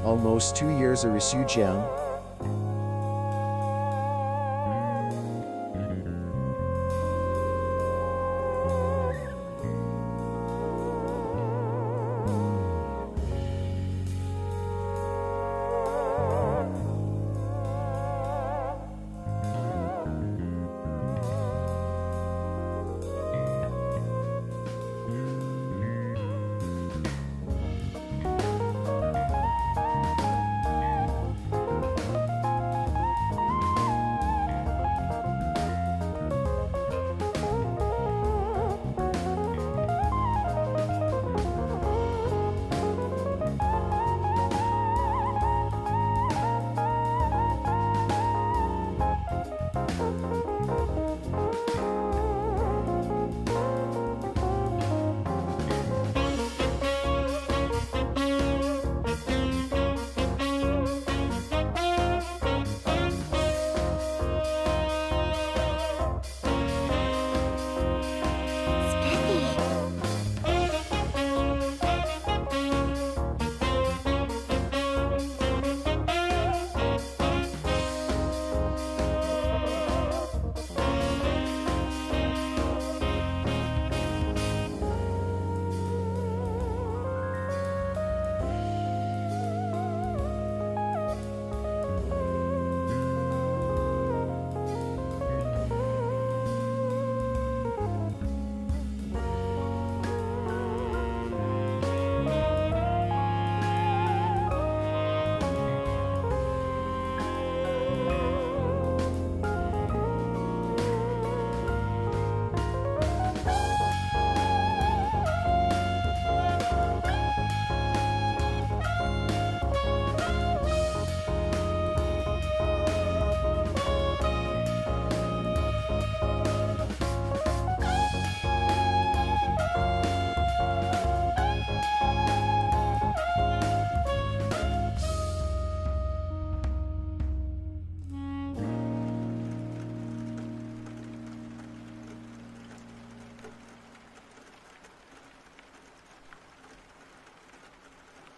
Almost 2 years of Risujang.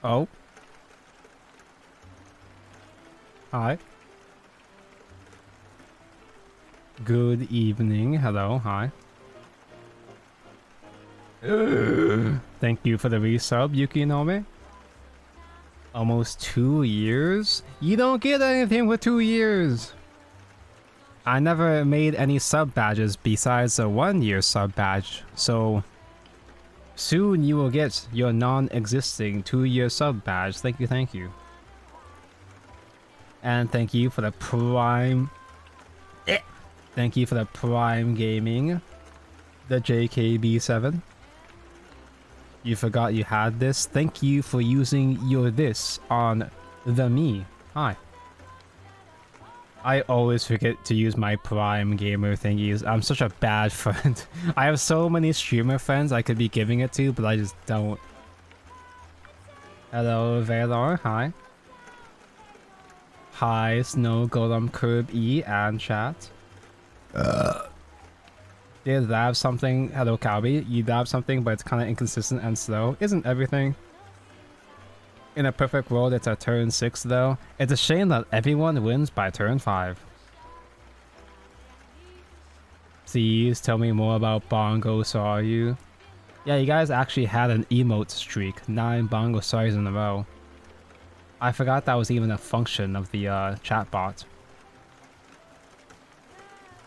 Oh. Hi. Good evening. Hello. Hi. Thank you for the resub, Yukinome. Almost 2 years? You don't get anything for 2 years! I never made any sub badges besides a 1-year sub badge, so soon you will get your non-existing 2-year sub badge. Thank you, thank you. And thank you for the Prime... Thank you for the Prime Gaming. The JKB7. You forgot you had this. Thank you for using your this on the me. Hi. I always forget to use my Prime Gamer thingies. I'm such a bad friend. I have so many streamer friends I could be giving it to, but I just don't. Hello, Valor. Hi. Hi, Snow Golem Curb E and chat. Did have something? Hello, Calby. You have something, but it's kind of inconsistent and slow. Isn't everything? In a perfect world, it's a turn 6 though. It's a shame that everyone wins by turn 5. Please tell me more about Bongo Sorry. Yeah, you guys actually had an emote streak. 9 Bongo Sorries in a row. I forgot that was even a function of the chatbot.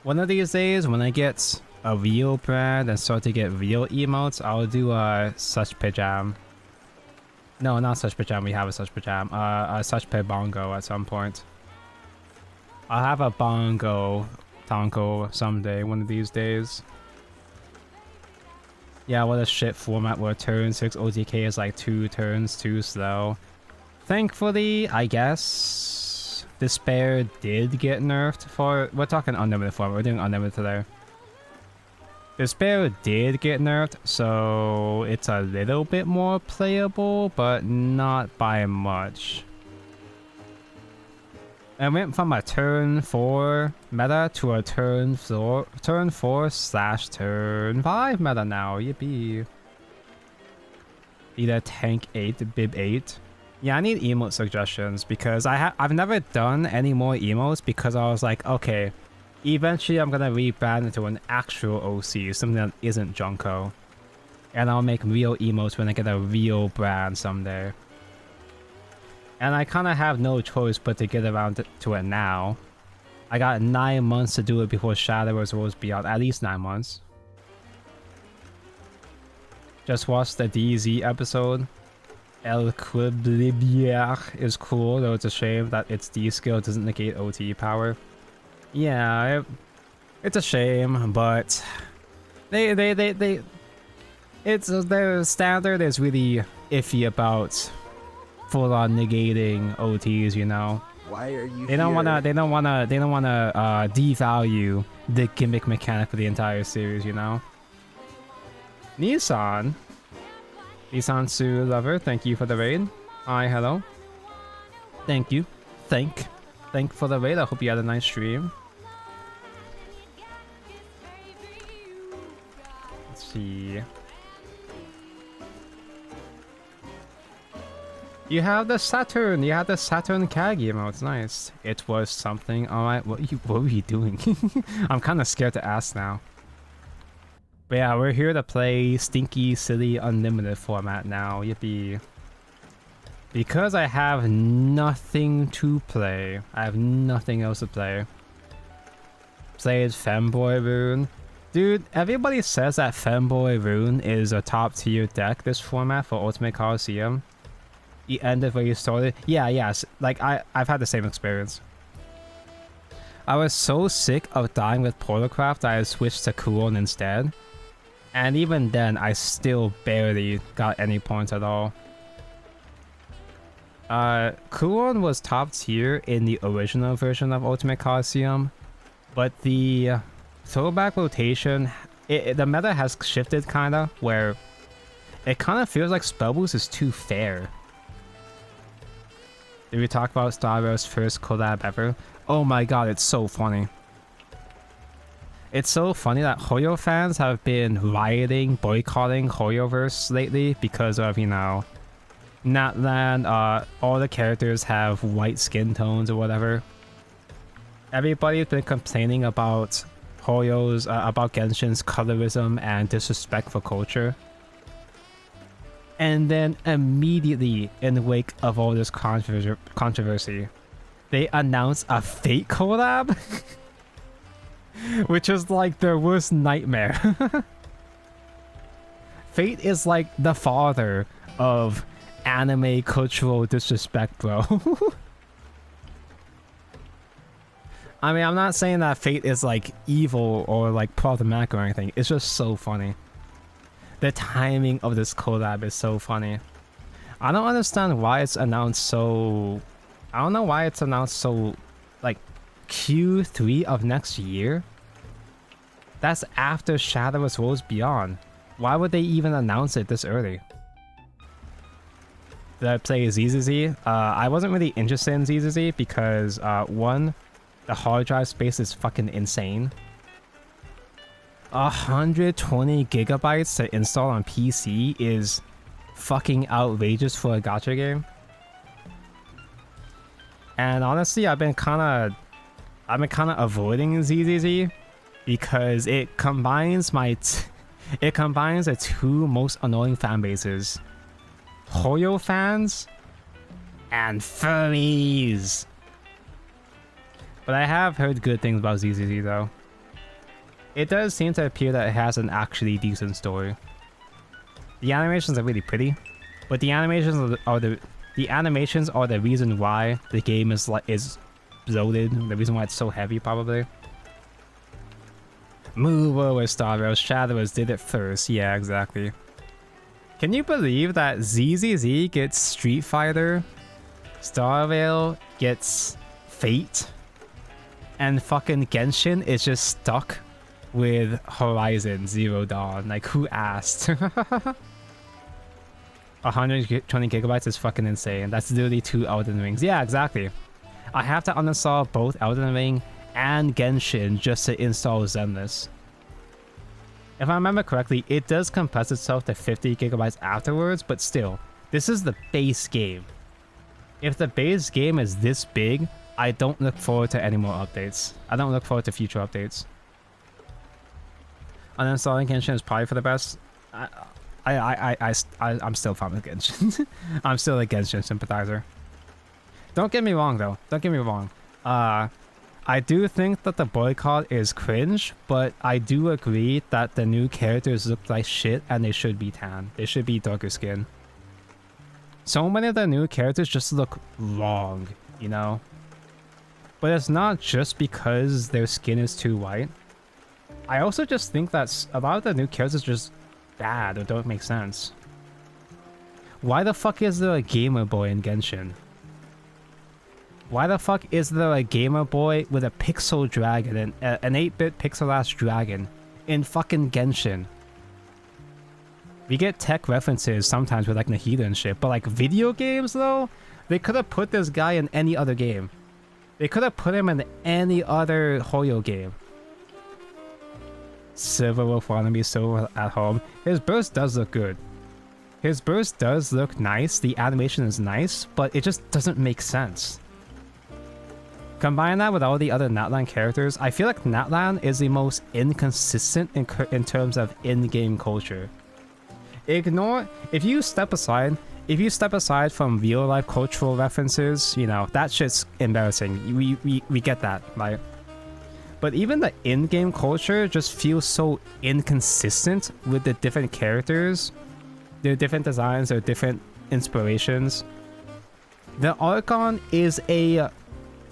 One of these days, when I get a real brand and start to get real emotes, I'll do a Such Pajam. No, not Such Pajam, we have a Such Pajam. A Such Pe Bongo at some point. I'll have a Bongo Tonko someday, one of these days. Yeah, what a shit format where turn 6 OTK is like 2 turns too slow. Thankfully, I guess, Despair did get nerfed for... We're talking unlimited format, we're doing unlimited today. Despair did get nerfed, so it's a little bit more playable, but not by much. I went from a turn 4 meta to a turn 4/turn 5 meta now. Yippee. Either tank 8, bib 8. Yeah, I need emote suggestions because I've never done any more emotes because I was like, okay, eventually I'm gonna rebrand into an actual OC, something that isn't Junko. And I'll make real emotes when I get a real brand someday. And I kind of have no choice but to get around to it now. I got 9 months to do it before Shadowverse Worlds Beyond, at least 9 months. Just watched the DZ episode. El Quiblibier is cool, though it's a shame that its D skill doesn't negate OT power. Yeah, it's a shame, but it's their standard is really iffy about full-on negating OTs, you know. Why are you They don't wanna devalue the gimmick mechanic for the entire series, you know. Nissan Su Lover, thank you for the raid. Hi, hello. Thank you. Thank for the raid. I hope you had a nice stream. Let's see. You have the Saturn. You have the Saturn Kag emote. Nice. It was something. All right. What were you doing? I'm kind of scared to ask now. But yeah, we're here to play Stinky City Unlimited format now. Yippee. Because I have nothing to play. I have nothing else to play. Played Femboy Rune. Dude, everybody says that Femboy Rune is a top tier deck this format for Ultimate Coliseum. You ended where you started. Yes. Like, I've had the same experience. I was so sick of dying with Portalcraft that I switched to Kuon instead. And even then, I still barely got any points at all. Kuon was top tier in the original version of Ultimate Coliseum. But the throwback rotation, the meta has shifted kinda, where it kinda feels like Spell Boost is too fair. Did we talk about Shadowverse's first collab ever? Oh my god, it's so funny. It's so funny that Hoyo fans have been rioting, boycotting Hoyoverse lately because of, you know, Natland, all the characters have white skin tones or whatever. Everybody's been complaining about Hoyo's, about Genshin's colorism and disrespect for culture. And then immediately in the wake of all this controversy, they announced a Fate collab, which is like their worst nightmare. Fate is like the father of anime cultural disrespect, bro. I mean, I'm not saying that Fate is like evil or like problematic or anything. It's just so funny. The timing of this collab is so funny. I don't understand why it's announced so... I don't know why it's announced so... like, Q3 of next year? That's after Shadowverse Worlds Beyond. Why would they even announce it this early? Did I play ZZZ? I wasn't really interested in ZZZ because, one, the hard drive space is fucking insane. 120 gigabytes to install on PC is fucking outrageous for a gacha game. And honestly, I've been kind of avoiding ZZZ because it combines the two most annoying fan bases: Hoyo fans and furries. But I have heard good things about ZZZ though. It does seem to appear that it has an actually decent story. The animations are really pretty, but the animations are the reason why the game is bloated. The reason why it's so heavy, probably. Move over, Shadowverse. Shadowverse did it first. Yeah, exactly. Can you believe that ZZZ gets Street Fighter, Starveil gets Fate, and fucking Genshin is just stuck with Horizon Zero Dawn? Like, who asked? 120 gigabytes is fucking insane. That's literally 2 Elden Rings. Yeah, exactly. I have to uninstall both Elden Ring and Genshin just to install Zenless. If I remember correctly, it does compress itself to 50 gigabytes afterwards, but still, this is the base game. If the base game is this big, I don't look forward to any more updates. I don't look forward to future updates. Uninstalling Genshin is probably for the best. I'm still fine with Genshin. I'm still a Genshin sympathizer. Don't get me wrong though. Don't get me wrong. I do think that the boycott is cringe, but I do agree that the new characters look like shit and they should be tan. They should be darker skin. So many of the new characters just look wrong, you know? But it's not just because their skin is too white. I also just think that a lot of the new characters are just bad or don't make sense. Why the fuck is there a gamer boy in Genshin? Why the fuck is there a gamer boy with a pixel dragon, an 8-bit pixel-ass dragon in fucking Genshin? We get tech references sometimes with like Nahida and shit, but like video games though? They could have put this guy in any other game. They could have put him in any other Hoyo game. Silver Wolf wanna be so at home. His burst does look good. His burst does look nice, the animation is nice, but it just doesn't make sense. Combine that with all the other Natlan characters, I feel like Natlan is the most inconsistent in terms of in-game culture. If you step aside from real-life cultural references, you know, that shit's embarrassing. We get that, right? But even the in-game culture just feels so inconsistent with the different characters, their different designs, their different inspirations. The Archon is a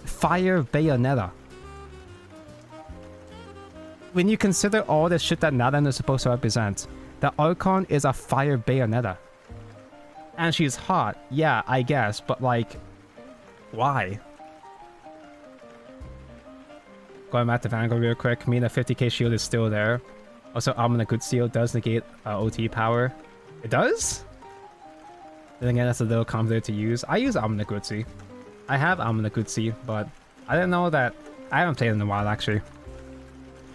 fire bayonetta. When you consider all the shit that Natlan is supposed to represent, the Archon is a fire bayonetta. And she's hot, yeah, I guess, but like, why? Going back to Vanguard real quick, Mina 50k shield is still there. Also, Amina Good Seal does negate OT power. It does? Then again, that's a little complicated to use. I use Amina Good Seal. I have Amina Good Seal, but I didn't know that. I haven't played in a while actually.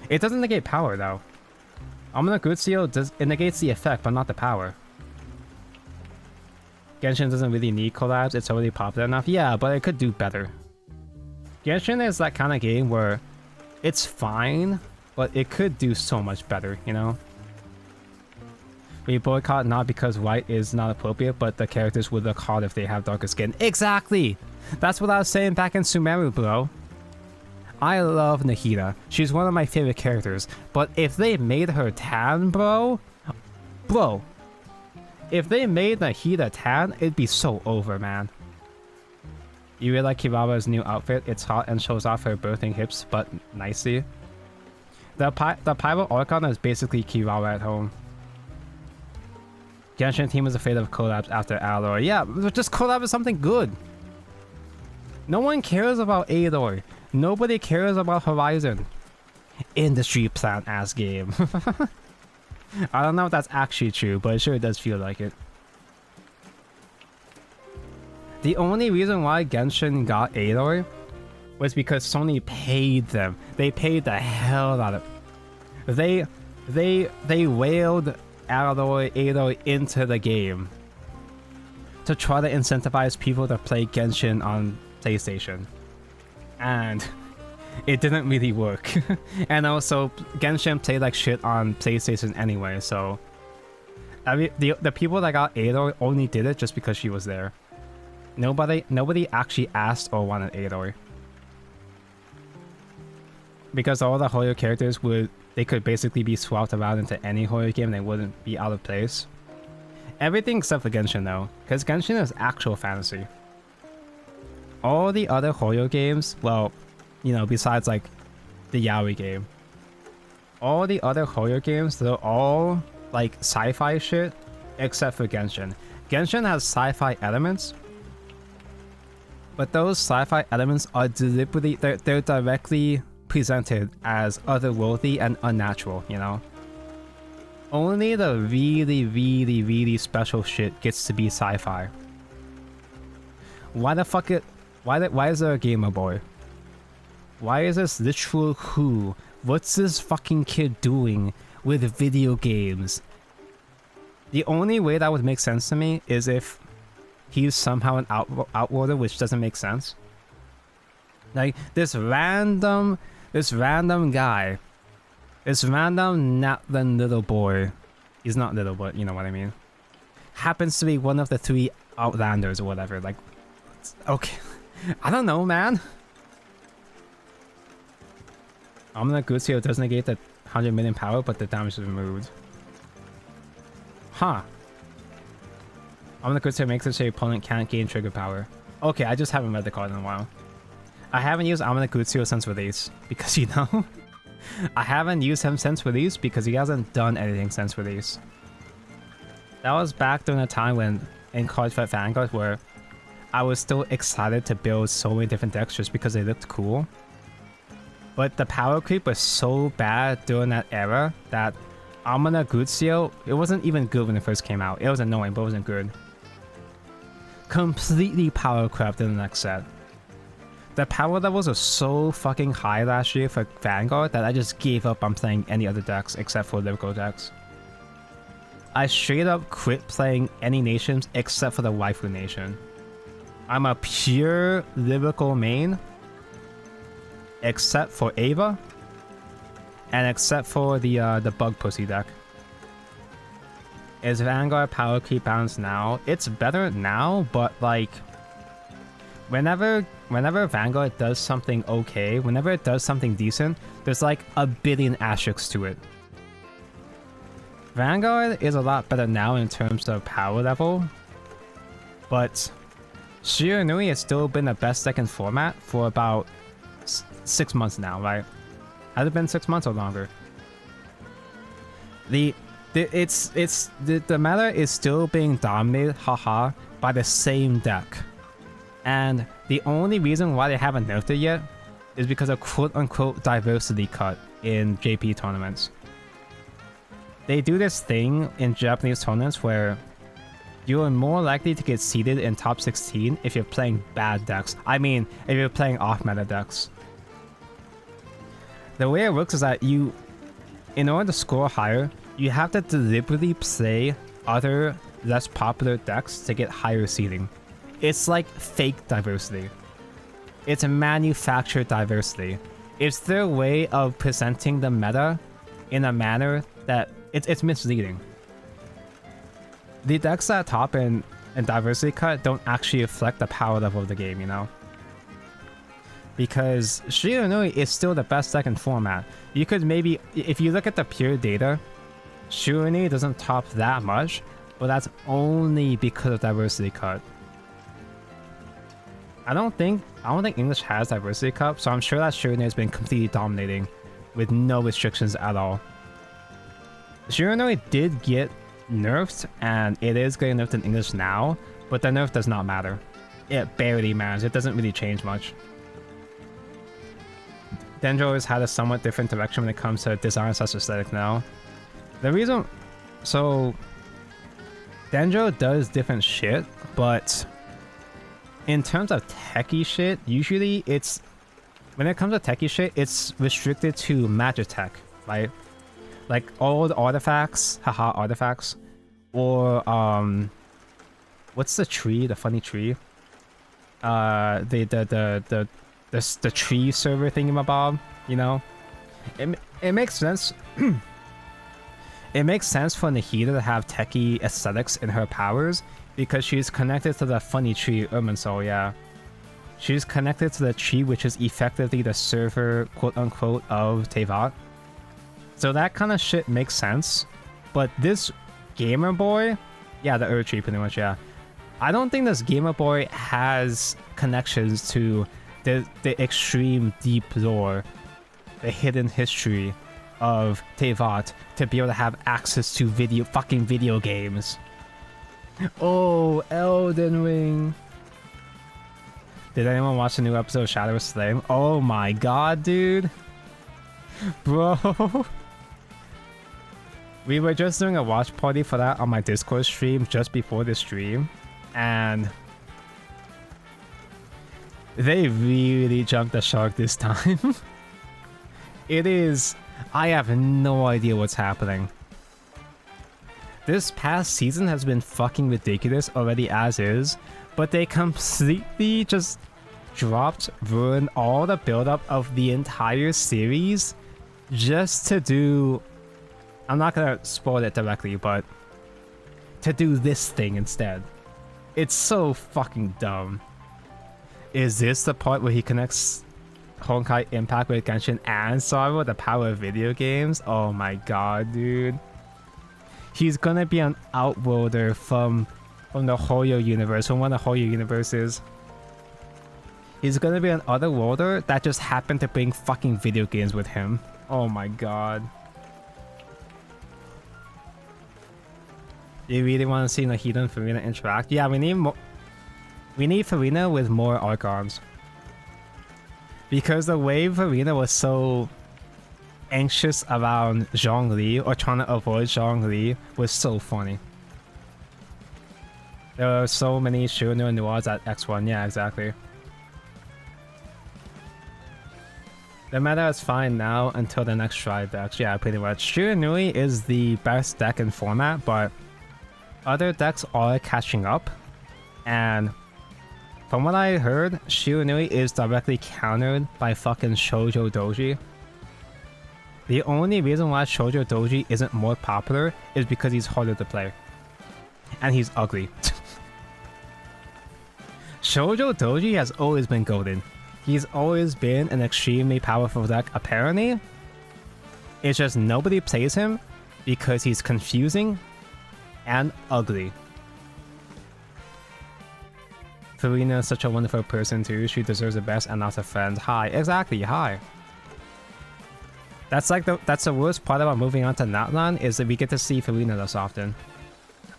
It doesn't negate power though. Amina Good Seal it negates the effect, but not the power. Genshin doesn't really need collabs, it's already popular enough. Yeah, but it could do better. Genshin is that kind of game where it's fine, but it could do so much better, you know? We boycott not because white is not appropriate, but the characters would look hot if they have darker skin. Exactly! That's what I was saying back in Sumeru, bro. I love Nahida. She's one of my favorite characters, but if they made her tan, bro... If they made Nahida tan, it'd be so over, man. You really like Kirawa's new outfit? It's hot and shows off her birthing hips, but nicely. The Pyro Archon is basically Kirawa at home. Genshin team is afraid of collabs after Alloy. Yeah, just collab with something good. No one cares about Aloy. Nobody cares about Horizon. Industry plant ass game. I don't know if that's actually true, but it sure does feel like it. The only reason why Genshin got Aloy was because Sony paid them. They paid the hell out of it. They whaled Aloy into the game to try to incentivize people to play Genshin on PlayStation. And it didn't really work. And also, Genshin played like shit on PlayStation anyway, so... I mean, the people that got Aloy only did it just because she was there. Nobody actually asked or wanted Aloy. Because all the Hoyo characters they could basically be swapped around into any Hoyo game and they wouldn't be out of place. Everything except for Genshin though, because Genshin is actual fantasy. All the other Hoyo games, well, you know, besides like the Yaoi game, all the other Hoyo games, they're all like sci-fi shit except for Genshin. Genshin has sci-fi elements, but those sci-fi elements are deliberately, they're directly presented as otherworldly and unnatural, you know? Only the really special shit gets to be sci-fi. Why the fuck why is there a gamer boy? Why is this literal who? What's this fucking kid doing with video games? The only way that would make sense to me is if he's somehow an outworlder, which doesn't make sense. Like this random guy, this random not the little boy, he's not little, but you know what I mean, happens to be one of the 3 Outlanders or whatever. Like, okay, I don't know, man. Omna Gutsio does negate the 100 million power, but the damage is removed. Huh. Omna Gutsio makes it so your opponent can't gain trigger power. Okay, I just haven't read the card in a while. I haven't used Omna Gutsio since release, because you know, I haven't used him since release because he hasn't done anything since release. That was back during a time when in Card Fight Vanguard where I was still excited to build so many different decks just because they looked cool. But the power creep was so bad during that era that Omna Gutsio, it wasn't even good when it first came out. It was annoying, but it wasn't good. Completely power crept in the next set. The power levels were so fucking high last year for Vanguard that I just gave up on playing any other decks except for Lyrical decks. I straight up quit playing any nations except for the Waifu Nation. I'm a pure Lyrical main, except for Ava, and except for the Bug Pussy deck. Is Vanguard power creep balanced now? It's better now, but like, whenever Vanguard does something okay, whenever it does something decent, there's like a billion asterisks to it. Vanguard is a lot better now in terms of power level, but Shiranui has still been the best deck in format for about 6 months now, right? Has it been 6 months or longer? The meta is still being dominated, haha, by the same deck. And the only reason why they haven't nerfed it yet is because of quote-unquote diversity cut in JP tournaments. They do this thing in Japanese tournaments where you are more likely to get seeded in top 16 if you're playing bad decks. I mean, if you're playing off-meta decks. The way it works is that in order to score higher, you have to deliberately play other less popular decks to get higher seeding. It's like fake diversity. It's a manufactured diversity. It's their way of presenting the meta in a manner that it's misleading. The decks that top in diversity cut don't actually reflect the power level of the game, you know? Because Shiranui is still the best deck in format. You could maybe, if you look at the pure data, Shiranui doesn't top that much, but that's only because of diversity cut. I don't think English has diversity cut, so I'm sure that Shiranui has been completely dominating with no restrictions at all. Shiranui did get nerfed, and it is getting nerfed in English now, but the nerf does not matter. It barely matters. It doesn't really change much. Dendro has had a somewhat different direction when it comes to design / aesthetic now. The reason... So... Dendro does different shit, but... in terms of techie shit, usually it's... when it comes to techie shit, it's restricted to Magitech, right? Like old artifacts, haha, artifacts, or what's the tree? The funny tree? The tree server thingamabob, you know? It makes sense. It makes sense for Nahida to have techie aesthetics in her powers because she's connected to the funny tree, Irminsul, yeah. She's connected to the tree, which is effectively the server, quote-unquote, of Tevat. So that kind of shit makes sense. But this Gamer Boy, yeah, the Earth Tree pretty much, yeah. I don't think this Gamer Boy has connections to the extreme deep lore, the hidden history of Tevat to be able to have access to fucking video games. Oh, Elden Ring. Did anyone watch the new episode of Shadowverse today? Oh my god, dude. Bro. We were just doing a watch party for that on my Discord stream just before the stream, and they really jumped the shark this time. I have no idea what's happening. This past season has been fucking ridiculous already as is, but they completely just ruined all the build-up of the entire series just to do... I'm not gonna spoil it directly, but to do this thing instead. It's so fucking dumb. Is this the part where he connects Honkai Impact with Genshin and Sorrow, the power of video games? Oh my god, dude. He's gonna be an outworlder from the Hoyo universe, from one of the Hoyo universes. He's gonna be an otherworlder that just happened to bring fucking video games with him. Oh my god. You really want to see Nahida and Farina interact? Yeah, we need Farina with more Archons. Because the way Farina was so anxious around Zhongli, or trying to avoid Zhongli, was so funny. There are so many Shunnu Noirs at X1, yeah, exactly. The meta is fine now until the next Stride decks, yeah, pretty much. Shiranui is the best deck in format, but other decks are catching up, and from what I heard, Shiranui is directly countered by fucking Shoujo Doji. The only reason why Shoujo Doji isn't more popular is because he's harder to play. And he's ugly. Shoujo Doji has always been golden. He's always been an extremely powerful deck, apparently. It's just nobody plays him because he's confusing and ugly. Farina is such a wonderful person too. She deserves the best and not a friend. Hi, exactly, hi. That's the worst part about moving on to Natlan, is that we get to see Farina less often.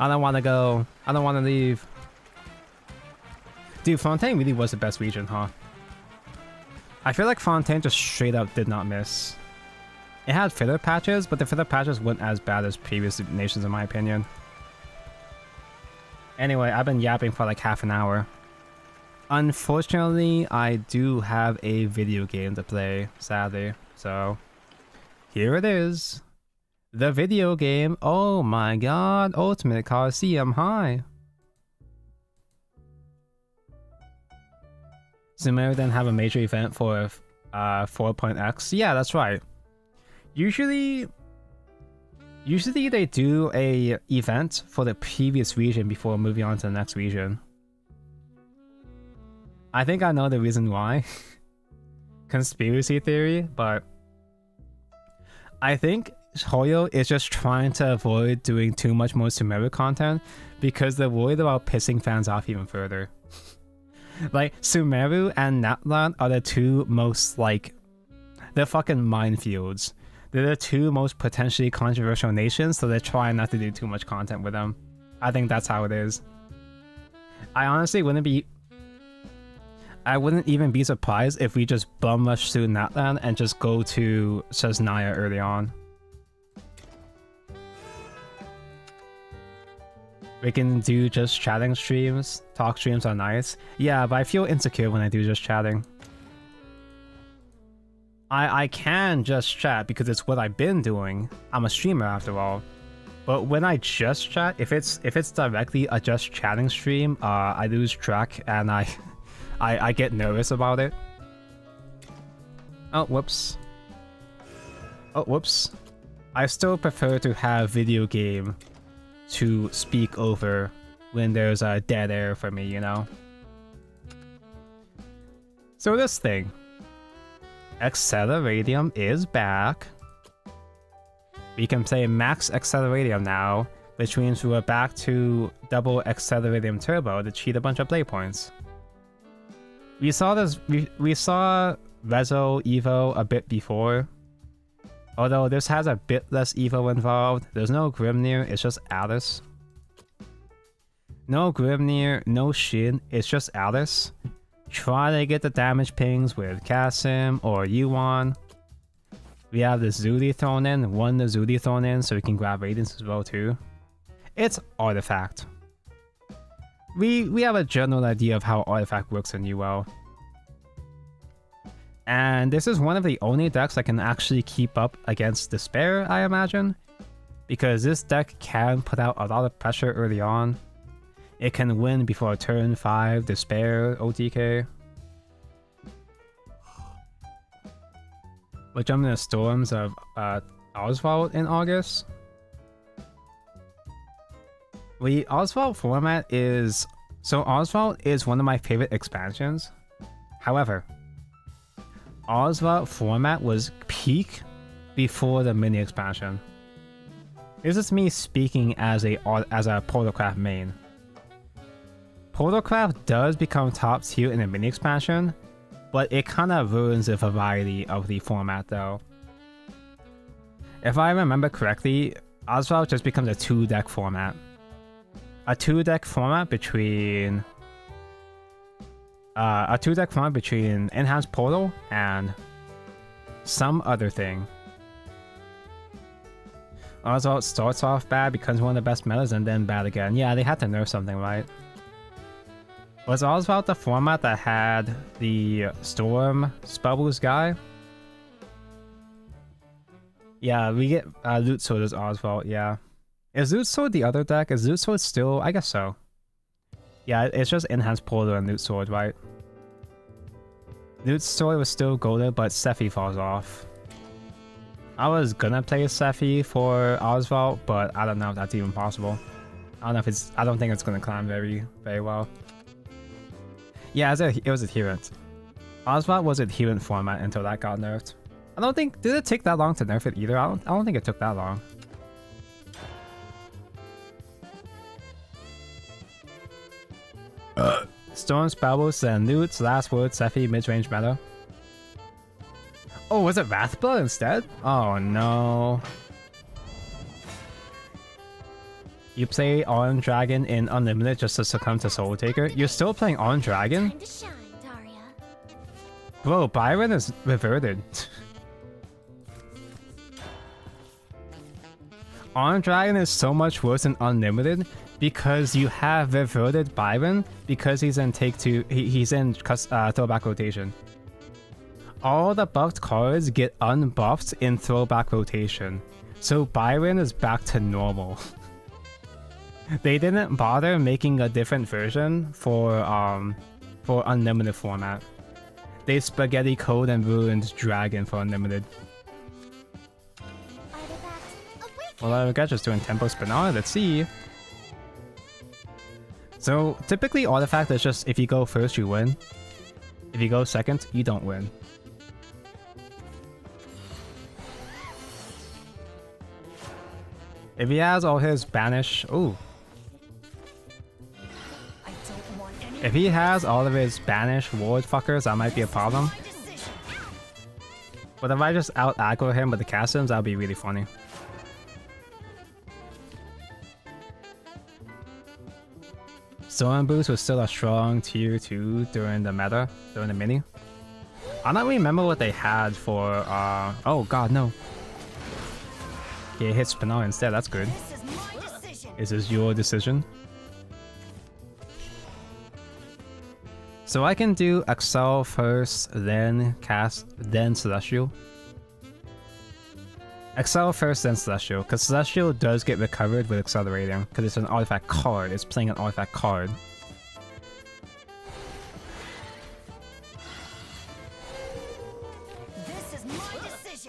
I don't want to go. I don't want to leave. Dude, Fontaine really was the best region, huh? I feel like Fontaine just straight up did not miss. It had filler patches, but the filler patches weren't as bad as previous nations in my opinion. Anyway, I've been yapping for like half an hour. Unfortunately, I do have a video game to play, sadly. So, here it is. The video game. Oh my god, Ultimate Coliseum, hi. Sumeru didn't have a major event for 4.x. Yeah, that's right. Usually they do a event for the previous region before moving on to the next region. I think I know the reason why. Conspiracy theory, but I think Hoyo is just trying to avoid doing too much more Sumeru content because they're worried about pissing fans off even further. Like, Sumeru and Natlan are the two most, like, they're fucking minefields. They're the two most potentially controversial nations, so they're trying not to do too much content with them. I think that's how it is. I honestly wouldn't even be surprised if we just bum rush through Natlan and just go to Cesnaya early on. We can do just chatting streams. Talk streams are nice. Yeah, but I feel insecure when I do just chatting. I can just chat because it's what I've been doing. I'm a streamer after all. But when I just chat, if it's directly a just chatting stream, I lose track and I get nervous about it. Oh, whoops. Oh, whoops. I still prefer to have video game to speak over when there's a dead air for me, you know? So this thing. Acceleradium is back. We can play max Acceleradium now, which means we're back to double Acceleradium Turbo to cheat a bunch of play points. We saw this, we saw Rezo Evo a bit before. Although this has a bit less Evo involved. There's no Grimnir, it's just Alice. No Grimnir, no Shin, it's just Alice. Try to get the damage pings with Kasim or Yuan. We have the Zuli thrown in, the Zuli thrown in so we can grab Radiance as well too. It's Artifact. We have a general idea of how Artifact works in UL. And this is one of the only decks that can actually keep up against Despair, I imagine. because this deck can put out a lot of pressure early on. It can win before turn 5 Despair OTK. We're jumping the Storms of Oswald in August. Oswald format is... So Oswald is one of my favorite expansions. However, Oswald format was peak before the mini expansion. This is me speaking as a Portalcraft main. Portalcraft does become top tier in the mini expansion, but it kind of ruins the variety of the format though. If I remember correctly, Oswald just becomes a 2-deck format. A 2-deck format between Enhanced Portal and some other thing. Oswald starts off bad, becomes one of the best metas, and then bad again. Yeah, they had to nerf something, right? Was Oswald the format that had the Storm Spellboost guy? Yeah, we get Loot Sword as Oswald, yeah. Is Loot Sword the other deck? Is Loot Sword still? I guess so. Yeah, it's just Enhanced Portal and Loot Sword, right? Loot Sword was still golded, but Sephi falls off. I was gonna play Sephi for Oswald, but I don't know if that's even possible. I don't think it's gonna climb very well. Yeah, it was Adherent. Oswald was Adherent format until that got nerfed. I don't think... Did it take that long to nerf it either? I don't think it took that long. Storm, Spellboost, and Loots, Last Word, Sephi, mid-range meta. Oh, was it Wrathblood instead? Oh no. You play Orange Dragon in Unlimited just to succumb to Soul Taker? You're still playing Orange Dragon? Bro, Byron is reverted. Orange Dragon is so much worse than Unlimited because you have reverted Byron because he's in Take 2, he's in throwback rotation. All the buffed cards get unbuffed in throwback rotation, so Byron is back to normal. They didn't bother making a different version for Unlimited format. They spaghetti code and ruined Dragon for Unlimited. Well, I guess just doing Tempo Spinal, let's see. So, typically Artifact is just, if you go first, you win. If you go second, you don't win. If he has all his banish... Ooh. If he has all of his banish ward fuckers, that might be a problem. But if I just out aggro him with the Castums, that would be really funny. Storm Boost was still a strong tier 2 during the meta, during the mini. I don't remember what they had for, oh god, no. Okay, it hits Spinal instead, that's good. Is this your decision? So I can do Excel first, then Cast, then Celestial. Excel first, then Celestial, because Celestial does get recovered with Accelerating, because it's an artifact card, it's playing an artifact card.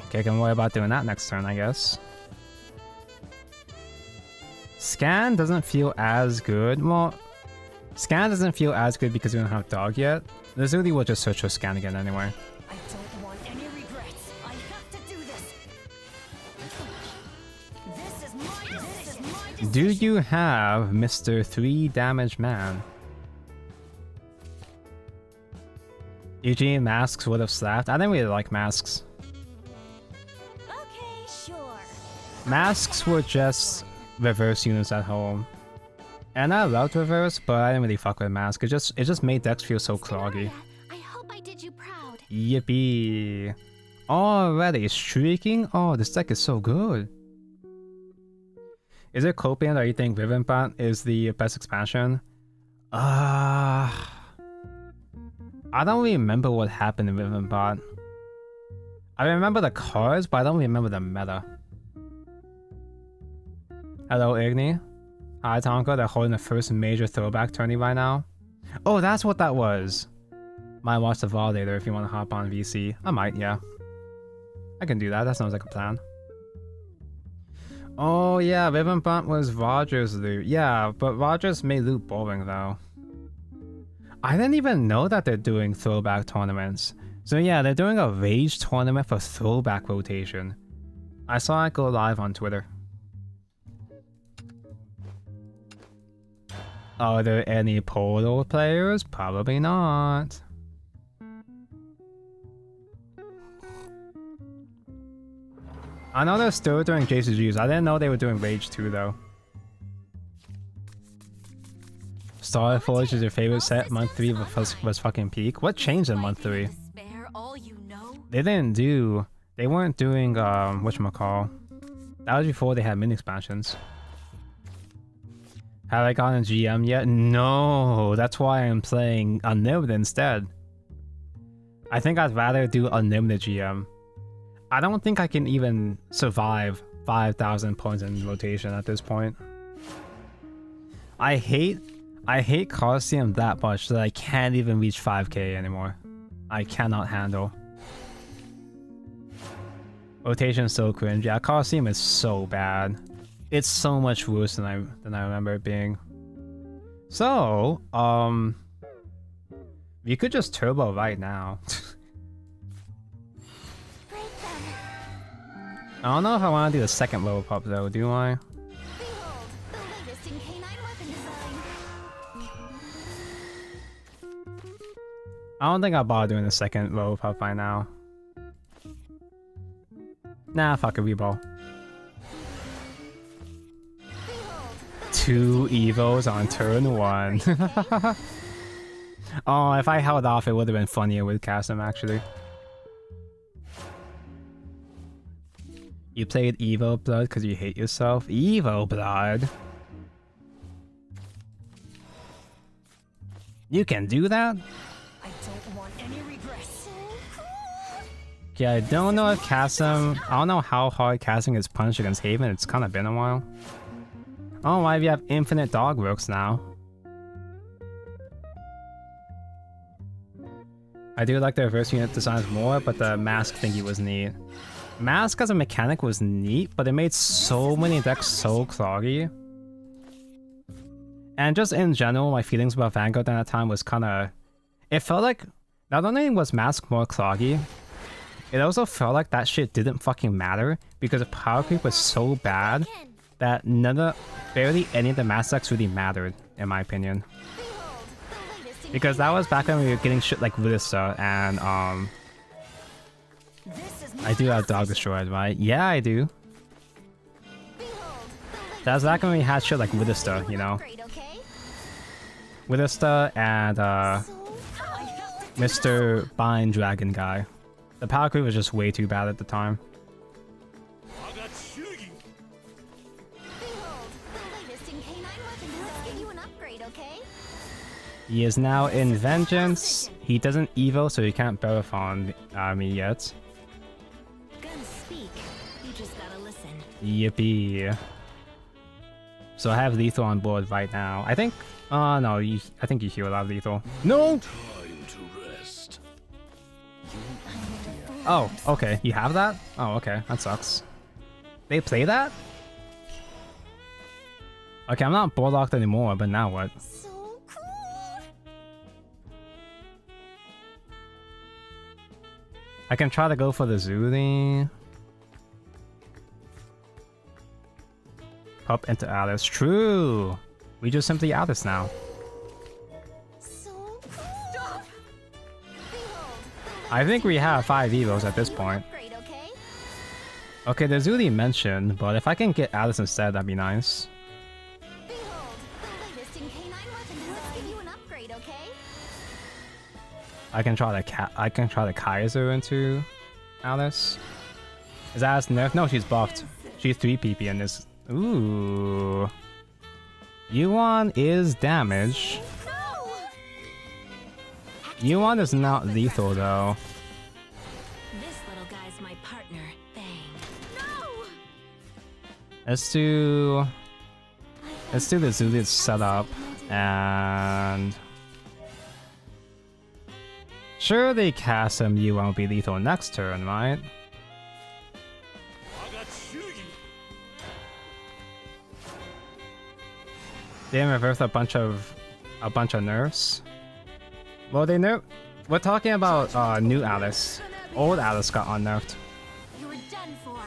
Okay, I can worry about doing that next turn, I guess. Scan doesn't feel as good. Well, Scan doesn't feel as good because we don't have Dog yet. Lazuli will just search for Scan again anyway. I don't want any regrets. I have to do this. This is my decision. Do you have Mr. 3 Damage Man? Eugene Masks would have slapped. I didn't really like Masks. Okay, sure. Masks were just reverse units at home. And I loved reverse, but I didn't really fuck with Mask. It just made decks feel so cloggy. I hope I did you proud. Yippee. Already streaking? Oh, this deck is so good. Is it Copian or you think Vivimpat is the best expansion? I don't remember what happened in Vivimpat. I remember the cards, but I don't remember the meta. Hello, Igni. Hi, Tonka. They're holding the first major throwback tourney right now. Oh, that's what that was. Might watch the VOD later if you want to hop on VC. I might, yeah. I can do that. That sounds like a plan. Oh, yeah. Ribbon Bump was Rogers' loot. Yeah, but Rogers made loot boring, though. I didn't even know that they're doing throwback tournaments. So yeah, they're doing a Rage tournament for throwback rotation. I saw it go live on Twitter. Are there any Portal players? Probably not. I know they're still doing JCGs. I didn't know they were doing Rage 2 though. Starforge is your favorite set. Month 3 was fucking peak. What changed in month 3? They didn't do... They weren't doing, whatchamacall. That was before they had mini expansions. Have I gotten a GM yet? No, that's why I'm playing Unlimited instead. I think I'd rather do Unlimited GM. I don't think I can even survive 5,000 points in rotation at this point. I hate Coliseum that much that I can't even reach 5k anymore. I cannot handle. Rotation is so cringe. Yeah, Coliseum is so bad. It's so much worse than I remember it being. So, you could just turbo right now. I don't know if I want to do a second level up though, do I? I don't think I'll bother doing the second level up right now. Nah, fuck it, reball. 2 evos on turn 1. Oh, if I held off, it would have been funnier with Chasm, actually. You played Evo Blood because you hate yourself? Evo Blood? You can do that? I don't want any regrets. Okay, I don't know if Chasm... I don't know how hard Chasm is punished against Haven. It's kind of been a while. Oh, why do you have infinite dog works now? I do like the reverse unit designs more, but the mask thingy was neat. Mask as a mechanic was neat, but it made so many decks so cloggy. And just in general, my feelings about Vanguard at that time was kind of... It felt like not only was Mask more cloggy, it also felt like that shit didn't fucking matter because the power creep was so bad that barely any of the Mask decks really mattered, in my opinion. Because that was back when we were getting shit like Lidista and I do have Dog Destroyed, right? Yeah, I do. That's back when we had shit like Lidista, you know? Lidista and Mr. Bind Dragon guy. The power creep was just way too bad at the time. He is now in Vengeance. He doesn't Evo, so he can't Barathon me yet. Guns speak. You just gotta listen. Yippee. So I have Lethal on board right now. I think... no, I think you heal a lot of Lethal. No! Time to rest. Oh, okay. You have that? Oh, okay. That sucks. They play that? Okay, I'm not board locked anymore, but now what? I can try to go for the Zuli. Up into Alice. True! We just simply Alice now. I think we have 5 Evos at this point. Okay, the Zuli mentioned, but if I can get Alice instead, that'd be nice. I can try the Kaiser into Alice. Is Alice nerfed? No, she's buffed. She's 3 PP in this. Ooh. Yuan is damage. Yuan is not lethal though. This little guy's my partner. Bang. No! Let's do Let's do the Zulu setup and sure they cast him, you won't be lethal next turn, right? They reversed a bunch of nerfs. Well, we're talking about new Alice. Old Alice got unnerfed. You were done for.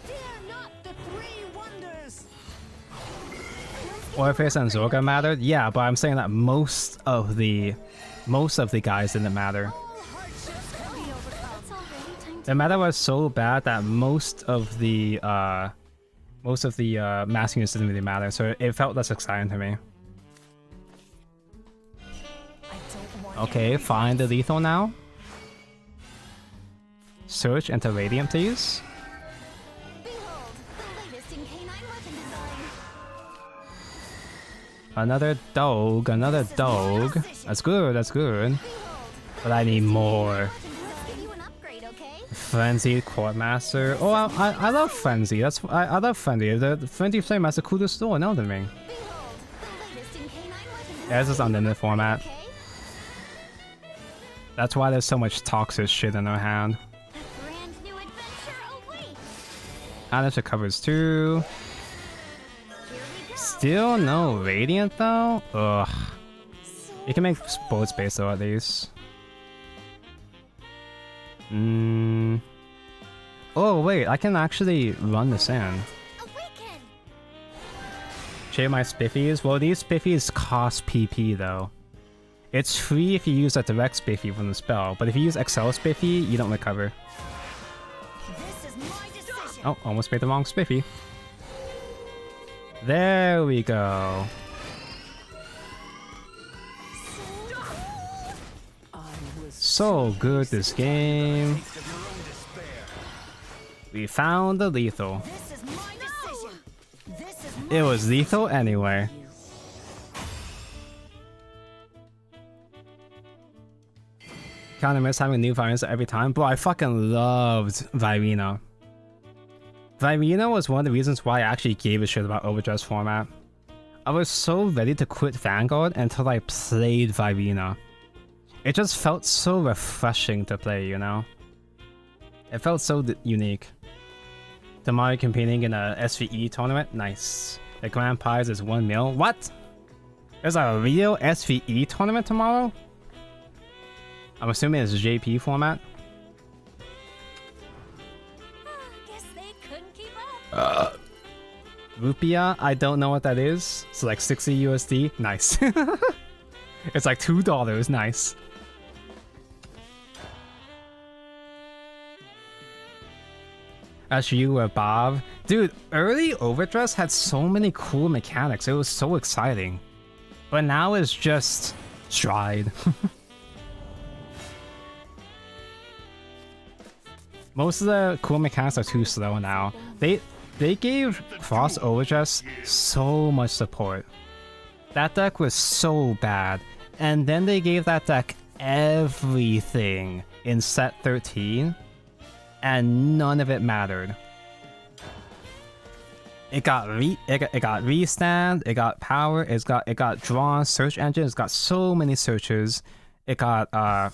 Fear not the three wonders. Warface and Zorga mattered? Yeah, but I'm saying that most of the guys didn't matter. The meta was so bad that most of the mass units didn't really matter, so it felt less exciting to me. Okay, find the lethal now. Search into Radiant, please. Behold, the latest in canine weapon design. Another dog, another dog. That's good, that's good. But I need more. Let's give you an upgrade, okay? Frenzy Courtmaster. Oh, I love Frenzy. I love Frenzy. The Frenzy Flame has the coolest door in Elden Ring. Behold, the latest in canine weapon design. Yeah, this is unlimited format. Okay? That's why there's so much toxic shit in our hand. A brand new adventure awaits. And it covers too. Here we go. Still no Radiant though? Ugh. So You can make bullet space though at least. Oh wait, I can actually run this in. awaken. Share my spiffies. Well, these spiffies cost PP though. It's free if you use a direct spiffy from the spell, but if you use Excel spiffy, you don't recover. This is my decision. Oh, almost made the wrong spiffy. There we go. So good this game. We found the lethal. This is my decision. This is It was lethal anyway. Kinda miss having new variants every time, but I fucking loved Virina. Virina was one of the reasons why I actually gave a shit about Overdress format. I was so ready to quit Vanguard until I played Virina. It just felt so refreshing to play, you know? It felt so unique. Tomorrow competing in a SVE tournament? Nice. The grand prize is 1 mil. What? There's a real SVE tournament tomorrow? I'm assuming it's JP format. Guess they couldn't keep up. Rupia? I don't know what that is. It's like 60 USD. Nice. It's like $2. Nice. As you were Bob. Dude, early Overdress had so many cool mechanics. It was so exciting. But now it's just stride. Most of the cool mechanics are too slow now. They gave Frost Overdress so much support. That deck was so bad. And then they gave that deck everything in set 13. And none of it mattered. It got restand, it got power, it got drawn search engine, it's got so many searches. It got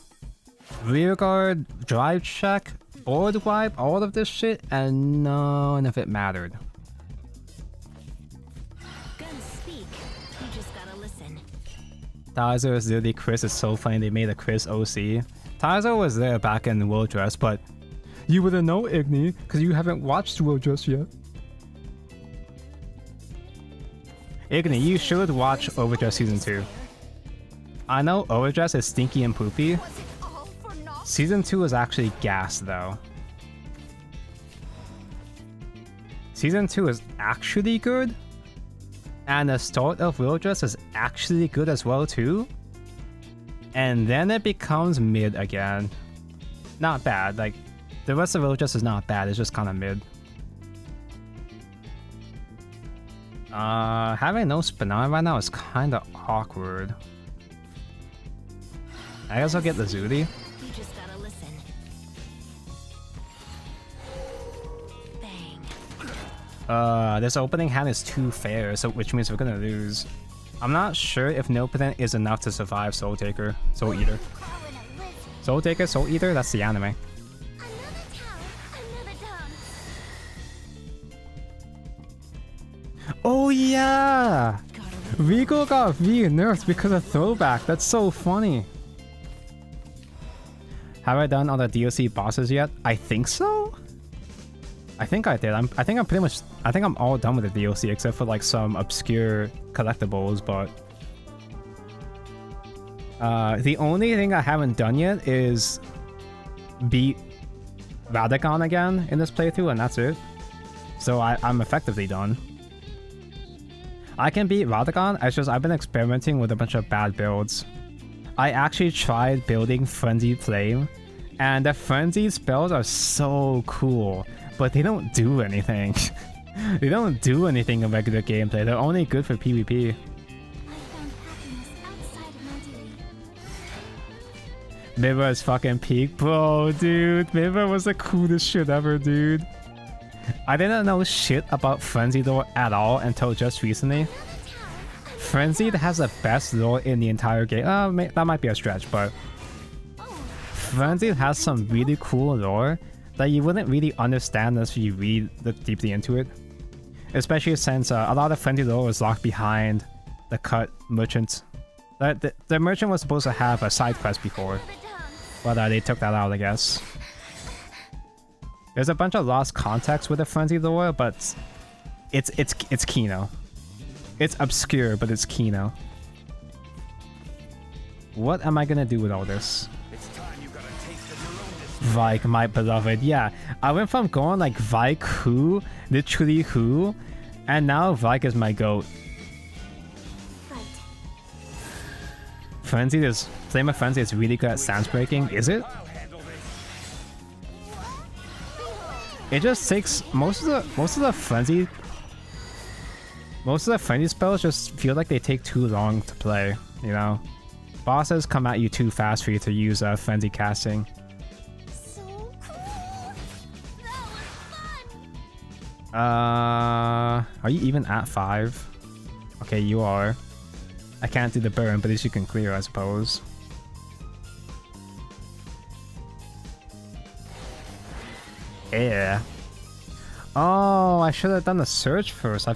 rear guard, drive check, board wipe, all of this shit, and none of it mattered. Guns speak. You just gotta listen. Tizer is literally Chris. It's so funny they made a Chris OC. Tizer was there back in World Dress, but you wouldn't know, Igni, because you haven't watched World Dress yet. Igni, you should watch Overdress Season 2. I know Overdress is stinky and poopy. Was it all for naught? Season 2 is actually gas, though. Season 2 is actually good. And the start of Wildress is actually good as well, too. And then it becomes mid again. Not bad, like, the rest of Wildress is not bad, it's just kind of mid. Having no Spinner right now is kind of awkward. I guess I'll get the Zudi. You just gotta listen. Bang. This opening hand is too fair, so which means we're gonna lose. I'm not sure if Nilpotent is enough to survive Soul Taker, Soul Eater. Soul Taker, Soul Eater, that's the anime. Oh yeah! Rico got nerfed because of throwback. That's so funny. Have I done all the DLC bosses yet? I think so. I think I did. I think I'm all done with the DLC except for like some obscure collectibles, but the only thing I haven't done yet is beat Radagon again in this playthrough, and that's it. So I'm effectively done. I can beat Radagon, it's just I've been experimenting with a bunch of bad builds. I actually tried building Frenzied Flame, and the Frenzied spells are so cool, but they don't do anything. They don't do anything in regular gameplay, they're only good for PvP. Mirror is fucking peak, bro, dude. Mirror was the coolest shit ever, dude. I didn't know shit about Frenzied lore at all until just recently. Frenzied has the best lore in the entire game. That might be a stretch, but Frenzied has some really cool lore that you wouldn't really understand unless you look deeply into it. Especially since a lot of Frenzied lore was locked behind the cut merchant. The merchant was supposed to have a side quest before, but they took that out, I guess. There's a bunch of lost context with the Frenzy lore, but it's Kino. It's obscure, but it's Kino. What am I gonna do with all this? Vike, my beloved. Yeah, I went from going like Vike who, literally who, and now Vike is my goat. Flame of Frenzy is really good at stance breaking, is it? It just takes most of the frenzy spells just feel like they take too long to play, you know? Bosses come at you too fast for you to use frenzy casting. So cool. That was fun. Are you even at 5? Okay, you are. I can't do the burn, but at least you can clear, I suppose. Yeah. Oh, I should have done the search first. I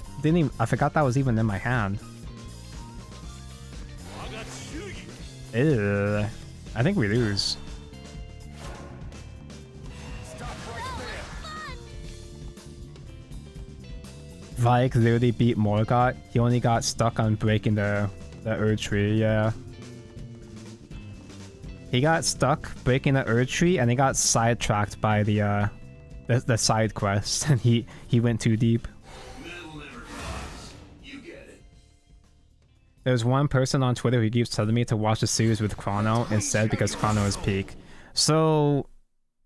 forgot that was even in my hand. Ew. I think we lose. Vike literally beat Morgott. He only got stuck on breaking the Erd Tree, yeah. He got stuck breaking the Erd Tree and he got sidetracked by the side quest, and he went too deep. There's one person on Twitter who keeps telling me to watch the series with Chrono instead because Chrono is peak. So,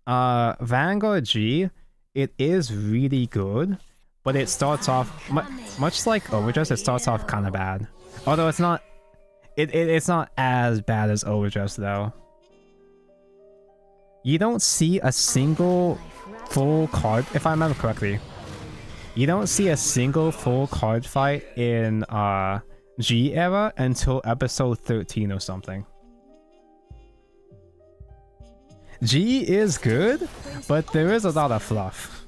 Vanguard G, it is really good, but it starts off much like Overdress. It starts off kind of bad, although it's not. It's not as bad as Overdress though. You don't see a single full card, if I remember correctly. You don't see a single full card fight in G era until episode 13 or something. G is good, but there is a lot of fluff.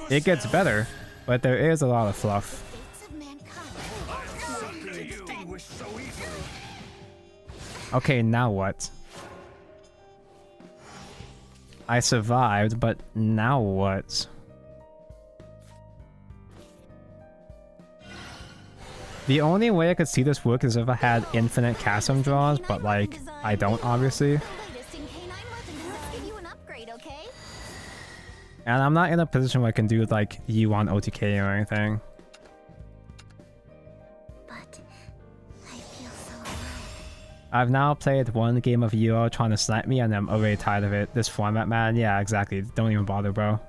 It gets better, but there is a lot of fluff. Okay, now what? I survived, but now what? The only way I could see this work is if I had infinite Chasm draws, but like, I don't obviously. And I'm not in a position where I can do like U1 OTK or anything. I've now played one game of Euro trying to snipe me and I'm already tired of it. This format, man. Yeah, exactly. Don't even bother, bro.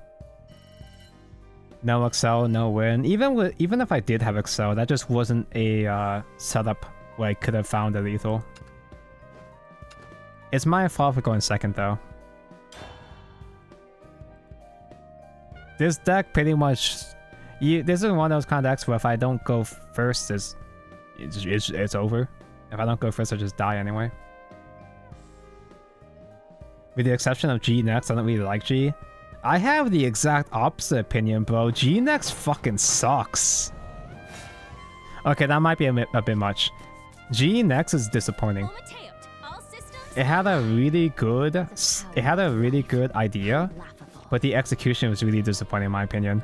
No Excel, no win. Even if I did have Excel, that just wasn't a setup where I could have found a lethal. It's my fault for going second, though. This deck pretty much, this is one of those kind of decks where if I don't go first, it's over. If I don't go first, I just die anyway. With the exception of G next, I don't really like G. I have the exact opposite opinion, bro. G next fucking sucks. Okay, that might be a bit much. G next is disappointing. It had a really good idea, but the execution was really disappointing in my opinion.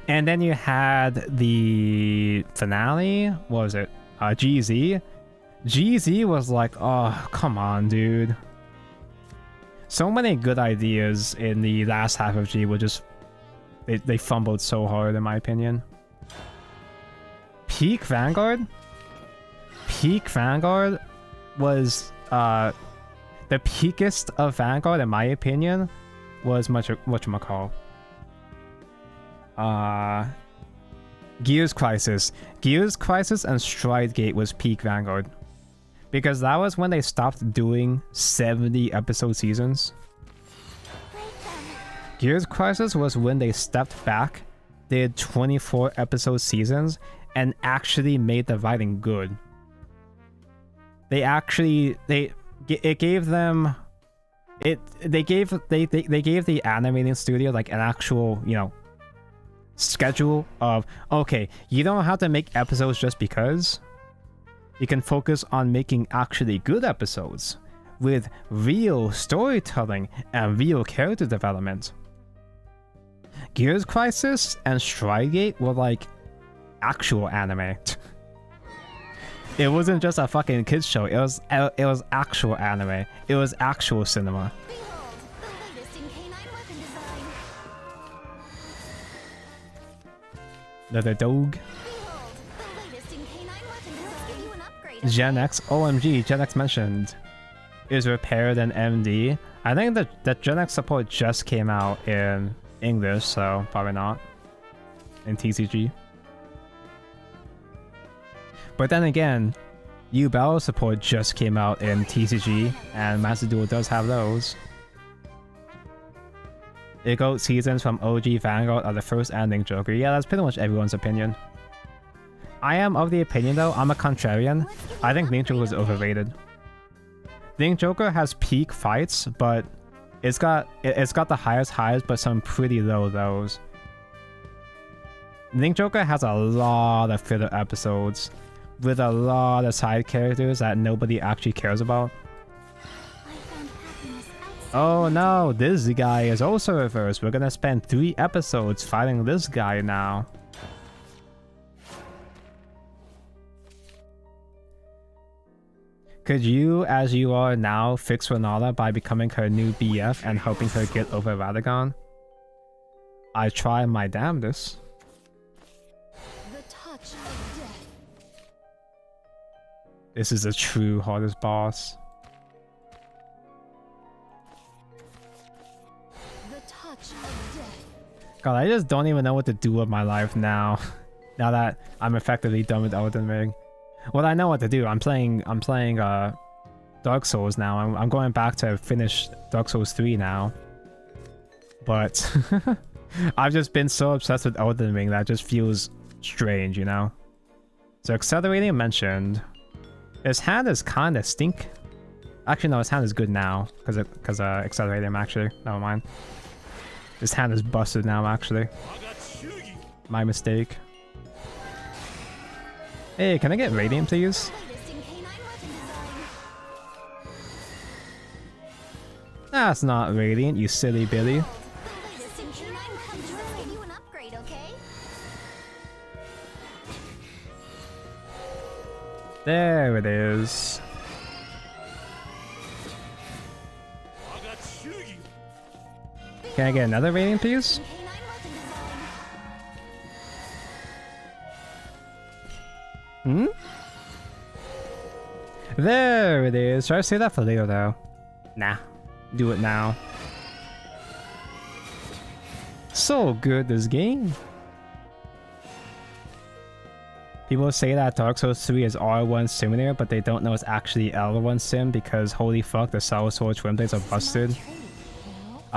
And then you had the finale. What was it? GZ. GZ was like, oh, come on, dude. So many good ideas in the last half of G were just... They fumbled so hard, in my opinion. Peak Vanguard? Peak Vanguard was... the peakest of Vanguard, in my opinion, was whatchamacall. Gears Crisis. Gears Crisis and Stride Gate was peak Vanguard. Because that was when they stopped doing 70 episode seasons. Gears Crisis was when they stepped back, did 24 episode seasons, and actually made the writing good. They gave the animating studio like an actual, you know, schedule of, okay, you don't have to make episodes just because. You can focus on making actually good episodes with real storytelling and real character development. Gears Crisis and Stride Gate were like actual anime. It wasn't just a fucking kids show. It was actual anime. It was actual cinema. The dog. Gen X, OMG, Gen X mentioned, is repaired in MD. I think that Gen X support just came out in English, so probably not in TCG. But then again, U-Battle support just came out in TCG, and Master Duel does have those. Igot seasons from OG Vanguard are the first ending Joker. Yeah, that's pretty much everyone's opinion. I am of the opinion though, I'm a contrarian. I think Link Joker is overrated. Link Joker has peak fights, but it's got the highest highs, but some pretty low lows. Link Joker has a lot of filler episodes with a lot of side characters that nobody actually cares about. Oh no, this guy is also reversed. We're gonna spend 3 episodes fighting this guy now. Could you, as you are now, fix Renata by becoming her new BF and helping her get over Radagon? I try my damnedest. The touch of death. This is the true hardest boss. The touch of death. God, I just don't even know what to do with my life now. Now that I'm effectively done with Elden Ring. Well, I know what to do. I'm playing Dark Souls now. I'm going back to finish Dark Souls 3 now. But I've just been so obsessed with Elden Ring that it just feels strange, you know? So Accelerating mentioned. His hand is kinda stink. Actually no, his hand is good now. Cause Accelerating actually. Never mind. His hand is busted now actually. My mistake. Hey, can I get Radiant please? That's not Radiant, you silly Billy. There it is. Can I get another Radiant please? Hmm? There it is. Should I say that for later though? Nah. Do it now. So good, this game. People say that Dark Souls 3 is R1 Simulator, but they don't know it's actually L1 Sim because holy fuck, the Soul Sword Twin Blades are busted.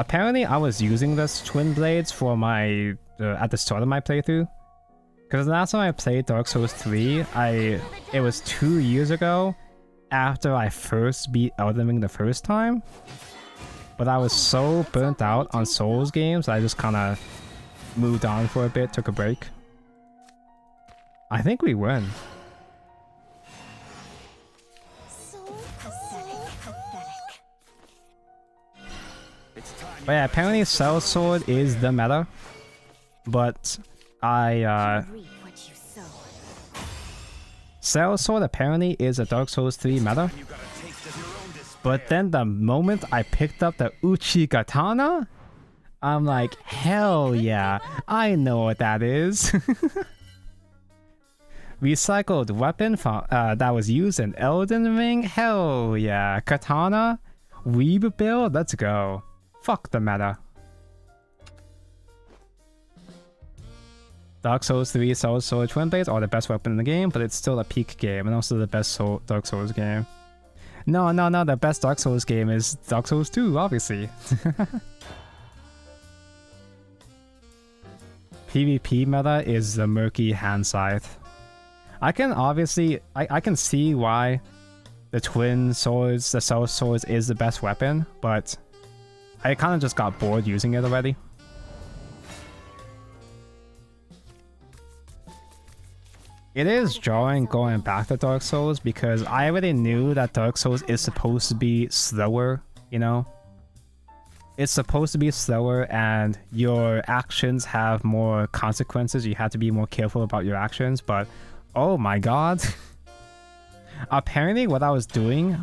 Apparently, I was using this twin blades for my at the start of my playthrough. Because the last time I played Dark Souls 3, it was 2 years ago after I first beat Elden Ring the first time. But I was so burnt out on Souls games, I just kind of moved on for a bit, took a break. I think we win. So pathetic. But yeah, apparently Cell Sword is the meta. But I Reap what you sow. Cell Sword apparently is a Dark Souls 3 meta. But then the moment I picked up the Uchi Katana, I'm like, hell yeah, I know what that is. Recycled weapon that was used in Elden Ring, hell yeah. Katana, weeb build, let's go. Fuck the meta. Dark Souls 3 Soul Sword Twin Blades are the best weapon in the game, but it's still a peak game and also the best Dark Souls game. No, the best Dark Souls game is Dark Souls 2, obviously. PvP meta is the murky hand scythe. I can obviously, I can see why the twin swords, the Soul Swords is the best weapon, but I kind of just got bored using it already. It is jarring going back to Dark Souls because I already knew that Dark Souls is supposed to be slower, you know? It's supposed to be slower and your actions have more consequences. You have to be more careful about your actions, but oh my god. Apparently what I was doing...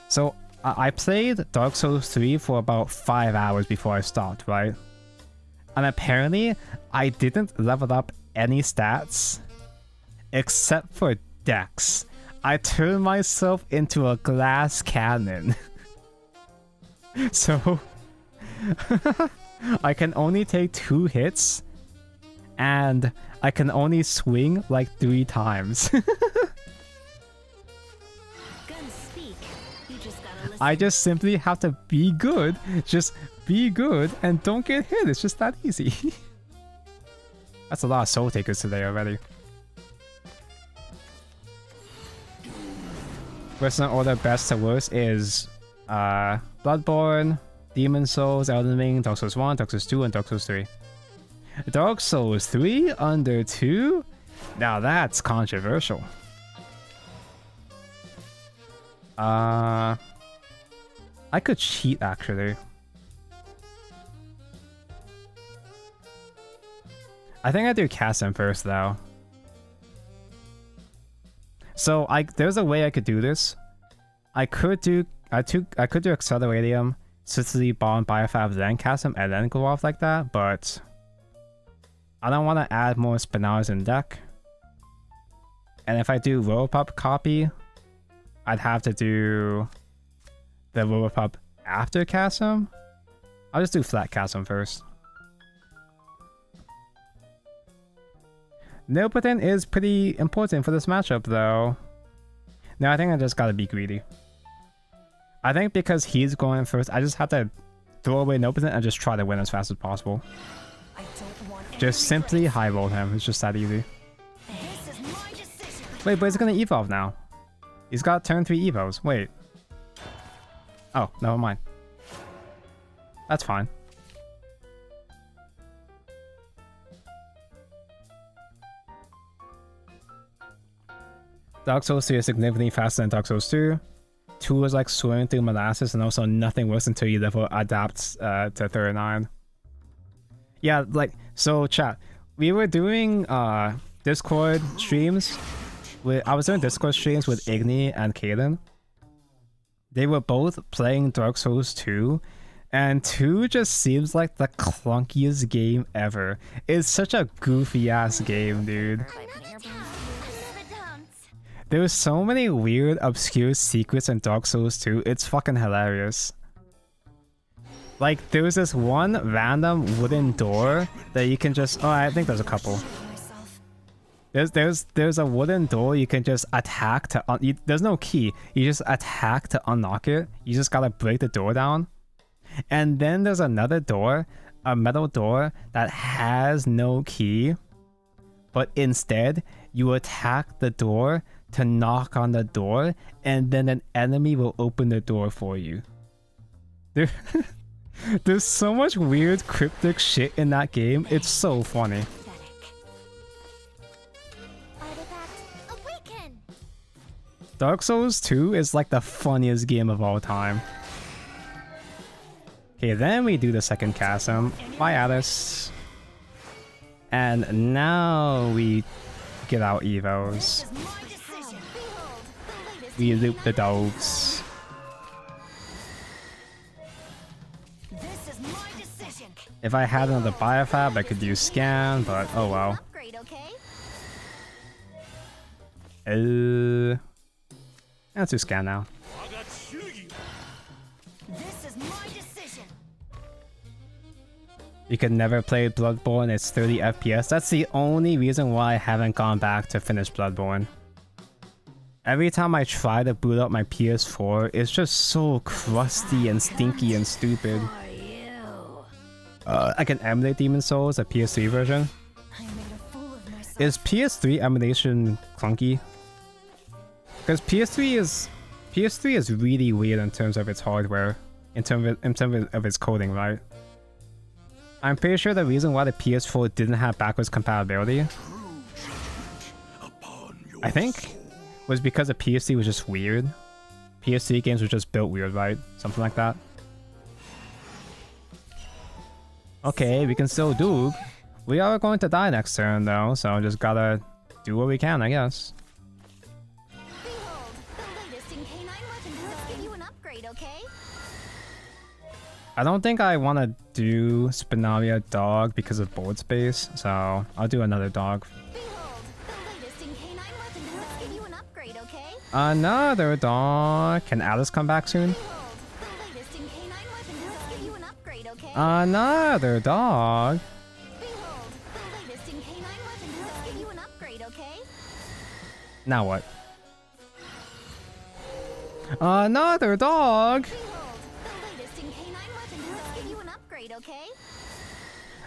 So I played Dark Souls 3 for about 5 hours before I stopped, right? And apparently I didn't level up any stats except for Dex. I turned myself into a glass cannon. So I can only take 2 hits and I can only swing like 3 times. Guns speak. You just gotta listen. I just simply have to be good. Just be good and don't get hit. It's just that easy. That's a lot of soul takers today already. Personal order best to worst is Bloodborne, Demon Souls, Elden Ring, Dark Souls 1, Dark Souls 2, and Dark Souls 3. Dark Souls 3 under 2? Now that's controversial. I could cheat actually. I think I do Kasim first though. So there's a way I could do this. I could do Acceleratium, Sicily, Bomb, Biofab, then Kasim, and then go off like that, but I don't want to add more Spinars in deck. And if I do Robopup copy, I'd have to do the Robopup after Kasim. I'll just do flat Kasim first. Nilpotent is pretty important for this matchup though. No, I think I just gotta be greedy. I think because he's going first, I just have to throw away Nilpotent and just try to win as fast as possible. I don't want any Just simply regrets. high roll him, it's just that easy. This is my decision. Wait, but he's gonna evolve now. He's got turn 3 evos, wait. Oh, never mind. That's fine. Dark Souls 3 is significantly faster than Dark Souls 2. 2 is like swimming through molasses and also nothing worse until you level adapts to 39. Yeah, like, so chat. We were doing Discord streams. I was doing Discord streams with Igni and Kaden. They were both playing Dark Souls 2. And 2 just seems like the clunkiest game ever. It's such a goofy ass game, dude. There's so many weird, obscure secrets in Dark Souls 2, it's fucking hilarious. Like, there's this one random wooden door that you can just... Oh, I think there's a couple. There's a wooden door you can just attack to... there's no key, you just attack to unlock it. You just gotta break the door down. And then there's another door, a metal door that has no key, but instead you attack the door to knock on the door, and then an enemy will open the door for you. There's so much weird cryptic shit in that game. It's so funny. Dark Souls 2 is like the funniest game of all time. Okay, then we do the second chasm. Bye, Alice. And now we get our evos. We loop the dogs. If I had another biofab, I could use scan, but oh well. Let's do scan now. You could never play Bloodborne, it's 30 FPS. That's the only reason why I haven't gone back to finish Bloodborne. Every time I try to boot up my PS4, it's just so crusty and stinky and stupid. I can emulate Demon Souls, a PS3 version. Is PS3 emulation clunky? Because PS3 is really weird in terms of its hardware, in terms of its coding, right? I'm pretty sure the reason why the PS4 didn't have backwards compatibility, I think, was because the PS3 was just weird. PS3 games were just built weird, right? Something like that. Okay, we can still do. We are going to die next turn though, so just gotta do what we can, I guess. I don't think I want to do Spinaria dog because of board space, so I'll do another dog. Another dog. Can Alice come back soon? Another dog. Now what? Another dog.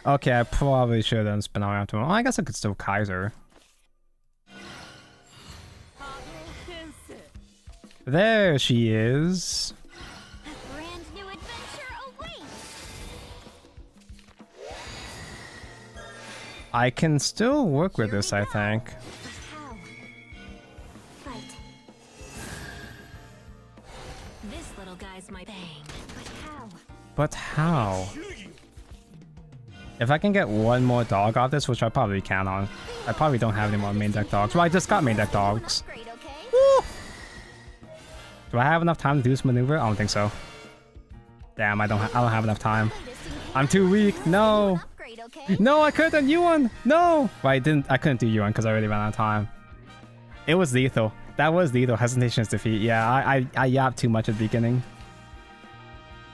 Okay, I probably should have done Spinaria after. Well, I guess I could still Kaiser. There she is. A brand new adventure awaits. I can still work with this, I think. How? Fight. This little guy's my bang. But how? But how? If I can get one more dog off this, which I probably can on. I probably don't have any more main deck dogs. Well, I just got main deck dogs. Woo! Do I have enough time to do this maneuver? I don't think so. Damn, I don't have enough time. I'm too weak. No. No, I couldn't do Yuan. No. Well, I couldn't do Yuan because I already ran out of time. It was lethal. That was lethal. Hesitation is defeat. Yeah, I yapped too much at the beginning.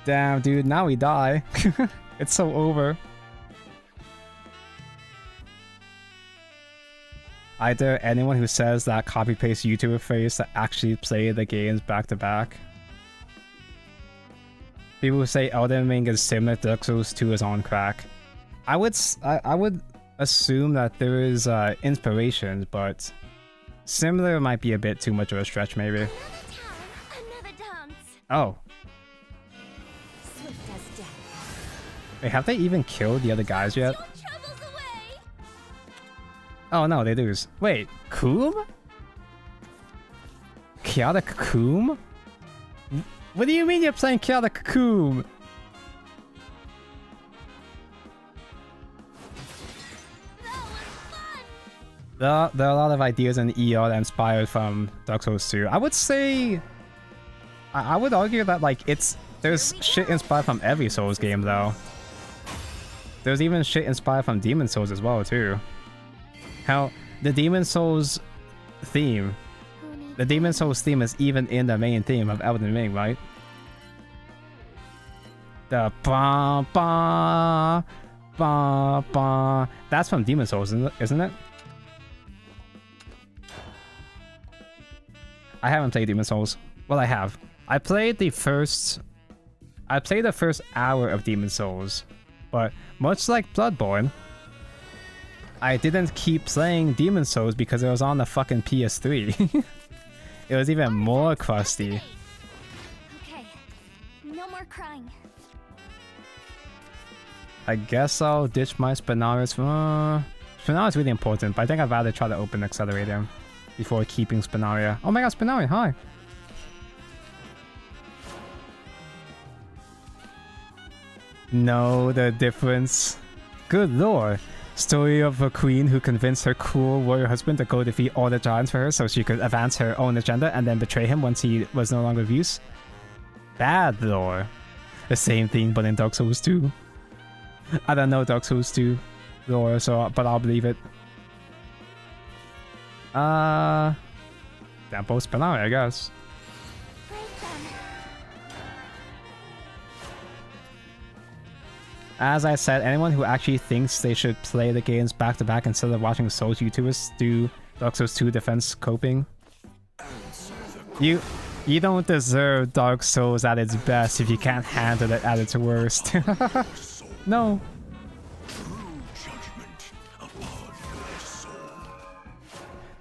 Damn, dude. Now we die. It's so over. Either anyone who says that copy-paste YouTuber phrase to actually play the games back-to-back. People who say Elden Ring is similar to Dark Souls 2 is on crack. I would assume that there is inspirations, but similar might be a bit too much of a stretch, maybe. Another dance. Oh. Swift as death. Wait, have they even killed the other guys yet? Your troubles away. Oh no, they lose. Wait, Coom? Chaotic Coom? What do you mean you're playing Chaotic Coom? There are a lot of ideas in ER that inspired from Dark Souls 2. I would say... I would argue that like there's shit inspired from every Souls game though. There's even shit inspired from Demon Souls as well too. Hell, the Demon Souls theme is even in the main theme of Elden Ring, right? The ba ba ba ba. That's from Demon Souls, isn't it? I haven't played Demon Souls. Well, I have. I played the first I played the first hour of Demon Souls, but much like Bloodborne, I didn't keep playing Demon Souls because it was on the fucking PS3. It was even more crusty. Okay, no more crying. I guess I'll ditch my Spinaris. Spinaria is really important, but I think I'd rather try to open Accelerator before keeping Spinaria. Oh my god, Spinaria, hi! Know the difference. Good lord. Story of a queen who convinced her cool warrior husband to go defeat all the giants for her so she could advance her own agenda and then betray him once he was no longer of use. Bad lore. The same thing but in Dark Souls 2. I don't know Dark Souls 2 lore, so but I'll believe it. Dampo Spinaria, I guess. As I said, anyone who actually thinks they should play the games back to back instead of watching Souls YouTubers do Dark Souls 2 defense coping, you don't deserve Dark Souls at its best if you can't handle it at its worst. No.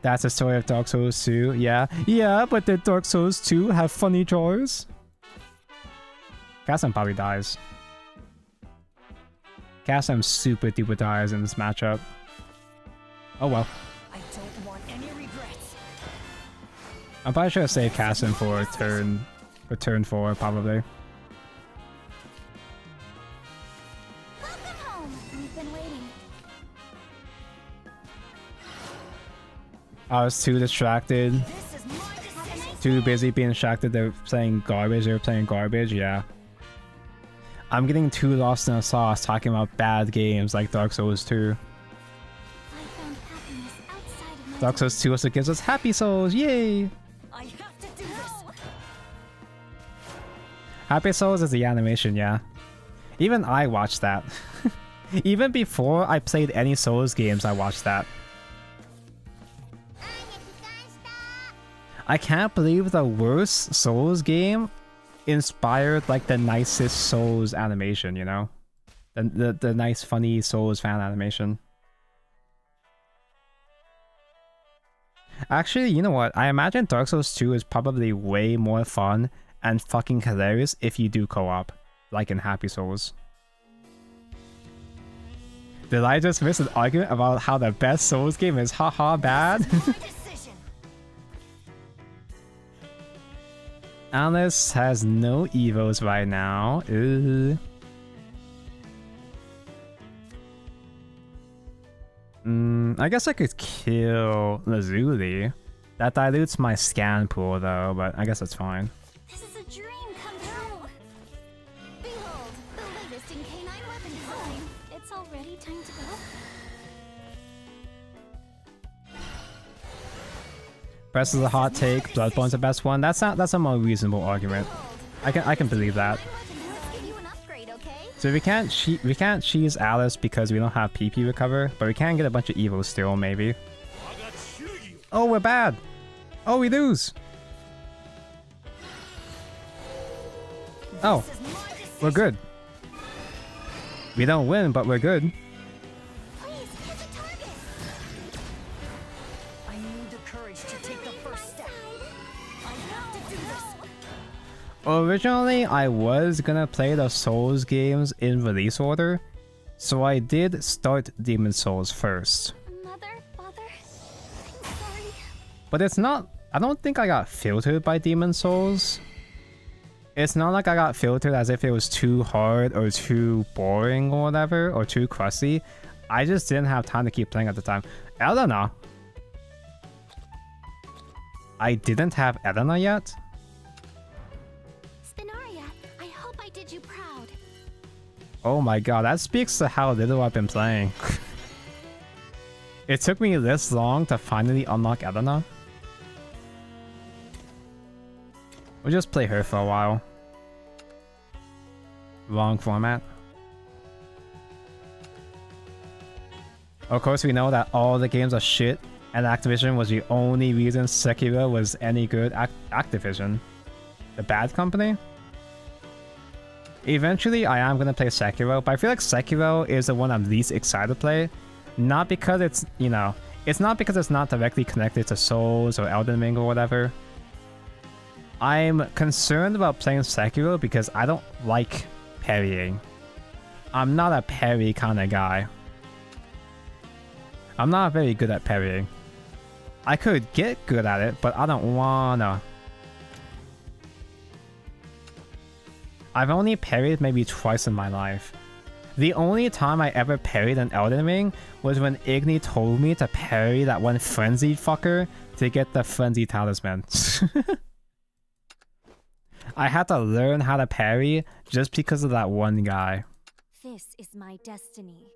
That's the story of Dark Souls 2, yeah. Yeah, but did Dark Souls 2 have funny jars? Kassam probably dies. Kassam super duper dies in this matchup. Oh well. I don't want any regrets. I'm probably should have saved Kassam for turn 4 probably. Welcome home. We've been waiting. I was too distracted. This is my decision. Too busy being distracted. They're playing garbage. They're playing garbage, yeah. I'm getting too lost in the sauce talking about bad games like Dark Souls 2. I found happiness outside of my Dark Souls 2 also gives us Happy Souls, yay! I have to do this. Happy Souls is the animation, yeah. Even I watched that. Even before I played any Souls games, I watched that. I can't believe the worst Souls game inspired like the nicest Souls animation, you know? The nice funny Souls fan animation. Actually, you know what? I imagine Dark Souls 2 is probably way more fun and fucking hilarious if you do co-op, like in Happy Souls. Did I just miss an argument about how the best Souls game is haha bad? Alice has no evos right now. Ooh. I guess I could kill Lazuli. That dilutes my scan pool though, but I guess that's fine. This is a dream come true. Behold, the latest in K9 weapon design. It's already time to go. Breast is a hot take. Bloodborne's the best one. That's a more reasonable argument. I can believe that. Let's give you an upgrade, okay? So we can't cheese Alice because we don't have PP recover, but we can get a bunch of evos still maybe. Oh, we're bad. Oh, we lose. Oh, we're good. We don't win, but we're good. Please hit the target. I need the courage to take the first step. I have to do this. Originally, I was gonna play the Souls games in release order, so I did start Demon Souls first. Mother, father, I'm sorry. But it's not... I don't think I got filtered by Demon Souls. It's not like I got filtered as if it was too hard or too boring or whatever, or too crusty. I just didn't have time to keep playing at the time. Elena! I didn't have Elena yet? Spinaria, I hope I did you proud. Oh my god, that speaks to how little I've been playing. It took me this long to finally unlock Elena. We'll just play her for a while. Long format. Of course, we know that all the games are shit, and Activision was the only reason Sekiro was any good. Activision? The bad company? Eventually, I am gonna play Sekiro, but I feel like Sekiro is the one I'm least excited to play. Not because it's, you know, it's not because it's not directly connected to Souls or Elden Ring or whatever. I'm concerned about playing Sekiro because I don't like parrying. I'm not a parry kind of guy. I'm not very good at parrying. I could get good at it, but I don't wanna. I've only parried maybe twice in my life. The only time I ever parried an Elden Ring was when Igni told me to parry that one frenzied fucker to get the frenzy talisman. I had to learn how to parry just because of that one guy. This is my destiny.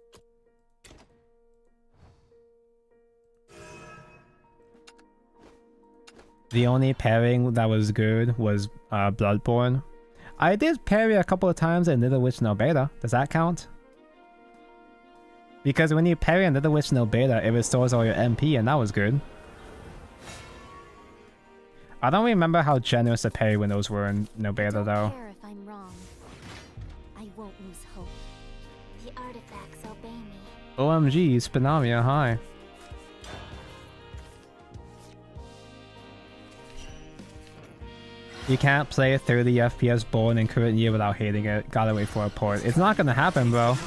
The only parrying that was good was Bloodborne. I did parry a couple of times in Little Witch No Beta. Does that count? Because when you parry in Little Witch No Beta, it restores all your MP, and that was good. I don't remember how generous the parry windows were in No Beta, though. I don't care if I'm wrong. I won't lose hope. The artifacts obey me. OMG, Spinamia, hi. You can't play 30 FPS Born in current year without hating it. Gotta wait for a port. It's not gonna happen, bro.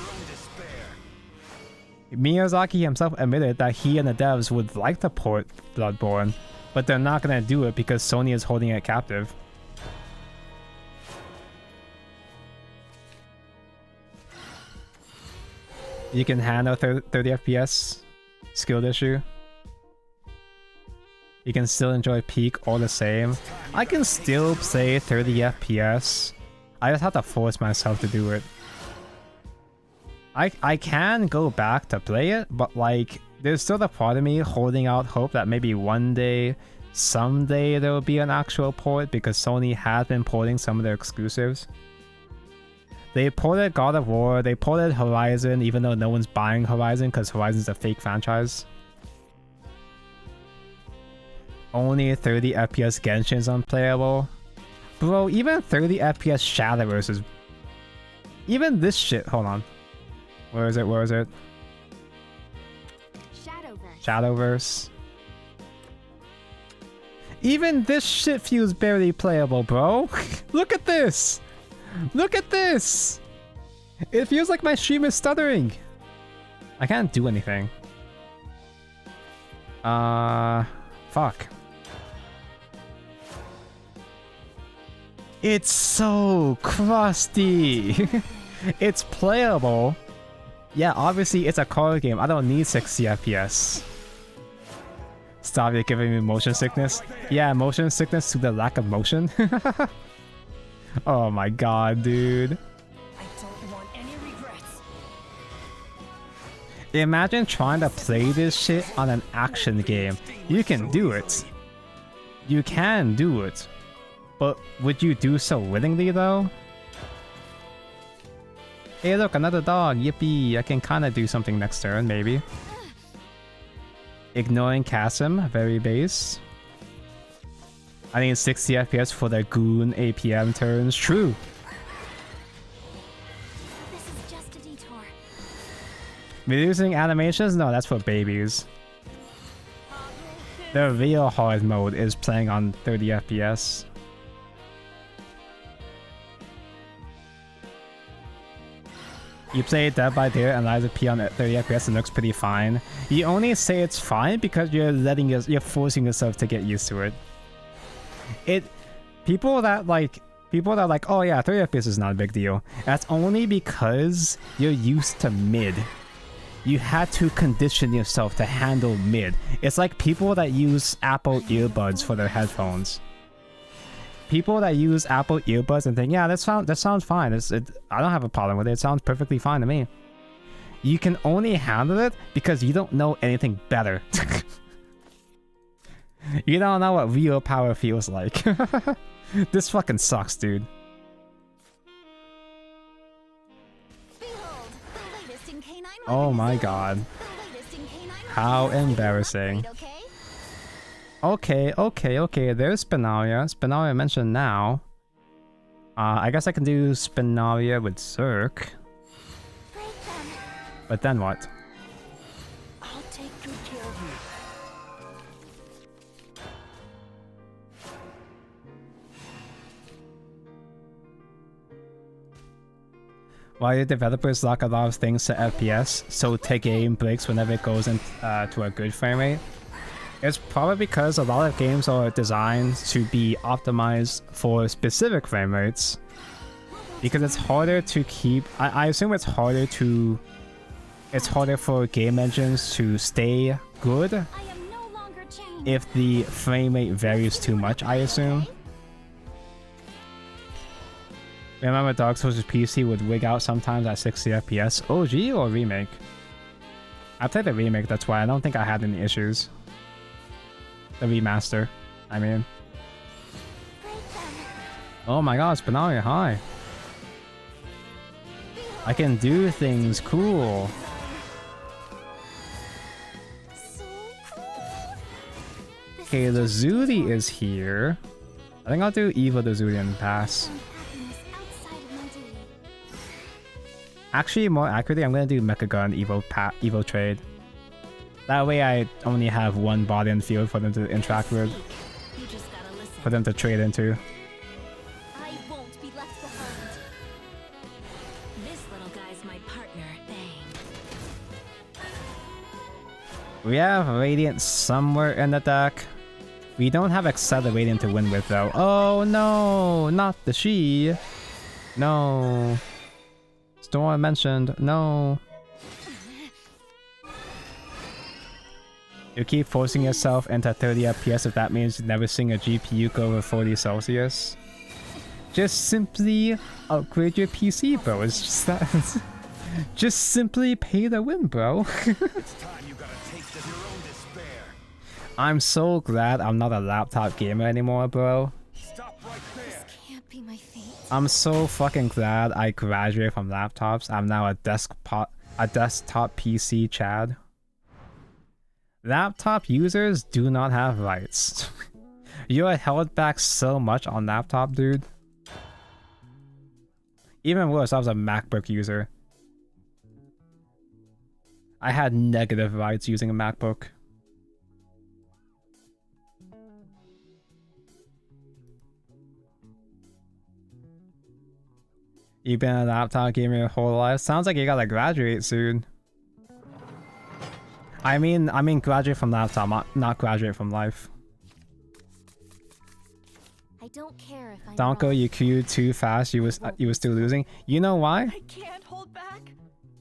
Miyazaki himself admitted that he and the devs would like to port Bloodborne, but they're not gonna do it because Sony is holding it captive. You can handle 30 FPS skilled issue. You can still enjoy Peak all the same. I can still play 30 FPS. I just have to force myself to do it. I can go back to play it, but like, there's still the part of me holding out hope that maybe one day, someday there will be an actual port because Sony has been porting some of their exclusives. They ported God of War, they ported Horizon, even though no one's buying Horizon because Horizon's a fake franchise. Only 30 FPS Genshin's unplayable. Bro, even 30 FPS Shadowverse is... Even this shit... Hold on. Where is it? Where is it? Shadowverse. Even this shit feels barely playable, bro. Look at this! Look at this! It feels like my stream is stuttering. I can't do anything. Fuck. It's so crusty. It's playable. Yeah, obviously it's a card game. I don't need 60 FPS. Stop it giving me motion sickness. Yeah, motion sickness to the lack of motion. Oh my god, dude. I don't want any regrets. Imagine trying to play this shit on an action game. You can do it. You can do it. But would you do so willingly though? Hey look, another dog, yippee, I can kinda do something next turn, maybe. Ignoring Chasm, very base. I need 60 FPS for the goon APM turns, true. This is just a detour. Reducing animations? No, that's for babies. The real hard mode is playing on 30 FPS. You play Dead by Daylight and Lies of P on 30 FPS and it looks pretty fine. You only say it's fine because you're forcing yourself to get used to it. People that like, oh yeah, 30 FPS is not a big deal. That's only because you're used to mid. You had to condition yourself to handle mid. It's like people that use Apple earbuds for their headphones. People that use Apple earbuds and think, yeah, that sounds fine. I don't have a problem with it. It sounds perfectly fine to me. You can only handle it because you don't know anything better. You don't know what real power feels like. This fucking sucks, dude. Behold, the latest in K9 Oh my weapon design. god. The latest in K9 weapon How design. embarrassing. Upgrade, okay? Okay. There's Spinalia. Spinalia mentioned now. I guess I can do Spinaria with Zerk. Break them. But then what? I'll take good care of you. Why do developers lock a lot of things to FPS, so the game breaks whenever it goes to a good frame rate? It's probably because a lot of games are designed to be optimized for specific frame rates. Because it's harder to keep... I assume it's harder to... It's harder for game engines to stay good I am no longer chained. if the frame rate varies too much, I assume. Remember Dark Souls' PC would wig out sometimes at 60 FPS? OG or remake? I played the remake, that's why I don't think I had any issues. The remaster, I mean. Break them. Oh my god, Spinaria, hi. I can do things, cool. So cool. This Okay, is the just Zuri is here. I think I'll do Eva the Zuri and pass. some happiness outside of my duty. Actually, more accurately, I'm gonna do Mechagun Evo trade. That way I only have one body in the field for them to interact with, You just gotta listen. for them to trade into. I won't be left behind. This little guy's my partner, Bang. We have Radiant somewhere in the deck. We don't have Accelerating to win with though. Oh no, not the she. No. Storm mentioned, no. You keep forcing yourself into 30 FPS if that means never seeing a GPU go over 40 Celsius. Just simply upgrade your PC, bro. It's just that. Just simply pay to win, bro. It's time you got a taste of your own despair. I'm so glad I'm not a laptop gamer anymore, bro. Stop right there. This can't be my fate. I'm so fucking glad I graduated from laptops. I'm now a desktop PC Chad. Laptop users do not have rights. You are held back so much on laptop, dude. Even worse, I was a MacBook user. I had negative rights using a MacBook. You've been a laptop gamer your whole life? Sounds like you gotta graduate soon. I mean graduate from laptop, not graduate from life. I don't care if I'm Donko, wrong. you queued too fast. You was still losing. You know why? I can't hold back.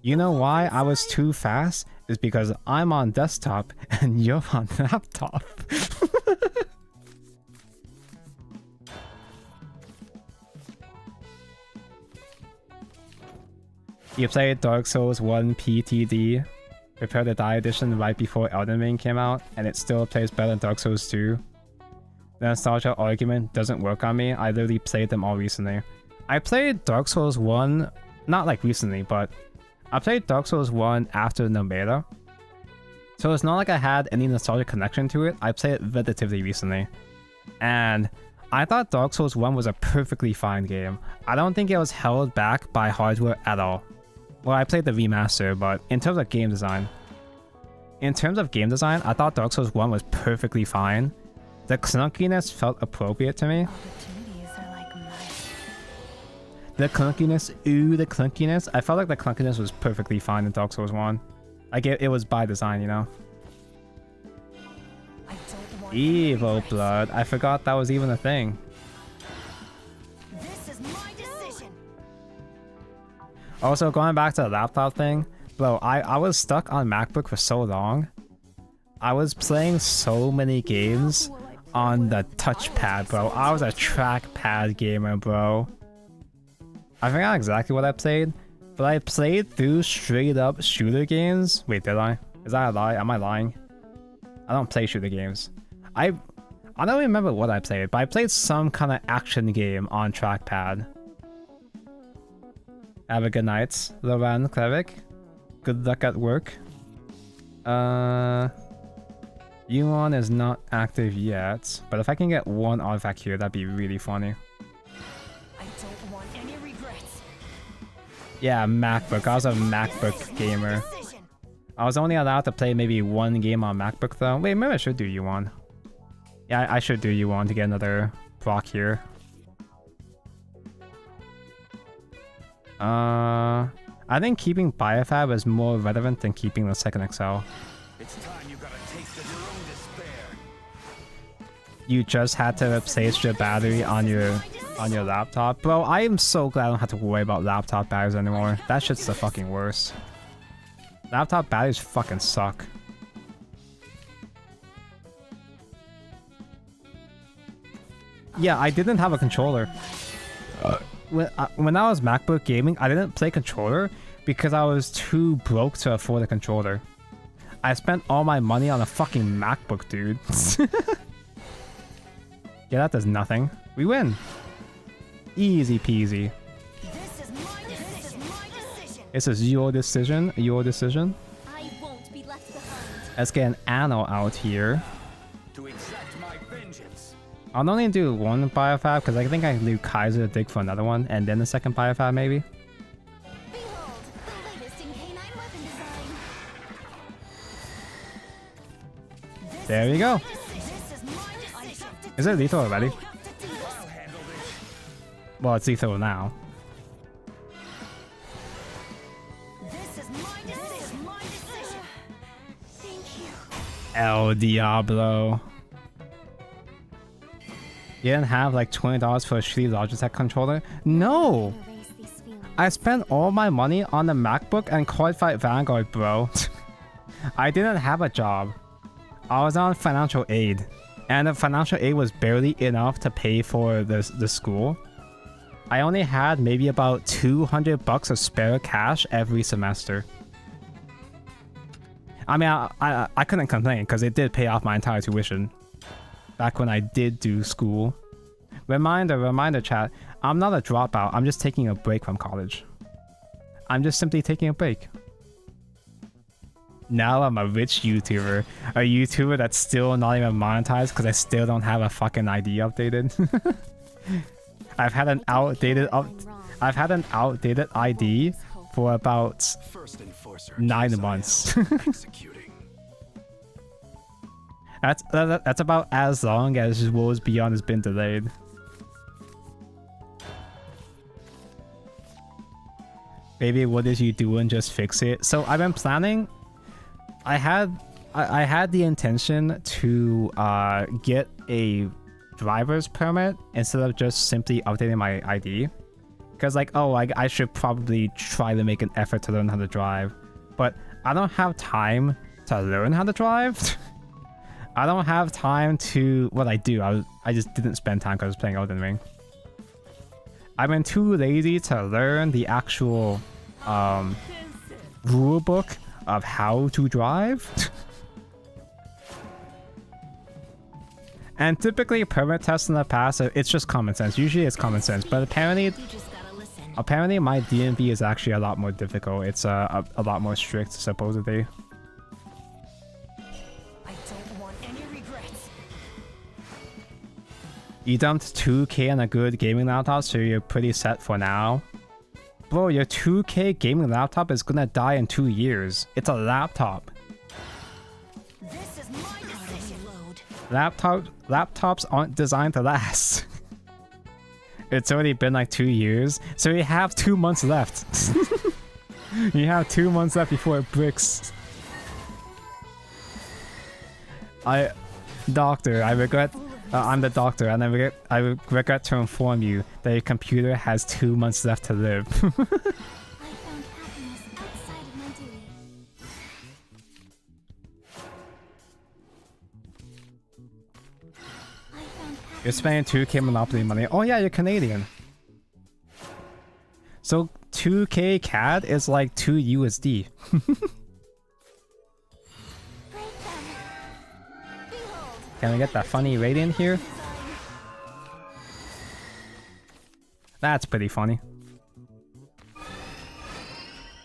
You know why I was too fast? Is because I'm on desktop and you're on laptop. You played Dark Souls 1 PTD, Prepare to Die edition right before Elden Ring came out, and it still plays better than Dark Souls 2. The nostalgia argument doesn't work on me. I literally played them all recently. I played Dark Souls 1, not like recently, but I played Dark Souls 1 after the beta. So it's not like I had any nostalgic connection to it. I played it relatively recently. And I thought Dark Souls 1 was a perfectly fine game. I don't think it was held back by hardware at all. Well, I played the remaster, but in terms of game design, I thought Dark Souls 1 was perfectly fine. The clunkiness felt appropriate to me. Opportunities are like mice. The clunkiness. I felt like the clunkiness was perfectly fine in Dark Souls 1. Like it was by design, you know? I don't want any Evil regrets. blood. I forgot that was even a thing. This is my decision. Also, going back to the laptop thing, bro, I was stuck on MacBook for so long. I was playing so many games on the touchpad, bro. I was a trackpad gamer, bro. I forgot exactly what I played, but I played through straight up shooter games. Wait, did I? Is that a lie? Am I lying? I don't play shooter games. I don't remember what I played, but I played some kind of action game on trackpad. Have a good night, Loran Cleric. Good luck at work. Yuan is not active yet, but if I can get one artifact here, that'd be really funny. I don't Yeah, MacBook. I was a MacBook gamer. I was only allowed to play maybe one game on MacBook though. Wait, maybe I should do U1. Yeah, I should do U1 to get another block here. I think keeping Biofab is more relevant than keeping the second XL. It's time you got a taste of your own despair. You just had to replace your battery on your laptop. Bro, I am so glad I don't have to worry about laptop batteries anymore. That shit's the fucking worst. Laptop batteries fucking suck. Yeah, I didn't have a controller. When I was MacBook gaming, I didn't play controller because I was too broke to afford a controller. I spent all my money on a fucking MacBook, dude. Yeah, that does nothing. We win. Easy peasy. This is your decision. Your decision. I won't be left behind. Let's get an Anno out here. To exact my vengeance. I'll only do one Biofab because I think I can do Kaiser dig for another one and then the second Biofab maybe. Behold, the latest in canine weapon design. There we go. Is it lethal already? I'll handle this. Well, it's lethal now. This is my decision. Thank you. El Diablo. You didn't have like $20 for a shitty Logitech controller? No! Erase these feelings. I spent all my money on the MacBook and Card Fight Vanguard, bro. I didn't have a job. I was on financial aid. And the financial aid was barely enough to pay for the school. I only had maybe about $200 of spare cash every semester. I mean, I couldn't complain because it did pay off my entire tuition. Back when I did do school. Reminder chat, I'm not a dropout, I'm just taking a break from college. I'm just simply taking a break. Now I'm a rich YouTuber. A YouTuber that's still not even monetized because I still don't have a fucking ID updated. I've had an outdated ID for about First enforcer. 9 months. Executing. That's about as long as Wolves Beyond has been delayed. Baby, what is you doing? Just fix it. So I've been planning. I had the intention to get a driver's permit instead of just simply updating my ID. Because like, oh, I should probably try to make an effort to learn how to drive. But I don't have time to learn how to drive. I don't have time to... What I do, I just didn't spend time because I was playing Elden Ring. I've been too lazy to learn the actual rule book of how to drive. And typically permit tests in the past, it's just common sense. Usually it's common sense, but apparently my DMV is actually a lot more difficult. It's a lot more strict, supposedly. I don't want any regrets. You dumped 2K on a good gaming laptop, so you're pretty set for now. Bro, your 2K gaming laptop is gonna die in 2 years. It's a laptop. This is my decision. Load. Laptops aren't designed to last. It's already been like 2 years, so you have 2 months left. You have 2 months left before it bricks. Doctor, I regret. I'm the doctor, and I regret to inform you that your computer has 2 months left to live. I found happiness outside of my duty. You're spending 2K Monopoly money. Oh yeah, you're Canadian. So 2K CAD is like 2 USD. Can we get that funny radiant here? That's pretty funny.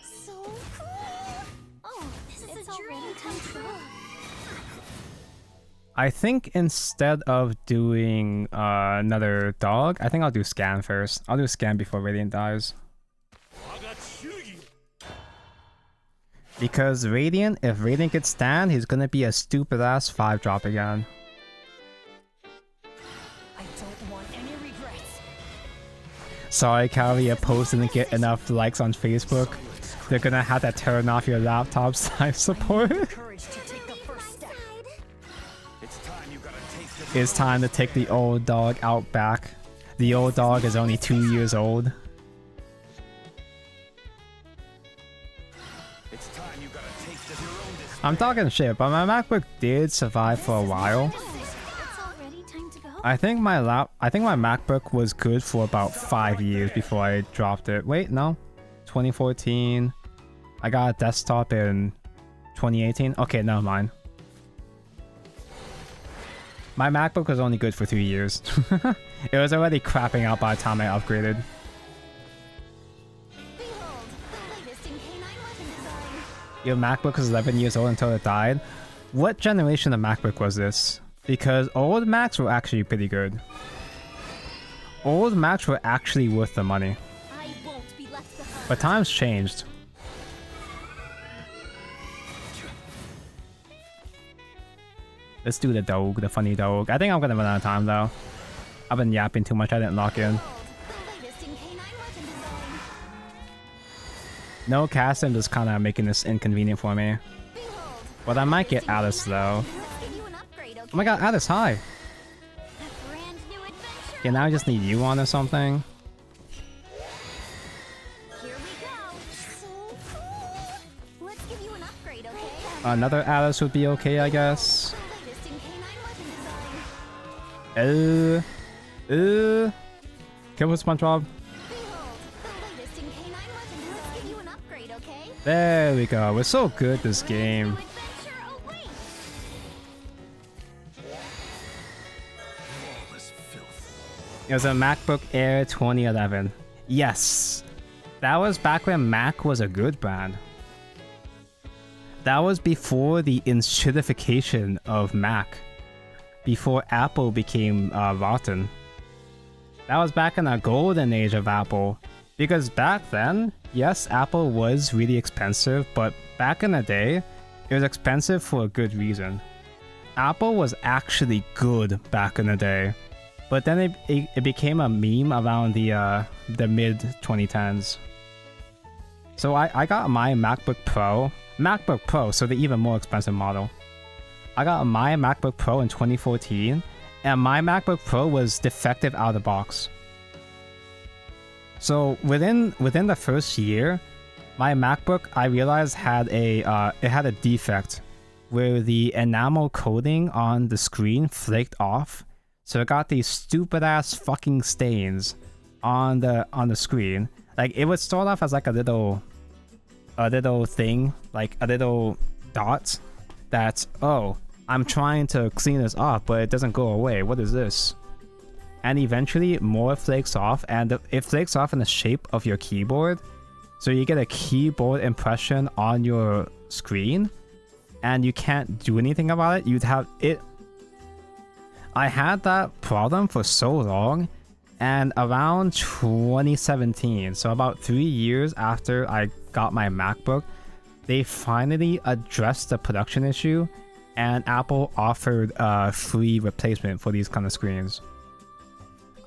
So cool! Oh, this is a dream come true. I think instead of doing another dog, I think I'll do scan first. I'll do scan before radiant dies. I got you. Because Radiant, if Radiant gets stand, he's gonna be a stupid ass 5-drop again. I don't want any regrets. Sorry, Calvi, a post didn't get enough likes on Facebook. They're gonna have to turn off your laptop's life support. Courage to take the first step. It's time you got a taste of It's time to take the old dog out back. The old dog is only 2 years old. It's time you got a taste of your own despair. I'm talking shit, but my MacBook did survive for a while. It's already time to go. I think my MacBook was good for about 5 years before I dropped it. Wait, no. 2014. I got a desktop in 2018. Okay, never mind. My MacBook was only good for 3 years. It was already crapping out by the time I upgraded. Behold, the latest in K9 weapon design. Your MacBook was 11 years old until it died. What generation of MacBook was this? Because old Macs were actually pretty good. Old Macs were actually worth the money. I won't be left behind. But times changed. Let's do the dog, the funny dog. I think I'm gonna run out of time though. I've been yapping too much, I didn't lock in. Behold, the latest in K9 weapon design. No casting just kinda making this inconvenient for me. Behold, But I might get Alice though. let's give you an upgrade, okay? Oh my god, Alice, hi! A brand new adventure. Okay, now I just need you on or something. Here we go. So cool. Let's give you an upgrade, okay? Another Alice would be okay, I guess. The latest in K9 weapon design. Kill with SpongeBob. Behold, the latest in K9 weapon. Let's give you an upgrade, okay? There we go. We're so good this game. New adventure awaits. Flawless filth. It was a MacBook Air 2011. Yes. That was back when Mac was a good brand. That was before the institutification of Mac. Before Apple became rotten. That was back in the golden age of Apple. Because back then, yes, Apple was really expensive, but back in the day, it was expensive for a good reason. Apple was actually good back in the day. But then it became a meme around the mid 2010s. So I got my MacBook Pro, so the even more expensive model. I got my MacBook Pro in 2014, and my MacBook Pro was defective out of the box. So within the first year, my MacBook I realized had a defect where the enamel coating on the screen flaked off. So it got these stupid ass fucking stains on the screen. Like it would start off as like a little thing, like a little dot that, oh, I'm trying to clean this off, but it doesn't go away. What is this? And eventually more flakes off, and it flakes off in the shape of your keyboard. So you get a keyboard impression on your screen, and you can't do anything about it. You'd have it. I had that problem for so long, and around 2017, so about 3 years after I got my MacBook, they finally addressed the production issue, and Apple offered a free replacement for these kind of screens.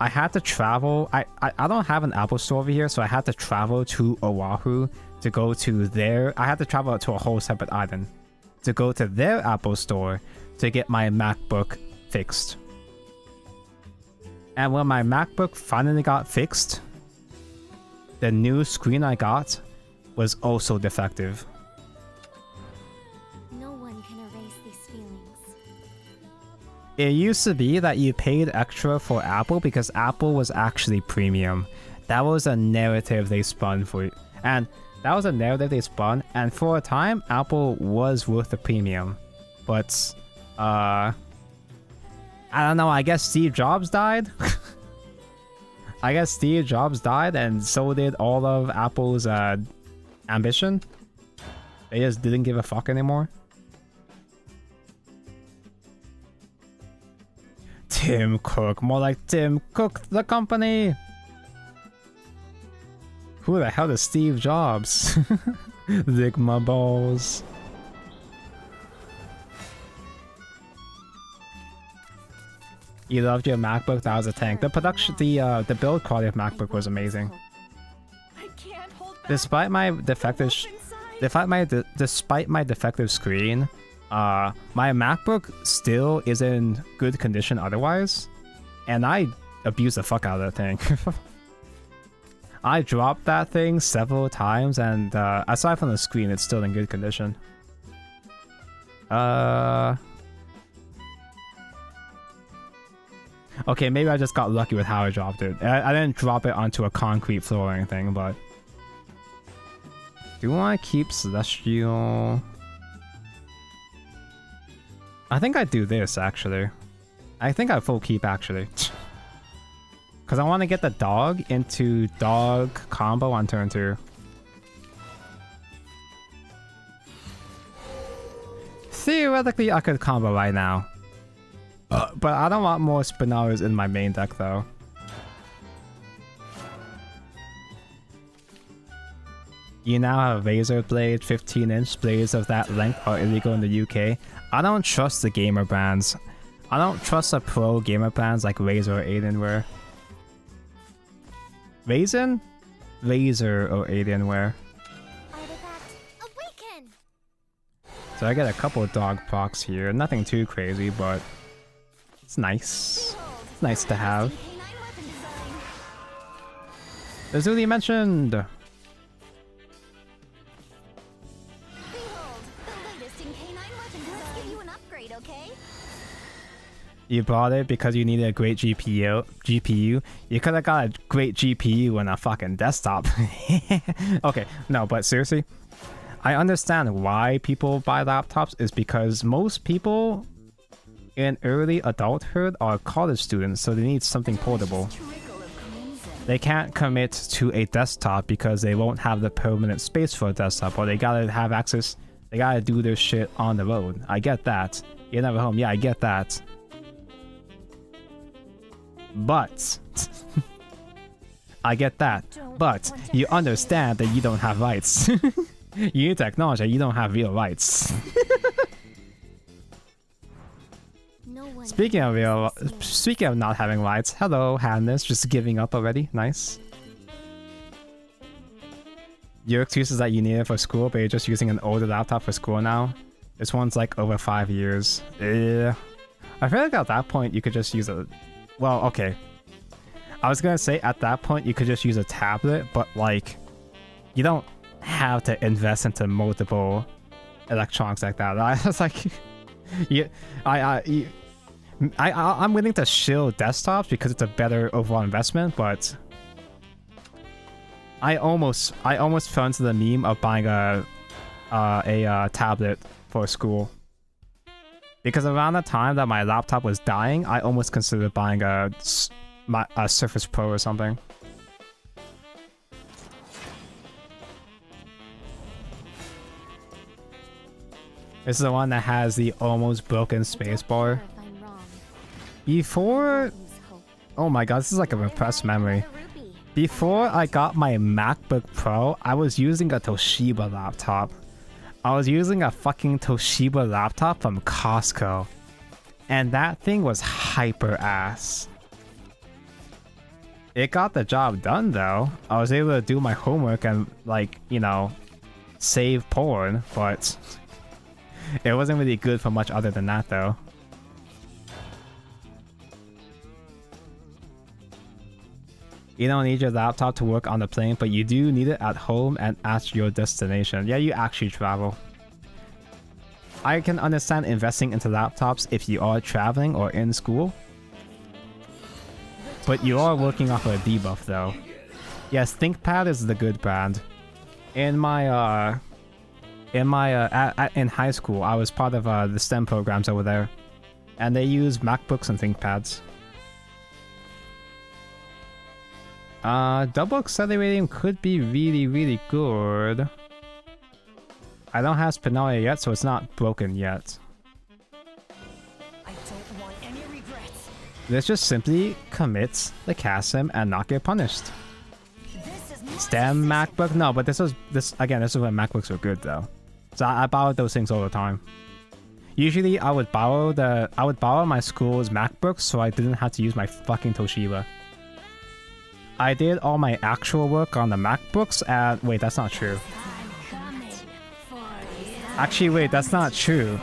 I had to travel. I don't have an Apple store over here, so I had to travel to Oahu to go to their. I had to travel to a whole separate island to go to their Apple store to get my MacBook fixed. And when my MacBook finally got fixed, the new screen I got was also defective. No one can erase these feelings. It used to be that you paid extra for Apple because Apple was actually premium. That was a narrative they spun for, and and for a time, Apple was worth the premium. But, I don't know, I guess Steve Jobs died? I guess Steve Jobs died, and so did all of Apple's, ambition. They just didn't give a fuck anymore. Tim Cook, more like Tim Cook, the company. Who the hell is Steve Jobs? Lick my balls. You loved your MacBook? That was a tank. The production, the build quality of MacBook was amazing. I can't hold back. Despite my defective, despite my defective screen, my MacBook still is in good condition otherwise, and I abuse the fuck out of that thing. I dropped that thing several times, and aside from the screen, it's still in good condition. Okay, maybe I just got lucky with how I dropped it. I didn't drop it onto a concrete floor or anything, but... Do I keep Celestial? I think I do this, actually. I think I full keep, actually. Because I want to get the dog into dog combo on turn 2. Theoretically, I could combo right now. But I don't want more Spinaras in my main deck, though. You now have Razor Blade, 15-inch blades of that length are illegal in the UK. I don't trust the gamer brands. I don't trust the pro gamer brands like Razor or Alienware. Raisin? Razor or Alienware. Artifact awaken. So I get a couple of dog procs here. Nothing too crazy, but it's nice. It's nice to have. Canine weapon design. As Uli mentioned. Behold, the latest in canine weapon design. Let's give you an upgrade, okay? You bought it because you needed a great GPU. You could have got a great GPU and a fucking desktop. Okay, no, but seriously, I understand why people buy laptops is because most people in early adulthood are college students, so they need something portable. They can't commit to a desktop because they won't have the permanent space for a desktop, or they gotta have access, they gotta do their shit on the road. I get that. You're never home. Yeah, I get that. But I get that. But you understand that you don't have rights. You need to acknowledge that you don't have real rights. No one Speaking of not having rights, hello, Hannes, just giving up already. Nice. Your excuse is that you need it for school, but you're just using an older laptop for school now. This one's like over 5 years. I feel like at that point you could just use a... Well, okay. I was gonna say at that point you could just use a tablet, but like, you don't have to invest into multiple electronics like that. I was like, I'm willing to shill desktops because it's a better overall investment, but I almost fell into the meme of buying a tablet for school. Because around the time that my laptop was dying, I almost considered buying a Surface Pro or something. This is the one that has the almost broken spacebar. Before... Oh my god, this is like a repressed memory. Before I got my MacBook Pro, I was using a Toshiba laptop. I was using a fucking Toshiba laptop from Costco. And that thing was hyper ass. It got the job done though. I was able to do my homework and like, you know, save porn, but it wasn't really good for much other than that though. You don't need your laptop to work on the plane, but you do need it at home and at your destination. Yeah, you actually travel. I can understand investing into laptops if you are traveling or in school. But you are working off a debuff though. Yes, ThinkPad is the good brand. In high school, I was part of the STEM programs over there. And they use MacBooks and ThinkPads. Double accelerating could be really, really good. I don't have Spinalia yet, so it's not broken yet. I don't want any regrets. Let's just simply commit the Kasim and not get punished. This is my STEM MacBook? No, but this is when MacBooks were good though. So I borrowed those things all the time. Usually I would borrow my school's MacBooks so I didn't have to use my fucking Toshiba. I did all my actual work on the MacBooks at... Wait, that's not true. Actually, wait, that's not true.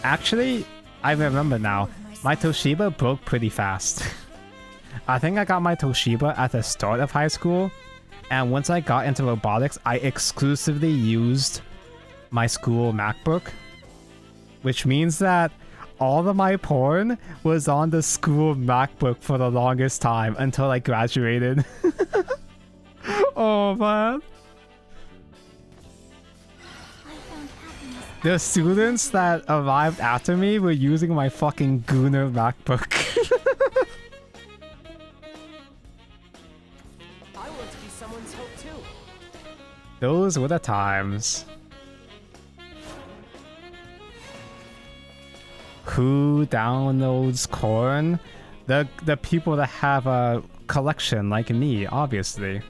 Actually, I remember now. My Toshiba broke pretty fast. I think I got my Toshiba at the start of high school, and once I got into robotics, I exclusively used my school MacBook, which means that all of my porn was on the school MacBook for the longest time until I graduated. Oh man. The students that arrived after me were using my fucking Gooner MacBook. I want to be someone's hope too. Those were the times. Who downloads corn? The people that have a collection like me, obviously.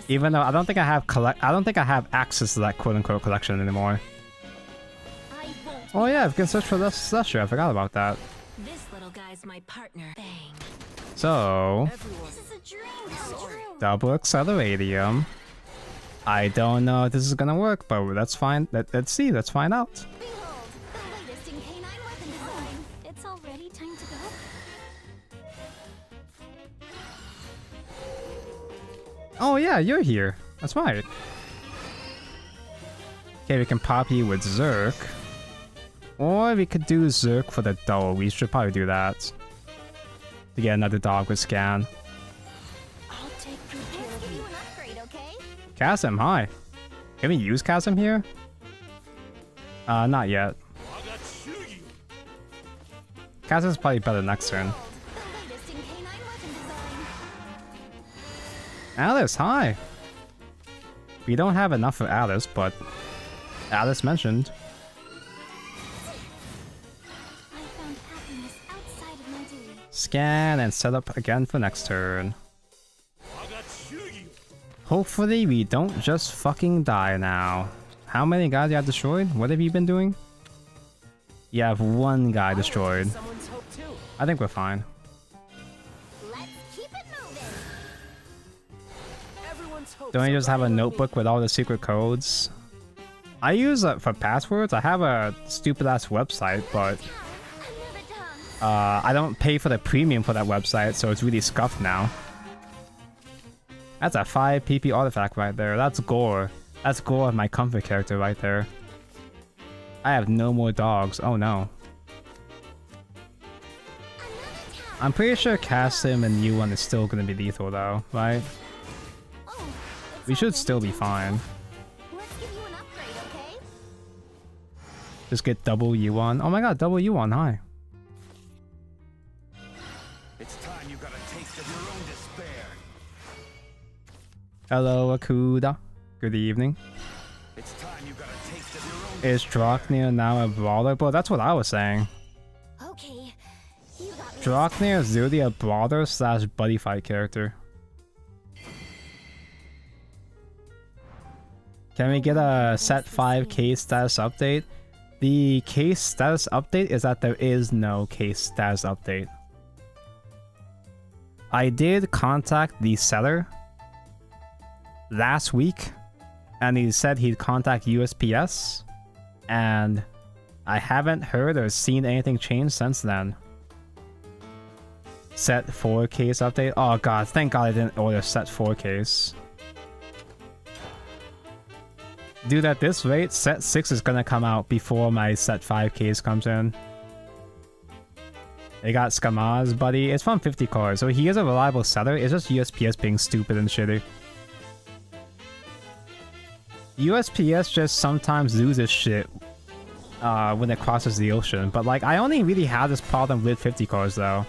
Even though I don't think I have access to that quote-unquote collection anymore. Oh yeah, I can search for this slusher. I forgot about that. This little guy's my partner. Bang. So, This is a dream come true. double acceleradium. I don't know if this is gonna work, but let's find. Let's see. Let's find out. Behold, the latest in canine weapon design. It's already time to go. Oh yeah, you're here. That's right. Okay, we can pop you with Zerk. Or we could do Zerk for the doll. We should probably do that. To get another dog with scan. I'll take good care Let's of give you. you an upgrade, okay? Chasm, hi. Can we use Chasm here? Not yet. Chasm's probably better next turn. The latest in canine weapon design. Alice, hi. We don't have enough for Alice, but Alice mentioned. I found happiness outside of my duty. Scan and set up again for next turn. Hopefully we don't just fucking die now. How many guys you have destroyed? What have you been doing? You have one guy destroyed. Someone's hope too. I think we're fine. Let's keep it moving. Everyone's hope. Don't you just have a notebook with all the secret codes? I use for passwords. I have a stupid ass website, but Another done. I don't pay for the premium for that website, so it's really scuffed now. That's a 5 PP artifact right there. That's gore. That's gore of my comfort character right there. I have no more dogs. Oh no. I'm pretty sure Cassim and U1 is still gonna be lethal though, right? Oh, it's We should already still be time to fine. go. Let's give you an upgrade, okay? Just get double U1. Oh my god, double U1, hi. It's time you got a taste of your own despair. Hello, Akuda. Good evening. It's time you got a taste of your own Is Draknir now a brawler? But that's what I was saying. Okay, you got me. Draknir is really a brawler slash buddy fight character. Can we get a set 5 case status update? The case status update is that there is no case status update. I did contact the seller last week, and he said he'd contact USPS, and I haven't heard or seen anything change since then. Set 4 case update? Oh god, thank god I didn't order set 4 case. Dude, at this rate, set 6 is gonna come out before my set 5 case comes in. They got Skamaz, buddy. It's from 50 cards, so he is a reliable seller. It's just USPS being stupid and shitty. USPS just sometimes loses shit when it crosses the ocean, but like I only really had this problem with 50 cards though.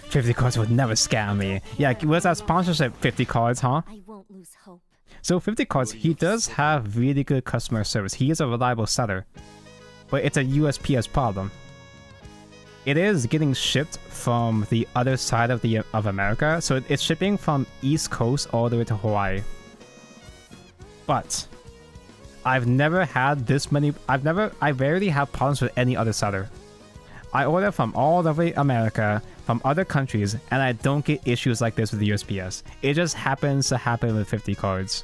50 cards would never scam me. Yeah, where's that sponsorship 50 cards, huh? I won't lose hope. So 50 cards, he does have really good customer service. He is a reliable seller, but it's a USPS problem. it is getting shipped from the other side of America, so it's shipping from East Coast all the way to Hawaii. But I've never had this many. I rarely have problems with any other seller. I order from all over America, from other countries, and I don't get issues like this with the USPS. It just happens to happen with 50 cards.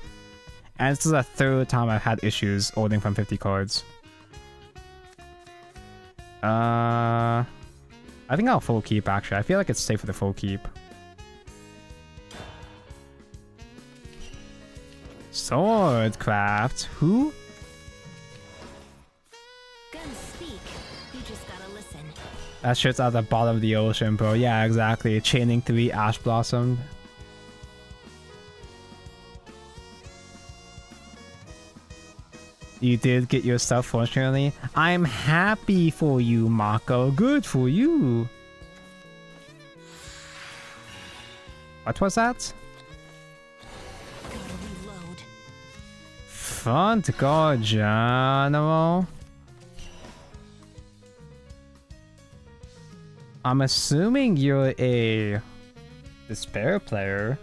And this is the third time I've had issues ordering from 50 cards. I think I'll full keep, actually. I feel like it's safe for the full keep. Swordcraft? Who? Guns speak. You just gotta listen. That shit's at the bottom of the ocean, bro. Yeah, exactly. Chaining 3 Ash Blossom. You did get your stuff, fortunately. I'm happy for you, Mako. Good for you. What was that? Gotta reload. Front guard general. I'm assuming you're a despair player,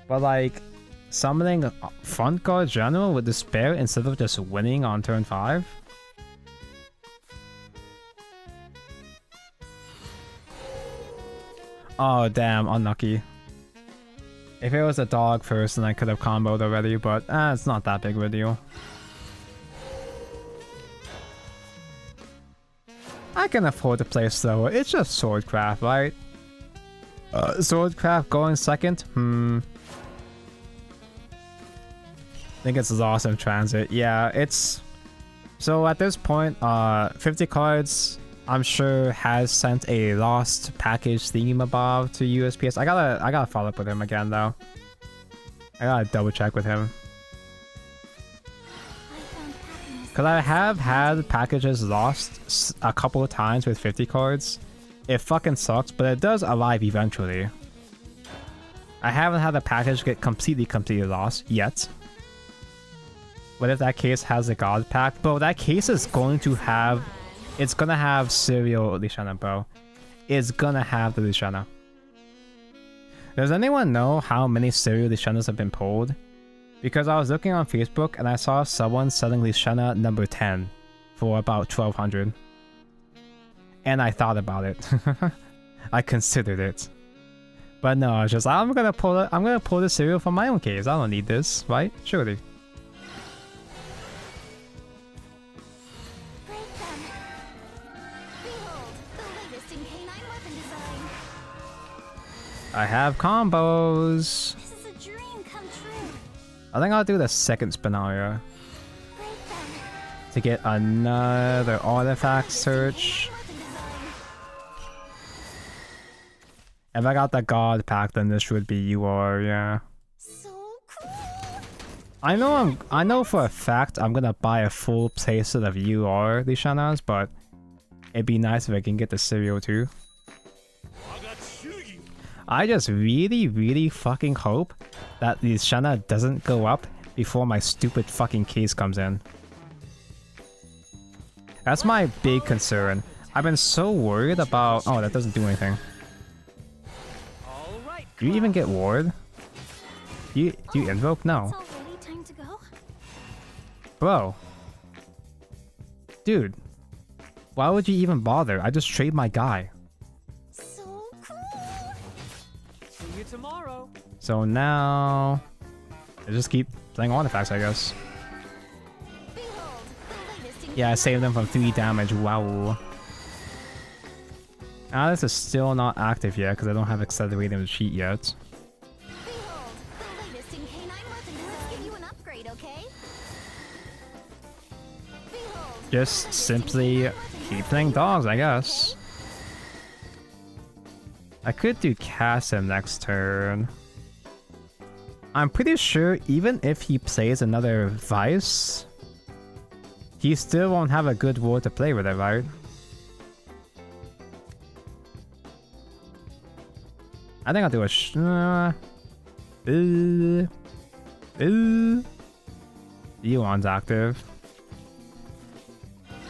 but like summoning front guard general with despair instead of just winning on turn 5. Oh damn, unlucky. If it was a dog first, then I could have comboed already, but it's not that big of a deal. I can afford to play slower. It's just Swordcraft, right? Swordcraft going second? I think it's Lost in Transit. Yeah, it's... So at this point, 50 cards, I'm sure, has sent a Lost package thingamabob to USPS. I gotta follow up with him again, though. I gotta double check with him. Because I have had packages lost a couple of times with 50 cards. It fucking sucks, but it does arrive eventually. I haven't had a package get completely lost yet. What if that case has a god pack? Bro, that case is going to have... It's gonna have serial Lishana, bro. It's gonna have the Lishana. Does anyone know how many serial Lishanas have been pulled? Because I was looking on Facebook and I saw someone selling Lishana number 10 for about 1200. And I thought about it. I considered it. But no, I was just I'm gonna pull the cereal from my own case. I don't need this, right? Surely. Break them. Behold, the latest in canine weapon design. I have combos. This is a dream come true. I think I'll do the second Spinaria Break them. to get another artifact search. If I got the god pack, then this would be yeah. So cool. I know for a fact I'm gonna buy a full playset of Lishanas, but it'd be nice if I can get the cereal too. I just really fucking hope that Lishana doesn't go up before my stupid fucking case comes in. That's my big concern. I've been so worried about... Oh, that doesn't do anything. Do you even get ward? Do you invoke? No. It's already time to go. Bro. Dude. Why would you even bother? I just trade my guy. So cool. See you tomorrow. So now... I just keep playing artifacts, I guess. Behold, the latest in Yeah, I saved them from 3 damage. Wow. Ah, this is still not active yet because I don't have accelerating the cheat yet. Behold, the latest in canine weapon design. Let's give you an upgrade, okay? Behold, Just simply keep playing dogs, I guess. I could do cast him next turn. I'm pretty sure even if he plays another Vice, he still won't have a good ward to play with it, right? I think I'll do a Yuan's active.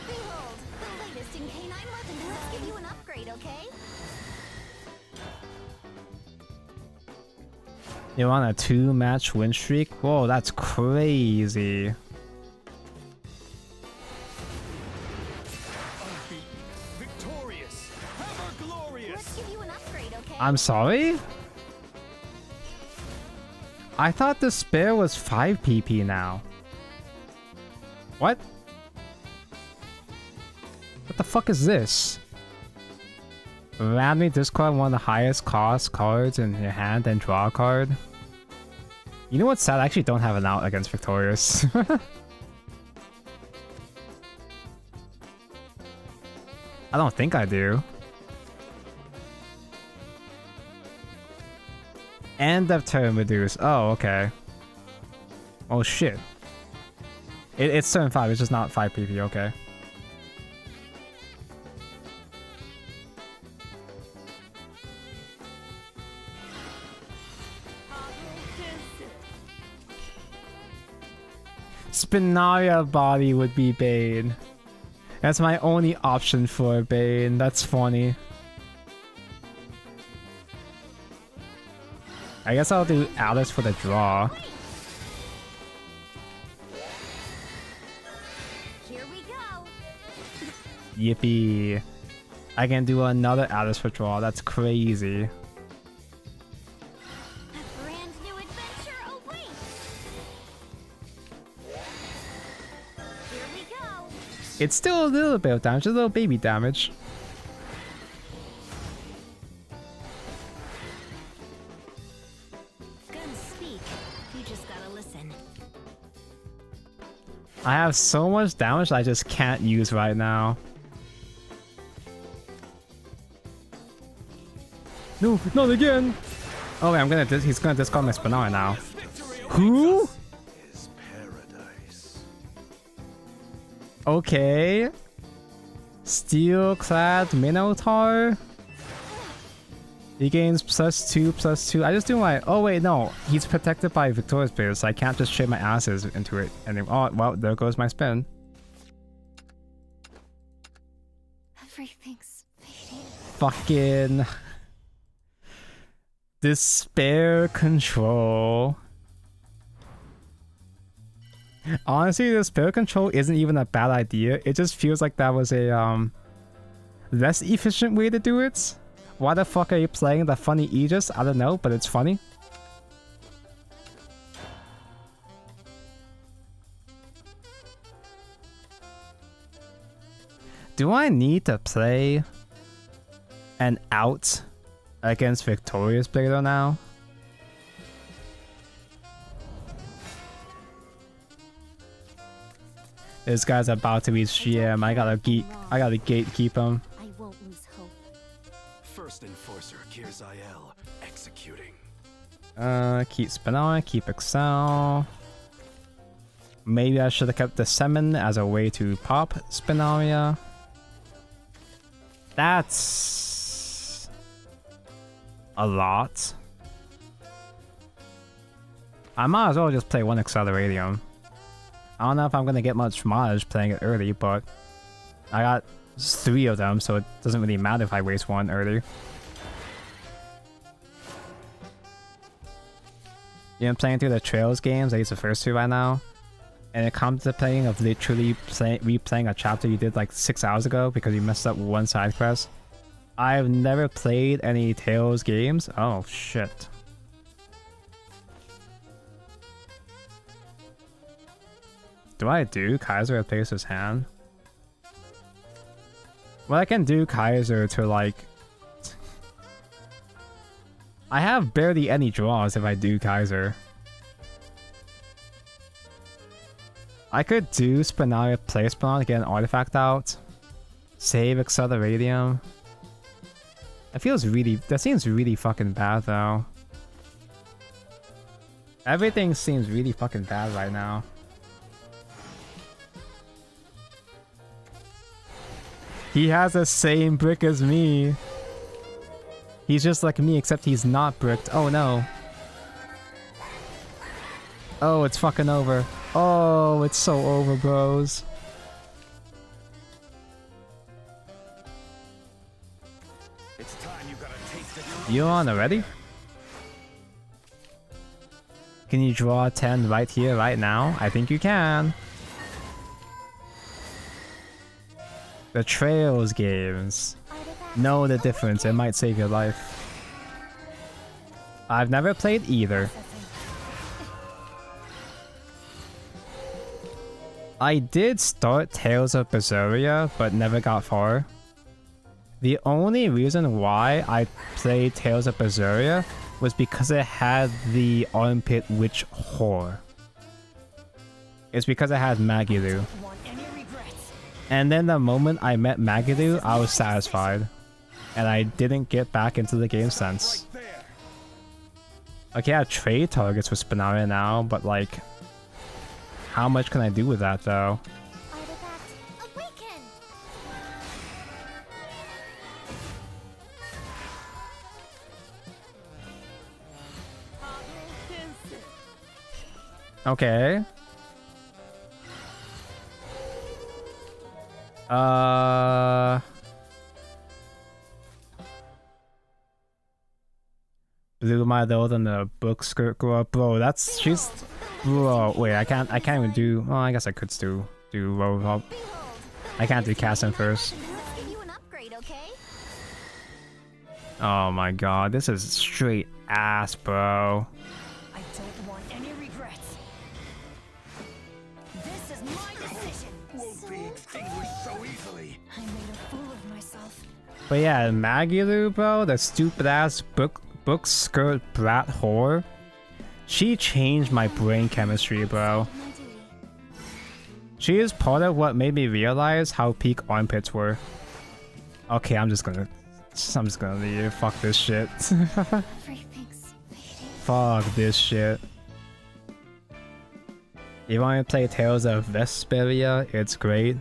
behold, the latest in canine weapon design. Let's You're on a 2-match win streak? Whoa, that's crazy. Unbeaten, victorious, ever glorious. Let's give you an upgrade, okay? I'm sorry? I thought the spare was 5 PP now. What? What the fuck is this? Randomly discard one of the highest cost cards in your hand and draw a card. You know what's sad? I actually don't have an out against Victorious. I don't think I do. End of turn reduce. Oh, okay. Oh shit. It's turn 5, it's just not 5 PP, okay. Spinaria body would be Bane. That's my only option for Bane. That's funny. I guess I'll do Alice for the draw. Here we go. Yippee. I can do another Alice for draw. That's crazy. A brand new adventure awaits. Here we go. It's still a little bit of damage, a little baby damage. Guns speak. You just gotta listen. I have so much damage I just can't use right now. No, not again! Oh wait, he's gonna discard my Spinari now. Who? Is paradise. Okay. Steel-clad Minotaur. He gains +2/+2. I just do my... Oh wait, no. He's protected by Victoria's Blade, so I can't just trade my asses into it. And then, oh, well, there goes my spin. Everything's fading. Fucking... Despair control. Honestly, despair control isn't even a bad idea. It just feels like that was a less efficient way to do it. Why the fuck are you playing the funny Aegis? I don't know, but it's funny. Do I need to play an out against Victorious Blader now? This guy's about to be GM. I gotta gatekeep him. I won't lose hope. First Enforcer Kirzael executing. Keep Spinari, keep Excel. Maybe I should have kept the Semen as a way to pop Spinaria. That's a lot. I might as well just play one Acceleratium. I don't know if I'm gonna get much mileage playing it early, but I got 3 of them, so it doesn't really matter if I waste one early. You know, playing through the Trails games, I use the first 2 right now, and it comes to playing of literally replaying a chapter you did like 6 hours ago because you messed up one side quest. I've never played any Tales games. Oh shit. Do I do Kaiser replace his hand? Well, I can do Kaiser to like... I have barely any draws if I do Kaiser. I could do Spinaria, play Spinaria to get an artifact out. Save Acceleratium. That seems really fucking bad though. Everything seems really fucking bad right now. He has the same brick as me. He's just like me, except he's not bricked. Oh no. Oh, it's fucking over. Oh, it's so over, bros. It's time you got a taste of your You on already? Can you draw a 10 right here, right now? I think you can. The Trails games. Know the difference, it might save your life. I've never played either. I did start Tales of Berseria, but never got far. The only reason why I played Tales of Berseria was because it had the Armpit Witch Whore. It's because it had Magilu. And then the moment I met Magilu, I was satisfied. And I didn't get back into the game since. Okay, I have trade targets for Spinaria now, but like, how much can I do with that though? Okay. Blew my load on the book skirt girl. Bro, that's she's bro, wait, I can't even do well, I guess I could still do roll up. I can't do casting first. Oh my god, this is straight ass, bro. I don't want any regrets. This is my decision. Won't be extinguished so easily. I made a fool of myself. But yeah, Magilu, bro, the stupid ass book skirt brat whore. She changed my brain chemistry, bro. She is part of what made me realize how peak armpits were. Okay, I'm just gonna leave. Fuck this shit. Fuck this shit. If you want to play Tales of Vesperia, it's great.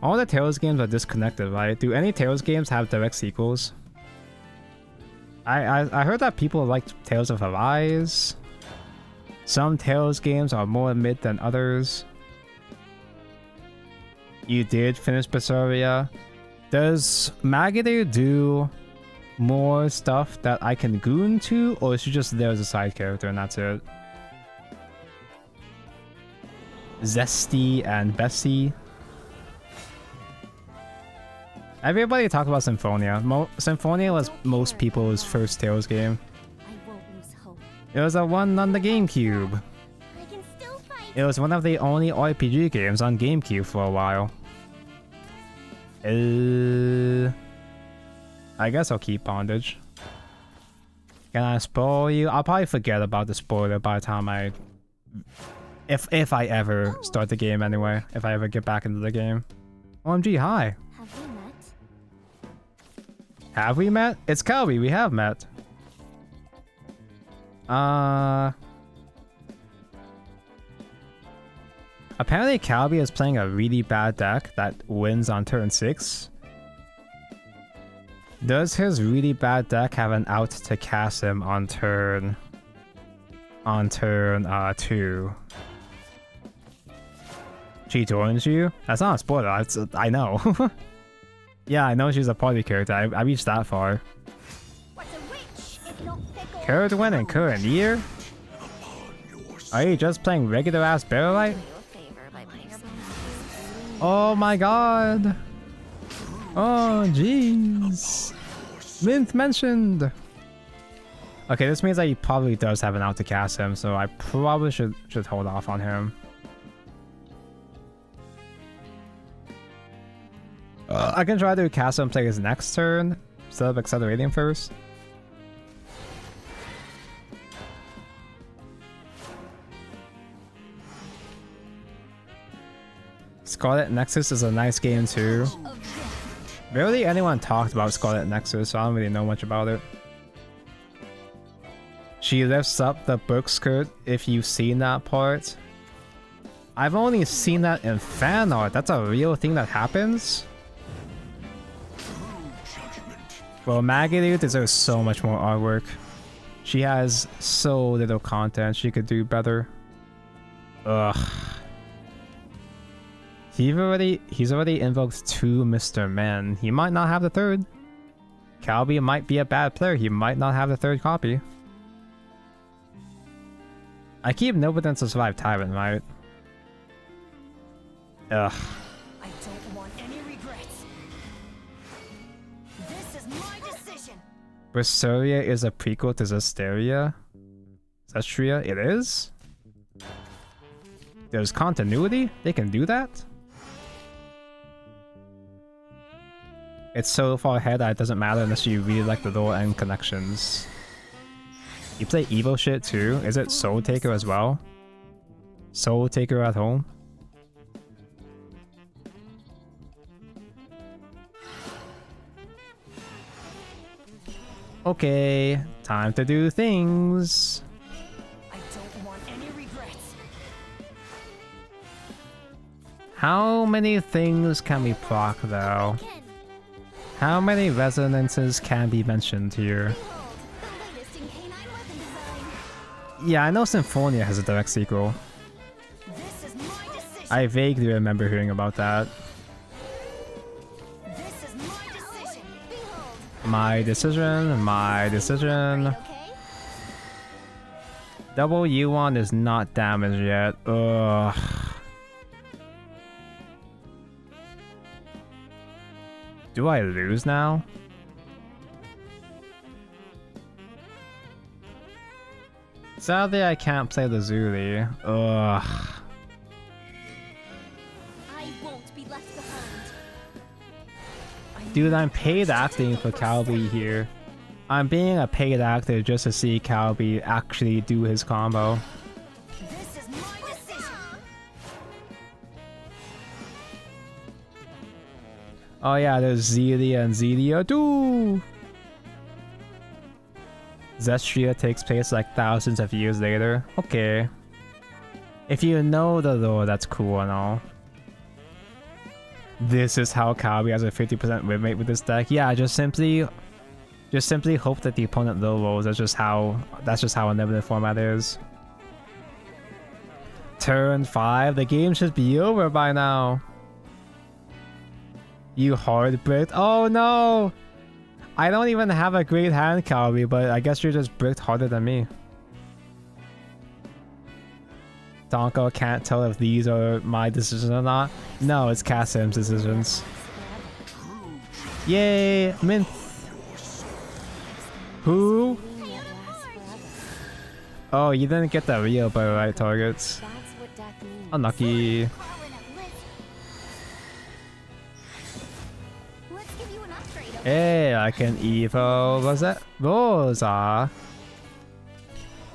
All the Tales games are disconnected, right? Do any Tales games have direct sequels? I heard that people like Tales of Arise. Some Tales games are more mid than others. You did finish Berseria. Does Magilu do more stuff that I can goon to, or is she just there as a side character and that's it? Zesty and Bessie. Everybody talk about Symphonia. Symphonia was most people's first Tales game. It was a one on the GameCube. It was one of the only RPG games on GameCube for a while. I guess I'll keep Bondage. Can I spoil you? I'll probably forget about the spoiler by the time I... If I ever start the game anyway. If I ever get back into the game. OMG, hi. Have we met? Have we met? It's Kelby, we have met. Apparently Calby is playing a really bad deck that wins on turn 6. Does his really bad deck have an out to cast him on turn 2? She joins you? That's not a spoiler, I know. Yeah, I know she's a party character. I reached that far. Current win in current year? Are you just playing regular ass Barrelite? Oh my god! Oh jeez! Mint mentioned! Okay, this means that he probably does have an out to cast him, so I probably should hold off on him. I can try to cast him play his next turn instead of accelerating first. Scarlet Nexus is a nice game too. Barely anyone talked about Scarlet Nexus, so I don't really know much about it. She lifts up the book skirt, if you've seen that part. I've only seen that in fan art. That's a real thing that happens? Well, Magalu deserves so much more artwork. She has so little content, she could do better. Ugh. He's already invoked 2 Mr. Men. He might not have the 3rd. Calby might be a bad player. He might not have the 3rd copy. I keep Nobutin to survive Tyrant, right? Ugh. I don't want any regrets. This is my decision. Berseria is a prequel to Zestiria? Zestria? It is? There's continuity? They can do that? It's so far ahead that it doesn't matter unless you really like the lore and connections. You play Evo shit too? Is it Soul Taker as well? Soul Taker at home? Okay, time to do things. I don't want any regrets. How many things can we proc though? Again. How many resonances can be mentioned here? Behold, the latest in canine weapon design. Yeah, I know Symphonia has a direct sequel. This is my decision. I vaguely remember hearing about that. This is my decision. Behold. My decision, my decision. Okay. Double U1 is not damaged yet. Ugh. Do I lose now? Sadly, I can't play the Zuli. Ugh. I won't be left behind. Dude, I'm paid acting for Calby here. I'm being a paid actor just to see Calby actually do his combo. This is my decision. Oh yeah, there's Zelia and Zelia too! Zestria takes place like thousands of years later. Okay. If you know the lore, that's cool and all. This is how Calby has a 50% win rate with this deck. Yeah, just simply hope that the opponent low rolls. That's just how a limited format is. Turn 5, the game should be over by now. You hard bricked. Oh no! I don't even have a great hand, Calby, but I guess you're just bricked harder than me. Donko can't tell if these are my decisions or not. No, it's Kasim's decisions. Yay! Mint! Who? Oh, you didn't get the real by the right targets. That's what that means. Unlucky. Carlin at Liz. Let's give you an upgrade. Okay? Hey, I can evo. Was that Rosa?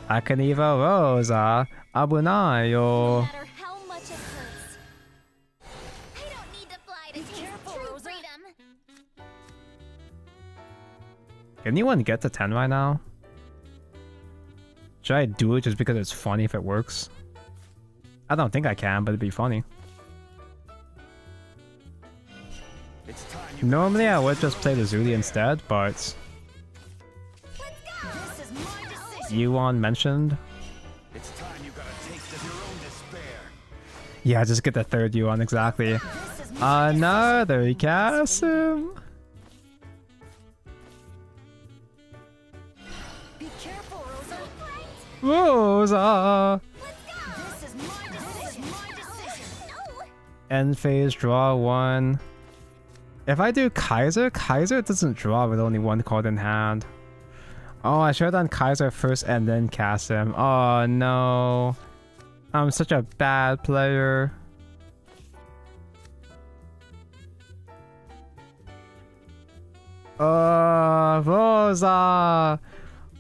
I can evo Rosa. No Abunayo. matter how much it hurts. I don't need to fly to taste true freedom. Can anyone get to 10 right now? Should I do it just because it's funny if it works? I don't think I can, but it'd be funny. It's time you Normally I would just play the Zuli instead, but This is my decision. Yuan mentioned. It's time you got a taste of your own despair. Yeah, just get the third Yuan, exactly. This is my Another Kasim! Be careful, Rosa. Rosa! This is my decision. No. End phase, draw one. If I do Kaiser doesn't draw with only one card in hand. Oh, I should have done Kaiser first and then Kasim. Oh no. I'm such a bad player. Rosa!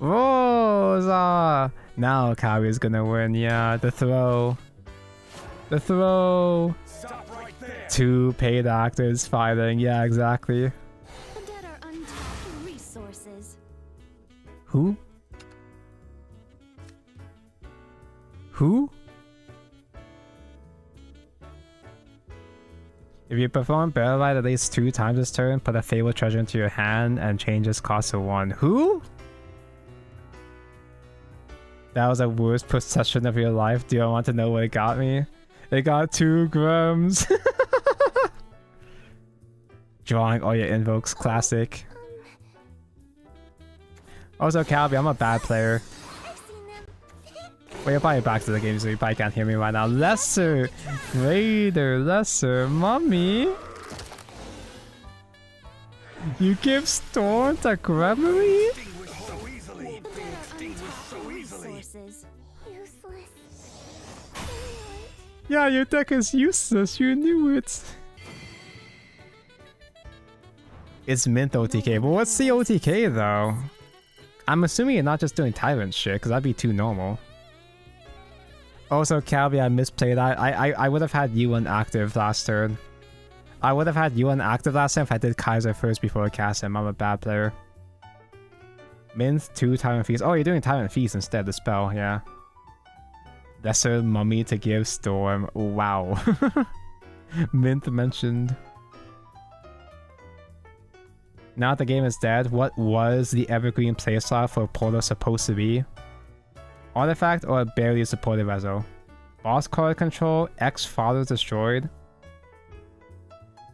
Rosa! Now Kawi's gonna win, yeah. The throw. The throw. Stop right there. Two paid actors fighting, yeah, exactly. And at our untapped resources. Who? Who? If you perform Barrel Ride at least 2 times this turn, put a Fable Treasure into your hand and change its cost to 1. Who? That was the worst possession of your life. Do you want to know what it got me? It got 2 grams. Drawing all your invokes, classic. Also, Calby, I'm a bad player. I've seen them. Well, you're probably back to the game, so you probably can't hear me right now. Lesser Raider, Lesser Mummy. You give Storm to Gremory? Extinguished so easily. Being extinguished so easily. Sources. Useless. Yeah, your deck is useless. You knew it. It's Mint OTK, but what's the OTK though? I'm assuming you're not just doing Tyrant shit, because that'd be too normal. Also, Calvi, I misplayed. I would have had you active last turn. I would have had you active last time if I did Kaiser first before I cast him. I'm a bad player. Mint 2 Tyrant Feast. Oh, you're doing Tyrant Feast instead, the spell, yeah. Lesser Mummy to give Storm. Wow. Mint mentioned. Now that the game is dead, what was the evergreen playstyle for Portal supposed to be? Artifact or barely supported Rezo? Boss card control, X Fathers destroyed.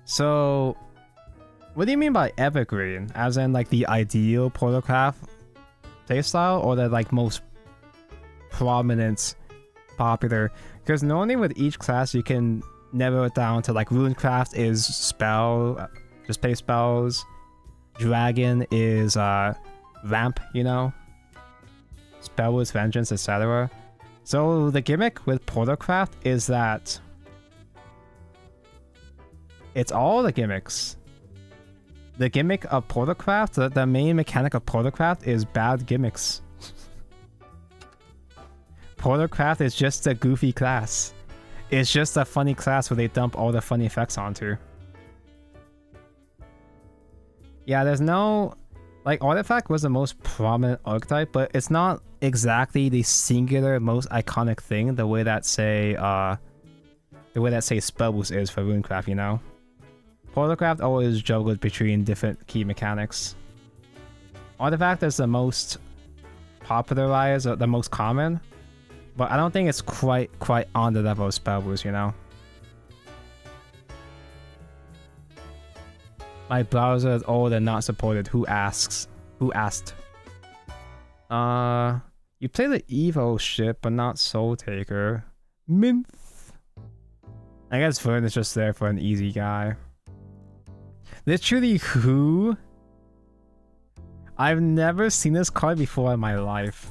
So, what do you mean by evergreen? As in like the ideal Portalcraft playstyle, or the like most prominent, popular? Because normally with each class you can narrow it down to like Runecraft is spell, just play spells. Dragon is ramp, you know? Spell with vengeance, etc. So the gimmick with Portalcraft is that it's all the gimmicks. The gimmick of Portalcraft, the main mechanic of Portalcraft is bad gimmicks. Portalcraft is just a goofy class. It's just a funny class where they dump all the funny effects onto. Yeah, there's no... Like, Artifact was the most prominent archetype, but it's not exactly the singular most iconic thing the way that, say, Spell Boost is for Runecraft, you know? Portalcraft always juggled between different key mechanics. Artifact is the most popularized, or the most common, but I don't think it's quite on the level of Spell Boost, you know? My browser is old and not supported. Who asks? Who asked? You play the Evo shit, but not Soul Taker. Minth. I guess Vern is just there for an easy guy. Literally who? I've never seen this card before in my life.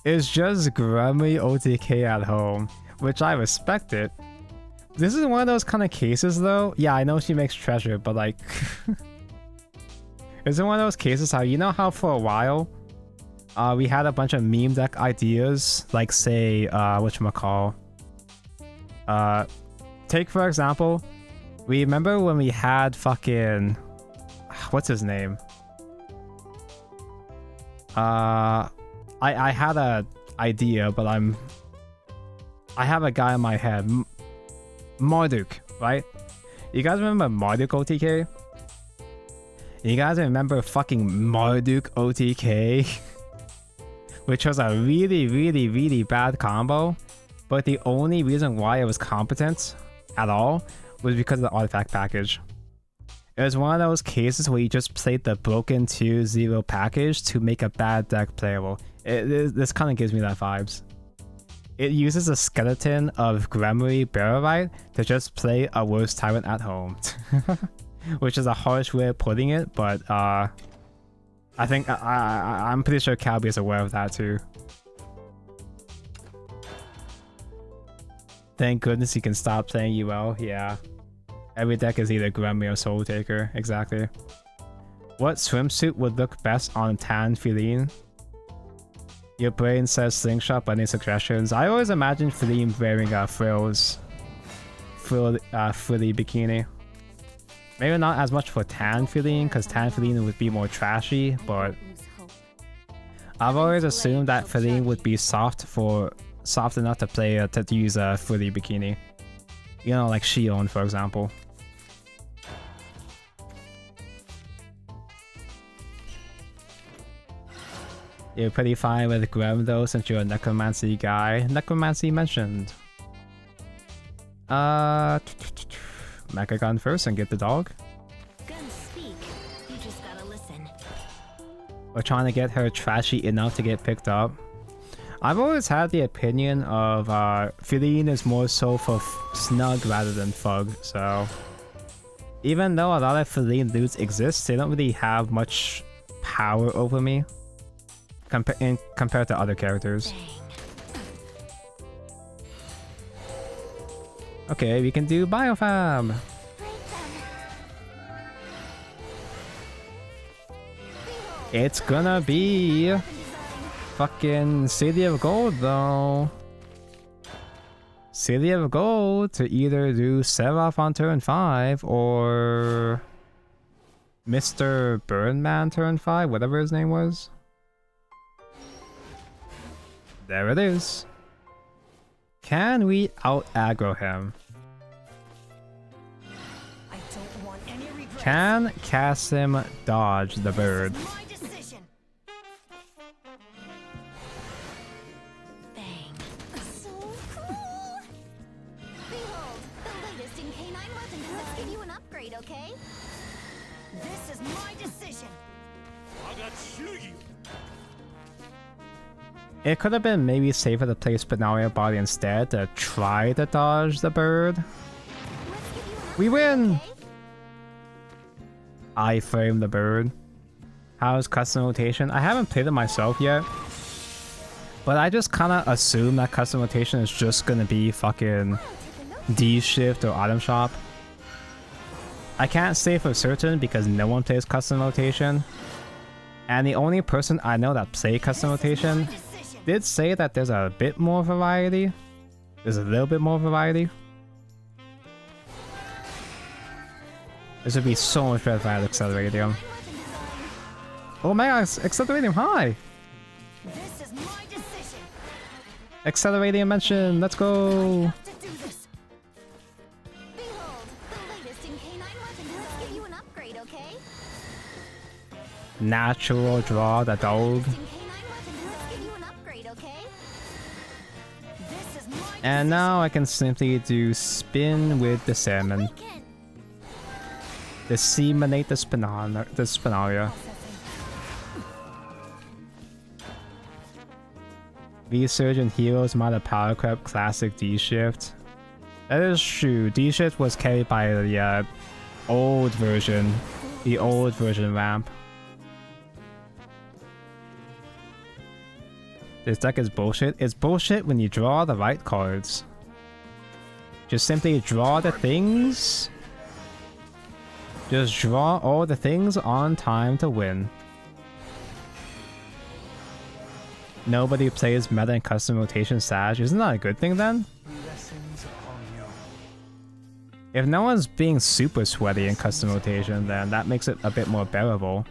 It's just Gremory OTK at home, which I respect it. This is one of those kind of cases though. Yeah, I know she makes treasure, but like... Is it one of those cases how, you know how for a while, we had a bunch of meme deck ideas, like say, whatchamacall. Take for example, we remember when we had fucking... What's his name? I had a idea, but I have a guy in my head. Marduk, right? You guys remember Marduk OTK? You guys remember fucking Marduk OTK? Which was a really bad combo, but the only reason why it was competent at all was because of the artifact package. It was one of those cases where you just played the broken 2-0 package to make a bad deck playable. This kind of gives me that vibes. It uses a skeleton of Gremory Barrowite to just play a worse Tyrant at home. Which is a harsh way of putting it, but I think I'm pretty sure Calby is aware of that too. Thank goodness you can stop playing UL, yeah. Every deck is either Gremory or Soul Taker, exactly. What swimsuit would look best on Tan Feline? Your brain says slingshot, but any suggestions? I always imagine Feline wearing a frilly bikini. Maybe not as much for Tan Feline, because Tan Feline would be more trashy, but I've always assumed that Feline would be soft enough to play to use a frilly bikini. You know, like Shion, for example. You're pretty fine with Grem though, since you're a Necromancy guy. Necromancy mentioned. Mechagun first and get the dog. Guns speak. You just gotta listen. or trying to get her trashy enough to get picked up. I've always had the opinion of Feline is more so for snug rather than fug, so even though a lot of Feline dudes exist, they don't really have much power over me compared to other characters. Okay, we can do Biofab! It's gonna be fucking City of Gold though. City of Gold to either do Seraph on turn 5 or Mr. Burnman turn 5, whatever his name was. There it is. Can we out aggro him? I don't want any regrets. Can Kasim dodge the bird? This is my decision. Bang. So cool! Behold, the latest in K9 weapon design. Let's give you an upgrade, okay? This is my decision. It could have been maybe safer to play Spinalia body instead to try to dodge the bird. Let's give you an We win! okay? I frame the bird. How's custom rotation? I haven't played it myself yet, but I just kind of assume that custom rotation is just gonna be fucking D shift or item shop. I can't say for certain because no one plays custom rotation, and the only person I know that play custom rotation Decision. did say that there's a bit more variety. There's a little bit more variety. This would be so much better if I had Acceleratium. Weapon design. Oh my god, Acceleratium, hi! This is my decision. Acceleratium mention, let's go! Have to do this. Behold, the latest in K9 weapon design. Let's give you an upgrade, okay? Natural draw the dog. In K9 weapon design. Let's give you an upgrade, okay? This is my And now I can simply do spin with the salmon. Weekend. Disseminate the Spinalia. Resurgent Heroes mod of Power Creep Classic D-Shift. That is true. D-Shift was carried by the old version. The old version ramp. This deck is bullshit. It's bullshit when you draw the right cards. Just simply draw the things. Just draw all the things on time to win. Nobody plays meta and custom rotation Sag. Isn't that a good thing then? Blessings upon you. If no one's being super sweaty in custom rotation, then that makes it a bit more bearable.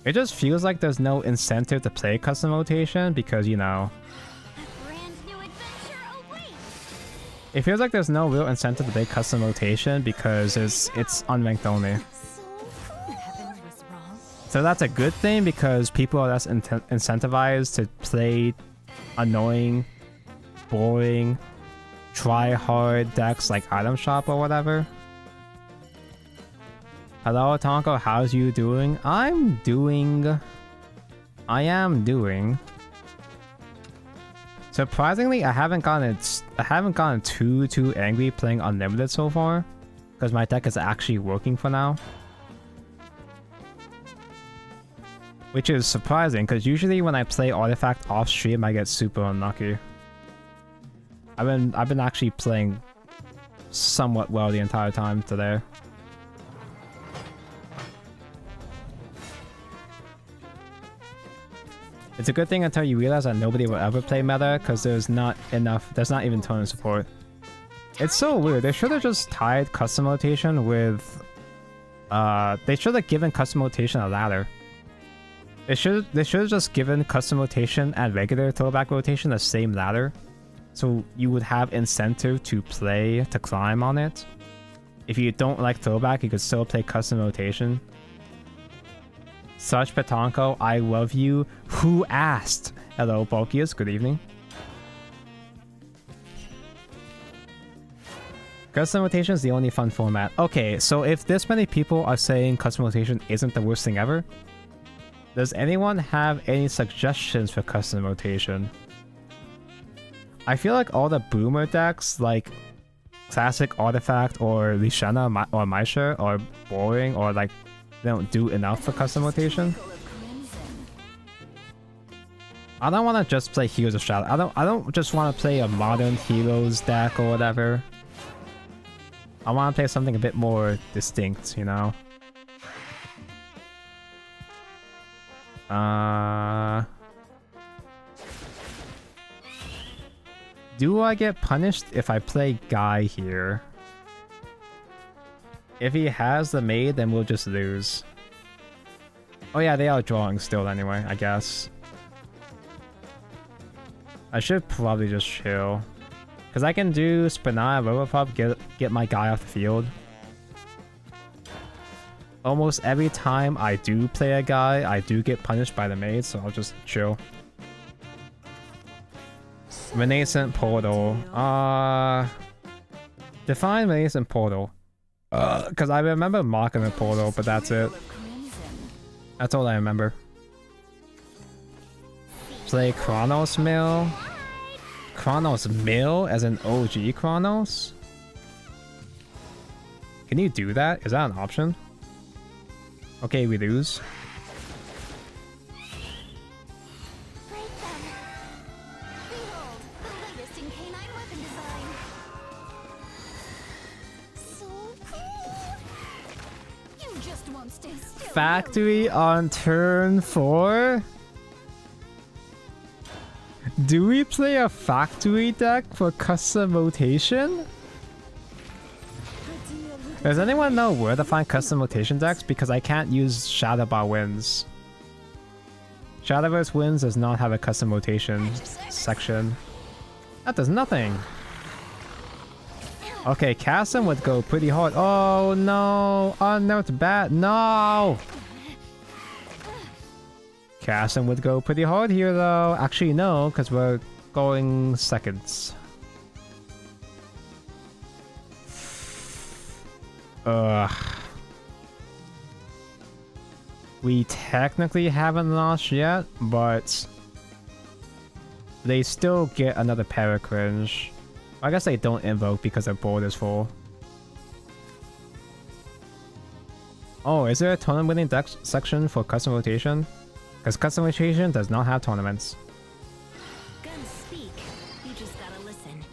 It just feels like there's no incentive to play custom rotation because, you know, A brand new adventure awaits. it feels like there's no real incentive to play custom rotation because it's unranked only. So cool. Heaven was wrong. So that's a good thing because people are less incentivized to play annoying, boring, try-hard decks like Item Shop or whatever. Hello, Tonko, how's you doing? I am doing. Surprisingly, I haven't gotten too angry playing Unlimited so far, because my deck is actually working for now. Which is surprising, because usually when I play Artifact off stream, I get super unlucky. I've been actually playing somewhat well the entire time today. It's a good thing until you realize that nobody will ever play meta, because there's not even tournament support. It's so weird. They should have just tied custom rotation with they should have given custom rotation a ladder. They should have just given custom rotation and regular throwback rotation the same ladder, so you would have incentive to climb on it. If you don't like throwback, you could still play custom rotation. Such Petanco, I love you. Who asked? Hello, Bulkius. Good evening. Custom rotation is the only fun format. Okay, so if this many people are saying custom rotation isn't the worst thing ever, Does anyone have any suggestions for custom rotation? I feel like all the boomer decks, like Classic Artifact or Lishana or Maisha, are boring or like they don't do enough for custom rotation. I don't want to just play Heroes of Shadow. I don't just want to play a modern Heroes deck or whatever. I want to play something a bit more distinct, you know? Do I get punished if I play Guy here? If he has the maid, then we'll just lose. Oh yeah, they are drawing still anyway, I guess. I should probably just chill. Because I can do Spinaya, Robopop, get my guy off the field. Almost every time I do play a guy, I do get punished by the maid, so I'll just chill. Renascent Portal. Define Renascent Portal. Because I remember mocking the portal, but that's it. That's all I remember. Play Chronos Mill. Chronos Mill as an OG Chronos? Can you do that? Is that an option? Okay, we lose. Factory on turn 4? Do we play a factory deck for custom rotation? Does anyone know where to find custom rotation decks? Because I can't use Shadowbar Wins. Shadowverse Wins does not have a custom rotation section. That does nothing. Okay, Cassim would go pretty hard. Oh no! Oh no, it's bad. No! Cassim would go pretty hard here though. Actually no, because we're going seconds. Ugh. We technically haven't lost yet, but they still get another Paracringe. I guess they don't invoke because their board is full. Oh, is there a tournament winning deck section for custom rotation? Because custom rotation does not have tournaments. Guns speak. You just gotta listen.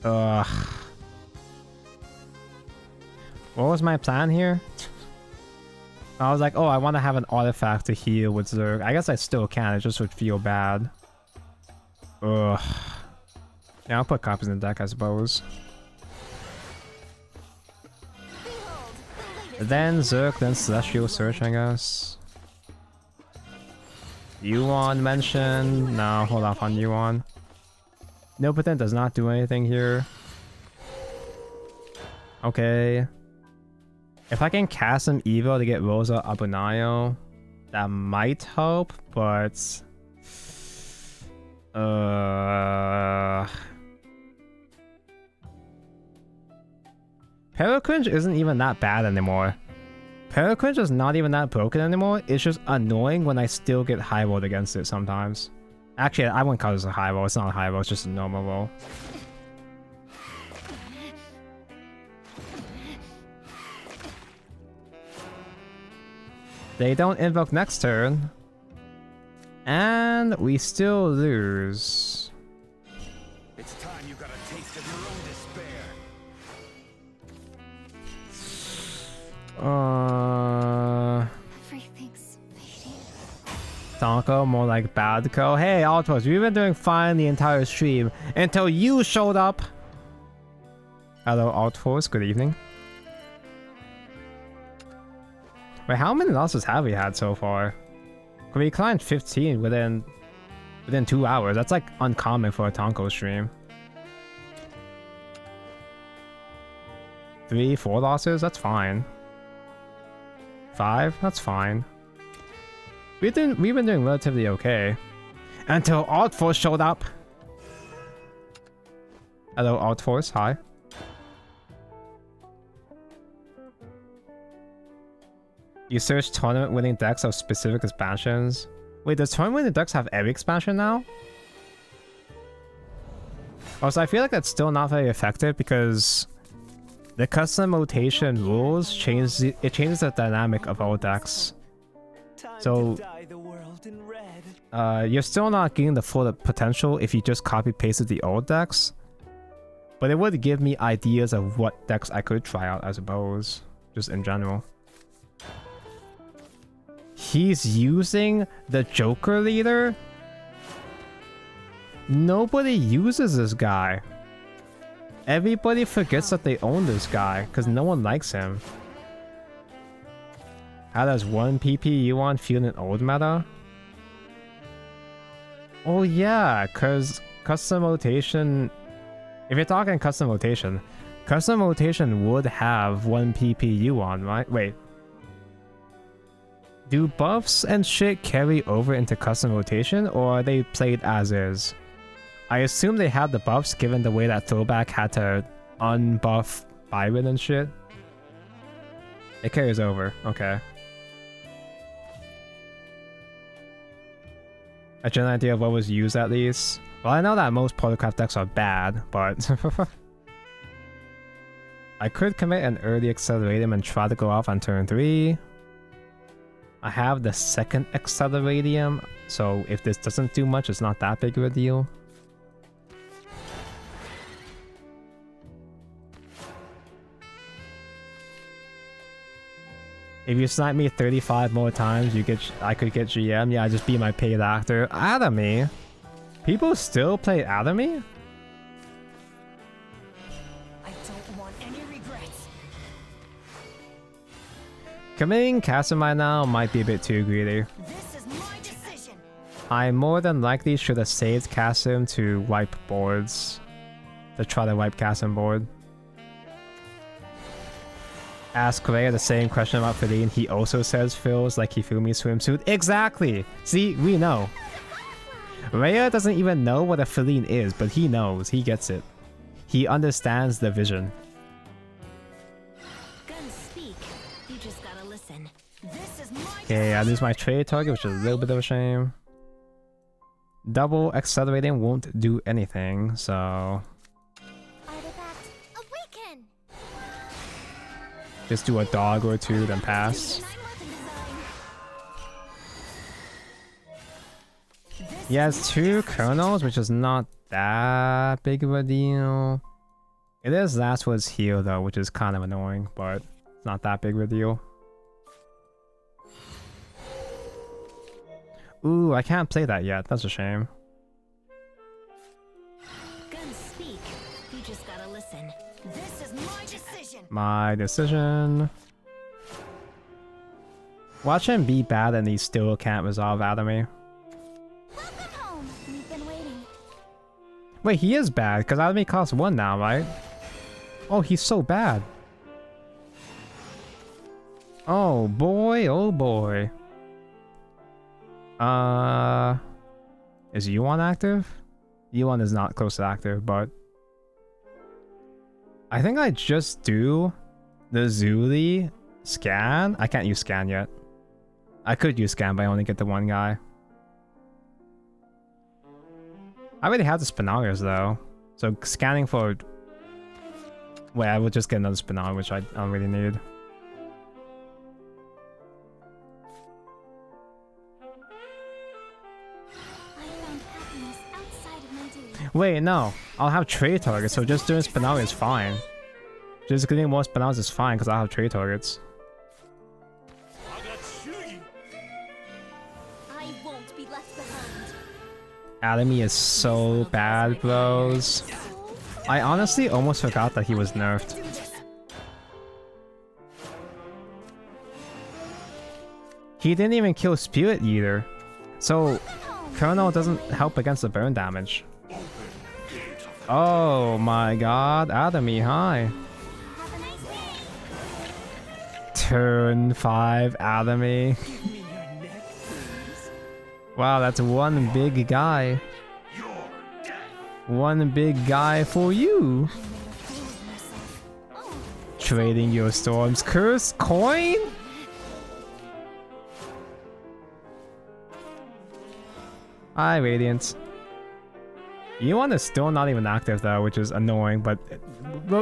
Ugh. What was my plan here? I was like, oh, I want to have an artifact to heal with Zerg. I guess I still can, it just would feel bad. Ugh. Yeah, I'll put copies in the deck, I suppose. Then Zerg, then Celestial Search, I guess. Yuan mention. No, hold off on Yuan. Nopotent does not do anything here. Okay. If I can cast some Evo to get Rosa Abunayo, that might help, but... Paracringe isn't even that bad anymore. Paracringe is not even that broken anymore. It's just annoying when I still get high rolled against it sometimes. Actually, I wouldn't call this a high roll. It's not a high roll. It's just a normal roll. They don't invoke next turn. And we still lose. It's time you got a taste of your own despair. Everything's fading. Tonko, more like Badco. Hey, Altos, we've been doing fine the entire stream until you showed up. Hello, Altos. Good evening. Wait, how many losses have we had so far? We climbed 15 within 2 hours. That's like uncommon for a Tonko stream. 3, 4 losses? That's fine. 5? That's fine. We've been doing relatively okay. Until Altforce showed up. Hello, Altforce. Hi. You search tournament winning decks of specific expansions. Wait, does tournament winning decks have every expansion now? Also, I feel like that's still not very effective because the custom rotation rules changes the dynamic of all decks. So you're still not getting the full potential if you just copy pasted the old decks. But it would give me ideas of what decks I could try out, I suppose, just in general. He's using the Joker leader? Nobody uses this guy. Everybody forgets that they own this guy because no one likes him. How does 1 PP Yuan feel in old meta? Oh yeah, because custom rotation... If you're talking custom rotation would have 1 PP Yuan, right? Wait. Do buffs and shit carry over into custom rotation, or are they played as is? I assume they had the buffs given the way that Throwback had to unbuff Byron and shit. It carries over, okay. A general idea of what was used at least. Well, I know that most Protocraft decks are bad, but... I could commit an early Acceleratium and try to go off on turn 3. I have the second Acceleratium, so if this doesn't do much, it's not that big of a deal. If you snipe me 35 more times, I could get GM. Yeah, just be my paid actor. Atomy? People still play Atomy? I don't want any regrets. Committing Casimir now might be a bit too greedy. This is my decision. I more than likely should have saved Casim to wipe boards. To try to wipe Casim board. Ask Rhea the same question about Feline. He also says Phil's like Hifumi swimsuit. Exactly! See, we know. Rhea doesn't even know what a Feline is, but he knows. He gets it. He understands the vision. Guns speak. You just gotta listen. This is my Okay, I lose my trade target, which is a little bit of a shame. Double accelerating won't do anything, so... Artifact awaken. Just do a dog or two, then pass. He has 2 kernels, which is not that big of a deal. It is last words heal though, which is kind of annoying, but it's not that big of a deal. Ooh, I can't play that yet. That's a shame. Guns speak. You just gotta listen. This is my decision. My decision. Watch him be bad and he still can't resolve Atomy. Welcome home. We've been waiting. Wait, he is bad, because Atomy costs 1 now, right? Oh, he's so bad. Oh boy, oh boy. Is Yuan active? Yuan is not close to active, but... I think I just do the Zuli scan. I can't use scan yet. I could use scan, but I only get the 1 guy. I already have the Spinaliers though, so scanning for... Wait, I would just get another Spinalier, which I don't really need. I found happiness outside of my duty. Wait, no. I'll have trade targets, so just doing Spinalier is fine. Just getting more Spinaliers is fine, because I'll have trade targets. I won't be left behind. Atomy is so bad, bros. I honestly almost forgot that he was nerfed. He didn't even kill Spirit either. So, Colonel doesn't help against the burn damage. Oh my god, Atomy, hi. Have a nice day. Turn 5 Atomy. Wow, that's 1 big guy. 1 big guy for you. I made a fool of myself. Oh, Trading your storms. Curse coin? Hi, Radiant. Yuan is still not even active though, which is annoying, but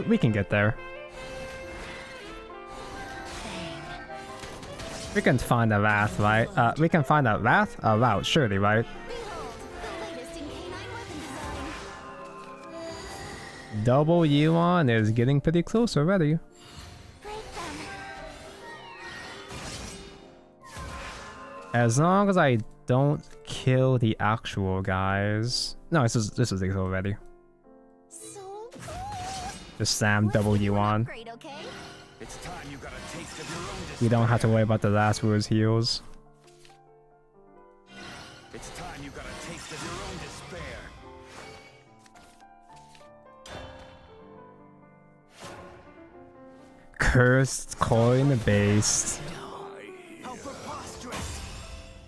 we can get there. We can find a Wrath, right? We can find a Wrath? A route, surely, right? Behold, the latest in canine weapon design. Double Yuan is getting pretty close already. Break them. As long as I don't kill the actual guys. No, this is it already. So cool. Just slam double Yuan. Great, okay? It's time you got a taste of your own despair. You don't have to worry about the last word's heals. It's time you got a taste of your own despair. Cursed coin based. How preposterous!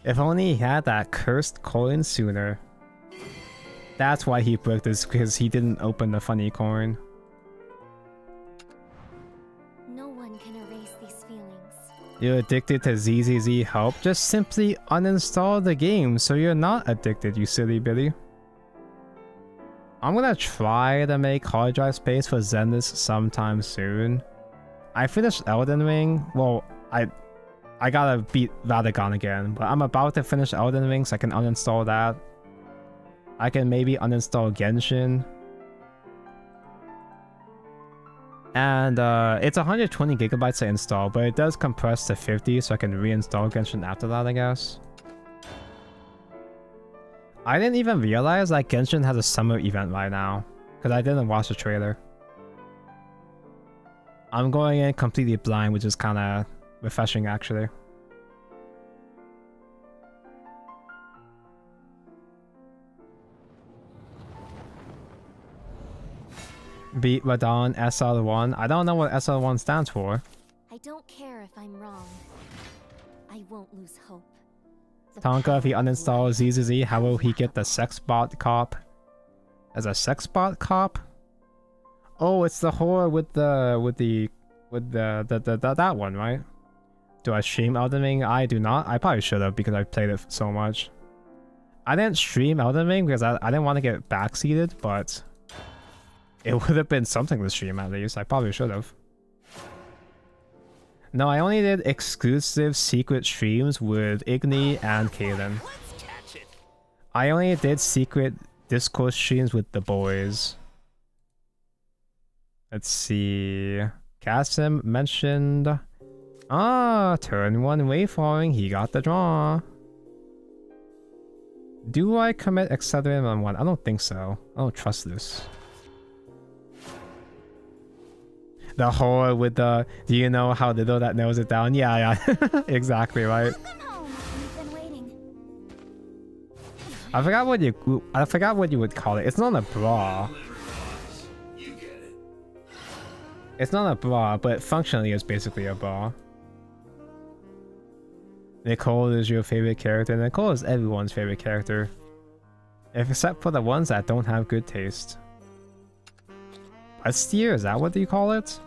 If only he had that cursed coin sooner. That's why he broke this, because he didn't open the funny coin. No one can erase these feelings. You're addicted to ZZZ help? Just simply uninstall the game so you're not addicted, you silly bitty. I'm gonna try to make hard drive space for Zenless sometime soon. I finished Elden Ring. Well, I gotta beat Radagon again, but I'm about to finish Elden Ring so I can uninstall that. I can maybe uninstall Genshin. And it's 120 gigabytes to install, but it does compress to 50, so I can reinstall Genshin after that, I guess. I didn't even realize that Genshin has a summer event right now, because I didn't watch the trailer. I'm going in completely blind, which is kind of refreshing, actually. Beat Radon SL1. I don't know what SL1 stands for. I don't care if I'm wrong. I won't lose hope. The Tonka, if he power will uninstalls ZZZ, how will he get the Sexbot cop? As a Sexbot cop? Oh, it's the horror with that one, right? Do I stream Elden Ring? I do not. I probably should have because I played it so much. I didn't stream Elden Ring because I didn't want to get backseated, but it would have been something to stream at least. I probably should have. No, I only did exclusive secret streams with Igni and Kaden. Let's catch it. I only did secret Discord streams with the boys. Let's see. Kasim mentioned... Ah, turn 1 wayfaring. He got the draw. Do I commit Excedrin on 1? I don't think so. I don't trust this. The horror with the... Do you know how little that narrows it down? Yeah. Exactly, right? Welcome home. We've been waiting. I forgot what you would call it. It's not a bra. It's not a bra, but functionally it's basically a bra. Nicole is your favorite character. Nicole is everyone's favorite character. Except for the ones that don't have good taste. Bustier, is that what you call it?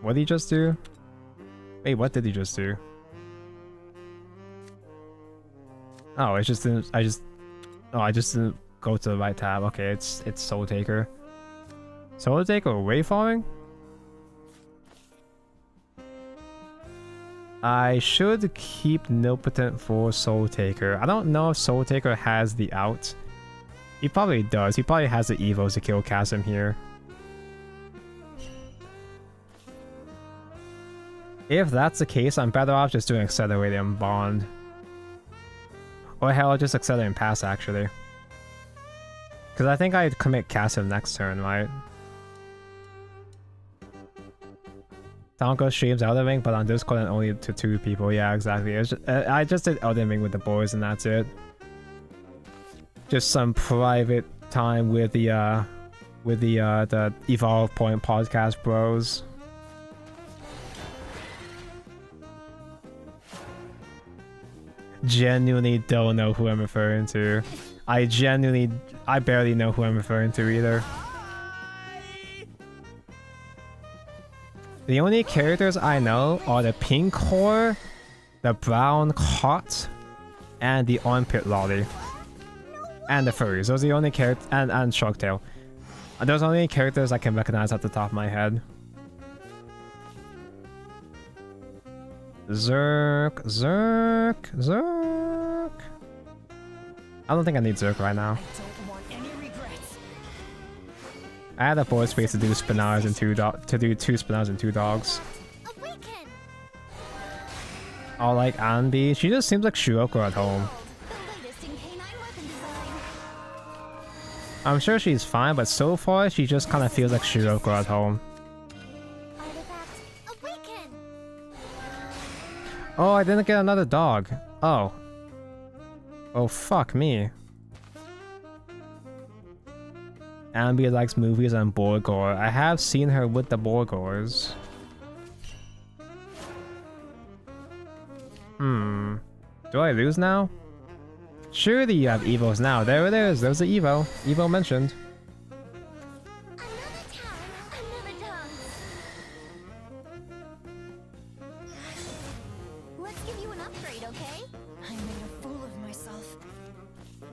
What did he just do? Wait, what did he just do? Oh, it just didn't. I just didn't go to the right tab. Okay, it's Soul Taker. Soul Taker wayfaring? I should keep Nilpotent for Soul Taker. I don't know if Soul Taker has the out. He probably does. He probably has the evos to kill Kasim here. If that's the case, I'm better off just doing Accelerated and Bond. Or hell, just Accelerate and Pass, actually. Because I think I'd commit Kasim next turn, right? Tonko streams Elden Ring, but on Discord and only to 2 people. Yeah, exactly. I just did Elden Ring with the boys and that's it. Just some private time with the Evolve Point podcast bros. Genuinely don't know who I'm referring to. I barely know who I'm referring to either. The only characters I know are the pink whore, the brown cot, and the armpit lolly. And the furries. Those are the only characters, and Sharktail. Those are the only characters I can recognize at the top of my head. Zerk. I don't think I need Zerk right now. Don't want any regrets. I had a board space to do Spinars and two Spinars and 2 dogs. Awaken! I like Anbi. She just seems like Shiroko at home. The latest in canine weapon design. I'm sure she's fine, but so far she just kind of feels like Shiroko at home. Artifact, awaken! Oh, I didn't get another dog. Oh. Oh, fuck me. Ambi likes movies and Borgor. I have seen her with the Borgors. Do I lose now? Surely you have Evos now. There it is. There's the Evo. Evo mentioned. Another town, another dance. Let's give you an upgrade, okay? I made a fool of myself.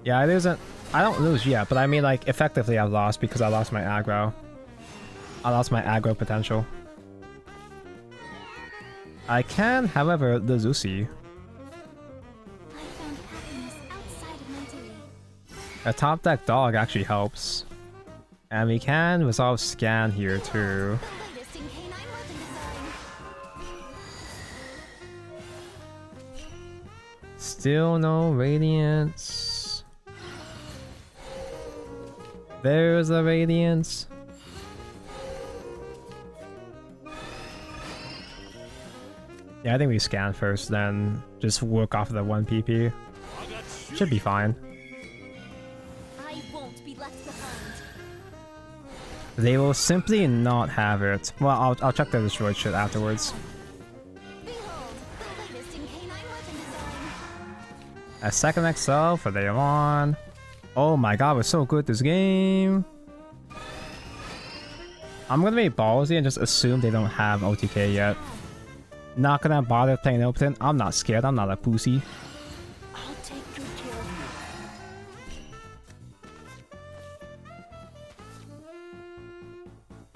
Yeah, it isn't. I don't lose yet, but I mean, like, effectively I've lost because I lost my aggro. I lost my aggro potential. I can, however, lose Uzi. I found happiness outside of my duty. A top deck dog actually helps. And we can resolve scan here too. The latest in canine weapon design. Still no radiance. There's the radiance. Yeah, I think we scan first, then just work off of the 1 PP. Should be fine. I won't be left behind. They will simply not have it. Well, I'll check the destroyed shit afterwards. Behold, the latest in canine weapon design. A second XL for Leon. Oh my god, we're so good this game. I'm gonna be ballsy and just assume they don't have OTK yet. Not gonna bother playing open. I'm not scared. I'm not a pussy. I'll take good care of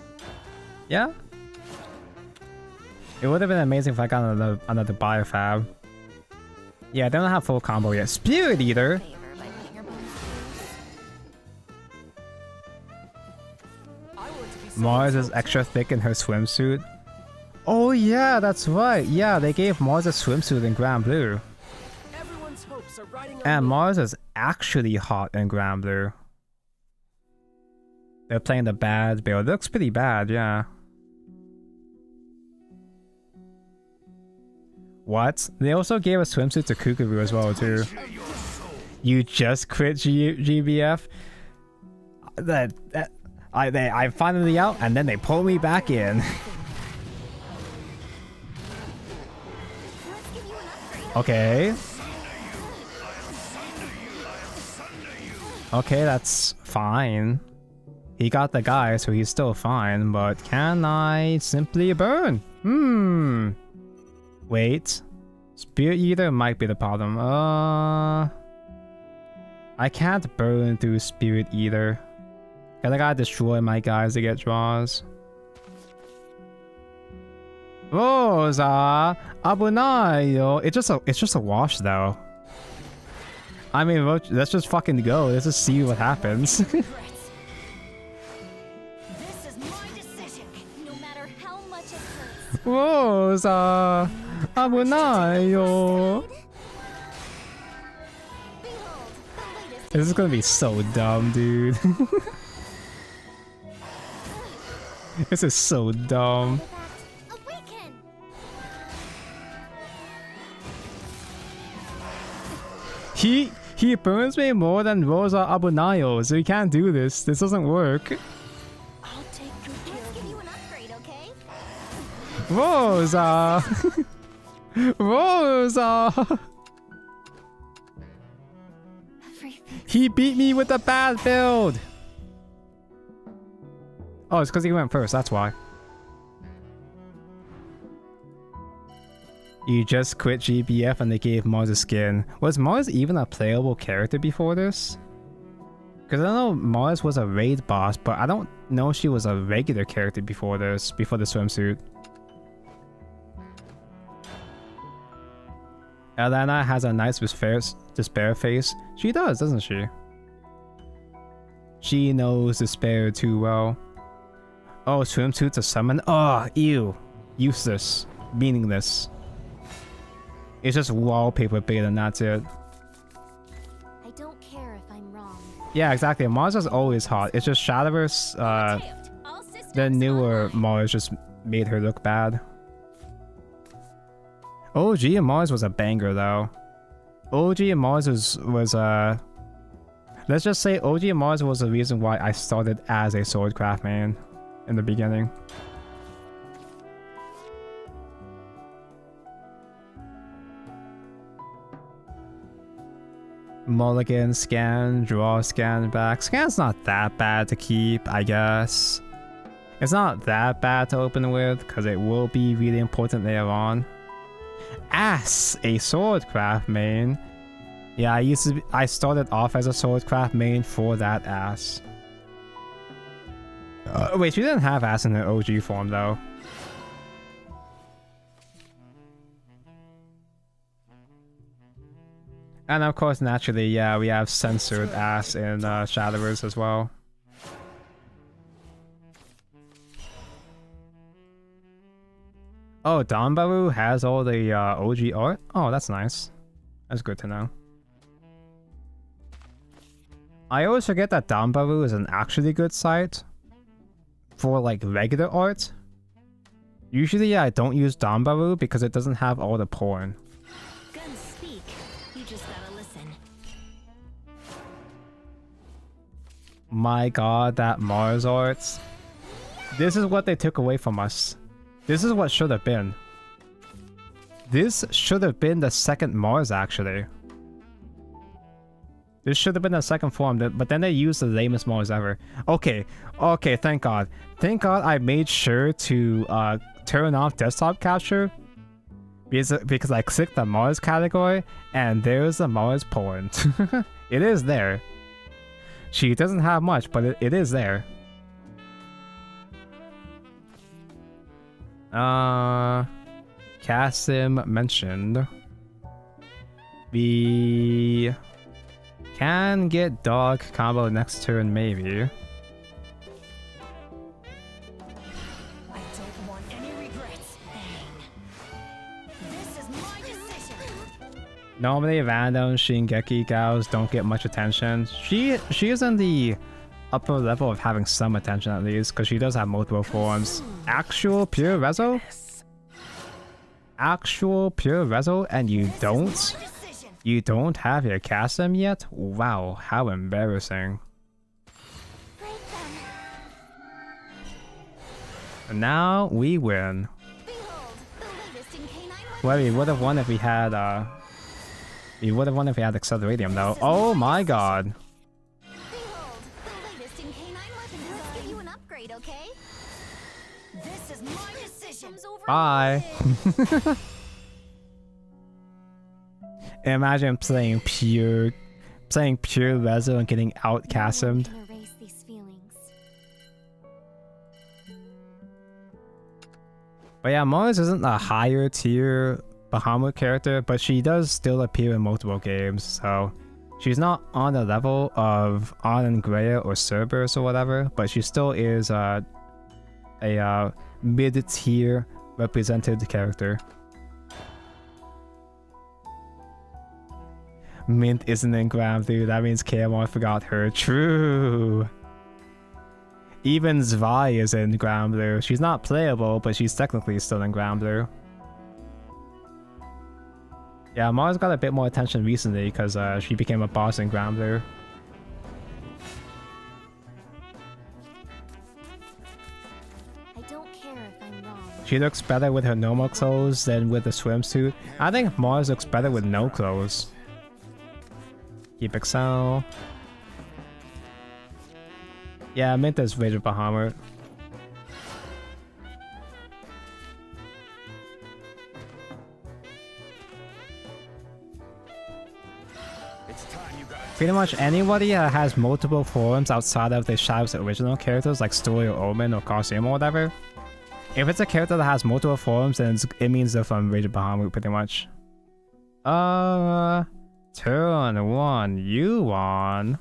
you. Yeah. It would have been amazing if I got another Biofab. Yeah, they don't have full combo yet. Spirit Eater. Favor by putting your bones loose. I want to be so Mars is exalted. extra thick in her swimsuit. Oh yeah, that's right. Yeah, they gave Mars a swimsuit in Grand Blue. Everyone's hopes are riding on And me. Mars is actually hot in Grand Blue. They're playing the bad build. It looks pretty bad, yeah. What? They also gave a swimsuit to Kukuru as well, too. You just quit GBF? I finally out, and then they pulled me back in. Let's give you an upgrade. Okay. Okay, that's fine. He got the guy, so he's still fine, but can I simply burn? Wait. Spirit Eater might be the problem. I can't burn through Spirit Eater. Cause I gotta destroy my guys to get draws. Rosa Abunayo. It's just a wash though. I mean, let's just fucking go. Let's just see what happens. Regrets. This is my decision. No matter how much it hurts. Rosa Abunayo. Behold, the latest This is gonna be so dumb, dude. This is so dumb. artifact, awaken. He burns me more than Rosa Abunayo, so he can't do this. This doesn't work. I'll take good care Let's of give you. you an upgrade, okay? Rosa! Rosa! Everything. He beat me with a bad build! Oh, it's because he went first, that's why. You just quit GBF and they gave Mars a skin. Was Mars even a playable character before this? Because I know Mars was a raid boss, but I don't know she was a regular character before this, before the swimsuit. Elena has a nice despair face. She does, doesn't she? She knows despair too well. Oh, swimsuits a summon? Oh, ew. Useless. Meaningless. It's just wallpaper bait and that's it. I don't care if I'm wrong. Yeah, exactly. Mars is always hot. It's just Shadowverse, All systems the newer online. Mars just made her look bad. OG and Mars was a banger though. OG and Mars was let's just say OG and Mars was the reason why I started as a swordcraft man in the beginning. Mulligan, scan, draw, scan back. Scan's not that bad to keep, I guess. It's not that bad to open with, because it will be really important later on. As a swordcraft main. Yeah, I started off as a swordcraft main for that ass. Wait, she didn't have ass in her OG form though. And of course, naturally, yeah, we have censored ass in Shadowverse as well. Oh, Donbaru has all the OG art? Oh, that's nice. That's good to know. I always forget that Donbaru is an actually good site for like regular art. Usually I don't use Donbaru because it doesn't have all the porn. Guns speak. You just gotta listen. My god, that Mars art. This is what they took away from us. This is what should have been. This should have been the second Mars actually. This should have been the second form, but then they used the lamest Mars ever. Okay, thank god. Thank god I made sure to turn off desktop capture. Because I clicked the Mars category, and there's the Mars porn. It is there. She doesn't have much, but it is there. Kasim mentioned we can get dog combo next turn, maybe. I don't want any regrets. Bang. This is my decision. Normally, random Shingeki gals don't get much attention. She is in the upper level of having some attention at least, because she does have multiple forms. Actual pure Rezo? Actual pure Rezo, and you don't? You don't have your Kasim yet? Wow, how embarrassing. Break them. And now we win. Behold, the latest in K9 Well, we would have won if we had Acceleratum though. Oh my god. Behold, the latest in K9 weapon design. Let's give you an upgrade, okay? This is my decision. Systems over. Bye. Imagine playing pure Rezo and getting out Kasim'd. No one can erase these feelings. But yeah, Mars isn't a higher tier Bahamut character, but she does still appear in multiple games, so she's not on the level of Anand Greya or Cerberus or whatever, but she still is a mid-tier represented character. Mint isn't in Granblue, that means KMR forgot her. True! Even Zwei is in Granblue. She's not playable, but she's technically still in Granblue. Yeah, Mars got a bit more attention recently because she became a boss in Granblue. I don't care if I'm wrong. She looks better with her normal clothes than with the swimsuit. I think Mars looks better with no clothes. Keep Excel. Yeah, Mint is Rage of Bahamut. It's time you gotta Pretty much anybody that has multiple forms outside of the Shadowverse original characters like Story or Omen or Cosimo or whatever. If it's a character that has multiple forms, then it means they're from Rage of Bahamut pretty much. Turn 1, you won.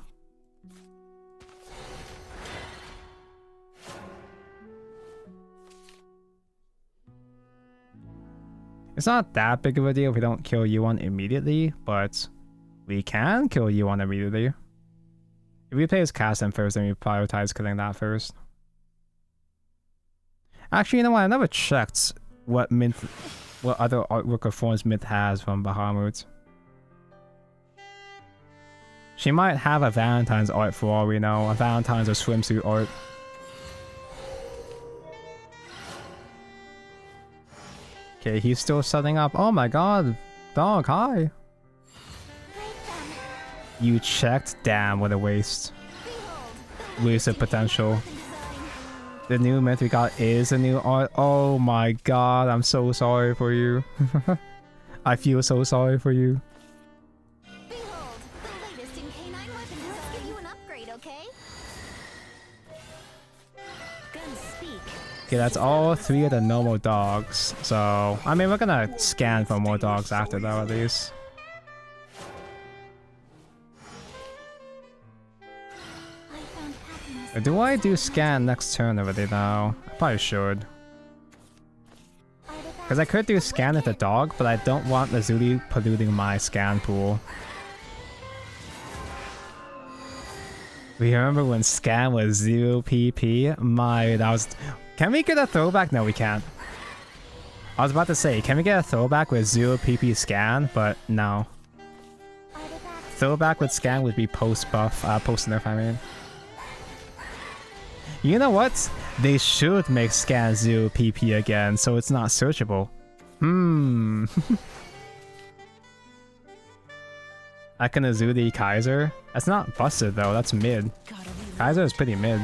It's not that big of a deal if we don't kill Yuan immediately, but we can kill Yuan immediately. If we play as Kasim first, then we prioritize killing that first. Actually, you know what? I never checked what other artwork or forms Mint has from Bahamut. She might have a Valentine's art for all we know, a Valentine's or swimsuit art. Okay, he's still setting up. Oh my god, dog, hi. You checked? Damn, what a waste. Waste of potential. The new myth we got is a new art. Oh my god, I'm so sorry for you. I feel so sorry for you. Behold, the latest in canine weapon design. Let's give you an upgrade, okay? Guns speak. Okay, that's all 3 of the normal dogs. So, I mean, we're gonna scan for more dogs after that, at least. I found happiness. Do I do scan next turn already now? I probably should. Because I could do scan at the dog, but I don't want the Zuli polluting my scan pool. Remember when scan was 0 PP? That was... Can we get a throwback? No, we can't. I was about to say, can we get a throwback with 0 PP scan? But no. Throwback with scan would be post-buff, post-nerf, I mean. You know what? They should make scan 0 PP again, so it's not searchable. Akanazudi Kaiser? That's not busted though, that's mid. Kaiser is pretty mid.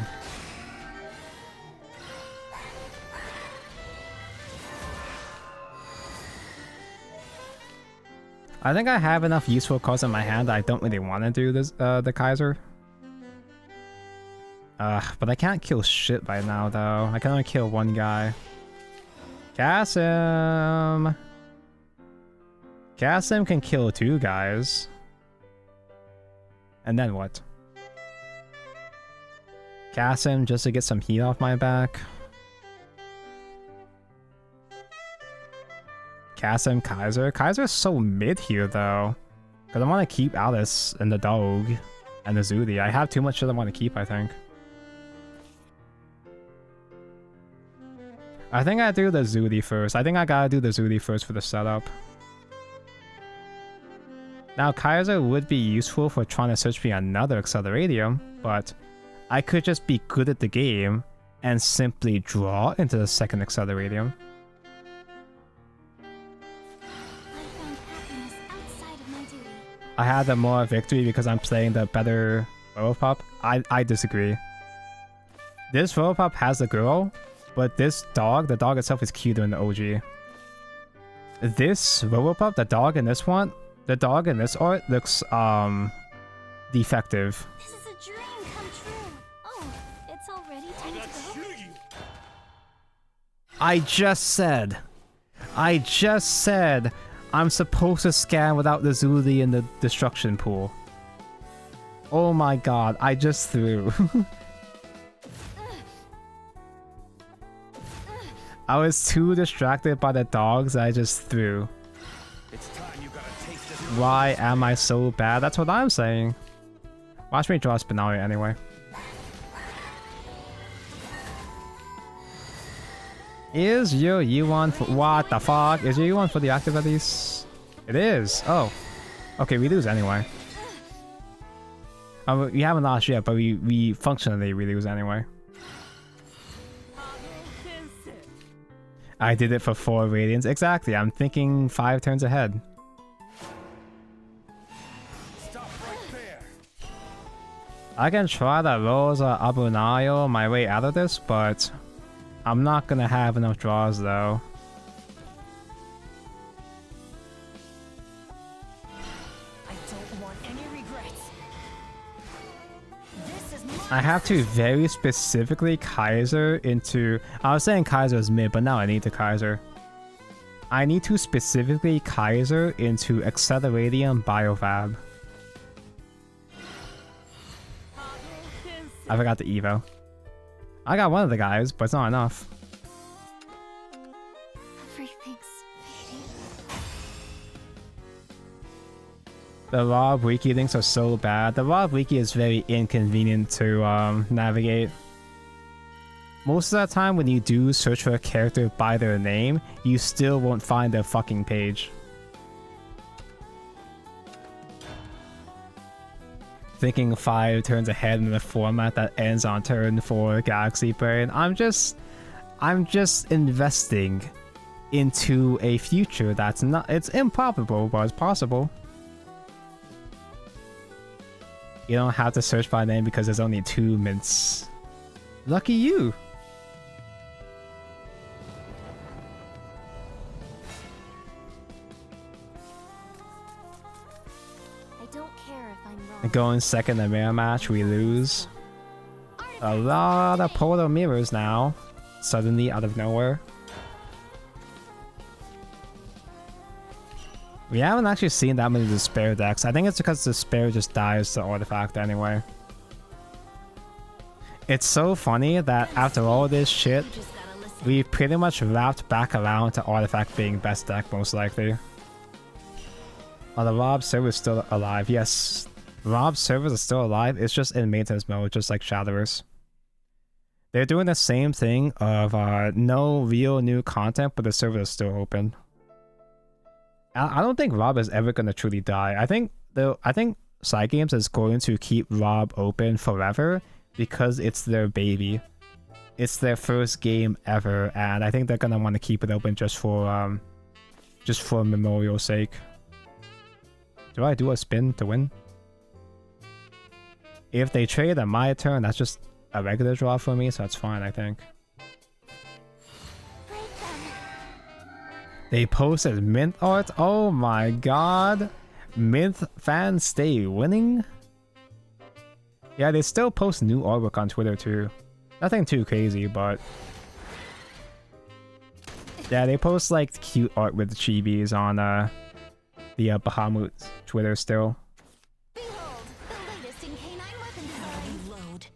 I think I have enough useful cards in my hand that I don't really want to do this, the Kaiser. But I can't kill shit right now though. I can only kill one guy. Kasim! Kasim can kill 2 guys. And then what? Kasim just to get some heat off my back. Kasim Kaiser. Kaiser's so mid here though. Because I want to keep Alice and the dog and the Zudi. I have too much shit I want to keep, I think. I think I do the Zudi first. I think I gotta do the Zudi first for the setup. Now Kaiser would be useful for trying to search me another Acceleratium, but I could just be good at the game and simply draw into the second Acceleratium. I had the more victory because I'm playing the better Robopop. I disagree. This Robopop has the girl, but this dog, the dog itself is cuter in the OG. This Robopop, the dog in this one, the dog in this art looks defective. This is a dream come true. Oh, it's already time to go. I just said I'm supposed to scan without the Zuli in the destruction pool. Oh my god, I just threw. I was too distracted by the dogs I just threw. It's time you gotta taste it. Why am I so bad? That's what I'm saying. Watch me draw Spinalia anyway. Is your U1 for what the fuck? Is your U1 for the active at least? It is. Oh. Okay, we lose anyway. We haven't lost yet, but we functionally we lose anyway. I did it for 4 radiants. Exactly. I'm thinking 5 turns ahead. Stop right there. I can try that Rosa Abunayo my way out of this, but I'm not gonna have enough draws though. I don't want any regrets. This is my I have to very specifically Kaiser into... I was saying Kaiser is mid, but now I need to Kaiser. I need to specifically Kaiser into Accelerating Biofab. I forgot the Evo. I got one of the guys, but it's not enough. Everything's fading. The Rob Wiki links are so bad. The Rob Wiki is very inconvenient to navigate. Most of the time when you do search for a character by their name, you still won't find their fucking page. Thinking 5 turns ahead in a format that ends on turn 4 Galaxy Brain. I'm just investing into a future that's not... It's improbable, but it's possible. You don't have to search by name because there's only 2 mints. Lucky you! I don't care if I'm wrong. Going second in the mirror match, we lose. A lot of polar mirrors now. Suddenly, out of nowhere. We haven't actually seen that many Despair decks. I think it's because Despair just dies to Artifact anyway. It's so funny that after all this shit, You just gotta listen. we pretty much wrapped back around to Artifact being best deck, most likely. Oh, the Rob server's still alive. Yes, Rob servers are still alive. It's just in maintenance mode, just like Shadowverse. They're doing the same thing of no real new content, but the server is still open. I don't think Rob is ever gonna truly die. I think Side Games is going to keep Rob open forever because it's their baby. It's their first game ever, and I think they're gonna want to keep it open just for memorial's sake. Do I do a spin to win? If they trade on my turn, that's just a regular draw for me, so that's fine, I think. Break them. They posted Mint art? Oh my god. Mint fans stay winning? Yeah, they still post new artwork on Twitter too. Nothing too crazy, but... yeah, they post like cute art with chibis on the Bahamut Twitter still. Behold, the latest in canine weapon design. Load.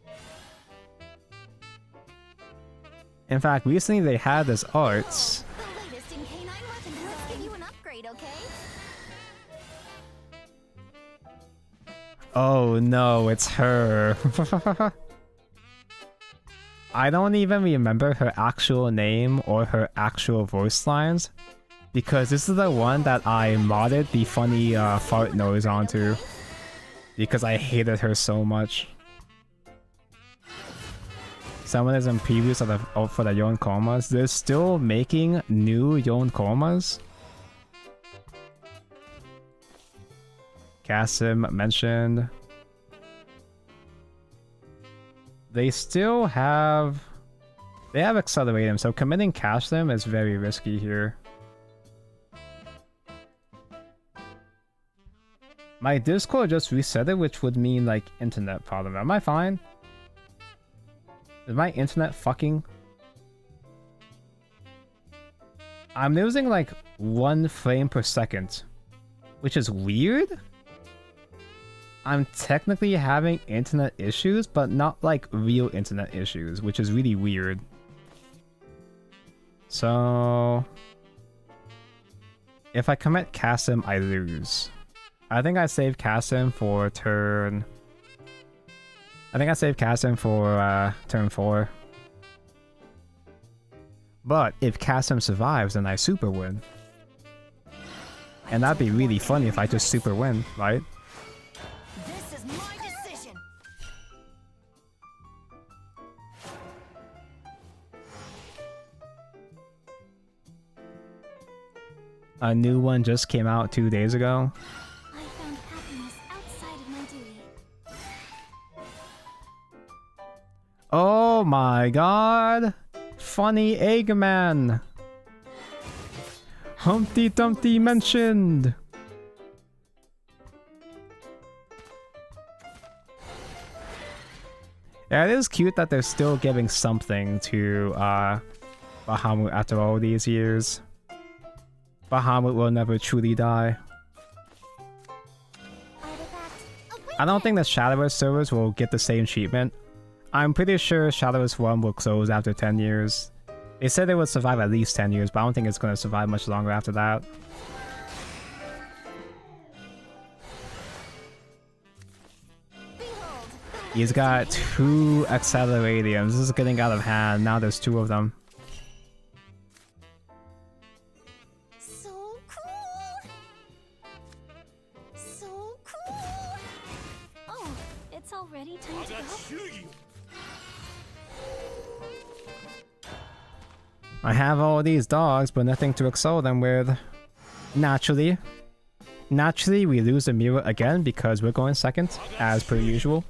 In fact, recently they had this arts. The latest in canine weapon design. Let's give you an upgrade, okay? Oh no, it's her. I don't even remember her actual name or her actual voice lines, because this is the one that I modded the funny fart noise onto, because I hated her so much. Someone is in previews for the Yon Komas. They're still making new Yon Komas. Kasim mentioned. They still have... they have Acceleratum, so committing Kasim is very risky here. My Discord just reset it, which would mean like internet problem. Am I fine? Is my internet fucking... I'm losing like 1 frame per second, which is weird. I'm technically having internet issues, but not like real internet issues, which is really weird. So... if I commit Kasim, I lose. I think I saved Kasim for turn... I think I saved Kasim for turn 4. But if Kasim survives, then I super win. And that'd be really funny if I just super win, right? This is my decision. A new one just came out 2 days ago. I found happiness outside of my duty. Oh my god! Funny Eggman! Humpty Dumpty mentioned! Yeah, it is cute that they're still giving something to Bahamut after all these years. Bahamut will never truly die. I don't think the Shadowverse servers will get the same treatment. I'm pretty sure Shadowverse 1 will close after 10 years. They said it would survive at least 10 years, but I don't think it's going to survive much longer after that. He's got 2 Acceleratiums. This is getting out of hand. Now there's 2 of them. So cool! So cool! Oh, it's already time to go? I have all these dogs, but nothing to excel them with. Naturally. Naturally, we lose the mirror again because we're going second, as per usual.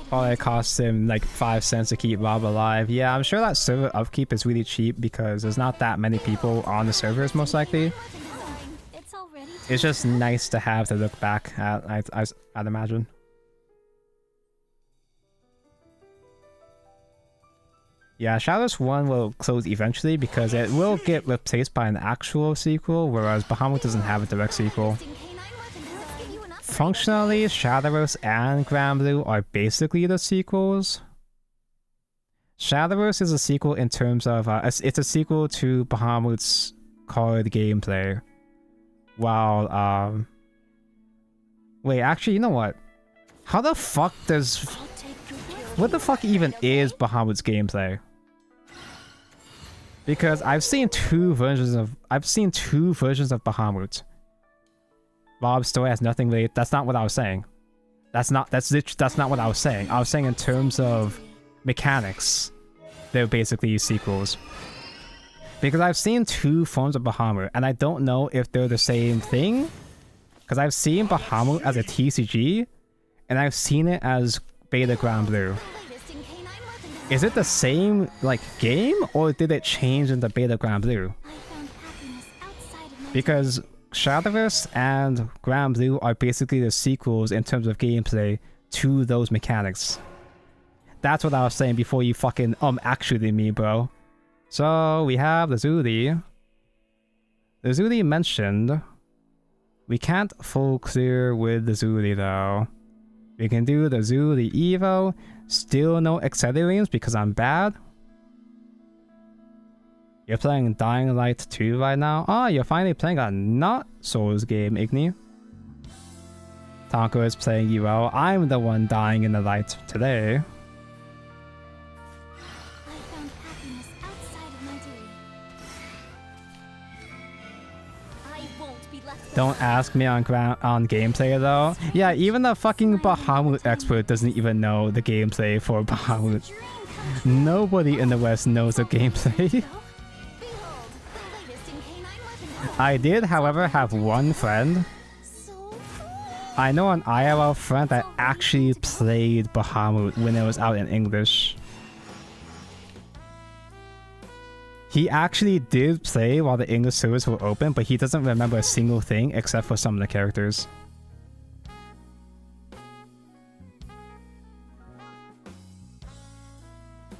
Probably it costs him like 5 cents to keep Rob alive. Yeah, I'm sure that server upkeep is really cheap because there's not that many people on the servers, most likely. It's just nice to have to look back at, I'd imagine. Yeah, Shadowverse 1 will close eventually because it will get replaced by an actual sequel, whereas Bahamut doesn't have a direct sequel. Functionally, Shadowverse and Granblue are basically the sequels. Shadowverse is a sequel in terms of, it's a sequel to Bahamut's card gameplay. While, wait, actually, you know what? How the fuck does... What the fuck even is Bahamut's gameplay? Because I've seen two versions of Bahamut. Rob's story has nothing really. That's not what I was saying. That's not what I was saying. I was saying in terms of mechanics, they're basically sequels. Because I've seen 2 forms of Bahamut, and I don't know if they're the same thing. Because I've seen Bahamut as a TCG, and I've seen it as Beta Granblue. Is it the same, like, game, or did it change into Beta Granblue? Because Shadowverse and Granblue are basically the sequels in terms of gameplay to those mechanics. That's what I was saying before you fucking actually me, bro. So we have the Zuli. The Zuli mentioned we can't full clear with the Zuli though. We can do the Zuli Evo. Still no Acceleriums because I'm bad. You're playing Dying Light 2 right now? Oh, you're finally playing a not Souls game, Igni. Tonko is playing you well. I'm the one dying in the light today. Don't ask me on gameplay though. Yeah, even the fucking Bahamut expert doesn't even know the gameplay for Bahamut. Nobody in the West knows the gameplay. I did, however, have one friend. I know an IRL friend that actually played Bahamut when it was out in English. He actually did play while the English servers were open, but he doesn't remember a single thing except for some of the characters.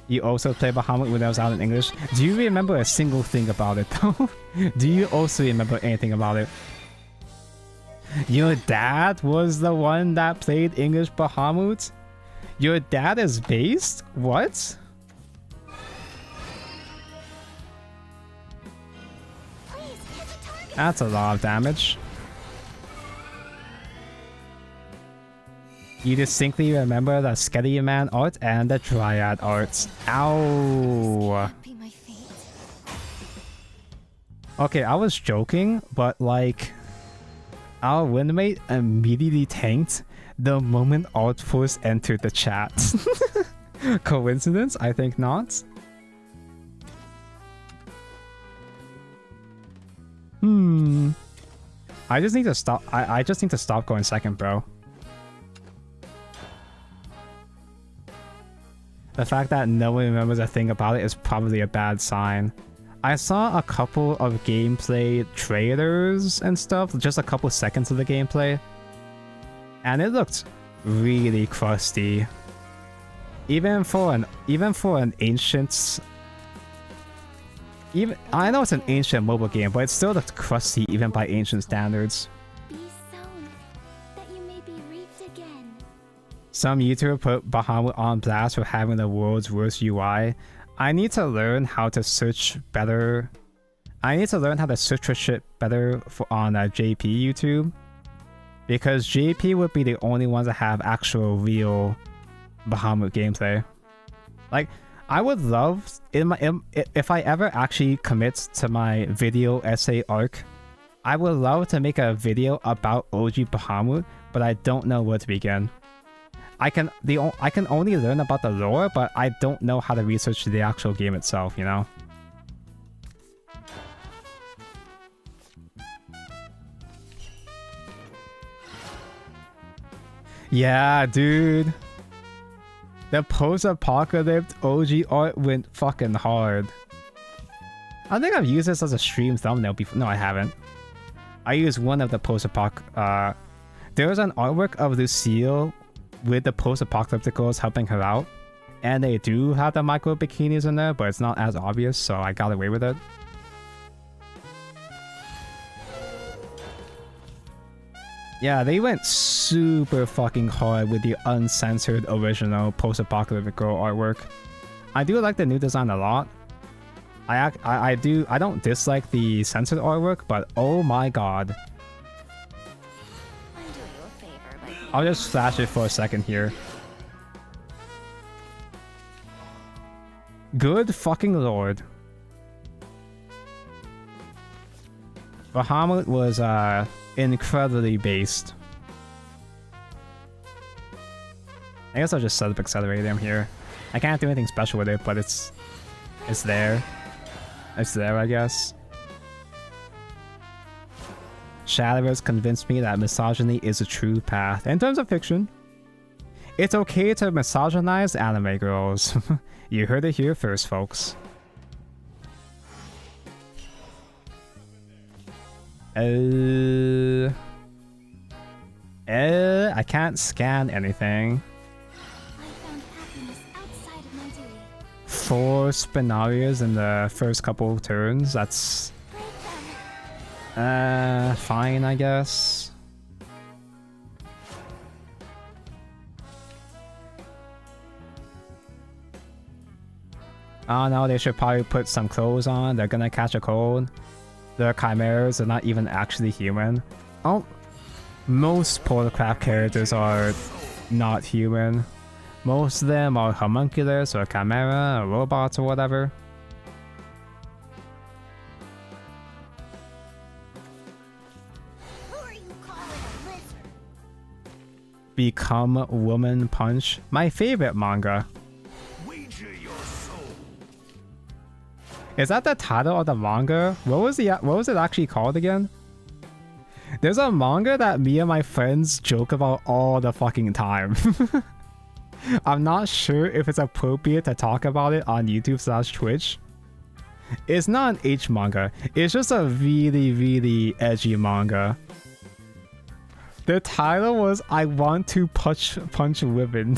You also play Bahamut when it was out in English. Do you remember a single thing about it though? Do you also remember anything about it? Your dad was the one that played English Bahamut? Your dad is based? What? That's a lot of damage. You distinctly remember the Skelly Man art and the Dryad arts. Ow! Okay, I was joking, but like... Our windmate immediately tanked the moment Alt Force entered the chat. Coincidence? I think not. I just need to stop. I just need to stop going second, bro. The fact that no one remembers a thing about it is probably a bad sign. I saw a couple of gameplay trailers and stuff, just a couple seconds of the gameplay, and it looked really crusty. Even for an ancient, even I know it's an ancient mobile game, but it still looks crusty even by ancient standards. Be sown, that you may be reaped again. Some YouTuber put Bahamut on blast for having the world's worst UI. I need to learn how to search better. I need to learn how to search for shit better on JP YouTube, because JP would be the only ones that have actual real Bahamut gameplay. Like, I would love if I ever actually commit to my video essay arc, I would love to make a video about OG Bahamut, but I don't know where to begin. I can only learn about the lore, but I don't know how to research the actual game itself, you know? Yeah, dude. The post-apocalypse OG art went fucking hard. I think I've used this as a stream thumbnail before. No, I haven't. I used one of the post-apoc... there was an artwork of Lucille with the post-apocalypticals helping her out. And they do have the micro bikinis in there, but it's not as obvious, so I got away with it. Yeah, they went super fucking hard with the uncensored original post-apocalyptic girl artwork. I do like the new design a lot. I don't dislike the censored artwork, but oh my god. I'm doing you a favor by I'll just flash it for a second here. Good fucking lord. Bahamut was incredibly based. I guess I'll just set up Accelerator here. I can't do anything special with it, but it's there. It's there, I guess. Shadowverse convinced me that misogyny is a true path. In terms of fiction, it's okay to misogynize anime girls. You heard it here first, folks. I can't scan anything. I found happiness outside of my duty. 4 Spinarias in the first couple of turns. That's Break them. fine, I guess. Oh no, they should probably put some clothes on. They're gonna catch a cold. The chimeras are not even actually human. Oh, most Portalcraft characters are not human. Most of them are homunculus or chimera or robots or whatever. Who are you calling a lizard? Become Woman Punch, my favorite manga. Wager your soul. Is that the title of the manga? What was it actually called again? There's a manga that me and my friends joke about all the fucking time. I'm not sure if it's appropriate to talk about it on YouTube/Twitch. It's not an H manga. It's just a really, really edgy manga. The title was I Want to Punch Women.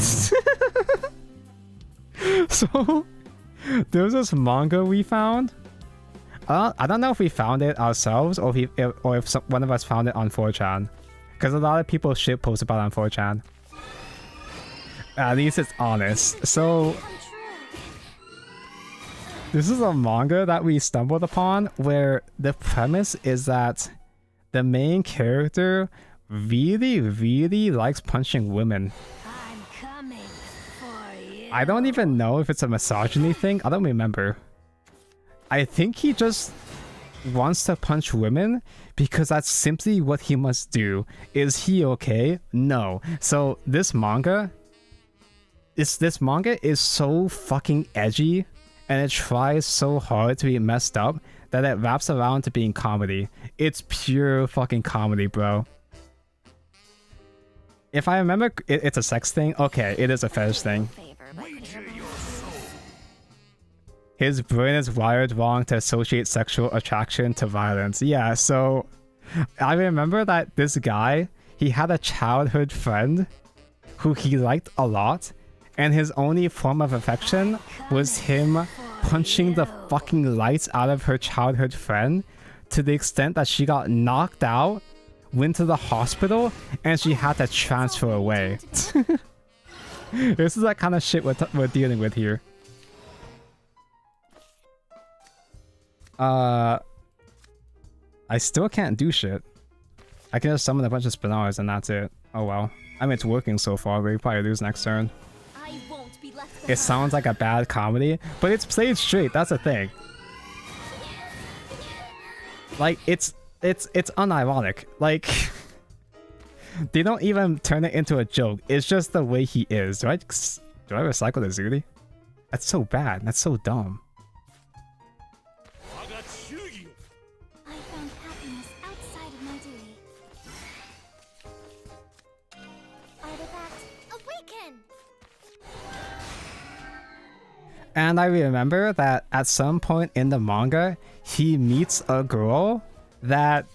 So there's this manga we found. I don't know if we found it ourselves or if one of us found it on 4chan. Because a lot of people shit post about it on 4chan. At least it's honest. So Come true. this is a manga that we stumbled upon where the premise is that the main character really, really likes punching women. I'm coming for you. I don't even know if it's a misogyny thing. I don't remember. I think he just wants to punch women because that's simply what he must do. Is he okay? No. So this manga is so fucking edgy and it tries so hard to be messed up that it wraps around to being comedy. It's pure fucking comedy, bro. If I remember, it's a sex thing. Okay, it is a fetish thing. Favor by Wager your soul. His brain is wired wrong to associate sexual attraction to violence. Yeah, so I remember that this guy, he had a childhood friend who he liked a lot, and his only form of affection was him punching the fucking lights out of her childhood friend to the extent that she got knocked out, went to the hospital, and she had to transfer away. This is that kind of shit we're dealing with here. I still can't do shit. I can just summon a bunch of Spinars and that's it. Oh well. I mean, it's working so far, but we probably lose next turn. I won't be left It sounds like a bad comedy, but it's played straight, that's the thing. Like, it's unironic. Like, they don't even turn it into a joke. It's just the way he is. Do I recycle the Zuni? That's so bad. That's so dumb. I found happiness outside of my duty. Artifact awaken! And I remember that at some point in the manga, he meets a girl that...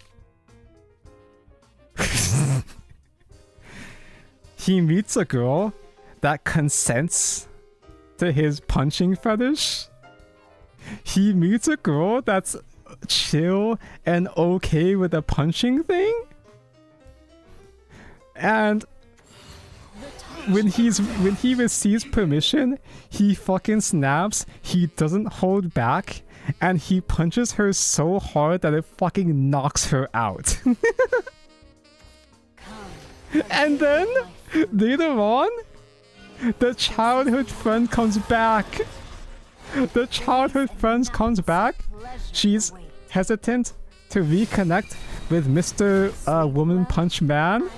he meets a girl that consents to his punching fetish. He meets a girl that's chill and okay with the punching thing. And when he receives permission, he fucking snaps, he doesn't hold back, and he punches her so hard that it fucking knocks her out. And then later on, the childhood friend comes back. The childhood friend comes back. She's hesitant to reconnect with Mr. Woman Punch Man,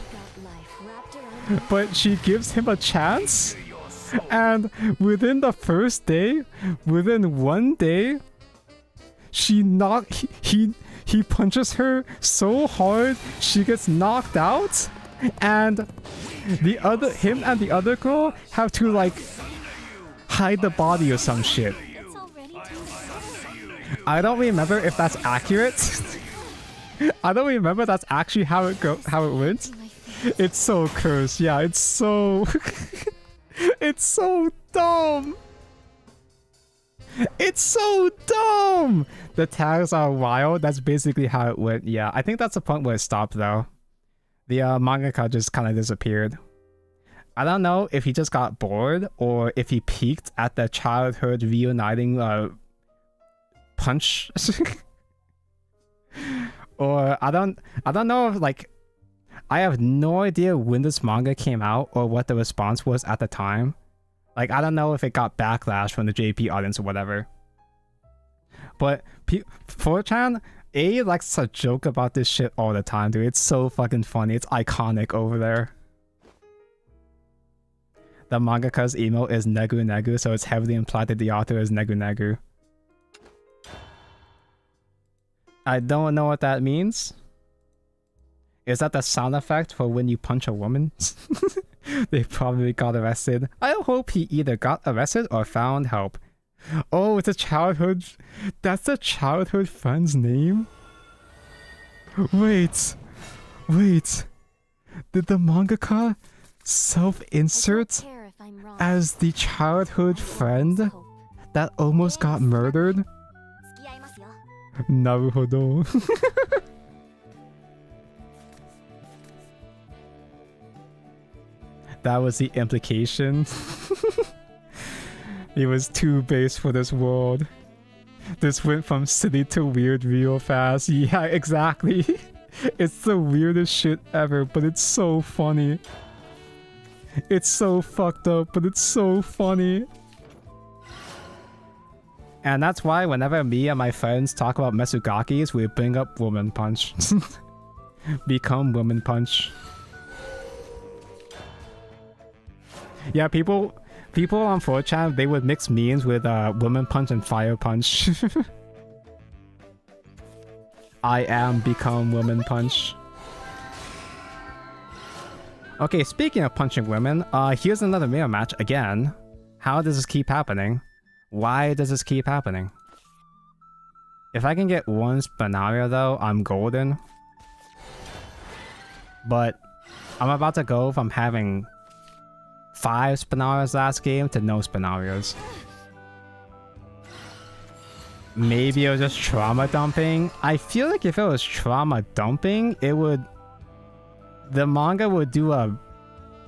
but she gives him a chance. And within the first day, within one day, he punches her so hard she gets knocked out, and him and the other girl have to like hide the body or some shit. It's already time to I don't remember if that's accurate. I don't remember that's actually how it went. It's so cursed. Yeah, it's so it's so dumb. It's so dumb. The tags are wild. That's basically how it went. Yeah, I think that's the point where it stopped though. The mangaka just kind of disappeared. I don't know if he just got bored or if he peaked at the childhood reuniting punch. Or I don't know if like I have no idea when this manga came out or what the response was at the time. Like I don't know if it got backlash from the JP audience or whatever. But 4chan likes to joke about this shit all the time, dude. It's so fucking funny. It's iconic over there. The mangaka's email is Negu Negu, so it's heavily implied that the author is Negu Negu. I don't know what that means. Is that the sound effect for when you punch a woman? They probably got arrested. I hope he either got arrested or found help. Oh, it's a childhood... That's the childhood friend's name? Wait. Did the mangaka self-insert as the childhood friend that almost got murdered? Naruhodo. That was the implication. He was too base for this world. This went from silly to weird real fast. Yeah, exactly. It's the weirdest shit ever, but it's so funny. It's so fucked up, but it's so funny. And that's why whenever me and my friends talk about Mesugakis, we bring up Woman Punch. Become Woman Punch. Yeah, people on 4chan, they would mix memes with Woman Punch and Fire Punch. I am become Woman Punch. Okay, speaking of punching women, here's another mirror match again. How does this keep happening? Why does this keep happening? If I can get one Spinaria though, I'm golden. But I'm about to go from having 5 Spinarios last game to no Spinarios. Maybe it was just trauma dumping. I feel like if it was trauma dumping, it would... The manga would do a...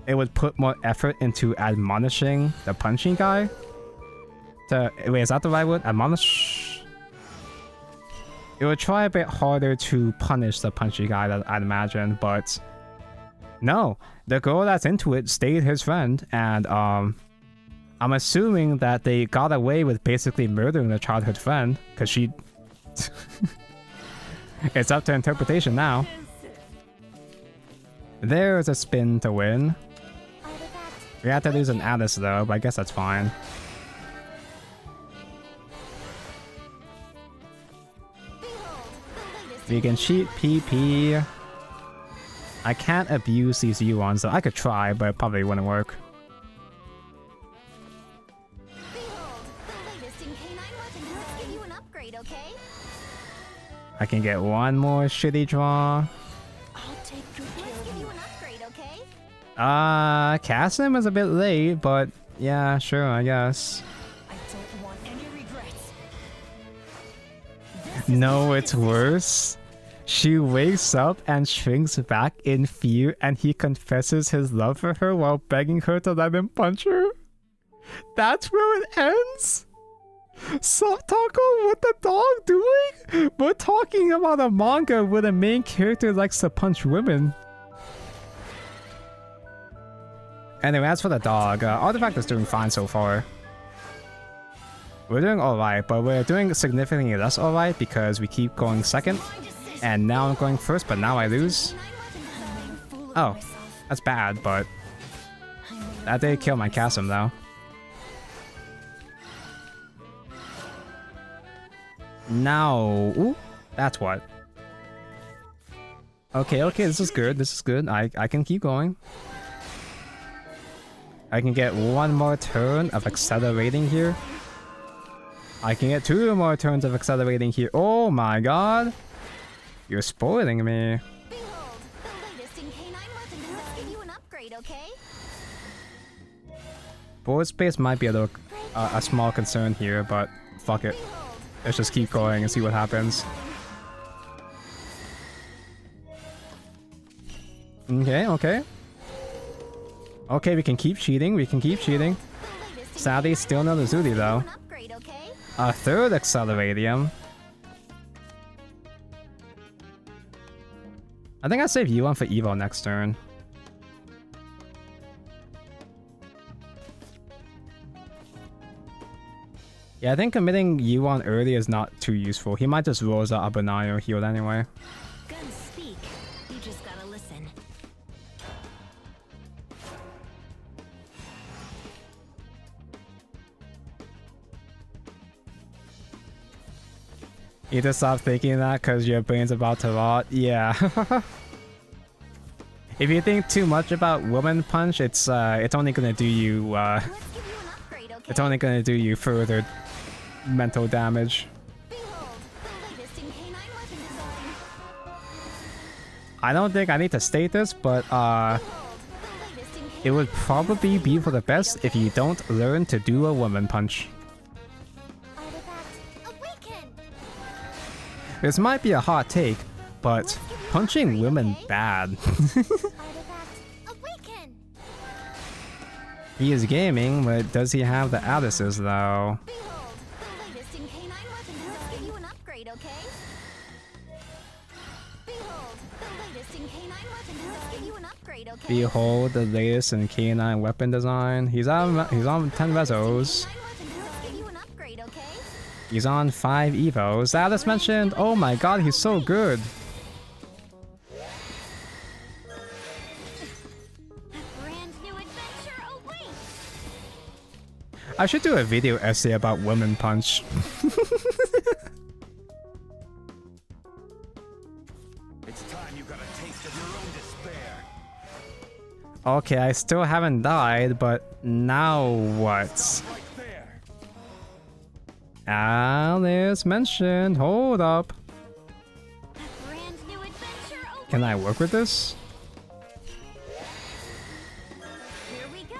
It would put more effort into admonishing the punching guy. Wait, is that the right word? Admonish? It would try a bit harder to punish the punchy guy, I'd imagine, but... No, the girl that's into it stayed his friend, and I'm assuming that they got away with basically murdering their childhood friend, because she... It's up to interpretation now. There's a spin to win. We had to lose an Alice though, but I guess that's fine. We can cheat PP. I can't abuse these U1s, so I could try, but it probably wouldn't work. I can get one more shitty draw. Cast him is a bit late, but yeah, sure, I guess. I don't want any regrets. No, it's worse. She wakes up and shrinks back in fear, and he confesses his love for her while begging her to let him punch her. That's where it ends? Soft Taco, what the dog doing? We're talking about a manga where the main character likes to punch women. Anyway, as for the dog, Artifact is doing fine so far. We're doing alright, but we're doing significantly less alright because we keep going second. And now I'm going first, but now I lose. Oh, that's bad, but that did kill my Chasm though. Now, ooh, that's what. Okay, this is good, this is good. I can keep going. I can get one more turn of accelerating here. I can get 2 more turns of accelerating here. Oh my god! You're spoiling me. Behold, the latest in K9 weapons. Let's give you an upgrade, okay? Board space might be a small concern here, but fuck it. Let's just keep going and see what happens. Okay. Okay, we can keep cheating, Sadly, still no Zuli though. A third Acceleratium. I think I'll save U1 for Evo next turn. Yeah, I think committing U1 early is not too useful. He might just Rosa Abonayo healed anyway. Guns speak. You just gotta listen. You just stop thinking that because your brain's about to rot? Yeah. If you think too much about Woman Punch, it's only gonna do you it's only gonna do you further mental damage. I don't think I need to state this, but it would probably be for the best if you don't learn to do a Woman Punch. This might be a hot take, but punching women bad. He is gaming, but does he have the Alices though? Behold the latest in K9 weapon design. He's on 10 Rezos. He's on 5 Evos. Alice mentioned, oh my god, he's so good. I should do a video essay about Women Punch. It's time you got a taste of your own despair. Okay, I still haven't died, but now what? Right there. Alice mentioned, hold up. Can I work with this? Here we go.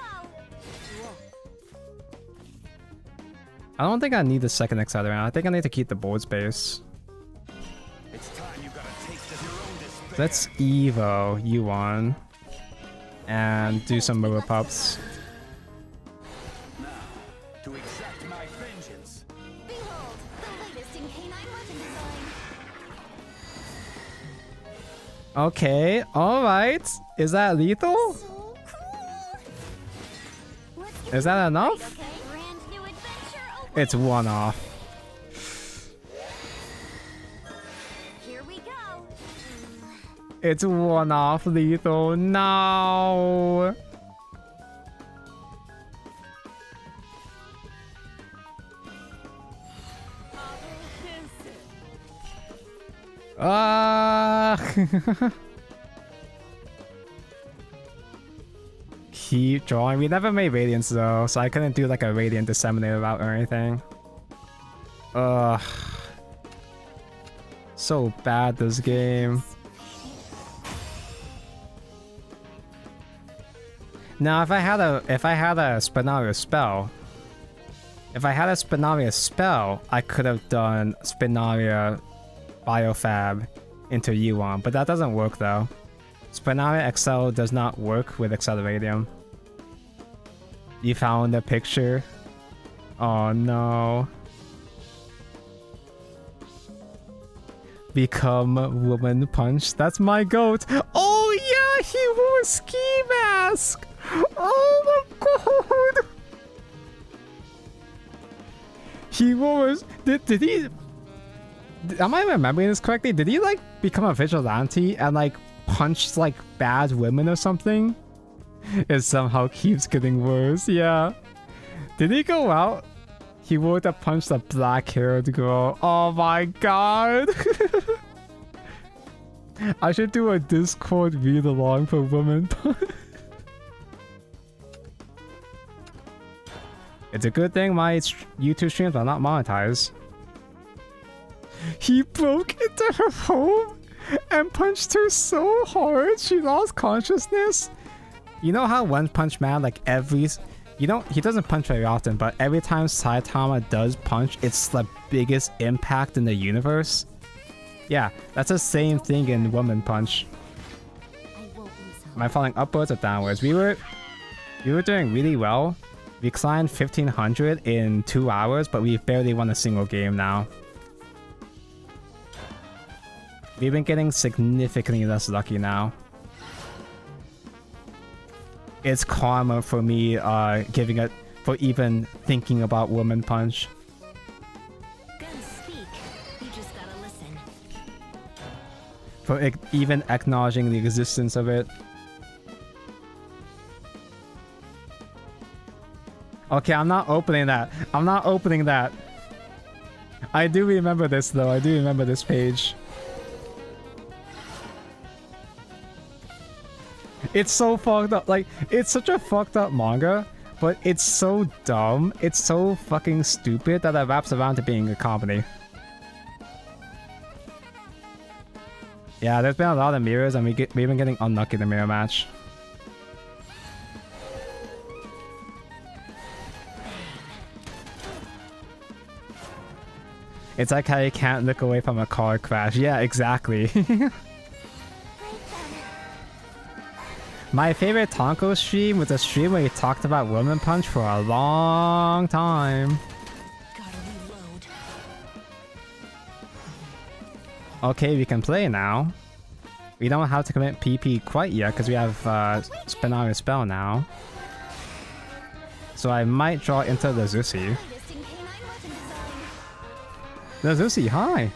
I don't think I need the second accelerator. I think I need to keep the board space. It's time you got a taste of your own despair. Let's Evo Yuan and do some Moa Pups. Now, to exact my vengeance. Behold, the latest in canine weapon design. Okay, alright. Is that lethal? So cool. Let's get Is that enough? okay. Brand new adventure awaits. It's one off. Here we go. It's one off lethal. No. Ah. Keep drawing. We never made Radiance though, so I couldn't do like a Radiant Disseminator route or anything. Ugh. So bad this game. Now if I had a Spinaria spell, I could have done Spinaria Biofab into Yuan, but that doesn't work though. Spinaria XL does not work with Acceleradium. You found the picture? Oh no. Become Woman Punch. That's my goat. Oh yeah, he wore a ski mask. Oh my god. He was. Did he? Am I remembering this correctly? Did he like become a vigilante and like punch like bad women or something? It somehow keeps getting worse. Yeah. Did he go out? He would have punched a black-haired girl. Oh my god. I should do a Discord read along for women. It's a good thing my YouTube streams are not monetized. He broke into her home and punched her so hard she lost consciousness. You know how One Punch Man, like he doesn't punch very often, but every time Saitama does punch, it's the biggest impact in the universe? Yeah, that's the same thing in Woman Punch. Am I falling upwards or downwards? We were doing really well. We climbed 1500 in 2 hours, but we've barely won a single game now. We've been getting significantly less lucky now. It's karma for me giving it for even thinking about Woman Punch. Guns speak. You just gotta listen. For even acknowledging the existence of it. Okay, I'm not opening that. I'm not opening that. I do remember this though. I do remember this page. It's so fucked up. Like, it's such a fucked up manga, but it's so dumb. It's so fucking stupid that it wraps around to being a comedy. Yeah, there's been a lot of mirrors, and we've been getting unlucky in the mirror match. It's like how you can't look away from a car crash. Yeah, exactly. My favorite Tonko stream was a stream where he talked about Woman Punch for a long time. Gotta reload. Okay, we can play now. We don't have to commit PP quite yet because we have Spinaria spell now. So I might draw into the Zusi. Latest in canine weapon design. The Zusi, hi!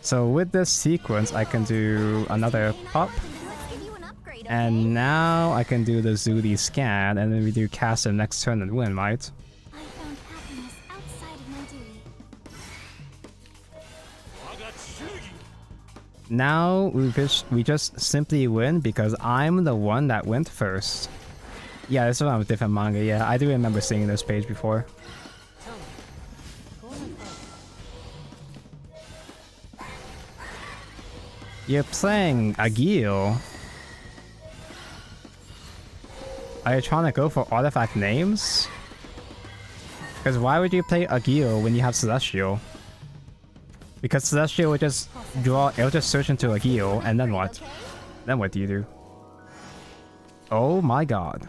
So with this sequence, I can do another pop. Let's give you an upgrade, okay? And now I can do the Zuli scan, and then we do cast him next turn and win, right? I found happiness outside of my duty. Now we just simply win because I'm the one that went first. Yeah, this is a different manga. Yeah, I do remember seeing this page before. You're playing Agil. Are you trying to go for artifact names? Because why would you play Agil when you have Celestial? Because Celestial would just it'll just search into Agil, and then what? Then what do you do? Oh my god.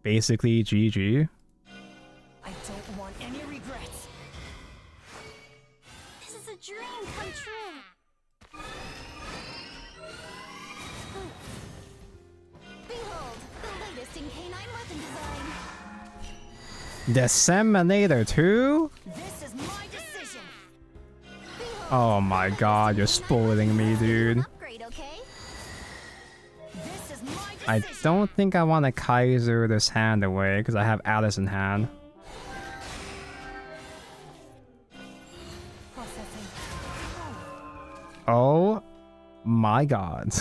Basically GG. I don't want any regrets. This is a dream come true. Behold, the latest in canine weapon design. Disseminator 2? This is my decision. Oh my god, you're spoiling me, dude. Upgrade, okay? This is my decision. I don't think I want to Kaiser this hand away because I have Alice in hand. Processing. Oh my god.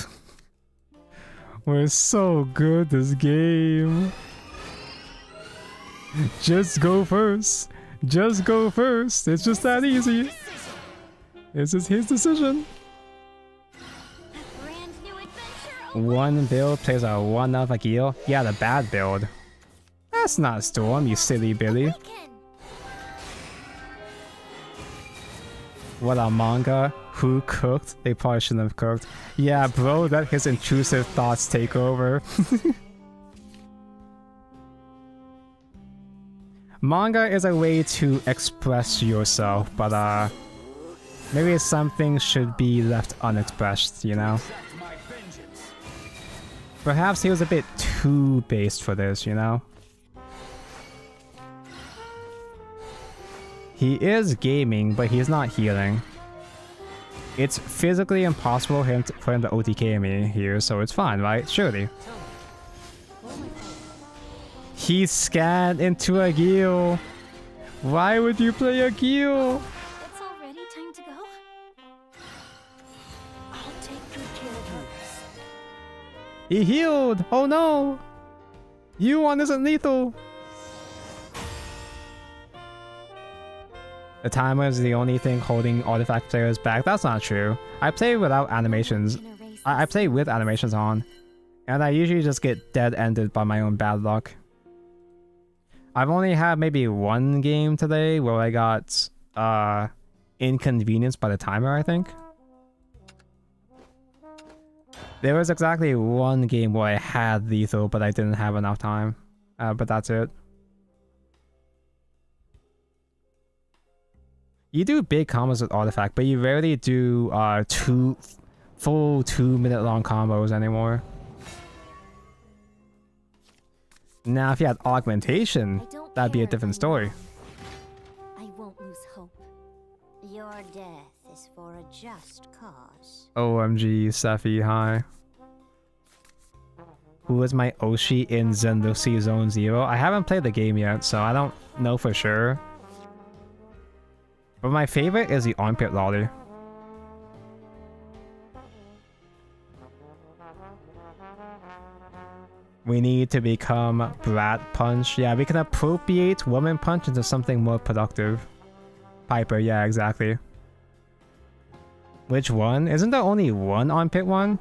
We're so good this game. Just go first. Just go first. It's just that easy. This is his decision. Brand new adventure. One build plays a 1-up Agil. Yeah, the bad build. That's not Storm, you silly Billy. Awaken. What a manga. Who cooked? They probably shouldn't have cooked. Yeah, bro, let his intrusive thoughts take over. Manga is a way to express yourself, but maybe some things should be left unexpressed, you know? Exact my vengeance. Perhaps he was a bit too based for this, you know? He is gaming, but he's not healing. It's physically impossible for him to OTK me here, so it's fine, right? Surely. He scanned into Agil. Why would you play Agil? It's already time to go. I'll take good care of yours. He healed! Oh no! U1 isn't lethal! The timer is the only thing holding artifact players back. That's not true. I play without animations. I play with animations on. And I usually just get dead-ended by my own bad luck. I've only had maybe one game today where I got inconvenienced by the timer, I think. There was exactly one game where I had lethal, but I didn't have enough time. But that's it. You do big combos with Artifact, but you rarely do full 2-minute long combos anymore. Now, if you had Augmentation, that'd be a different story. I won't lose hope. Your death is for a just cause. OMG, Sephi, hi. Who is my Oshi in Zenlucy Zone Zero? I haven't played the game yet, so I don't know for sure. But my favorite is the Armpit Lolly. We need to become Brat Punch. Yeah, we can appropriate Woman Punch into something more productive. Piper, yeah, exactly. Which one? Isn't there only one Armpit one?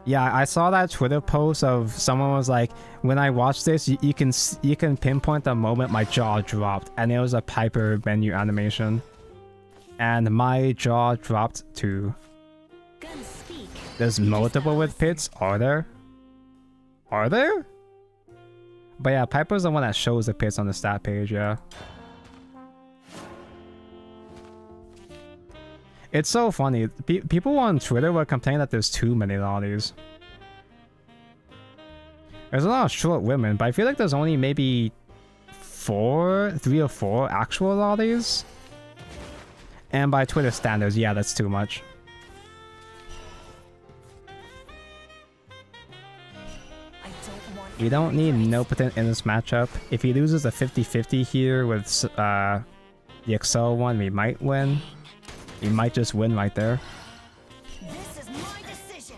Yeah, I saw that Twitter post of someone was like, when I watch this, you can pinpoint the moment my jaw dropped, and it was a Piper menu animation. And my jaw dropped too. Guns speak. There's multiple with pits, are there? Are there? But yeah, Piper's the one that shows the pits on the stat page, yeah. It's so funny. People on Twitter were complaining that there's too many lollies. There's a lot of short women, but I feel like there's only maybe 3 or 4 actual lollies. And by Twitter standards, yeah, that's too much. You don't need Nopotent in this matchup. If he loses a 50-50 here with the Excel one, we might win. We might just win right there. This is my decision.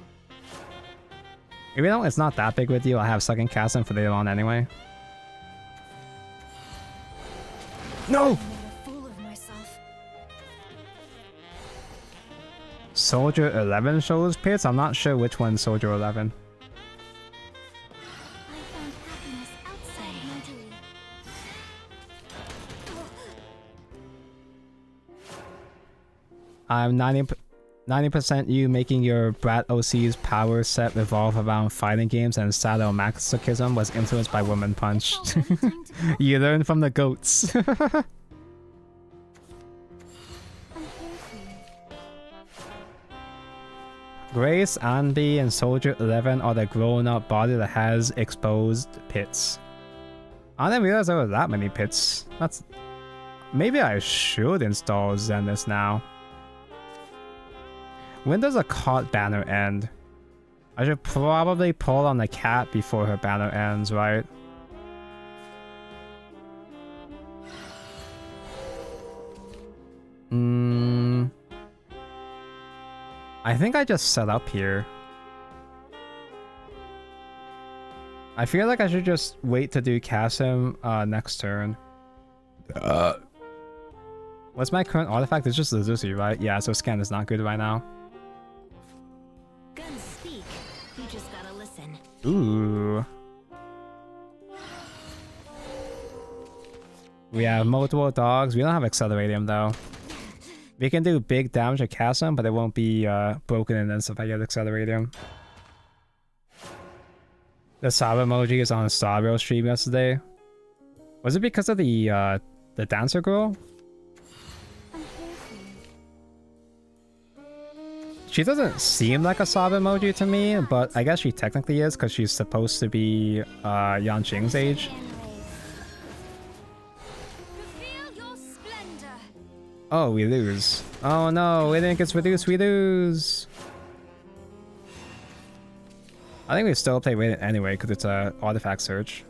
Even though it's not that big of a deal, I have second cast him for later on anyway. No! I made a fool of myself. Soldier 11 shows pits. I'm not sure which one's Soldier 11. I found happiness outside my duty. I'm 90% you making your Brat OC's power set revolve around fighting games and sadomasochism was influenced by Woman Punch. It's already time to go. You learn from the goats. I'm here for you. Grace, Anby, and Soldier 11 are the grown-up body that has exposed pits. I didn't realize there were that many pits. That's... Maybe I should install Zenith now. When does a cart banner end? I should probably pull on the cat before her banner ends, right? I think I just set up here. I feel like I should just wait to do Kasim next turn. What's my current artifact? It's just Lizusi, right? Yeah, so scan is not good right now. Guns speak. You just gotta listen. Ooh. We have multiple dogs. We don't have Accelerating though. We can do big damage to Kasim, but it won't be broken in if I get Accelerating. The Saba emoji is on a Star Rail stream yesterday. Was it because of the dancer girl? I'm here for you. She doesn't seem like a Saba emoji to me, but I guess she technically is because she's supposed to be Yanqing's age. Reveal your splendor. Oh, we lose. Oh no, we didn't get reduced, we lose. I think we still play Radiant anyway because it's a artifact search.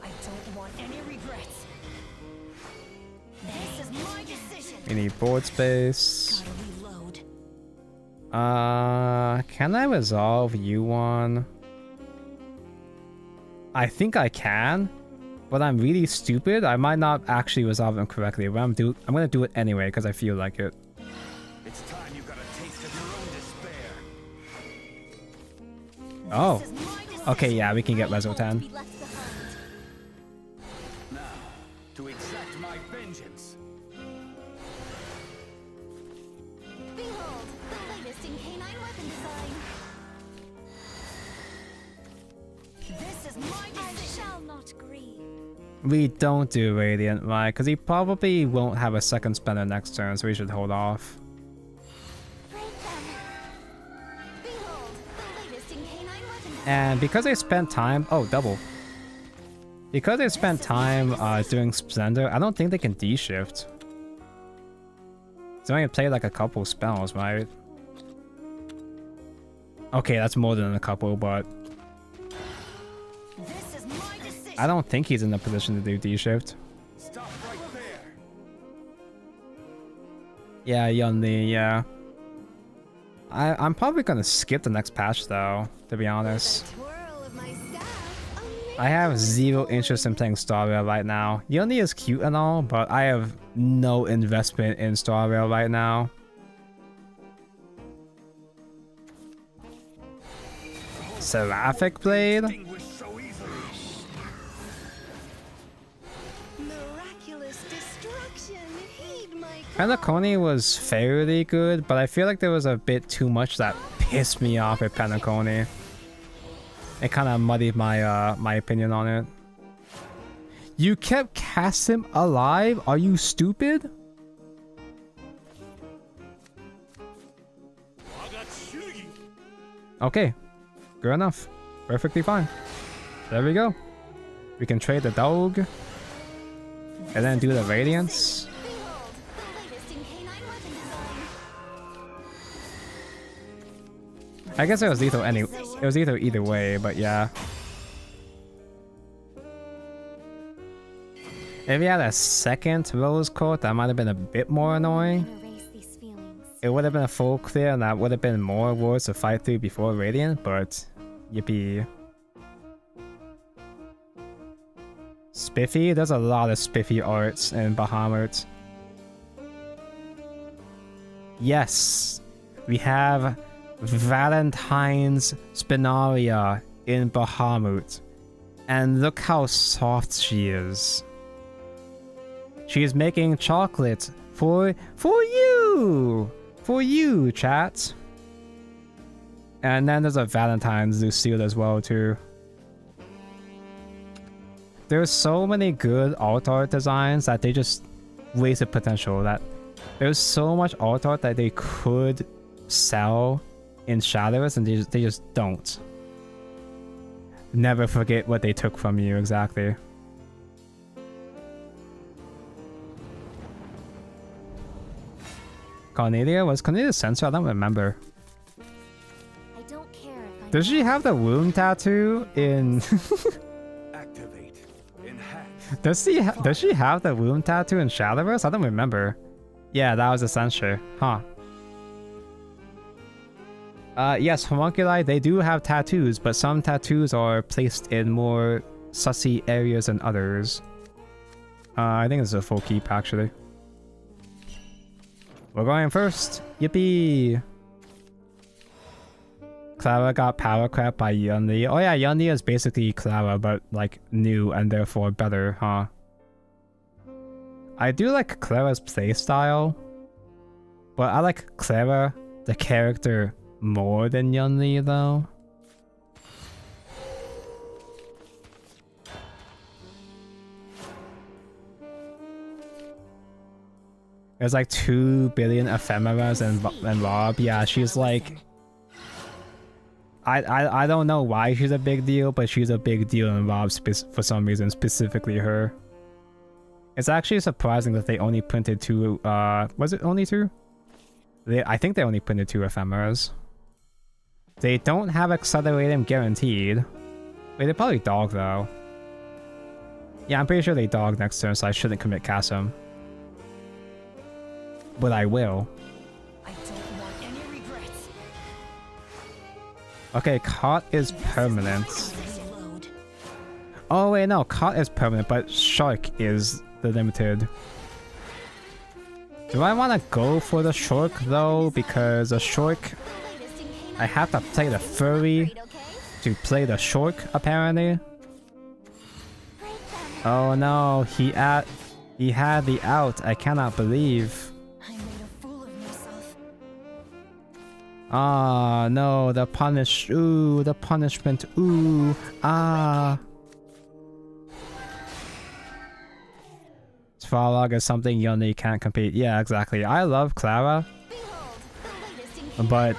I don't want any regrets. This is my decision. We need board space. Gotta reload. Can I resolve U1? I think I can, but I'm really stupid. I might not actually resolve them correctly, but I'm gonna do it anyway because I feel like it. It's time you got a taste of your own despair. Oh, This is my decision. okay, yeah, we can get Reso To 10. be left behind. Now, to exact my vengeance. Behold, the latest in canine weapon design. This is my I decision. shall not grieve. We don't do Radiant, right? Because he probably won't have a second spender next turn, so we should hold off. Break them. Behold, the latest in canine weapon design. And because they spent time... Oh, double. Because they spent time doing Splendor, I don't think they can D-shift. So I can play like a couple spells, right? Okay, that's more than a couple, but... This is my decision. I don't think he's in a position to do D-shift. Stop right there. Yeah, Yunli, yeah. I'm probably gonna skip the next patch though, to be honest. Twirl of my staff. I have zero interest in playing Star Rail right now. Yunli is cute and all, but I have no investment in Star Rail right now. Seraphic Blade? Extinguished so easily. Miraculous destruction. Heed my Penacony was fairly good, but I feel like there was a bit too much that pissed me off with Penacony. It kind of muddied my my opinion on it. You kept Kasim alive? Are you stupid? Okay, good enough. Perfectly fine. There we go. We can trade the dog. And then do the Radiance. Behold, the latest in canine weapon design. I guess it was lethal any. It was either way, but yeah. If we had a second Rose Court, that might have been a bit more annoying. Erase these feelings. It would have been a full clear, and that would have been more wards to fight through before Radiant, but yippee. Spiffy? There's a lot of Spiffy arts in Bahamut. Yes, we have Valentine's Spinaria in Bahamut. And look how soft she is. She is making chocolate for you! For you, chat. And then there's a Valentine's Lucille as well, too. There's so many good alt art designs that they just wasted potential. That there's so much alt art that they could sell in Shadowverse and they just don't. Never forget what they took from you, exactly. Cornelia? Was Cornelia censored? I don't remember. I don't care if I Does she have the wound tattoo in... Activate. Enhance. Does she have the wound tattoo in Shadowverse? I don't remember. Yeah, that was a censure. Huh. Yes, homunculi, they do have tattoos, but some tattoos are placed in more sussy areas than others. I think it's a full keep, actually. We're going first. Yippee! Clara got power crap by Yunli. Oh yeah, Yunli is basically Clara, but like new and therefore better, huh? I do like Clara's playstyle, but I like Clara, the character, more than Yunli though. There's like 2 billion ephemeras and Rob. Yeah, she's like... I don't know why she's a big deal, but she's a big deal in Rob for some reason, specifically her. It's actually surprising that they only printed 2, was it only 2? I think they only printed 2 ephemeras. They don't have accelerating guaranteed. Wait, they probably dog though. Yeah, I'm pretty sure they dog next turn, so I shouldn't commit Chasm. But I will. I don't want any regrets. Okay, Caught is permanent. Load. Oh wait, no, Caught is permanent, but Shark is the limited. Do I want to go for the Shark though? Because a Shark, I have to play the Furry to play the Shark apparently. Oh no, he had the out. I cannot believe. I made a fool of myself. Ah, no, the punish. Ooh, the punishment. Ooh, ah. Svarlog is something Yoni can't compete. Yeah, exactly. I love Clara, but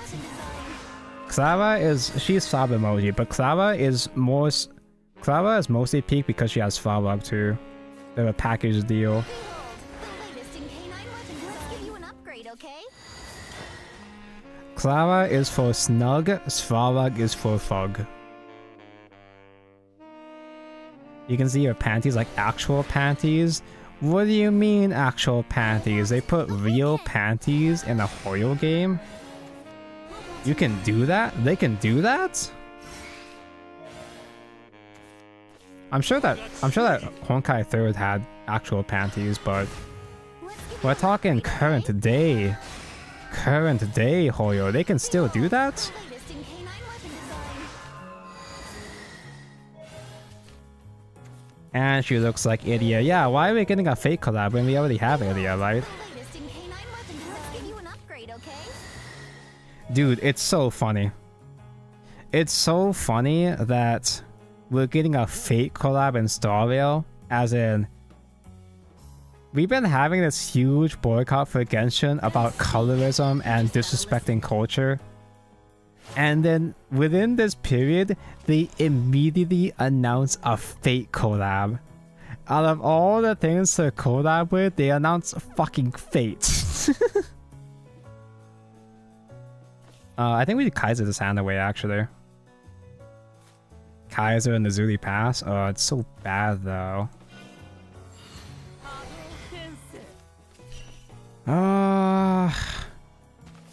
Clara is, she's sub emoji, but Clara is mostly peak because she has Svarlog too. They're a package deal. Clara is for snug, Svarlog is for fug. You can see her panties, like actual panties. What do you mean actual panties? They put real panties in a horror game? You can do that? They can do that? I'm sure that Honkai 3rd had actual panties, but we're talking current day horror. They can still do that? And she looks like Idia. Yeah, why are we getting a fake collab when we already have Idia, right? Dude, it's so funny. It's so funny that we're getting a fake collab in Starvale, as in... We've been having this huge boycott for Genshin about colorism and disrespecting culture. And then within this period, they immediately announce a fake collab. Out of all the things to collab with, they announce fucking Fate. I think we did Kaiser this hand away actually. Kaiser and the Zuli Pass. Oh, it's so bad though.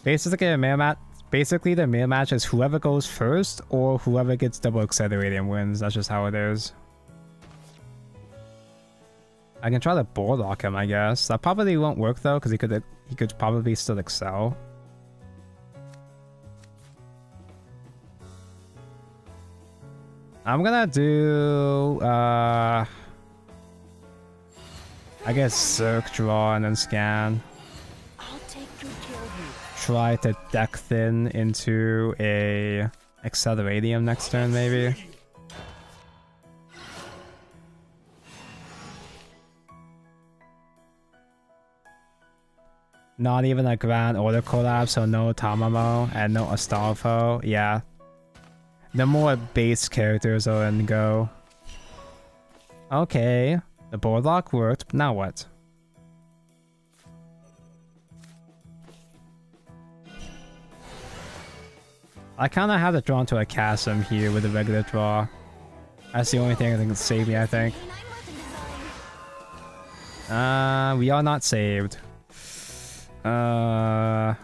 Basically a mirror match. Basically, the mirror match is whoever goes first or whoever gets double accelerating wins. That's just how it is. I can try to bulldog him, I guess. That probably won't work though, because he could probably still excel. I'm gonna do I guess Zerk draw and then scan. I'll take good care of you. Try to deck thin into a Acceleratium next turn maybe. Not even a Grand Order collab, so no Tamamo and no Astolfo. Yeah. The more base characters are in go. Okay. The board lock worked. Now what? I kind of have to draw into a chasm here with a regular draw. That's the only thing that can save me, I think. We are not saved. Behold,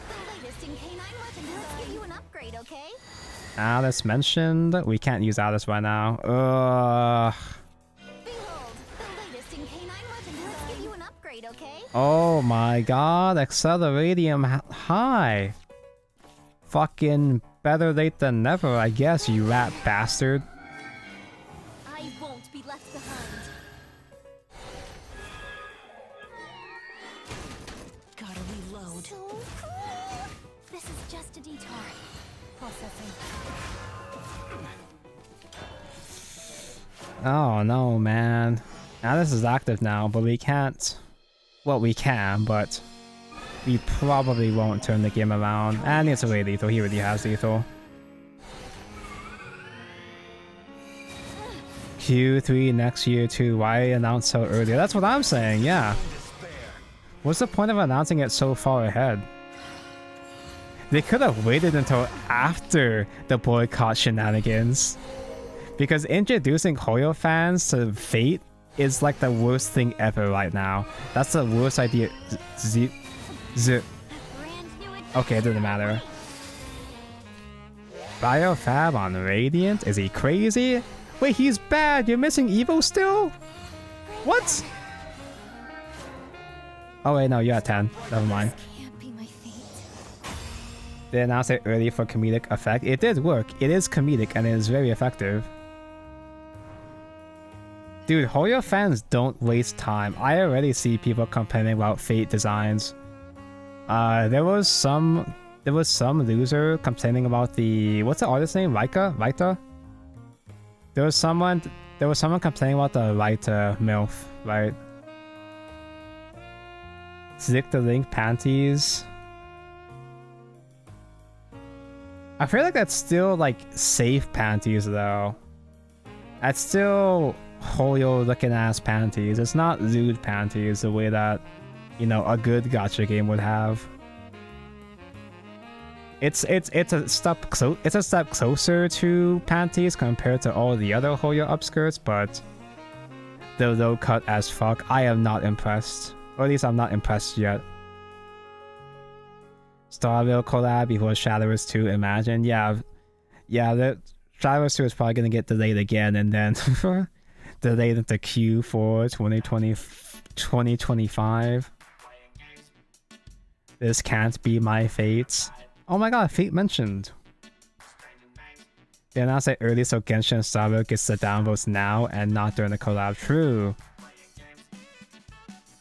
the latest in canine weapon design. Let's give you an upgrade, okay? Alice mentioned. We can't use Alice right now. Behold, the latest in canine weapon design. Let's give you an upgrade, okay? Oh my god, Acceleratium high. Fucking better late than never, I guess, you rat bastard. I won't be left behind. Gotta reload. So cool. This is just a detour. Processing. Oh no, man. Now this is active now, but we can't. Well, we can, but we probably won't turn the game around. And it's already lethal. He already has lethal. Q3 next year too. Why announce so early? That's what I'm saying, yeah. What's the point of announcing it so far ahead? They could have waited until after the boycott shenanigans. Because introducing Hoyo fans to Fate is like the worst thing ever right now. That's the worst idea. Okay, it doesn't matter. Biofab on Radiant? Is he crazy? Wait, he's bad! You're missing Evo still? What? Oh wait, no, you're at 10. Never mind. Can't be my fate. They announced it early for comedic effect. It did work. It is comedic and it is very effective. Dude, Hoyo fans don't waste time. I already see people complaining about Fate designs. There was some loser complaining about the, what's the artist's name? Raita? There was someone complaining about the Raita MILF, right? Zick the Link panties. I feel like that's still like safe panties though. That's still Hoyo looking ass panties. It's not lewd panties the way that, you know, a good gacha game would have. It's a step closer to panties compared to all the other Hoyo upskirts, but they're low cut as fuck. I am not impressed. Or at least I'm not impressed yet. Starville collab before Shadowverse 2, imagine. Yeah, the Shadowverse 2 is probably gonna get delayed again and then delayed into Q4 2025. This can't be my fate. Oh my god, Fate mentioned. They announced it early so Genshin and Starville gets the downvotes now and not during the collab. True.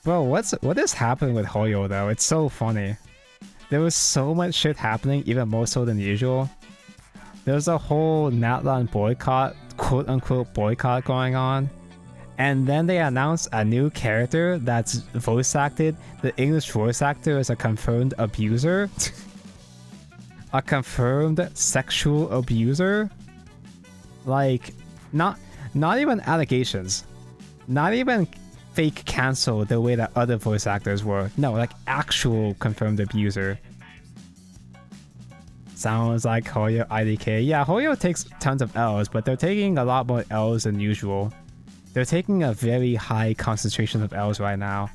Bro, what is happening with Hoyo though? It's so funny. There was so much shit happening, even more so than usual. There's a whole Natlan boycott, quote-unquote boycott going on. And then they announced a new character that's voice acted. The English voice actor is a confirmed abuser. A confirmed sexual abuser? Like, not even allegations. Not even fake cancel the way that other voice actors were. No, like actual confirmed abuser. Sounds like Hoyo IDK. Yeah, Hoyo takes tons of L's, but they're taking a lot more L's than usual. They're taking a very high concentration of L's right now,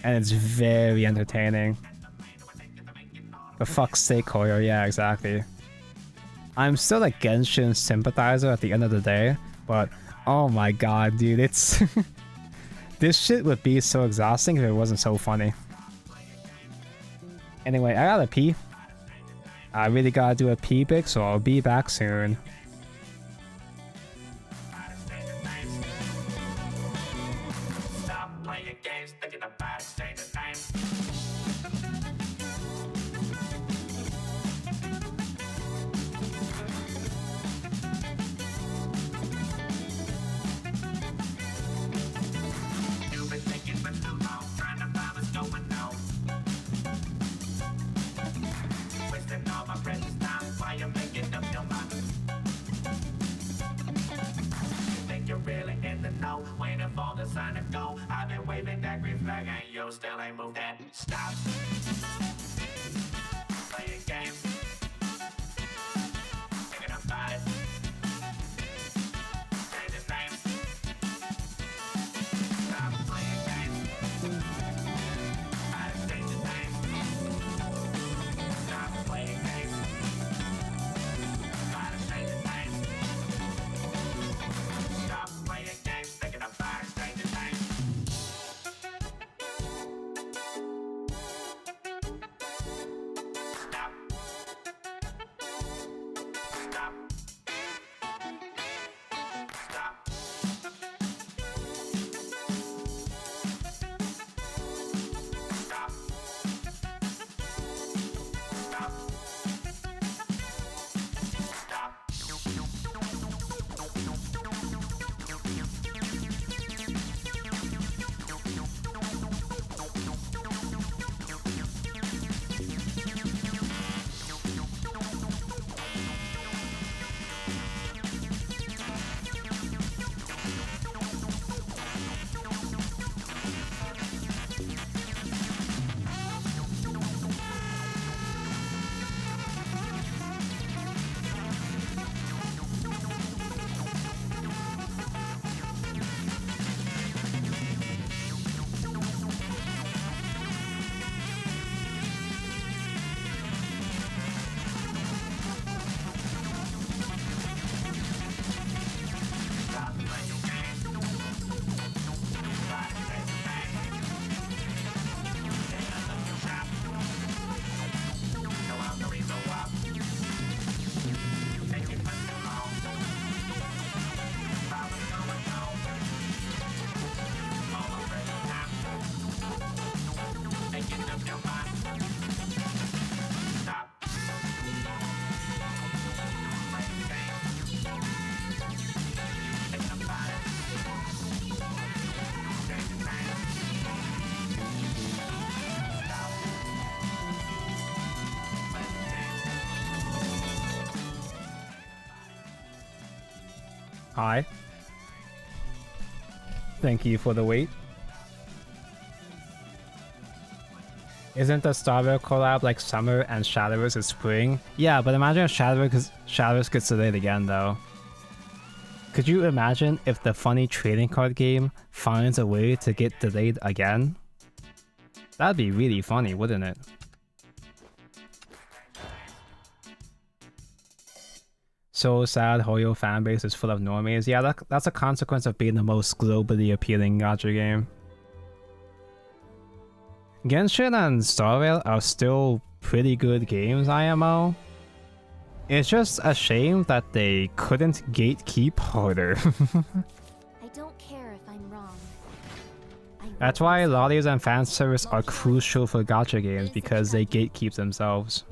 and it's very entertaining. For fuck's sake, Hoyo, yeah, exactly. I'm still a Genshin sympathizer at the end of the day, but oh my god, dude, it's... This shit would be so exhausting if it wasn't so funny. Anyway, I gotta pee. I really gotta do a pee pic, so I'll be back soon. Stop playing games, thinking about it, stay the same. You've been thinking for too long, trying to find what's going on. Wasting all my precious time while you're making up your mind. You think you're really in the know, waiting for the sign to go. I've been waving that green flag and you still ain't moved that. Stop playing games, thinking about it. Say the name. Stop playing games. I say the name. Stop playing games. I say the name. Stop playing games, thinking about it. Say the name. Stop. Stop. Stop. Stop. Stop. Stop. Stop playing games. I say the name. Stop. No, I'm the reason why. You think it must be long. I was going home. All already now. Making up your mind. Stop. Playing games. Thinking about it. Say the name. Stop. Playing games. Hi. Thank you for the wait. Isn't the Starvale collab like summer and Shadowverse is spring? Yeah, but imagine if Shadowverse gets delayed again though. Could you imagine if the funny trading card game finds a way to get delayed again? That'd be really funny, wouldn't it? So sad Hoyo fanbase is full of normies. Yeah, that's a consequence of being the most globally appealing gacha game. Genshin and Starvale are still pretty good games, IMO. It's just a shame that they couldn't gatekeep harder. I don't care if I'm wrong. That's why lollies and fan service are crucial for gacha games, because they gatekeep themselves.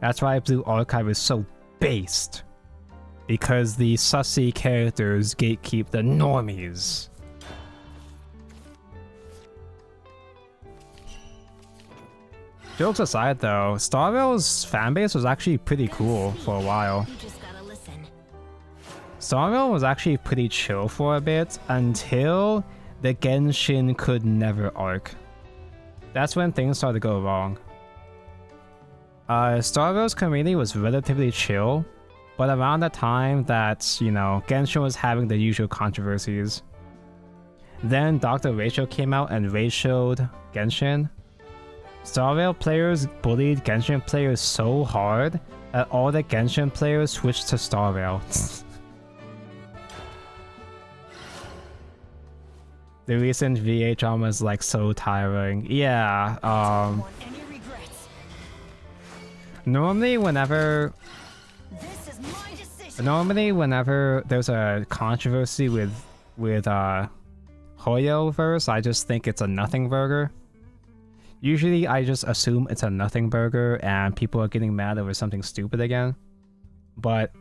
That's why Blue Archive is so based. Because the sussy characters gatekeep the normies. Jokes aside though, Starvale's fanbase was actually pretty cool for a while. You just gotta listen. Starvale was actually pretty chill for a bit until the Genshin could never arc. That's when things started to go wrong. Starvale's community was relatively chill, but around the time that, you know, Genshin was having the usual controversies. Then Dr. Ratio came out and ratioed Genshin. Starvale players bullied Genshin players so hard that all the Genshin players switched to Starvale. The recent VA drama is like so tiring. Yeah, Want any regrets? normally whenever This is my decision. there's a controversy with Shadowverse, I just think it's a nothing burger. Usually I just assume it's a nothing burger and people are getting mad over something stupid again. But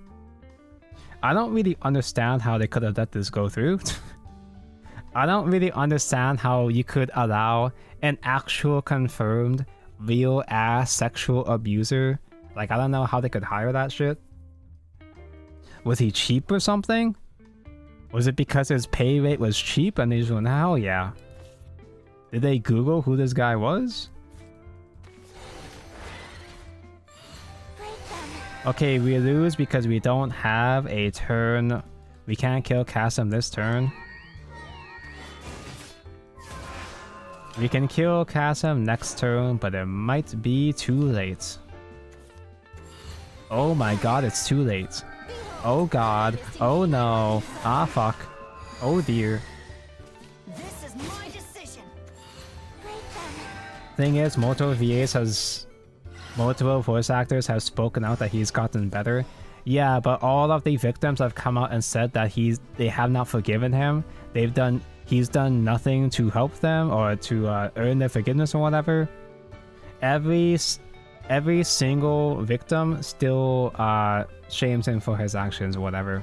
I don't really understand how they could have let this go through. I don't really understand how you could allow an actual confirmed real ass sexual abuser. Like, I don't know how they could hire that shit. Was he cheap or something? Was it because his pay rate was cheap and they just went, hell yeah? Did they Google who this guy was? Okay, we lose because we don't have a turn. We can't kill Kasim this turn. We can kill Kasim next turn, but it might be too late. Oh my god, it's too late. Oh god. Oh no. Ah fuck. Oh dear. This is my decision. Thing is, multiple voice actors have spoken out that he's gotten better. Yeah, but all of the victims have come out and said that they have not forgiven him. He's done nothing to help them or to earn their forgiveness or whatever. Every single victim still shames him for his actions or whatever.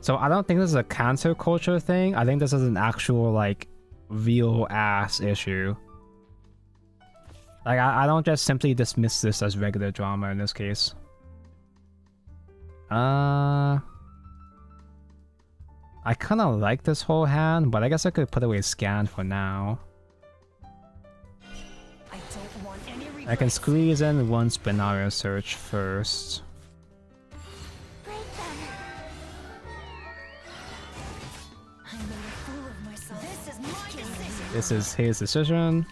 So I don't think this is a cancel culture thing. I think this is an actual like real ass issue. Like I don't just simply dismiss this as regular drama in this case. I kind of like this whole hand, but I guess I could put away scan for now. I don't want any regrets. I can squeeze in one Spinario search first. I'm a fool of myself. This is my decision. This is his decision.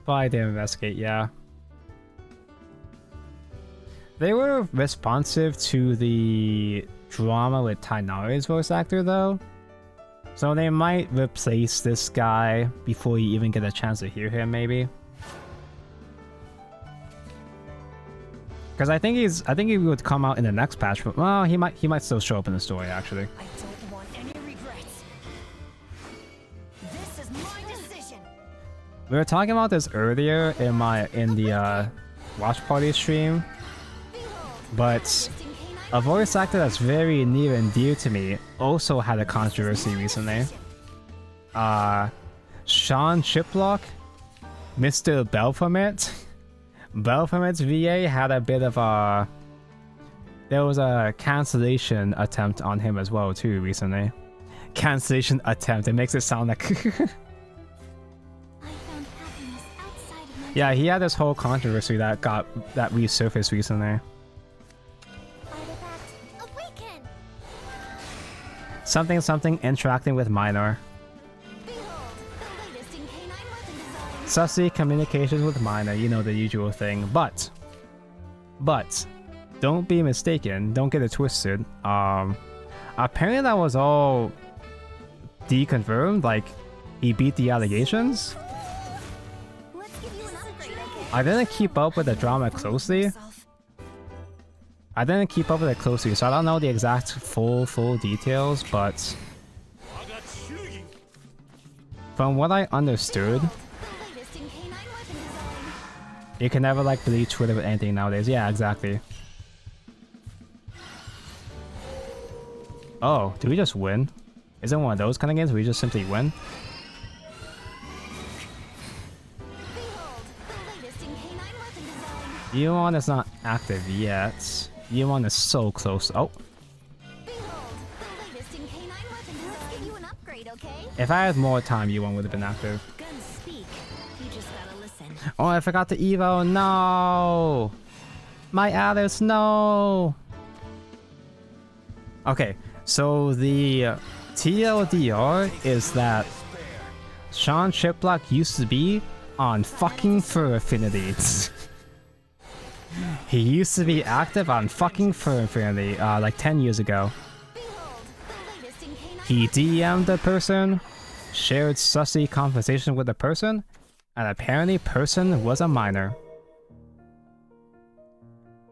But I did investigate, yeah. They were responsive to the drama with Tainari's voice actor though. So they might replace this guy before you even get a chance to hear him maybe. Because I think he would come out in the next patch, but well, he might still show up in the story actually. I don't want any regrets. This is my decision. We were talking about this earlier in the watch party stream, but a voice actor that's very near and dear to me also had a controversy recently. Sean Chiplock, Mr. Belfamet's VA had a bit of a... There was a cancellation attempt on him as well too recently. Cancellation attempt, it makes it sound like... Yeah, he had this whole controversy that resurfaced recently. Something interacting with minor. Sussy communications with minor, you know, the usual thing. But don't be mistaken, don't get it twisted. Apparently that was all deconfirmed, like he beat the allegations. I didn't keep up with the drama closely. So I don't know the exact full details, but from what I understood, you can never like believe Twitter with anything nowadays. Yeah, exactly. Oh, do we just win? Is it one of those kind of games where we just simply win? Eon is not active yet. Eon is so close. Oh. If I had more time, Eon would have been active. Oh, I forgot to Evo. No! My Alice, no! Okay, so the TLDR is that Sean Chiplock used to be on fucking Fur Affinity. He used to be active on fucking Fur Infinity, like 10 years ago. Behold, the latest in canine He DM'd the person, shared sussy conversation with the person, and apparently person was a minor.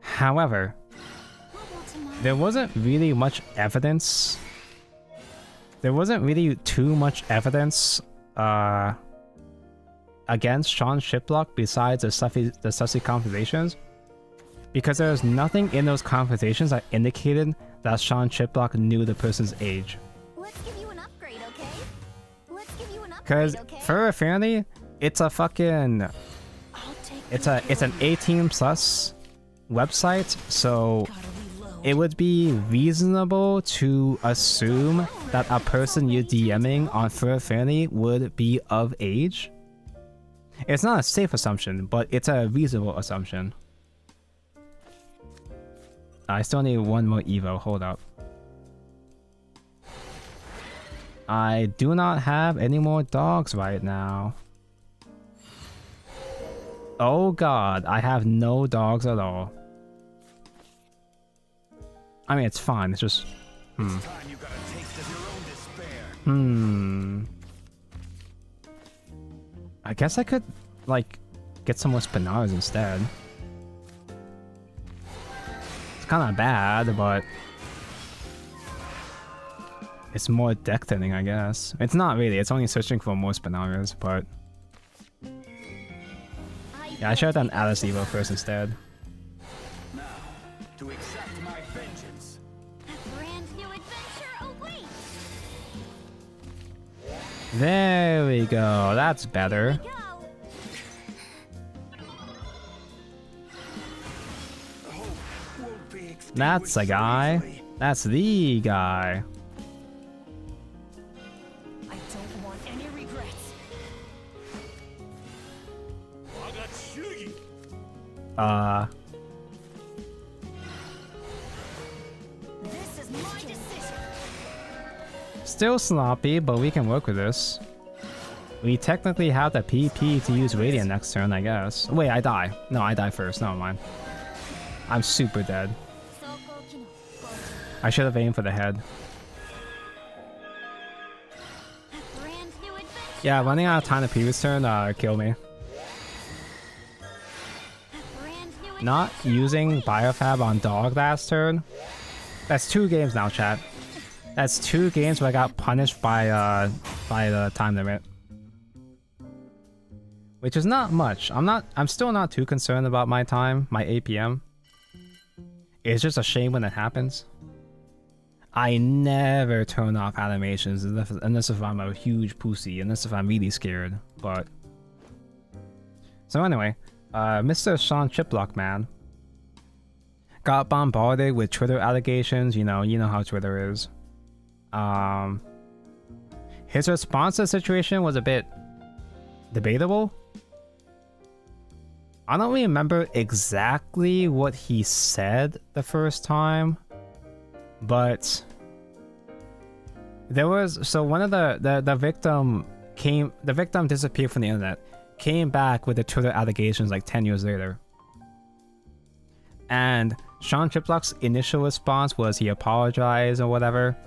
However, there wasn't really much evidence. There wasn't really too much evidence against Sean Shiplock besides the sussy conversations, because there was nothing in those conversations that indicated that Sean Shiplock knew the person's age. Let's give you an upgrade, okay? Let's give you an upgrade, Because okay? for Affinity, it's a fucking I'll take it's an 18 plus website, so gotta reload. it would be reasonable to assume that a person you're DMing on Fur Affinity would be of age. It's not a safe assumption, but it's a reasonable assumption. I still need one more Evo, hold up. I do not have any more dogs right now. Oh god, I have no dogs at all. I mean, it's fine, it's just... I guess I could, like, get some more Spinaras instead. It's kind of bad, but... it's more deck thinning, I guess. It's not really, it's only searching for more Spinaras, but... yeah, I should have done Alice Evo first instead. Now, to accept my vengeance. A brand new adventure awaits. There we go, that's better. Go. Hope won't be extinguished That's a so guy. easily. That's the guy. I don't want any regrets. This is my decision. Still sloppy, but we can work with this. We technically have the PP to use Radiant next turn, I guess. Wait, I die. No, I die first. Never mind. I'm super dead. I should have aimed for the head. A brand new adventure. Yeah, running out of time the previous turn killed me. A brand new Not using Biofab on Dog last turn. That's 2 games now, chat. That's 2 games where I got punished by the time limit. Which is not much. I'm still not too concerned about my time, my APM. It's just a shame when it happens. I never turn off animations unless if I'm a huge pussy, unless if I'm really scared, but... so anyway, Mr. Sean Chiplock man got bombarded with Twitter allegations, you know how Twitter is. His response to the situation was a bit debatable. I don't remember exactly what he said the first time, but there was, so one of the victim disappeared from the internet, came back with the Twitter allegations like 10 years later. And Sean Chiplock's initial response was he apologized or whatever.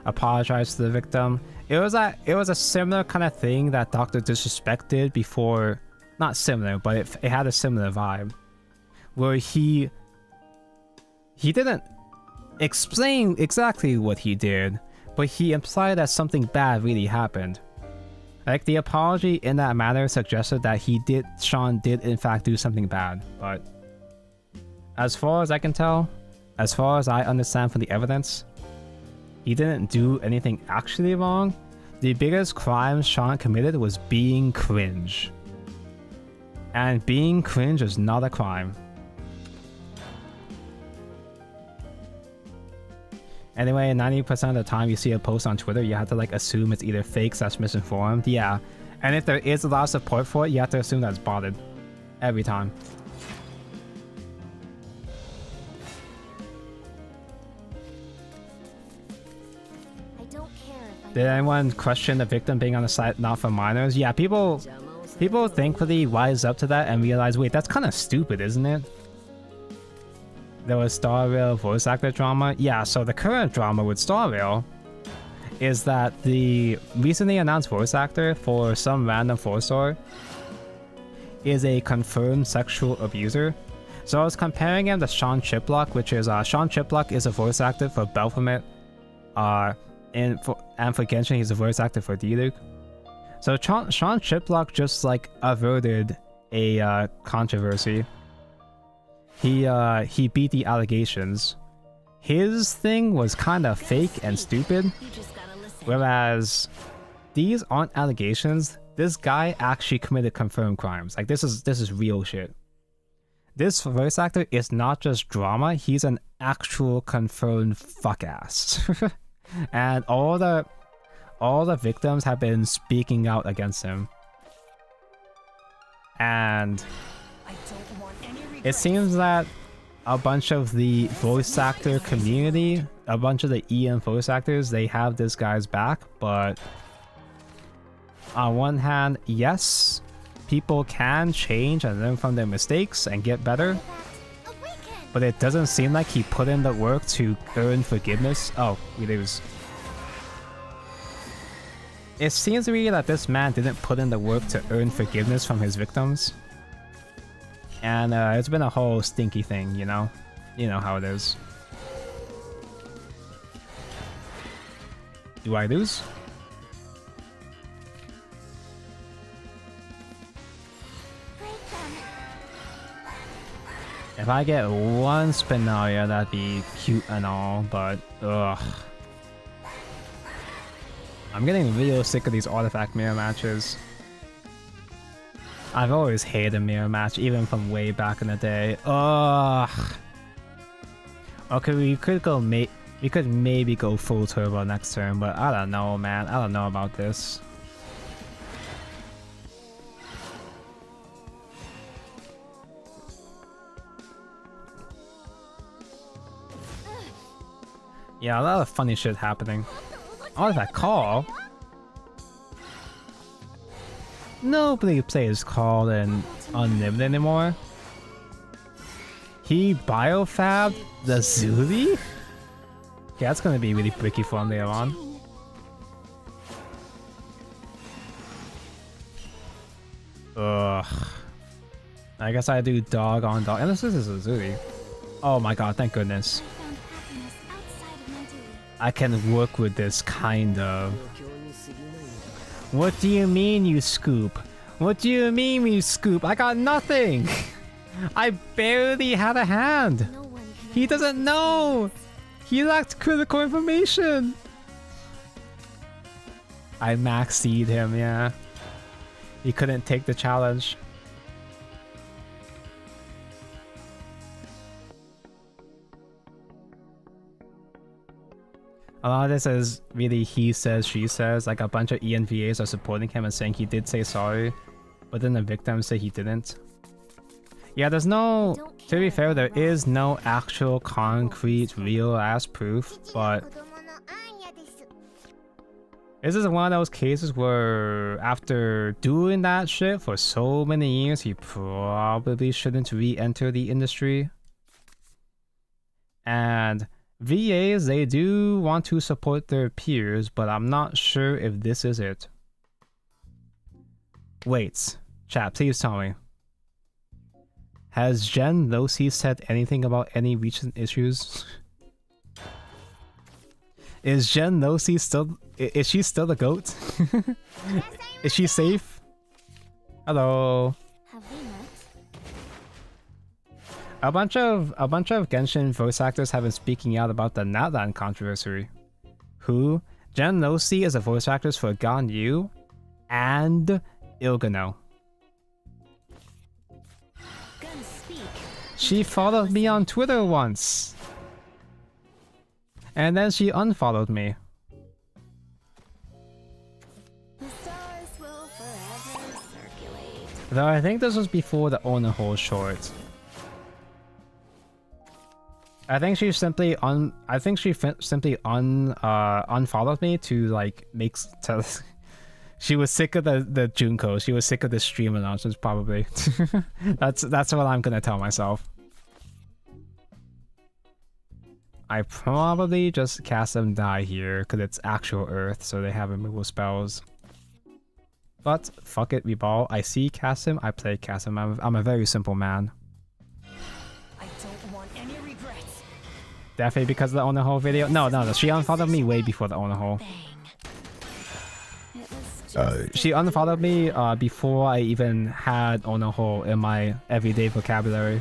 Apologized to the victim. It was a similar kind of thing that Dr. Disrespect did before, not similar, but it had a similar vibe. Where he didn't explain exactly what he did, but he implied that something bad really happened. Like, the apology in that manner suggested that Sean did in fact do something bad, but as far as I can tell, as far as I understand from the evidence, he didn't do anything actually wrong. The biggest crime Sean committed was being cringe. And being cringe is not a crime. Anyway, 90% of the time you see a post on Twitter, you have to like assume it's either fake / misinformed. Yeah. And if there is a lot of support for it, you have to assume that's botted. Every time. I don't care if I Did anyone question the victim being on the site not for minors? Yeah, people thankfully wise up to that and realize, wait, that's kind of stupid, isn't it? there was Star Rail voice actor drama. Yeah, so the current drama with Star Rail is that the recently announced voice actor for some random 4-star is a confirmed sexual abuser. So I was comparing him to Sean Chiplock, which is Sean Chiplock is a voice actor for Baphomet, and for Genshin he's a voice actor for Diluc. So Sean Chiplock just like averted a controversy. He beat the allegations. His thing was kind of fake and stupid, You just gotta listen. whereas these aren't allegations. This guy actually committed confirmed crimes. Like this is real shit. This voice actor is not just drama, he's an actual confirmed fuck ass. And all the victims have been speaking out against him. And I don't want any it regrets. seems that a bunch of the voice actor community, a bunch of the EM voice actors, they have this guy's back, but on one hand, yes, people can change and learn from their mistakes and get better, Awaken! but it doesn't seem like he put in the work to earn forgiveness. Oh, we lose. It seems to me that this man didn't put in the work to earn forgiveness from his victims. And it's been a whole stinky thing, you know? You know how it is. Do I lose? Break them! If I get one Spinaria, that'd be cute and all, but ugh. I'm getting real sick of these artifact mirror matches. I've always hated a mirror match, even from way back in the day. Ugh. Okay, we could maybe go full turbo next turn, but I don't know, man. I don't know about this. Yeah, a lot of funny shit happening. Artifact call? Nobody plays call in Unlimited anymore. He biofabbed the Zuli? Yeah, that's gonna be really bricky for him later on. Ugh. I guess I do dog on dog. And this is a Zuli. Oh my god, thank goodness. Found happiness outside of my duty. I can work with this, kind of. What do you mean, you scoop? What do you mean, you scoop? I got nothing! I barely had a hand! No one can He doesn't know! He lacked critical information! I max-seed him, yeah. He couldn't take the challenge. A lot of this is really he says, she says. Like a bunch of ENVAs are supporting him and saying he did say sorry, but then the victims say he didn't. Yeah, there's no... To be fair, there is no actual concrete, real-ass proof, but... This is one of those cases where after doing that shit for so many years, he probably shouldn't re-enter the industry. And VAs, they do want to support their peers, but I'm not sure if this is it. Wait, chat, please tell me. Has Jen Losi said anything about any recent issues? Is Jen Losi still... Is she still the GOAT? Is she safe? Hello. Have we met? A bunch of Genshin voice actors have been speaking out about the Natlan controversy. Who? Jen Losi is a voice actress for Ganyu and Ilgano. Guns speak. She followed me on Twitter once. And then she unfollowed me. The stars will forever circulate. Though I think this was before the Owner Hole short. I think she simply unfollowed me to like she was sick of the Junko. She was sick of the stream announcements probably. That's what I'm gonna tell myself. I probably just cast them die here because it's actual Earth, so they have removal spells. But fuck it, we ball. I see cast him, I play cast him. I'm a very simple man. I don't want any regrets. Definitely because of the Owner Hole video. No, she unfollowed me way before the Owner Hole. Bang. It was just She unfollowed me before I even had Owner Hole in my everyday vocabulary.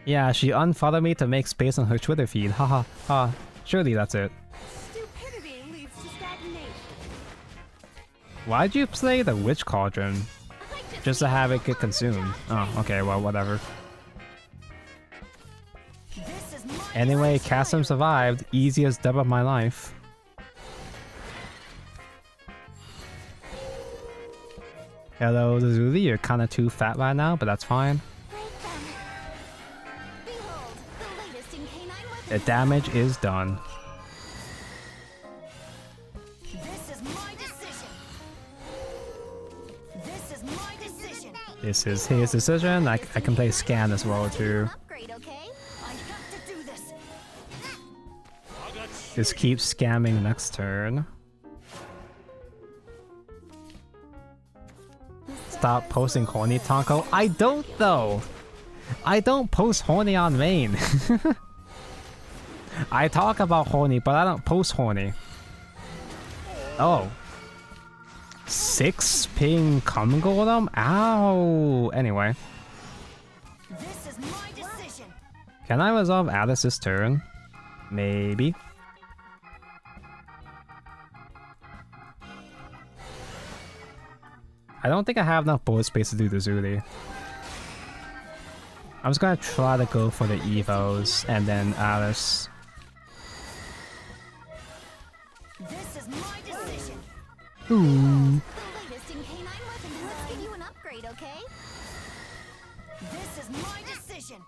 Yeah, she unfollowed me to make space on her Twitter feed. Haha, ha. Surely that's it. Stupidity leads to stagnation. Why'd you play the Witch Cauldron? Just to have it get consumed. Oh, okay, well, whatever. This is my Anyway, Kasim survived. Easiest dub of my life. Hello, Zazuli. You're kinda too fat right now, but that's fine. break them. Behold, the latest in canine weapon The damage is done. This is my decision. This is my decision. This is his decision. I can play Scan as well, too. upgrade, okay? I have to do this. Just keep scamming next turn. Stop posting horny, Tonko. I don't, though. I don't post horny on main. I talk about horny, but I don't post horny. Oh. 6 ping cum golem? Ow. Anyway. This is my decision. Can I resolve Alice this turn? Maybe. I don't think I have enough bullet space to do the Zuli. I'm just gonna try to go for the Evos and then Alice. This is my decision. Ooh. The latest in canine weapons. Let's give you an upgrade, okay? This is my decision.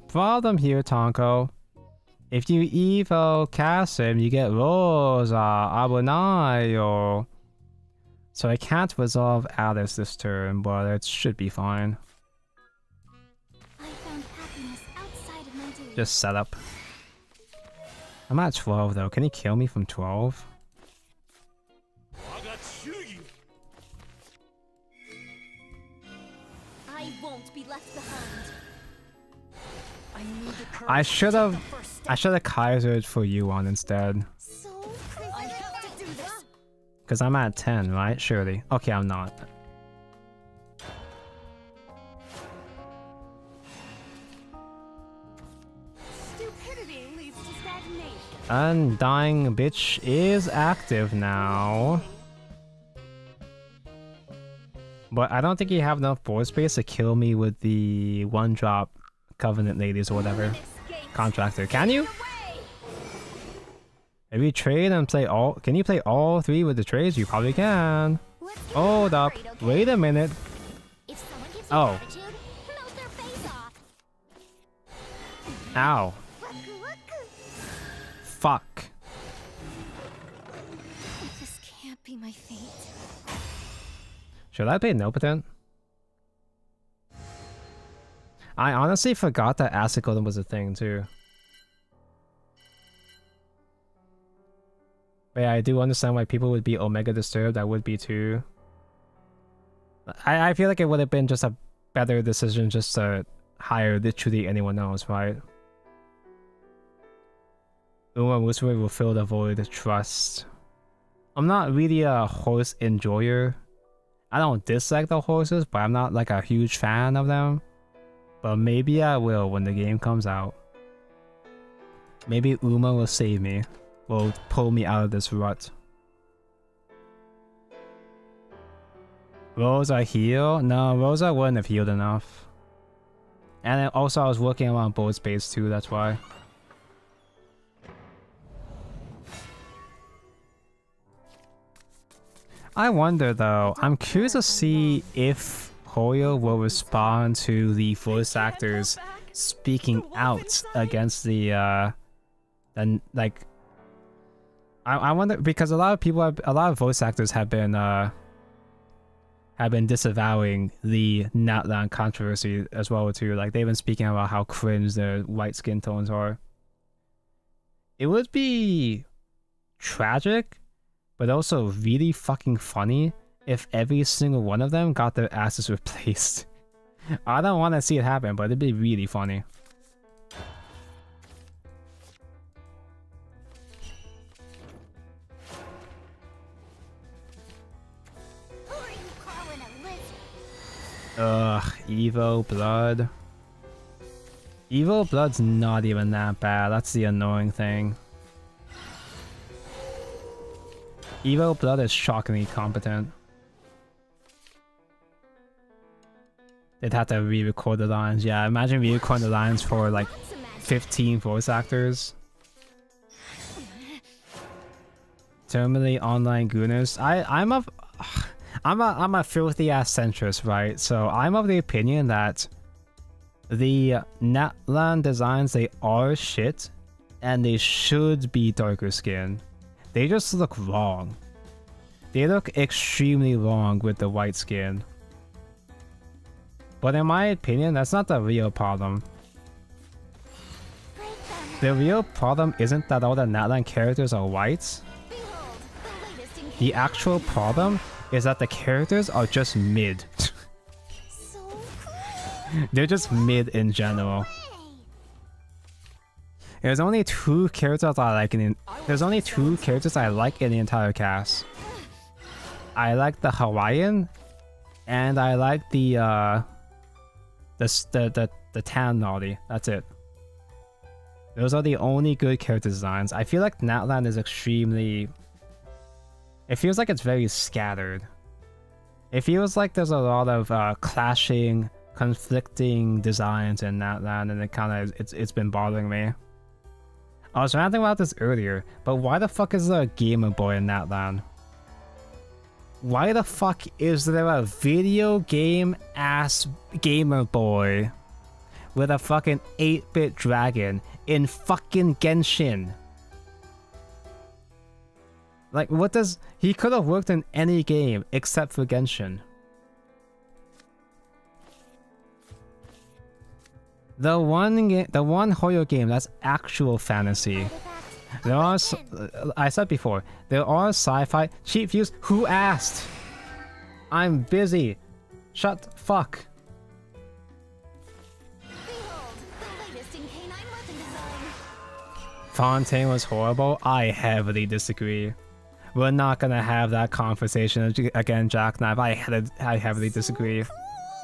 Problem here, Tonko. If you Evo Kasim, you get Rosa, Abonayo. So I can't resolve Alice this turn, but it should be fine. I found happiness outside of my duty. Just set up. I'm at 12 though. Can he kill me from 12? I won't be left behind. I need the courage I to should take have. the first step. I should have Kaisered for you on instead. So I have to do this. Because I'm at 10, right? Surely. Okay, I'm not. Stupidity leads to stagnation. Undying Bitch is active now. But I don't think you have enough board space to kill me with the one-drop Covenant Ladies or whatever. Contractor. Can you? If you trade and play all... Can you play all 3 with the trades? You probably can. let's give you Hold an up. upgrade, okay? Wait a minute. If someone gives you Oh. attitude, melt their face off. Ow. Fuck. This can't be my fate. Should I play Nopotent? I honestly forgot that Acid Golem was a thing too. But yeah, I do understand why people would be Omega Disturbed. I would be too. I feel like it would have been just a better decision just to hire literally anyone else, right? Uma Musume will fill the void. Trust. I'm not really a horse enjoyer. I don't dislike the horses, but I'm not like a huge fan of them. But maybe I will when the game comes out. Maybe Uma will save me. Will pull me out of this rut. Rosa heal? No, Rosa wouldn't have healed enough. And then also I was working around board space too, that's why. I wonder though, I'm curious to see if Hoyo will respond to the voice actors speaking out against the like I wonder because a lot of voice actors have been have been disavowing the Natlan controversy as well too. Like they've been speaking about how cringe their white skin tones are. It would be tragic, but also really fucking funny if every single one of them got their asses replaced. I don't want to see it happen, but it'd be really funny. Who are you calling a lizard? Ugh, Evo Blood. Evo Blood's not even that bad. That's the annoying thing. Evo Blood is shockingly competent. They'd have to re-record the lines. Yeah, imagine re-recording the lines for like 15 voice actors. Terminally online gooners. I'm a filthy ass centrist, right? So I'm of the opinion that the Natlan designs, they are shit and they should be darker skin. They just look wrong. They look extremely wrong with the white skin. But in my opinion, that's not the real problem. The real problem isn't that all the Natlan characters are white. The actual problem is that the characters are just mid. So cool. They're just mid in general. There's only two characters I like in the entire cast. I like the Hawaiian, and I like the tan naughty. That's it. Those are the only good character designs. I feel like Natlan is extremely... It feels like it's very scattered. It feels like there's a lot of clashing, conflicting designs in Natlan, and it kind of it's been bothering me. I was ranting about this earlier, but why the fuck is there a Gamer Boy in Natlan? Why the fuck is there a video game ass Gamer Boy with a fucking 8-bit dragon in fucking Genshin? Like, what does... He could have worked in any game except for Genshin. The one horror game that's actual fantasy. There are... I said before, there are sci-fi... Cheap views? Who asked? I'm busy. Shut the fuck. Behold, the latest in canine weapon design. Fontaine was horrible? I heavily disagree. We're not gonna have that conversation again, Jackknife. I heavily disagree.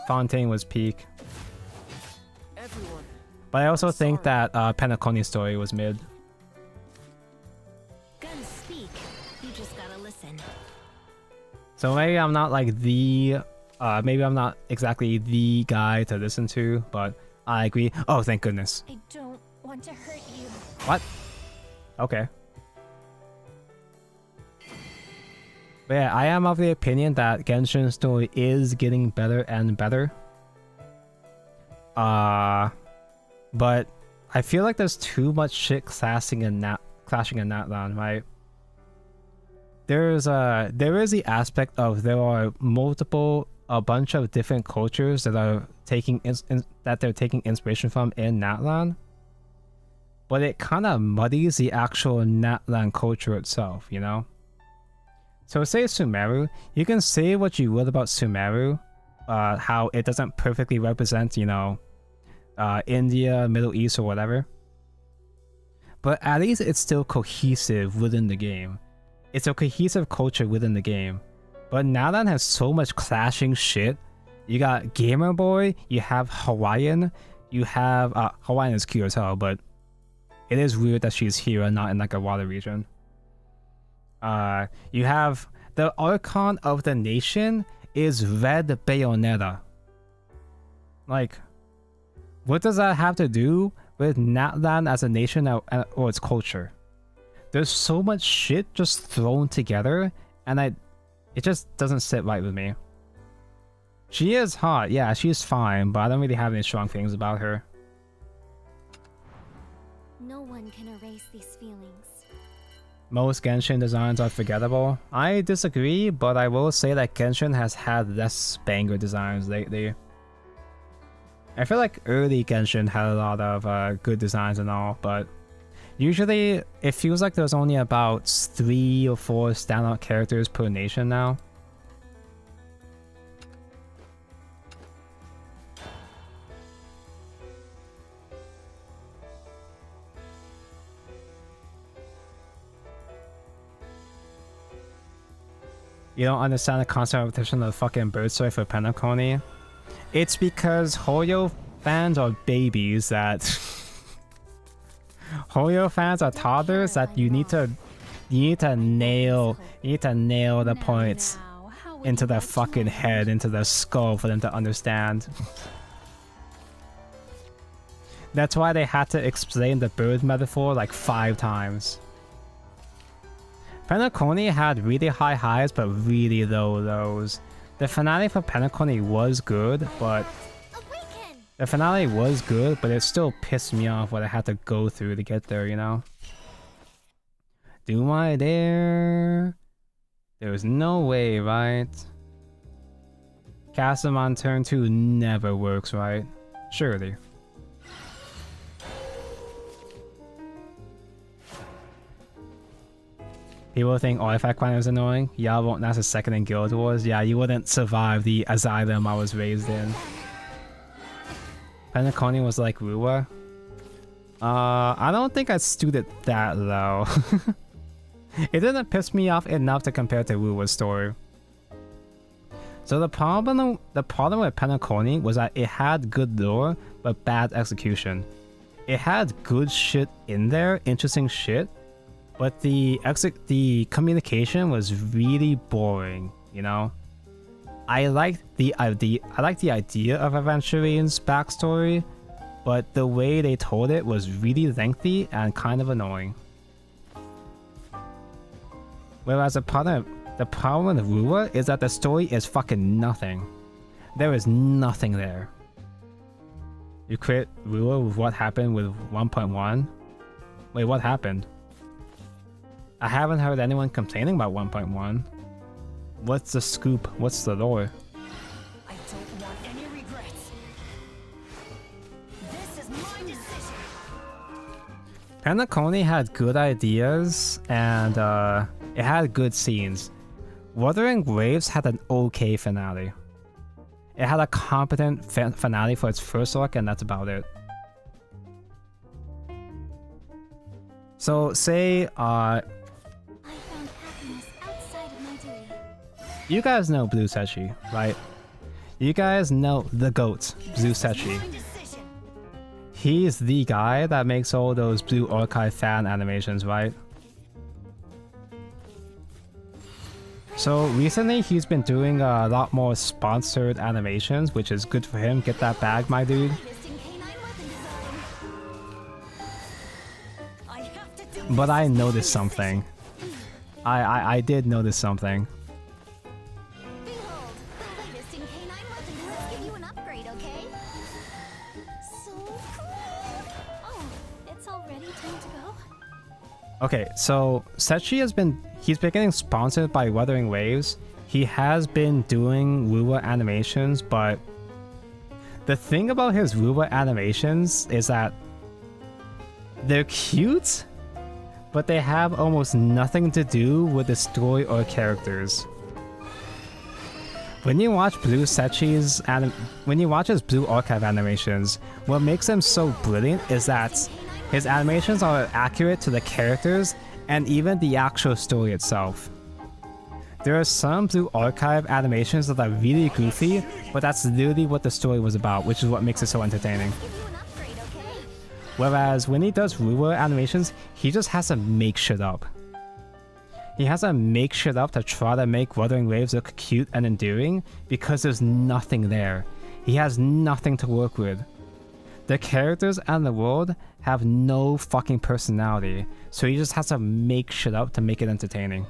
Fontaine was peak. But I also think that Penaconi's story was mid. Guns speak. You just gotta listen. So maybe I'm not like the... maybe I'm not exactly the guy to listen to, but I agree. Oh, thank goodness. I don't want to hurt you. What? Okay. But yeah, I am of the opinion that Genshin's story is getting better and better. But I feel like there's too much shit clashing in Natlan, right? There is the aspect of there are a bunch of different cultures that are taking inspiration from in Natlan, but it kind of muddies the actual Natlan culture itself, you know? So say Sumeru, you can say what you will about Sumeru, how it doesn't perfectly represent, you know, India, Middle East, or whatever. But at least it's still cohesive within the game. It's a cohesive culture within the game. But Natlan has so much clashing shit. You got Gamer Boy, you have Hawaiian, you have... Hawaiian is cute as hell, but it is weird that she's here and not in like a water region. You have the Archon of the Nation is Red Bayonetta. Like, what does that have to do with Natlan as a nation or its culture? There's so much shit just thrown together, and it just doesn't sit right with me. She is hot, yeah, she's fine, but I don't really have any strong feelings about her. No one can erase these feelings. Most Genshin designs are forgettable. I disagree, but I will say that Genshin has had less banger designs lately. I feel like early Genshin had a lot of good designs and all, but usually it feels like there's only about 3 or 4 standout characters per nation now. You don't understand the constant repetition of the fucking bird story for Penacony? It's because Hoyo fans are babies that... Hoyo fans are toddlers that you need to nail the points into their fucking head, into their skull for them to understand. That's why they had to explain the bird metaphor like 5 times. Penacony had really high highs but really low lows. The finale for Penacony was good, but it still pissed me off what I had to go through to get there, you know? Do I dare? There's no way, right? Cast him on turn 2 never works, right? Surely. People think artifact crime is annoying. Y'all won't last a second in Guild Wars. Yeah, you wouldn't survive the asylum I was raised in. Penacony was like Rua. I don't think I stood it that low. It didn't piss me off enough to compare to Rua's story. So the problem with Penacony was that it had good lore, but bad execution. It had good shit in there, interesting shit, but the communication was really boring, you know? I liked the idea of Aventurine's backstory, but the way they told it was really lengthy and kind of annoying. Whereas the problem with Rua is that the story is fucking nothing. There is nothing there. You create Rua with what happened with 1.1? Wait, what happened? I haven't heard anyone complaining about 1.1. What's the scoop? What's the lore? I don't want any regrets. This is my decision. Penacony had good ideas and it had good scenes. Wuthering Waves had an okay finale. It had a competent finale for its first arc, and that's about it. So say you guys know Blue Sechi, right? You guys know the GOAT, Blue Sechi. He's the guy that makes all those Blue Archive fan animations, right? So recently he's been doing a lot more sponsored animations, which is good for him. Get that bag, my dude. But I noticed something. I did notice something. Okay, so Sechi he's been getting sponsored by Wuthering Waves. He has been doing Rua animations, but the thing about his Rua animations is that they're cute, but they have almost nothing to do with the story or characters. When you watch Blue Sechi's when you watch his Blue Archive animations, what makes them so brilliant is that his animations are accurate to the characters and even the actual story itself. There are some Blue Archive animations that are really goofy, but that's literally what the story was about, which is what makes it so entertaining. Whereas when he does Rua animations, he just has to make shit up. He has to make shit up to try to make Wuthering Waves look cute and endearing because there's nothing there. He has nothing to work with. The characters and the world have no fucking personality, so he just has to make shit up to make it entertaining.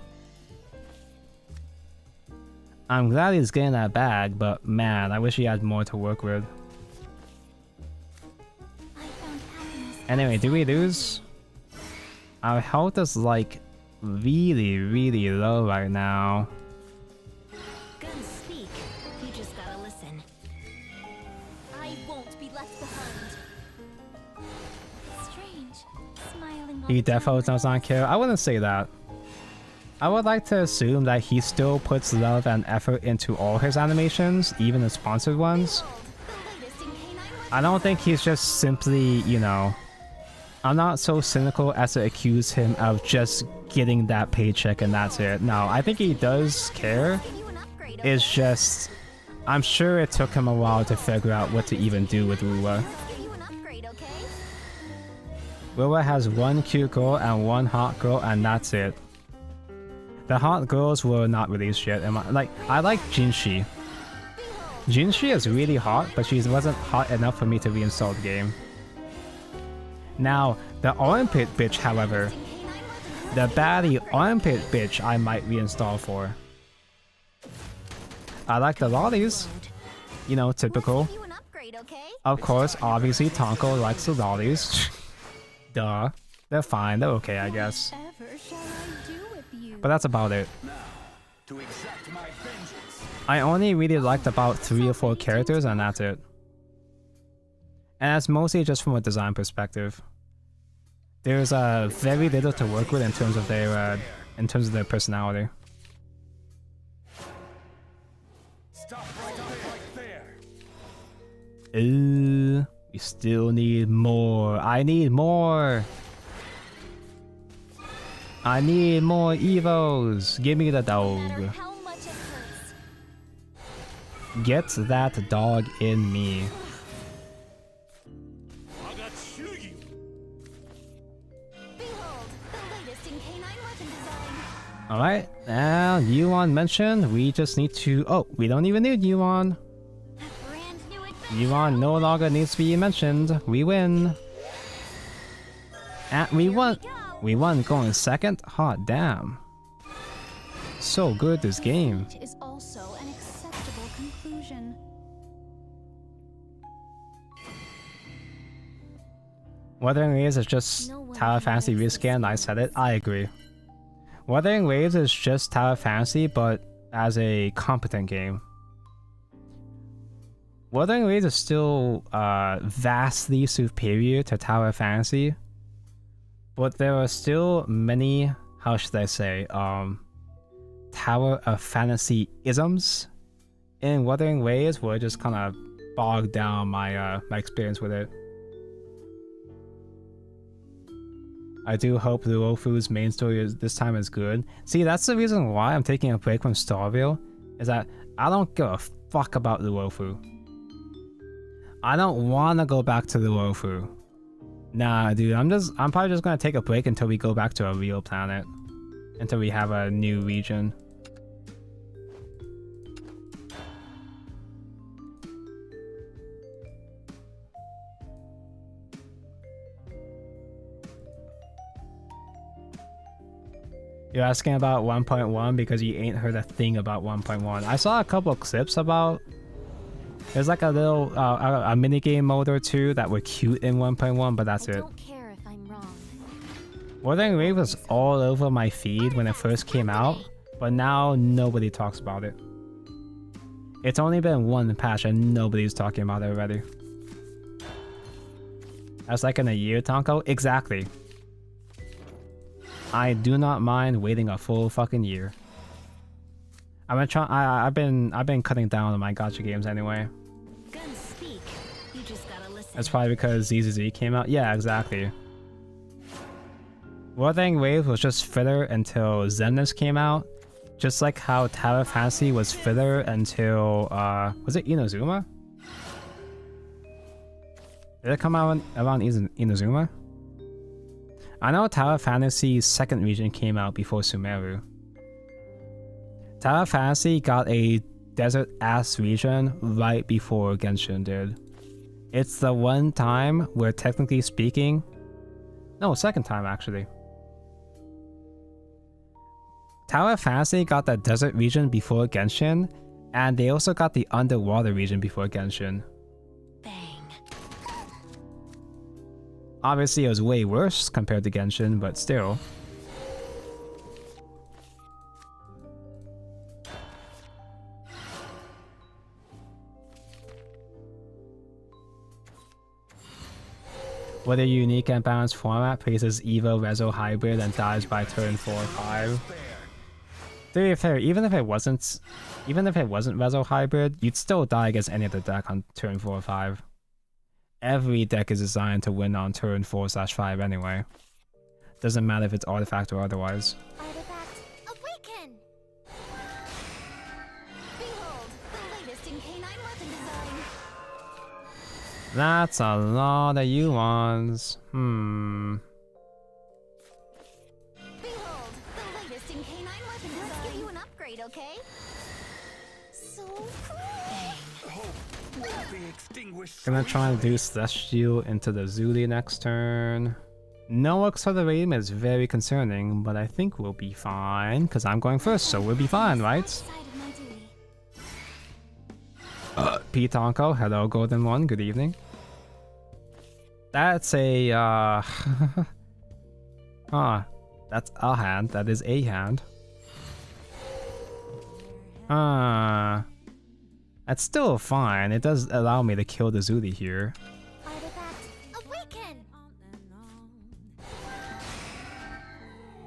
I'm glad he's getting that bag, but man, I wish he had more to work with. Anyway, do we lose? Our health is like really low right now. Guns speak. You just gotta listen. I won't be left behind. Strange. Smiling all He the time. definitely does not care. I wouldn't say that. I would like to assume that he still puts love and effort into all his animations, even the sponsored ones. The latest in canine I don't think he's just simply, you know... I'm not so cynical as to accuse him of just getting that paycheck and that's it. No, I think he does care. Give you an upgrade, okay? It's just... I'm sure it took him a while to figure out what to even do with Ruwa. Give you an upgrade, okay? Ruwa has one cute girl and one hot girl and that's it. The hot girls were not released yet. I like Jinshi. Jinshi is really hot, but she wasn't hot enough for me to reinstall the game. Now, the armpit bitch, however, the baddie armpit bitch I might reinstall for. I like the lollies. You know, typical. Give you an upgrade, okay? Of course, obviously Tonko likes the lollies. Duh. They're fine, they're okay, I guess. Whatever shall I do with you? But that's about it. To exact my vengeance. I only really liked about 3 or 4 characters and that's it. And that's mostly just from a design perspective. There's very little to work with in terms of their personality. Stop right there. Ooh, we still need more. I need more. I need more Evos. Give me the No matter dog. how much it hurts. Get that dog in me. Behold, the latest in canine weapon design. Alright, now Yuan mentioned, we just need to... Oh, we don't even need Yuan. A brand new adventure. Yuan no longer needs to be mentioned. We win. And we won. Go. We won going second? Hot damn. So good this game. Fate is also an acceptable conclusion. Wuthering Waves is just No one Tower can Fantasy resist rescan. I said it. I agree. Wuthering Waves is just Tower Fantasy, but as a competent game. Wuthering Waves is still vastly superior to Tower Fantasy, but there are still many, how should I say, Tower of Fantasy isms in Wuthering Waves where it just kind of bogged down my my experience with it. I do hope Luofu's main story this time is good. See, that's the reason why I'm taking a break from Starville, is that I don't give a fuck about Luofu. I don't want to go back to Luofu. Nah, dude, I'm probably just gonna take a break until we go back to a real planet. Until we have a new region. You're asking about 1.1 because you ain't heard a thing about 1.1. I saw a couple of clips about... There's like a little a minigame mode or two that were cute in 1.1, but that's I it. don't care if I'm wrong. Wuthering Waves was all over my feed when it first came out, but now nobody talks about it. It's only been one patch and nobody's talking about it already. That's like in a year, Tonko? Exactly. I do not mind waiting a full fucking year. I've been cutting down on my gacha games anyway. Guns speak. You just gotta listen. That's probably because ZZZ came out. Yeah, exactly. Wuthering Waves was just filler until Zenless came out. Just like how Tower Fantasy was filler until was it Inazuma? Did it come out around Inazuma? I know Tower Fantasy's second region came out before Sumeru. Tower Fantasy got a desert-ass region right before Genshin did. It's the one time where, technically speaking... No, second time actually. Tower Fantasy got the desert region before Genshin, and they also got the underwater region before Genshin. Bang. Obviously it was way worse compared to Genshin, but still. With a unique and balanced format, places Evo Rezo Hybrid and dies by turn 4 or 5. To be fair, even if it wasn't Rezo Hybrid, you'd still die against any other deck on turn 4 or 5. Every deck is designed to win on turn 4/5 anyway. Doesn't matter if it's artifact or otherwise. Artifact, awaken! Behold, the latest in canine weapon design. That's a lot of Yuans. Behold, the latest in canine weapon design. Let's give you an upgrade, okay? So cool! Gonna try and do Celestial into the Zuli next turn. No Accelerating is very concerning, but I think we'll be fine, because I'm going first, so we'll be fine, right? Side of my duty. Pete Tonko, hello Golden One, good evening. That's a, that's a hand, that is a hand. That's still fine, it does allow me to kill the Zuli here. Artifact, awaken!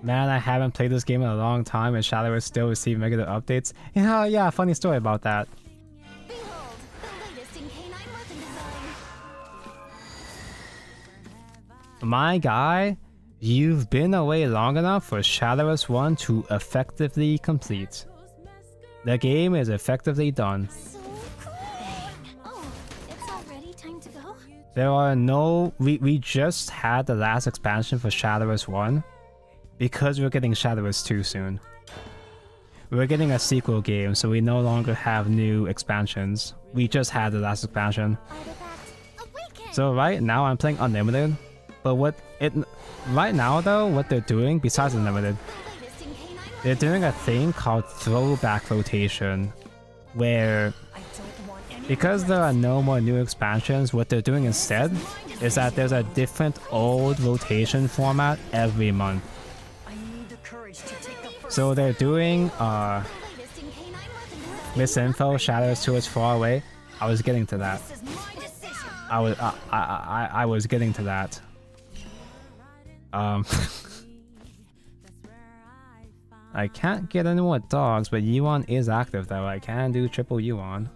Man, I haven't played this game in a long time and Shadowverse still receiving regular updates. Yeah, funny story about that. Behold, the latest in canine weapon design. My guy, you've been away long enough for Shadowverse 1 to effectively complete. The game is effectively done. So cool! Oh, it's already time to go? There are no... We just had the last expansion for Shadowverse 1 because we're getting Shadowverse 2 soon. We're getting a sequel game, so we no longer have new expansions. We just had the last expansion. Artifact, awaken! So right now I'm playing Unlimited, but right now though, what they're doing besides Unlimited, The latest in canine weapon. they're doing a thing called throwback rotation, where because there are no more new expansions, what they're doing instead is that there's a different old rotation format every month. So they're doing The latest in canine weapon design. Misinfo, Shadows to its far away. I was getting to that. This is my decision. I was getting to that. I can't get any more dogs, but Yuan is active though. I can do triple Yuan.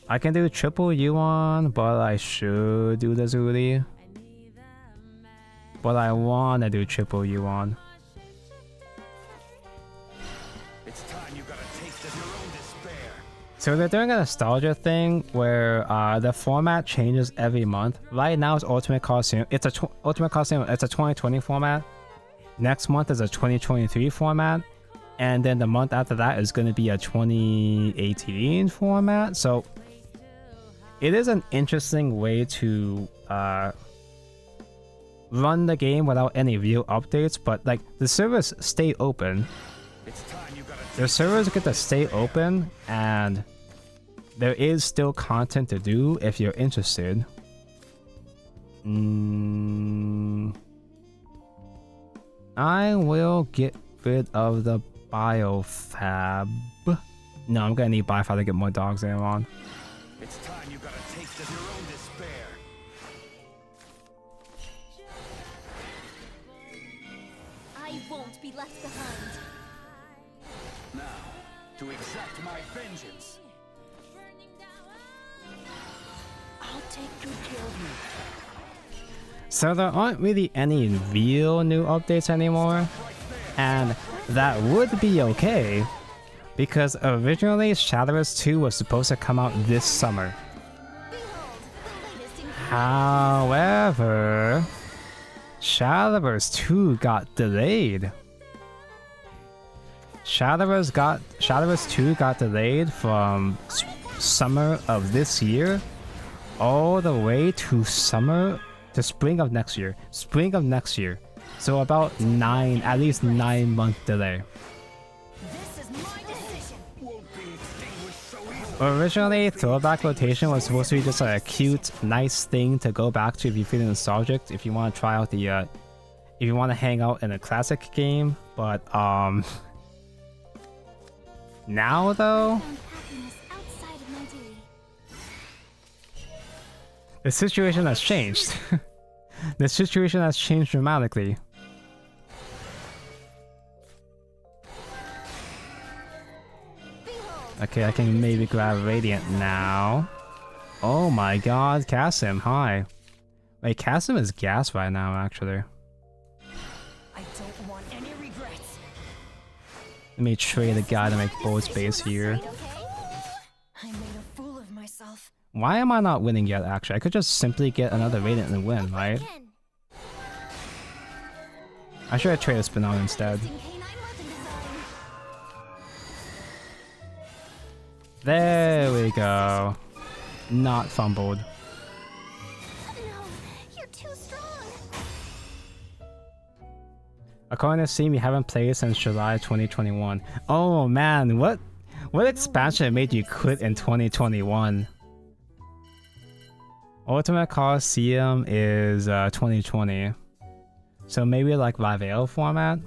I can do triple Yuan, but I should do the Zuli. But I wanna do triple Yuan. It's time you got a taste of your own despair. So they're doing a nostalgia thing where the format changes every month. Right now it's Ultimate Coliseum. It's a Ultimate Coliseum. It's a 2020 format. Next month is a 2023 format, and then the month after that is going to be a 2018 format. So it is an interesting way to run the game without any real updates. But like the servers stay open. It's time you got a The servers get to stay open, and there is still content to do if you're interested. I will get rid of the biofab. No, I'm gonna need biofab to get more dogs later on. It's time you got a taste of your own despair. I won't be left behind. Now, to exact my vengeance. I'll take good care of you. So there aren't really any real new updates anymore, and that would be okay, because originally Shadowverse 2 was supposed to come out this summer. However, Shadowverse 2 got delayed. Shadowverse 2 got delayed from summer of this year all the way to spring of next year. So about at least 9 month delay. This is my decision. Won't be extinguished so easily. Originally, throwback rotation was supposed to be just like a cute, nice thing to go back to if you feel nostalgic, if you want to try out the, if you want to hang out in a classic game. But now though, Found happiness outside of my duty. The situation has changed. The situation has changed dramatically. Okay, I can maybe grab Radiant now. Oh my god, Kasim, hi. Wait, Kasim is gas right now, actually. I don't want any regrets. Let me trade a guy to make board space here. I made a fool of myself. Why am I not winning yet, actually? I could just simply get another Radiant and win, right? I should have traded Spinal instead. There we go. Not fumbled. No, you're too strong. According to Steam, you haven't played since July 2021. Oh man, what expansion made you quit in 2021? Ultimate Coliseum is 2020. So maybe like Vivail format?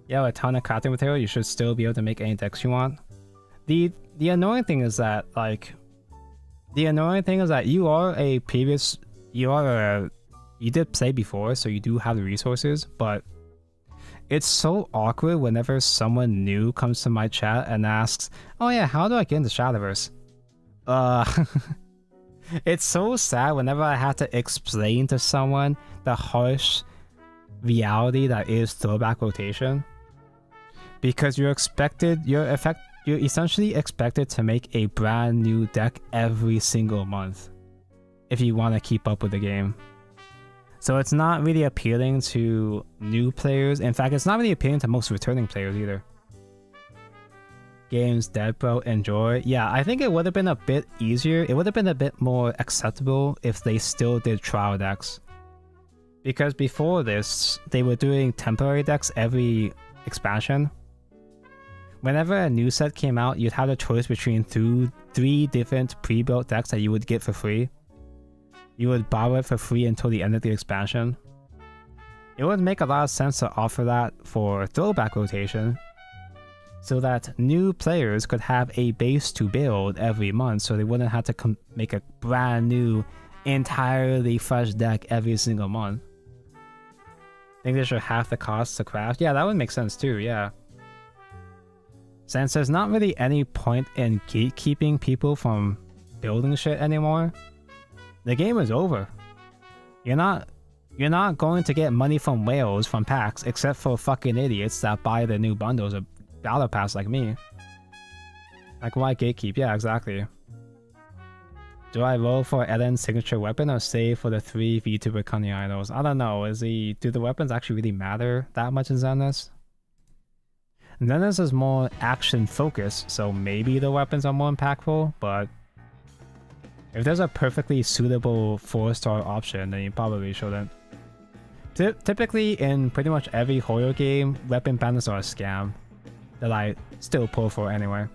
Yeah, with a ton of crafting material, you should still be able to make any decks you want. The annoying thing is that you are a previous, you did play before, so you do have the resources, but it's so awkward whenever someone new comes to my chat and asks, oh yeah, how do I get into Shadowverse? It's so sad whenever I have to explain to someone the harsh reality that is throwback rotation. Because you're essentially expected to make a brand new deck every single month if you want to keep up with the game. So it's not really appealing to new players. In fact, it's not really appealing to most returning players either. Games dead, bro. Enjoy. Yeah, I think it would have been a bit easier. It would have been a bit more acceptable if they still did trial decks. Because before this, they were doing temporary decks every expansion. Whenever a new set came out, you'd have a choice between three different pre-built decks that you would get for free. You would borrow it for free until the end of the expansion. It would make a lot of sense to offer that for throwback rotation, so that new players could have a base to build every month, so they wouldn't have to make a brand new, entirely fresh deck every single month. I think they should half the cost to craft. Yeah, that would make sense too, yeah. Since there's not really any point in gatekeeping people from building shit anymore, the game is over. You're not going to get money from whales from packs, except for fucking idiots that buy the new bundles of Battle Pass like me. Like, why gatekeep? Yeah, exactly. Do I roll for Eden's signature weapon or save for the 3 VTuber Cunning Idols? I don't know. Do the weapons actually really matter that much in Zenless? Zenless is more action focused, so maybe the weapons are more impactful, but if there's a perfectly suitable 4-star option, then you probably shouldn't. Typically, in pretty much every horror game, weapon banners are a scam that I still pull for anyway.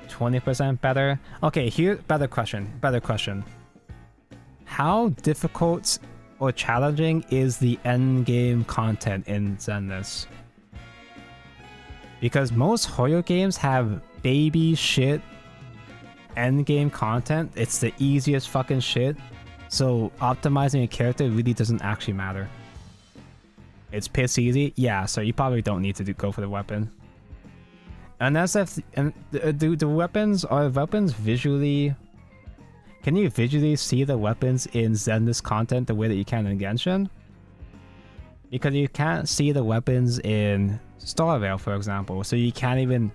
20% better? Okay, here, better question. How difficult or challenging is the endgame content in Zenless? Because most horror games have baby shit endgame content. It's the easiest fucking shit. So optimizing a character really doesn't actually matter. It's piss easy? Yeah, so you probably don't need to go for the weapon. Unless the weapons, are weapons visually... Can you visually see the weapons in Zenless content the way that you can in Genshin? Because you can't see the weapons in Starveil, for example, so you can't even...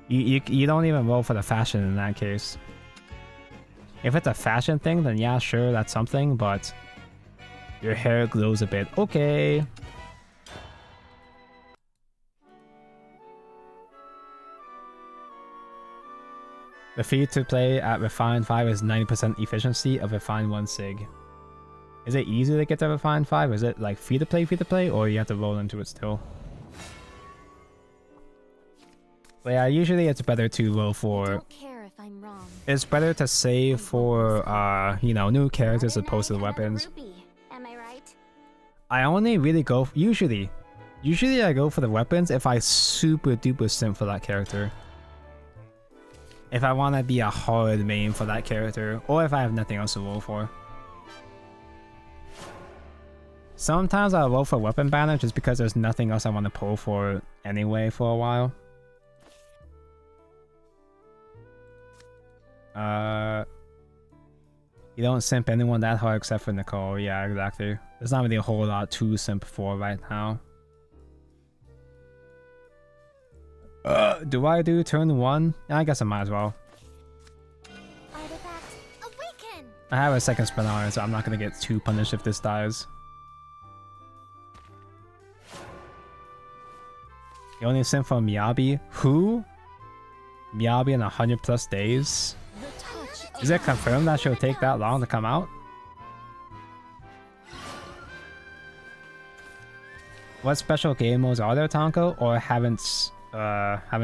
You don't even roll for the fashion in that case. If it's a fashion thing, then yeah, sure, that's something, but... Your hair glows a bit. Okay. The fee to play at Refine 5 is 90% efficiency of Refine 1 sig. Is it easy to get to Refine 5? Is it like free to play, or you have to roll into it still? But yeah, usually it's better to roll for... Don't care if I'm wrong. It's better to save for, you know, new characters as opposed to the weapons. Am I right? I only really go... Usually I go for the weapons if I super duper simp for that character. if I want to be a hard main for that character, or if I have nothing else to roll for. Sometimes I'll roll for weapon banner just because there's nothing else I want to pull for anyway for a while. You don't simp anyone that hard except for Nicole. Yeah, exactly. There's not really a whole lot to simp for right now. Do I do turn 1? Yeah, I guess I might as well. Artifact awaken. I have a second spin on it, so I'm not gonna get too punished if this dies. You only simp for Miyabi? Who? Miyabi in 100+ days? The touch Is it confirmed that she'll take that long to come out? What special game modes are there, Tonko, or haven't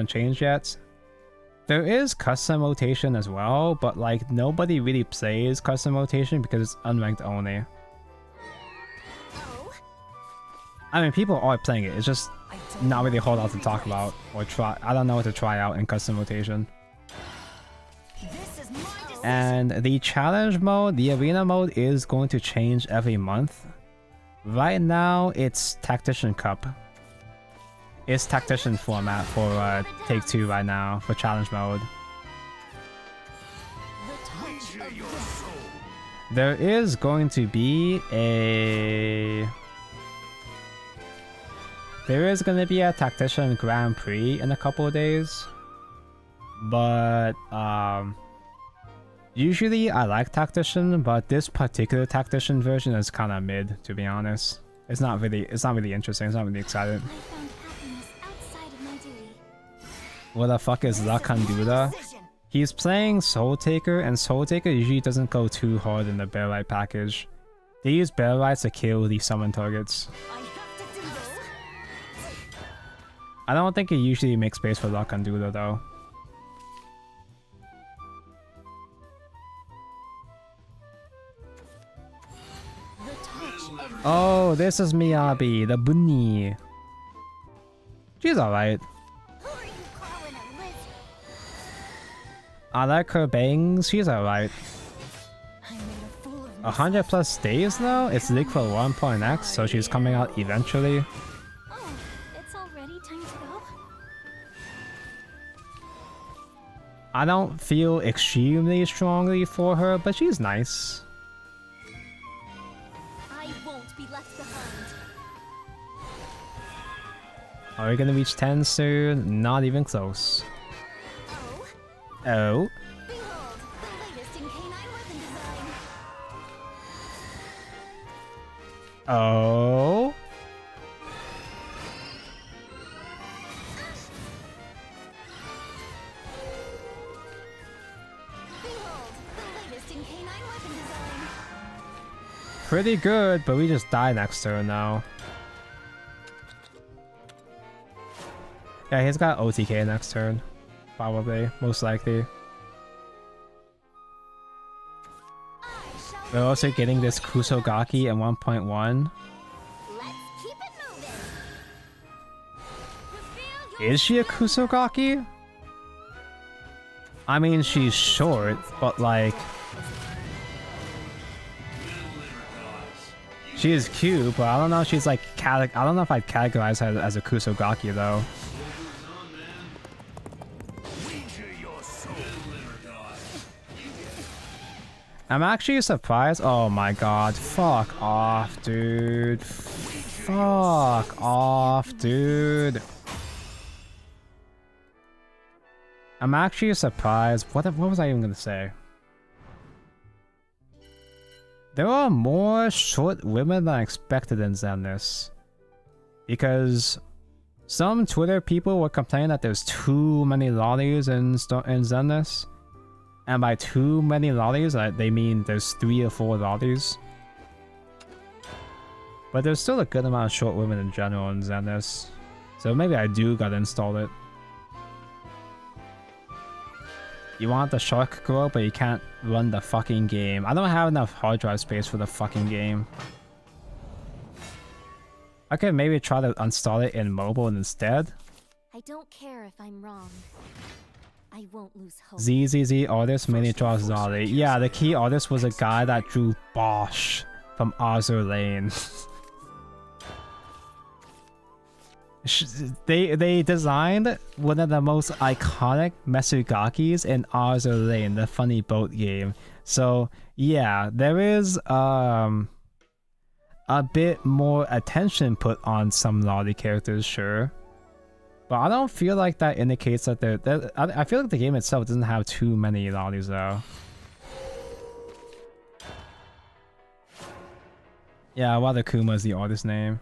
changed yet? There is custom rotation as well, but like nobody really plays custom rotation because it's unranked only. Oh, I mean, people are playing it. It's just not really a whole lot to talk about or try. I don't know what to try out in custom rotation. This is my decision. And the challenge mode, the arena mode, is going to change every month. Right now, it's Tactician Cup. It's Tactician format for Take 2 right now for challenge mode. The touch of death. There is going to be a... There is going to be a Tactician Grand Prix in a couple of days. But, usually I like Tactician, but this particular Tactician version is kind of mid, to be honest. It's not really interesting, it's not really exciting. I found happiness outside of my duty. What the fuck is La Canduda? Decision. He's playing Soul Taker, and Soul Taker usually doesn't go too hard in the Bear Right package. They use Bear Rights to kill the summon targets. I have to do this. I don't think it usually makes space for La Canduda though. The touch of Oh, this is Miyabi, the bunny. She's alright. Who are you calling a lizard? I like her bangs, she's alright. I made a fool of myself. 100+ days though? It's leaked for 1.x, so she's coming out eventually. Oh, it's already time to go. I don't feel extremely strongly for her, but she's nice. I won't be left behind. Are we gonna reach 10 soon? Not even close. Oh, Oh. behold, the latest in canine weapon design. Oh. Behold, the latest in canine weapon design. Pretty good, but we just die next turn now. Yeah, he's got OTK next turn. Probably, most likely. I shall We're also getting this Kusogaki at 1.1. let's keep it moving. Reveal your Is she a Kusogaki? I mean, she's short, but like... She is cute, but I don't know if she's like... I don't know if I'd categorize her as a Kusogaki though. I'm actually surprised. Oh my god. Fuck off, dude. Fuck off, dude. I'm actually surprised. What was I even gonna say? There are more short women than I expected in Zenless. Because some Twitter people were complaining that there's too many lollies in Zenless. And by too many lollies, they mean there's 3 or 4 lollies. But there's still a good amount of short women in general in Zenless. So maybe I do gotta install it. You want the shark girl, but you can't run the fucking game. I don't have enough hard drive space for the fucking game. I could maybe try to install it in mobile instead. I don't care if I'm wrong. I I won't lose hope. ZZZ artist mainly draws Zali. Yeah, the key artist was a guy that drew Bosch from Azur Lane. They designed one of the most iconic Mesugakis in Azur Lane, the funny boat game. So yeah, there is a bit more attention put on some Lottie characters, sure. But I don't feel like that indicates that I feel like the game itself doesn't have too many Lotties though. Yeah, Wadakuma is the artist name.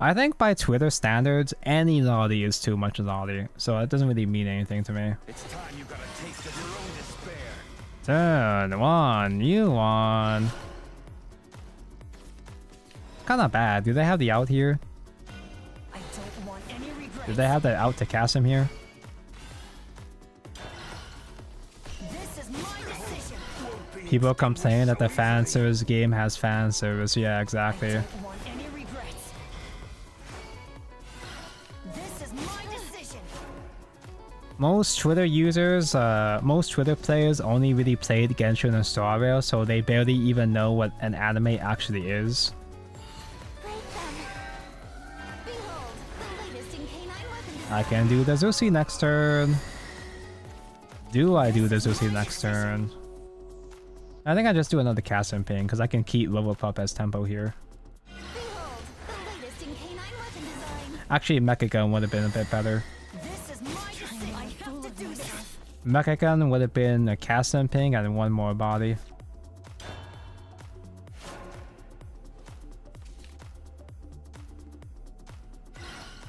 I think by Twitter standards, any Lottie is too much Lottie, so it doesn't really mean anything to me. It's time you got a taste of your own despair. Turn one, you won. Kinda bad. Do they have the out here? I don't want any regrets. Do they have the out to cast him here? This is my decision. People complain that the fan service game has fan service. Yeah, I exactly. don't want any regrets. This is my decision. Most Twitter users, most Twitter players only really played Genshin and Star Rail, so they barely even know what an anime actually is. Break them. Behold, the latest in K9 weapon design. I can do the Zusi next turn. Do I do the Zusi next turn? I think I just do another cast and ping because I can keep level up as tempo here. Behold, the latest in K9 weapon design. Actually, Mecha Gun would have been a bit better. This is my decision. I have to do this. Mecha Gun would have been a cast and ping and one more body.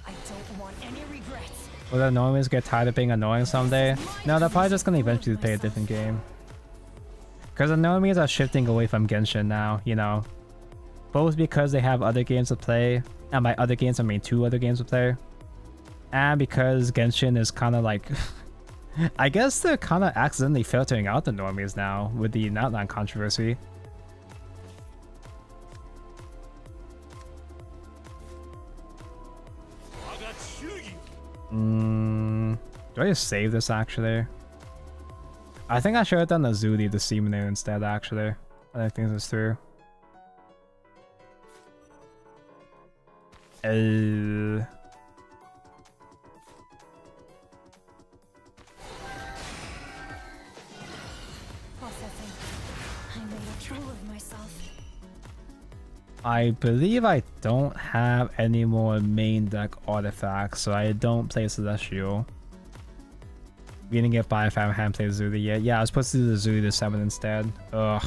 I don't want any regrets. Will the normies get tired of being annoying someday? No, they're probably just gonna eventually play a different game. Because the normies are shifting away from Genshin now, you know. Both because they have other games to play, and by other games I mean 2 other games to play. And because Genshin is kind of like... I guess they're kind of accidentally filtering out the normies now with the Outland controversy. Do I just save this actually? I think I should have done the Zudi, the Seminator instead actually. I think this is through. Processing. I made a fool of myself. I believe I don't have any more main deck artifacts, so I don't play Celestial. We didn't get by if I haven't played Zudi yet. Yeah, I was supposed to do the Zudi to 7 instead. Ugh.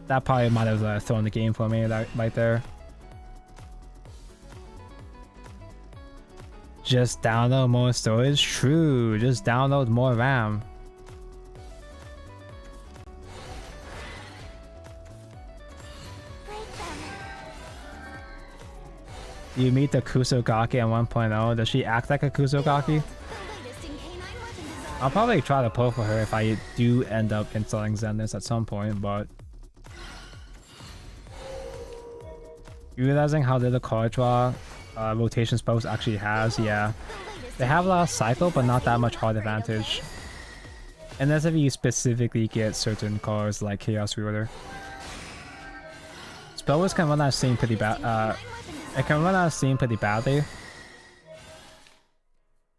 That probably might have thrown the game for me right there. Just download more storage? True, just download more RAM. Break them. You meet the Kusogaki at 1.0. Does she act like a Kusogaki? The latest in K9 weapon design. I'll probably try to pull for her if I do end up installing Zenith at some point, but... Realizing how little card draw rotation spells actually has, yeah. They have a lot of cycle, but not that much hard advantage. Unless if you specifically get certain cards like Chaos Reorder. Spellers can run out of steam pretty bad. It can run out of steam pretty badly.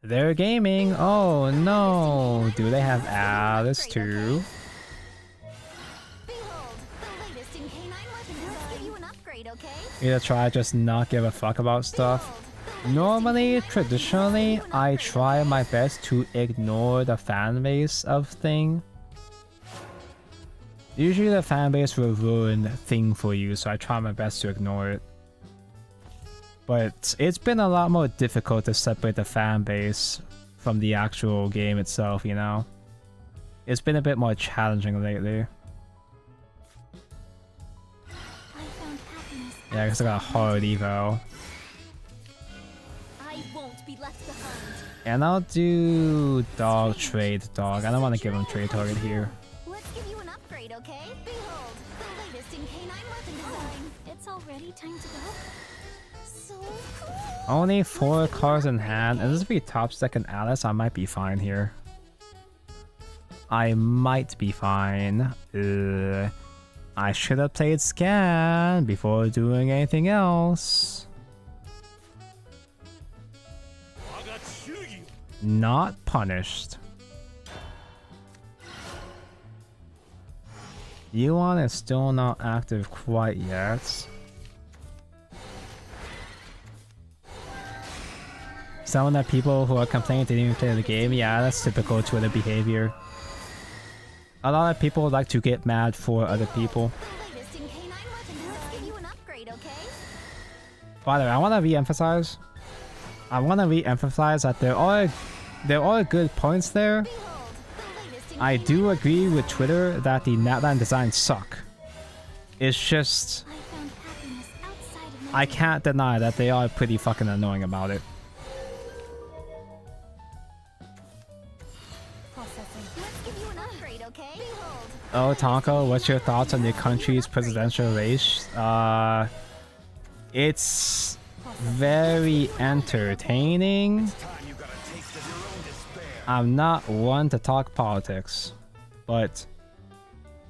They're gaming. Oh no! Do they have Alice too? Behold, the latest in K9 weapon design. Let's give you an upgrade, okay? Either try just not give a fuck about stuff. Normally, traditionally, I try my best to ignore the fan base of thing. Usually the fan base will ruin thing for you, so I try my best to ignore it. But it's been a lot more difficult to separate the fan base from the actual game itself, you know? It's been a bit more challenging lately. I found happiness. Yeah, because I got a hard evo. I won't be left behind. And I'll do dog trade dog. I don't want to give him trade target here. Let's give you an upgrade, okay? Behold, the latest in K9 weapon design. It's already time to go. so cool. Only 4 cards in hand, and this will be top second Alice. I might be fine here. I might be fine. I should have played Scan before doing anything else. Not punished. Yuan is still not active quite yet. Some of the people who are complaining they didn't even play the game, yeah, that's typical Twitter behavior. A lot of people like to get mad for other people. The latest in K9 weapons. Let's give you an upgrade, okay? By the way, I want to re-emphasize that there are good points there. Behold, the latest in I K9 do weapons agree with design. Twitter that the Natlan designs suck. It's just, I found happiness outside of my I can't deny that they are pretty fucking annoying about it. processing. Let's give you an upgrade, okay? Behold. Oh, Tonko, what's your thoughts on the country's presidential race? It's very entertaining. Time you got a taste of your own despair. I'm not one to talk politics, but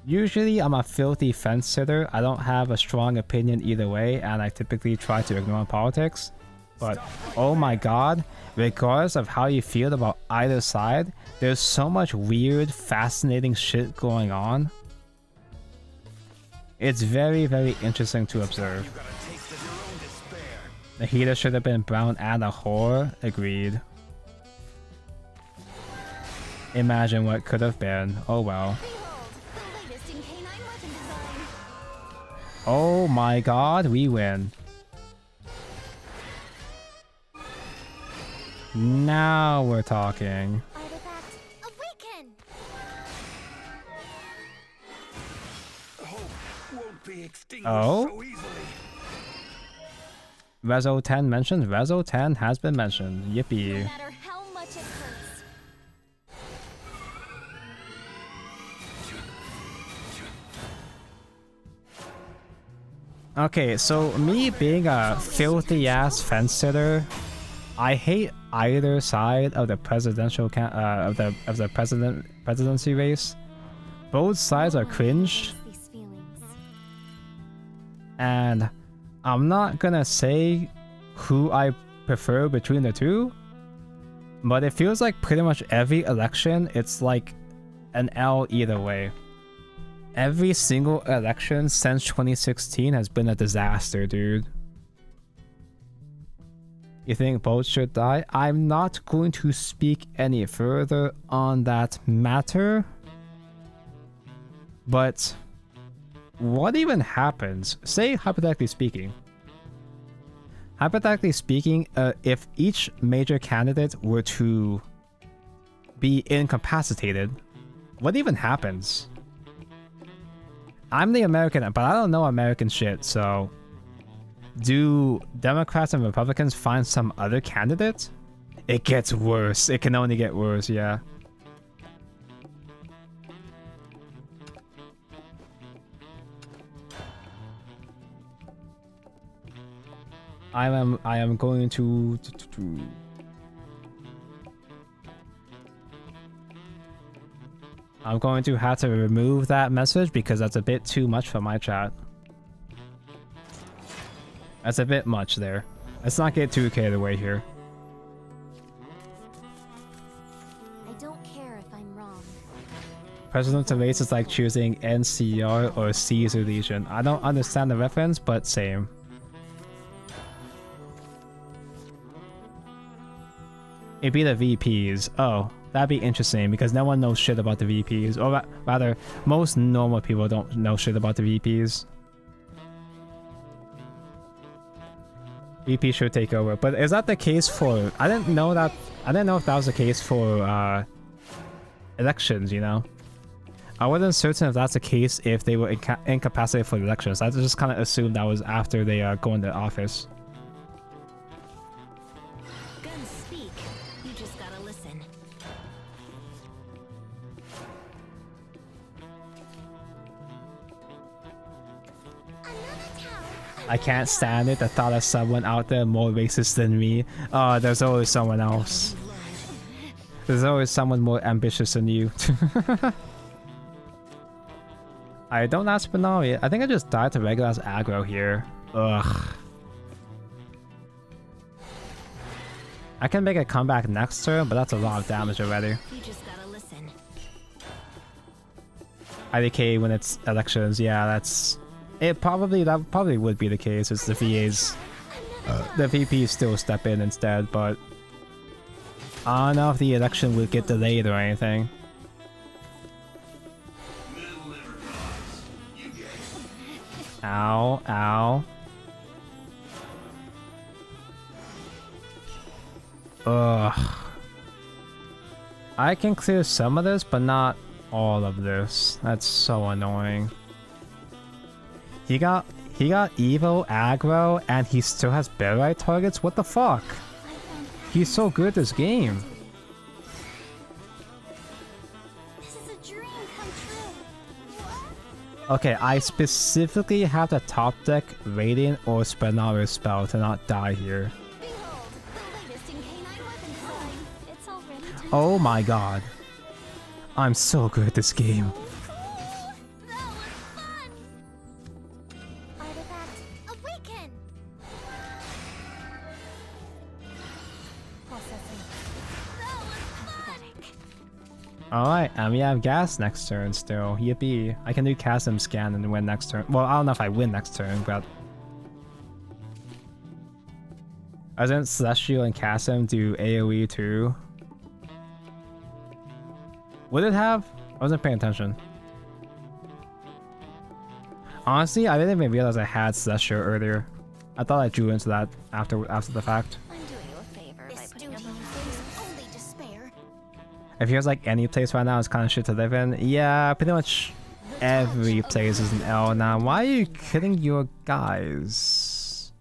usually I'm a filthy fence sitter. I don't have a strong opinion either way, and I typically try to ignore politics. But oh my god, regardless of how you feel about either side, there's so much weird, fascinating shit going on. It's very, very interesting to observe. You got a taste of your own despair. The heater should have been brown and a whore. Agreed. Imagine what could have been. Oh well. Behold, the latest in K9 weapon design. Oh my god, we win. Now we're talking. Artifact, awaken! Hope won't be extinguished Oh? so easily. Rezo 10 mentioned? Rezo 10 has been mentioned. No Yippee. matter how much it hurts. Okay, so me being a filthy ass fence sitter, I hate either side of the presidential presidency race. Both sides are cringe, These feelings. and I'm not gonna say who I prefer between the two, but it feels like pretty much every election it's like an L either way. Every single election since 2016 has been a disaster, dude. You think both should die? I'm not going to speak any further on that matter. But what even happens? Say, hypothetically speaking, if each major candidate were to be incapacitated, what even happens? I'm the American, but I don't know American shit, so do Democrats and Republicans find some other candidate? It gets worse. It can only get worse, yeah. I am going to I'm going to have to remove that message because that's a bit too much for my chat. That's a bit much there. Let's not get too carried away here. I don't care if I'm wrong. Presidential race is like choosing NCR or Caesar Legion. I don't understand the reference, but same. It'd be the VPs. Oh, that'd be interesting because no one knows shit about the VPs. Or rather, most normal people don't know shit about the VPs. VP should take over. But is that the case for... I didn't know if that was the case for elections, you know? I wasn't certain if that's the case if they were incapacitated for the elections. I just kind of assumed that was after they go into office. Guns speak. You just gotta listen. Another tower, I can't stand it. The thought of someone out there more racist than me. Oh, there's always someone else. There's always someone more ambitious than you. I don't ask Spinari. I think I just died to regular as aggro here. Ugh. I can make a comeback next turn, but that's a lot of damage already. You just gotta listen. IDK when it's elections, yeah, that's it. That probably would be the case. It's the VAs, the VPs still step in instead, but I don't know if the election would get delayed or anything. Ow, ow. Ugh. I can clear some of this, but not all of this. That's so annoying. He got Evo, aggro, and he still has barrite targets? What the fuck? He's so good at this game. This is a dream come true. What? Okay, I specifically have the top deck Radiant or Spinari spell to not die here. Behold, the latest in canine weapon design. It's already time. Oh my god. I'm so good at this game. Cool. That was fun. Artifact awaken. Processing. That was pathetic. Alright, and we have gas next turn still. Yippee. I can do Chasm Scan and win next turn. Well, I don't know if I win next turn, but... Doesn't Celestial and Chasm do AoE too? Would it have? I wasn't paying attention. Honestly, I didn't even realize I had Celestial earlier. I thought I drew into that after the fact. I'm doing you a favor by This putting duty up brings only despair. If feels like any place right now is kind of shit to live in, yeah, pretty much every place is an L now. Why are you killing your guys?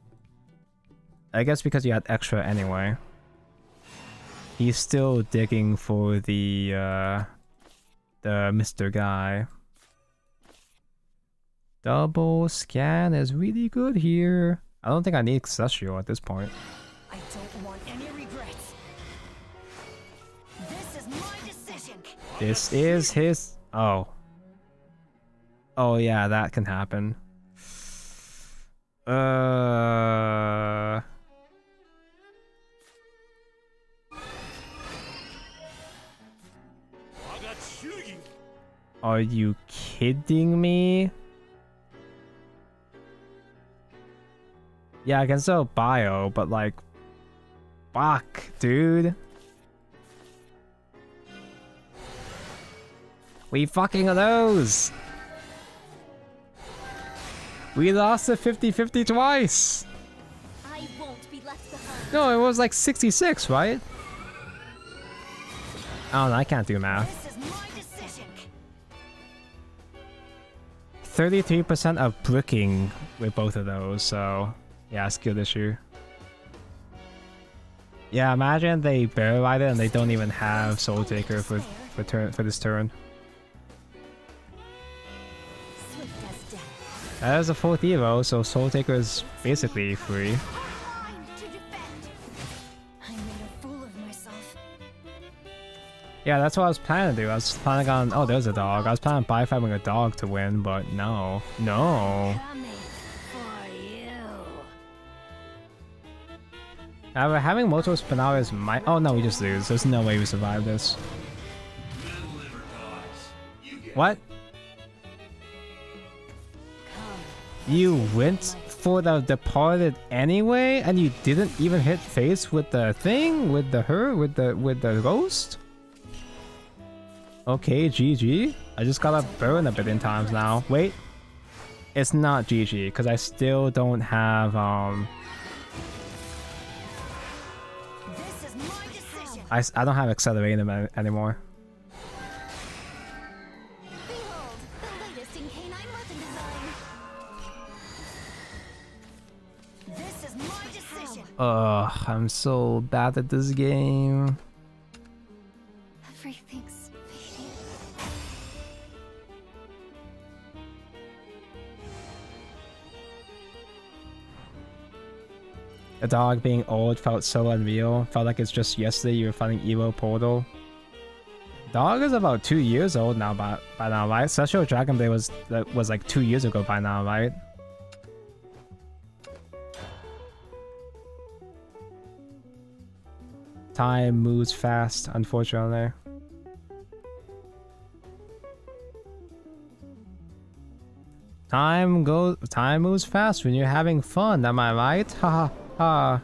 I guess because you had extra anyway. He's still digging for the Mr. Guy. Double scan is really good here. I don't think I need Celestial at this point. I don't want any regrets. This is my decision. This is his... Oh. Oh yeah, that can happen. Are you kidding me? Yeah, I can sell bio, but like... Fuck, dude. We fucking lose! We lost the 50-50 twice! I won't be left behind. No, it was like 66, right? I don't know, I can't do math. This is my decision. 33% of bricking with both of those, so yeah, skill issue. Yeah, imagine they barrel ride it and they don't even have Soul Taker for this turn. Swift as death. That is a 4th Evo, so Soul Taker is basically free. Mine to defend. I made a fool of myself. Yeah, that's what I was planning to do. I was planning on... Oh, there's a dog. I was planning on biofarming a dog to win, but no. No. Coming for you. Having multiple Spinaris might... Oh no, we just lose. There's no way we survive this. What? You went for the departed anyway, and you didn't even hit face with the thing? With the ghost? Okay, GG. I just gotta burn a billion times now. Wait. It's not GG, because I still don't have, This is my decision. I don't have Acceleratum anymore. Behold, the latest in canine weapon design. This is my decision. Ugh, I'm so bad at this game. Everything's fading. The dog being old felt so unreal. Felt like it's just yesterday you were fighting Evo Portal. Dog is about 2 years old now by now, right? Special Dragon Blade was like 2 years ago by now, right? Time moves fast, unfortunately. Time moves fast when you're having fun, am I right? Ha ha ha.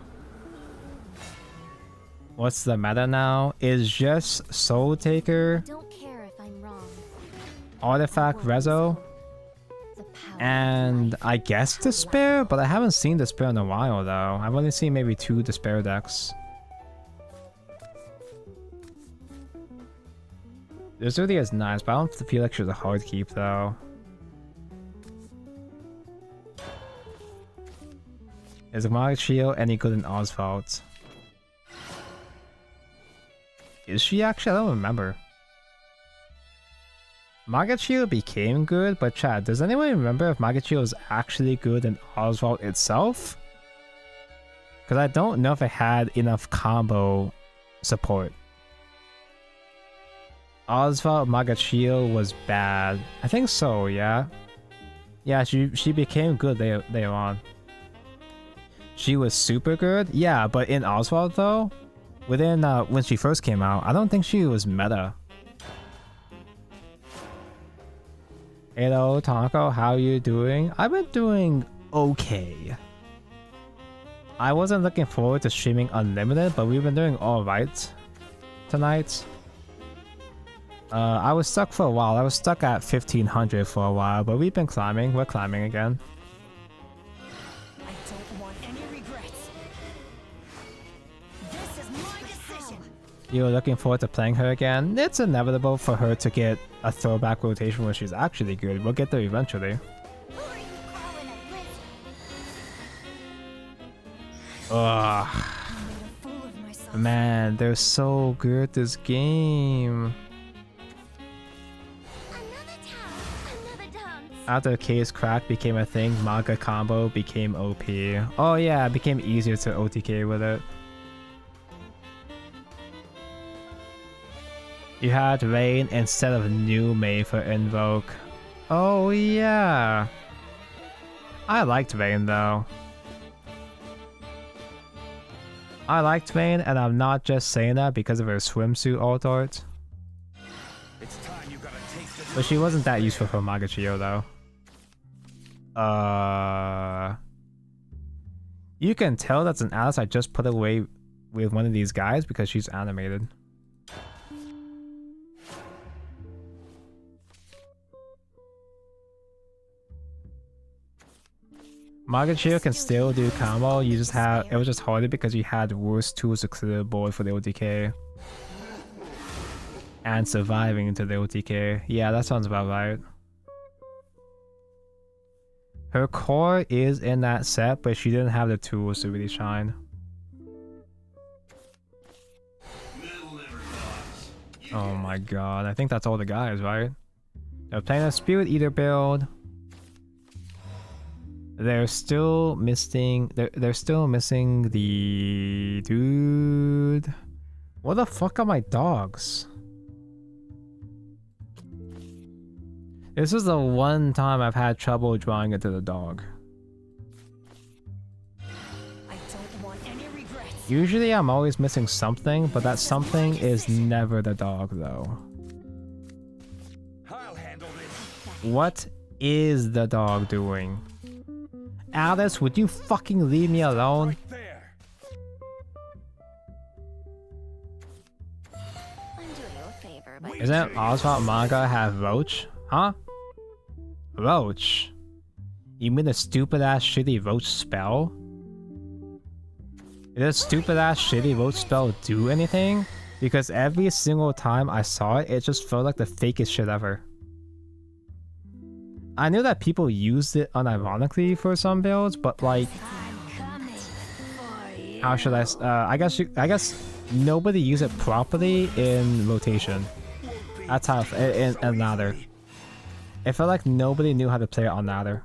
What's the meta now? Is just Soul Taker, Don't care if I'm wrong. Artifact Rezo, The power and I guess Despair, but I haven't seen Despair in a while though. I've only seen maybe 2 Despair decks. This really is nice, but I don't feel like she's a hard keep though. Is Magachio any good in Oswald? Is she actually? I don't remember. Magachio became good, but Chad, does anyone remember if Magachio was actually good in Oswald itself? Because I don't know if it had enough combo support. Oswald Magachio was bad. I think so, yeah. Yeah, she became good later on. She was super good? Yeah, but in Oswald though, within when she first came out, I don't think she was meta. Hello, Tonko, how you doing? I've been doing okay. I wasn't looking forward to streaming Unlimited, but we've been doing alright tonight. I was stuck for a while. I was stuck at 1500 for a while, but we've been climbing. We're climbing again. I don't want any regrets. This is my decision. You're looking forward to playing her again? It's inevitable for her to get a throwback rotation where she's actually good. We'll get there eventually. Who are you calling a lizard? Ugh. I made a fool of myself. Man, they're so good at this game. Another town, another dance. After Case Crack became a thing, Maga Combo became OP. Oh yeah, it became easier to OTK with it. You had Rain instead of New May for Invoke. Oh yeah. I liked Rain though. I liked Rain, and I'm not just saying that because of her swimsuit alt art. It's time you got a taste of But she wasn't that useful for Magachio though. You can tell that's an Alice I just put away with one of these guys because she's animated. Magachio can still do combo, you just have it was just harder because you had worse tools to clear the board for the OTK. And surviving into the OTK. Yeah, that sounds about right. Her core is in that set, but she didn't have the tools to really shine. Oh my god, I think that's all the guys, right? They're playing a Spirit Eater build. They're still missing. They're still missing the dude. What the fuck are my dogs? This is the one time I've had trouble drawing it to the dog. I don't want any regrets. Usually I'm always missing something, but that something is never the dog though. I'll handle this. What is the dog doing? Alice, would you fucking leave me alone? Right there. I'm doing you a favor by Isn't Oswald manga have Roach? Huh? Roach? You mean a stupid ass shitty Roach spell? Did a stupid ass shitty Roach spell do anything? Because every single time I saw it, it just felt like the fakest shit ever. I knew that people used it unironically for some builds, but like, I'm coming for you. how should I guess nobody used it properly in rotation. That's how in ladder. It felt like nobody knew how to play it on ladder.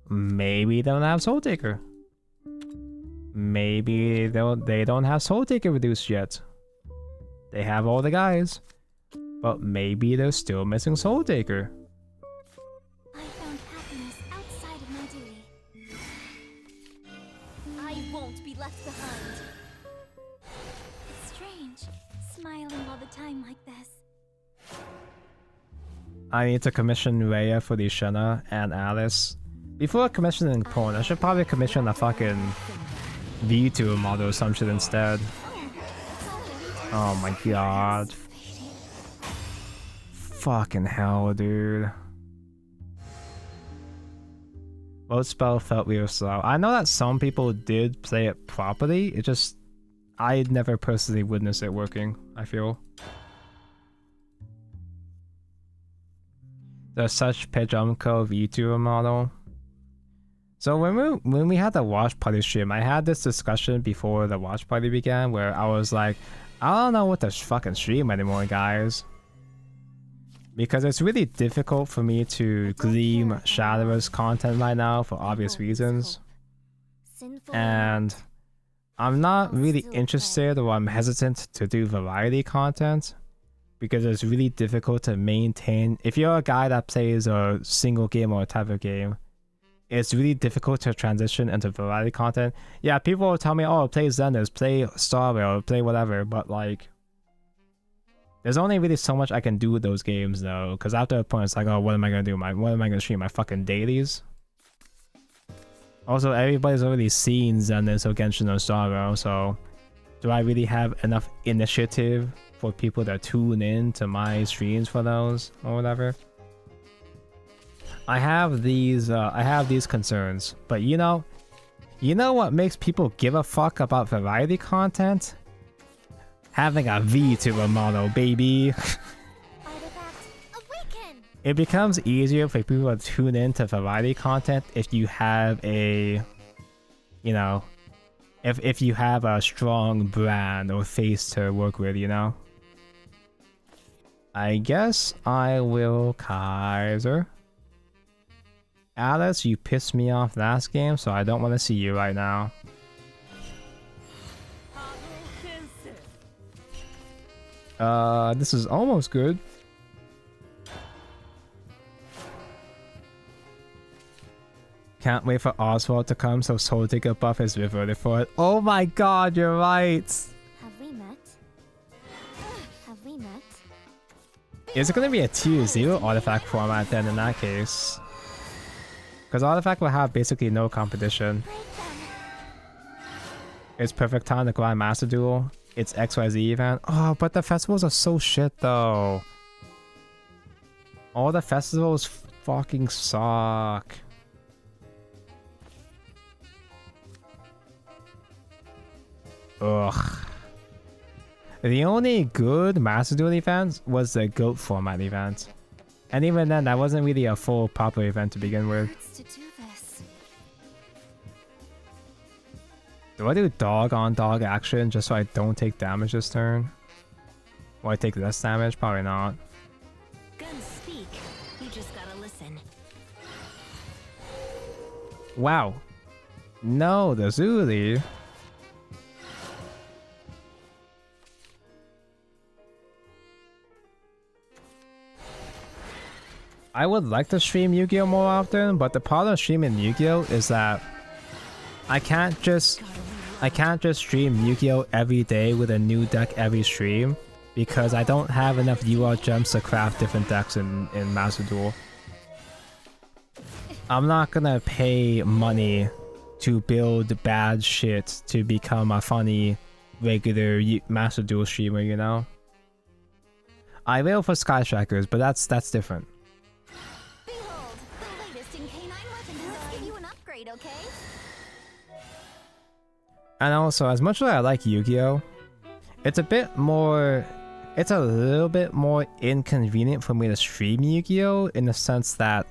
Maybe they don't have Soul Taker. Maybe they don't have Soul Taker reduced yet. They have all the guys, but maybe they're still missing Soul Taker. I found happiness outside of my duty. I won't be left behind. It's strange, smiling all the time like this. I need to commission Rhea for the Shenna and Alice. Before commissioning Porn, I should probably commission a fucking V2 model or some shit instead. Oh my god. Fucking hell, dude. Load spell felt real slow. I know that some people did play it properly, it just... I never personally witnessed it working, I feel. There's such Pejumko VTuber model. So when we had the watch party stream, I had this discussion before the watch party began where I was like, I don't know what to fucking stream anymore, guys. Because it's really difficult for me to glean Shadowverse content right now for obvious reasons. And I'm not really interested, or I'm hesitant to do variety content because it's really difficult to maintain. If you're a guy that plays a single game or a type of game, it's really difficult to transition into variety content. Yeah, people will tell me, oh, play Zenith, play Star Rail, play whatever, but like, there's only really so much I can do with those games though, because after a point it's like, oh, what am I gonna do? What am I gonna stream? My fucking dailies? Also, everybody's already seen Zenith or Genshin or Star Rail, so do I really have enough initiative for people to tune in to my streams for those or whatever? I have these concerns, but you know what makes people give a fuck about variety content? Having a VTuber model, baby. It becomes easier for people to tune in to variety content if you have a, you know, if you have a strong brand or face to work with, you know. I guess I will Kaiser. Alice, you pissed me off last game, so I don't want to see you right now. This is almost good. Can't wait for Oswald to come so Soul Taker buff is reverted for it. Oh my god, you're right! Have we met? Have we met? Is it gonna be a tier 0 artifact format then in that case? Because artifact will have basically no competition. It's perfect time to grind Master Duel. It's XYZ event. Oh, but the festivals are so shit though. All the festivals fucking suck. Ugh. The only good Master Duel event was the GOAT format event. And even then, that wasn't really a full proper event to begin with. Do I do dog on dog action just so I don't take damage this turn? Will I take less damage? Probably not. Guns speak. You just gotta listen. Wow. No, the Zuli. I would like to stream Yu-Gi-Oh more often, but the problem of streaming Yu-Gi-Oh is that I can't just stream Yu-Gi-Oh every day with a new deck every stream because I don't have enough UR gems to craft different decks in Master Duel. I'm not gonna pay money to build bad shit to become a funny regular Master Duel streamer, you know? I will for Sky Strikers, but that's different. Behold, the latest in K9 weapon design. Let's give you an upgrade, okay? And also, as much as I like Yu-Gi-Oh, it's a little bit more inconvenient for me to stream Yu-Gi-Oh in the sense that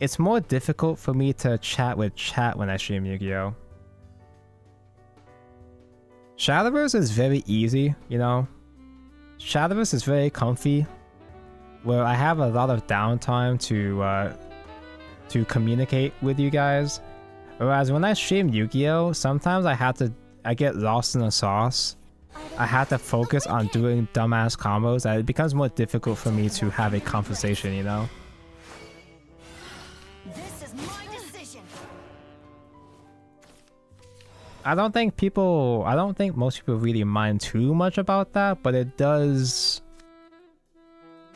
it's more difficult for me to chat with chat when I stream Yu-Gi-Oh. Shadowverse is very easy, you know? Shadowverse is very comfy. where I have a lot of downtime to communicate with you guys. Whereas when I stream Yu-Gi-Oh, sometimes I get lost in the sauce. I have to focus on doing dumbass combos that it becomes more difficult for me to have a conversation, you know? This is my decision. I don't think most people really mind too much about that, but it does.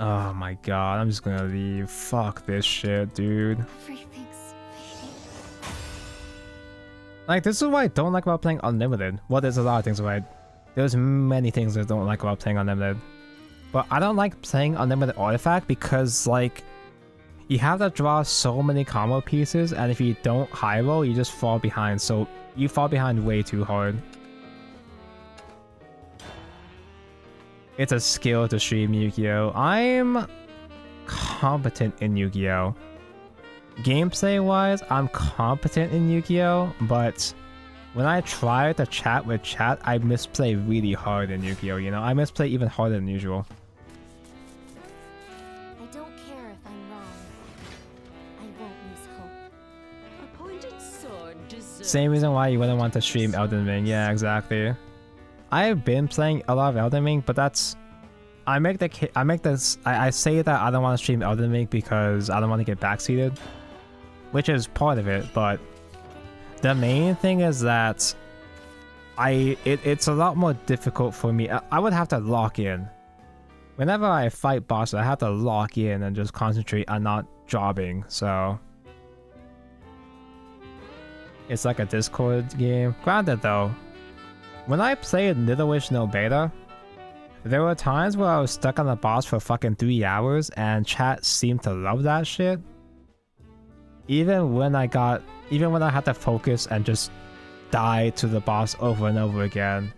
Oh my god, I'm just gonna leave. Fuck this shit, dude. Everything's fading. Like, this is what I don't like about playing Unlimited. Well, there's a lot of things there's many things I don't like about playing Unlimited. But I don't like playing Unlimited Artifact because, like, you have to draw so many combo pieces, and if you don't high roll, you just fall behind. So you fall behind way too hard. It's a skill to stream Yu-Gi-Oh! I'm competent in Yu-Gi-Oh! Gameplay-wise, I'm competent in Yu-Gi-Oh! But when I try to chat with chat, I misplay really hard in Yu-Gi-Oh! You know, I misplay even harder than usual. I don't care if I'm wrong. I won't lose hope. A pointed sword deserves. Same reason why you wouldn't want to stream Elden Ring. Yeah, exactly. I've been playing a lot of Elden Ring, but that's... I say that I don't want to stream Elden Ring because I don't want to get backseated, which is part of it, but the main thing is that it's a lot more difficult for me. I would have to lock in. Whenever I fight bosses, I have to lock in and just concentrate on not jobbing, so... It's like a Discord game. Granted though, when I played Little Witch No Beta, there were times where I was stuck on the boss for fucking 3 hours and chat seemed to love that shit. Even when I had to focus and just die to the boss over and over again,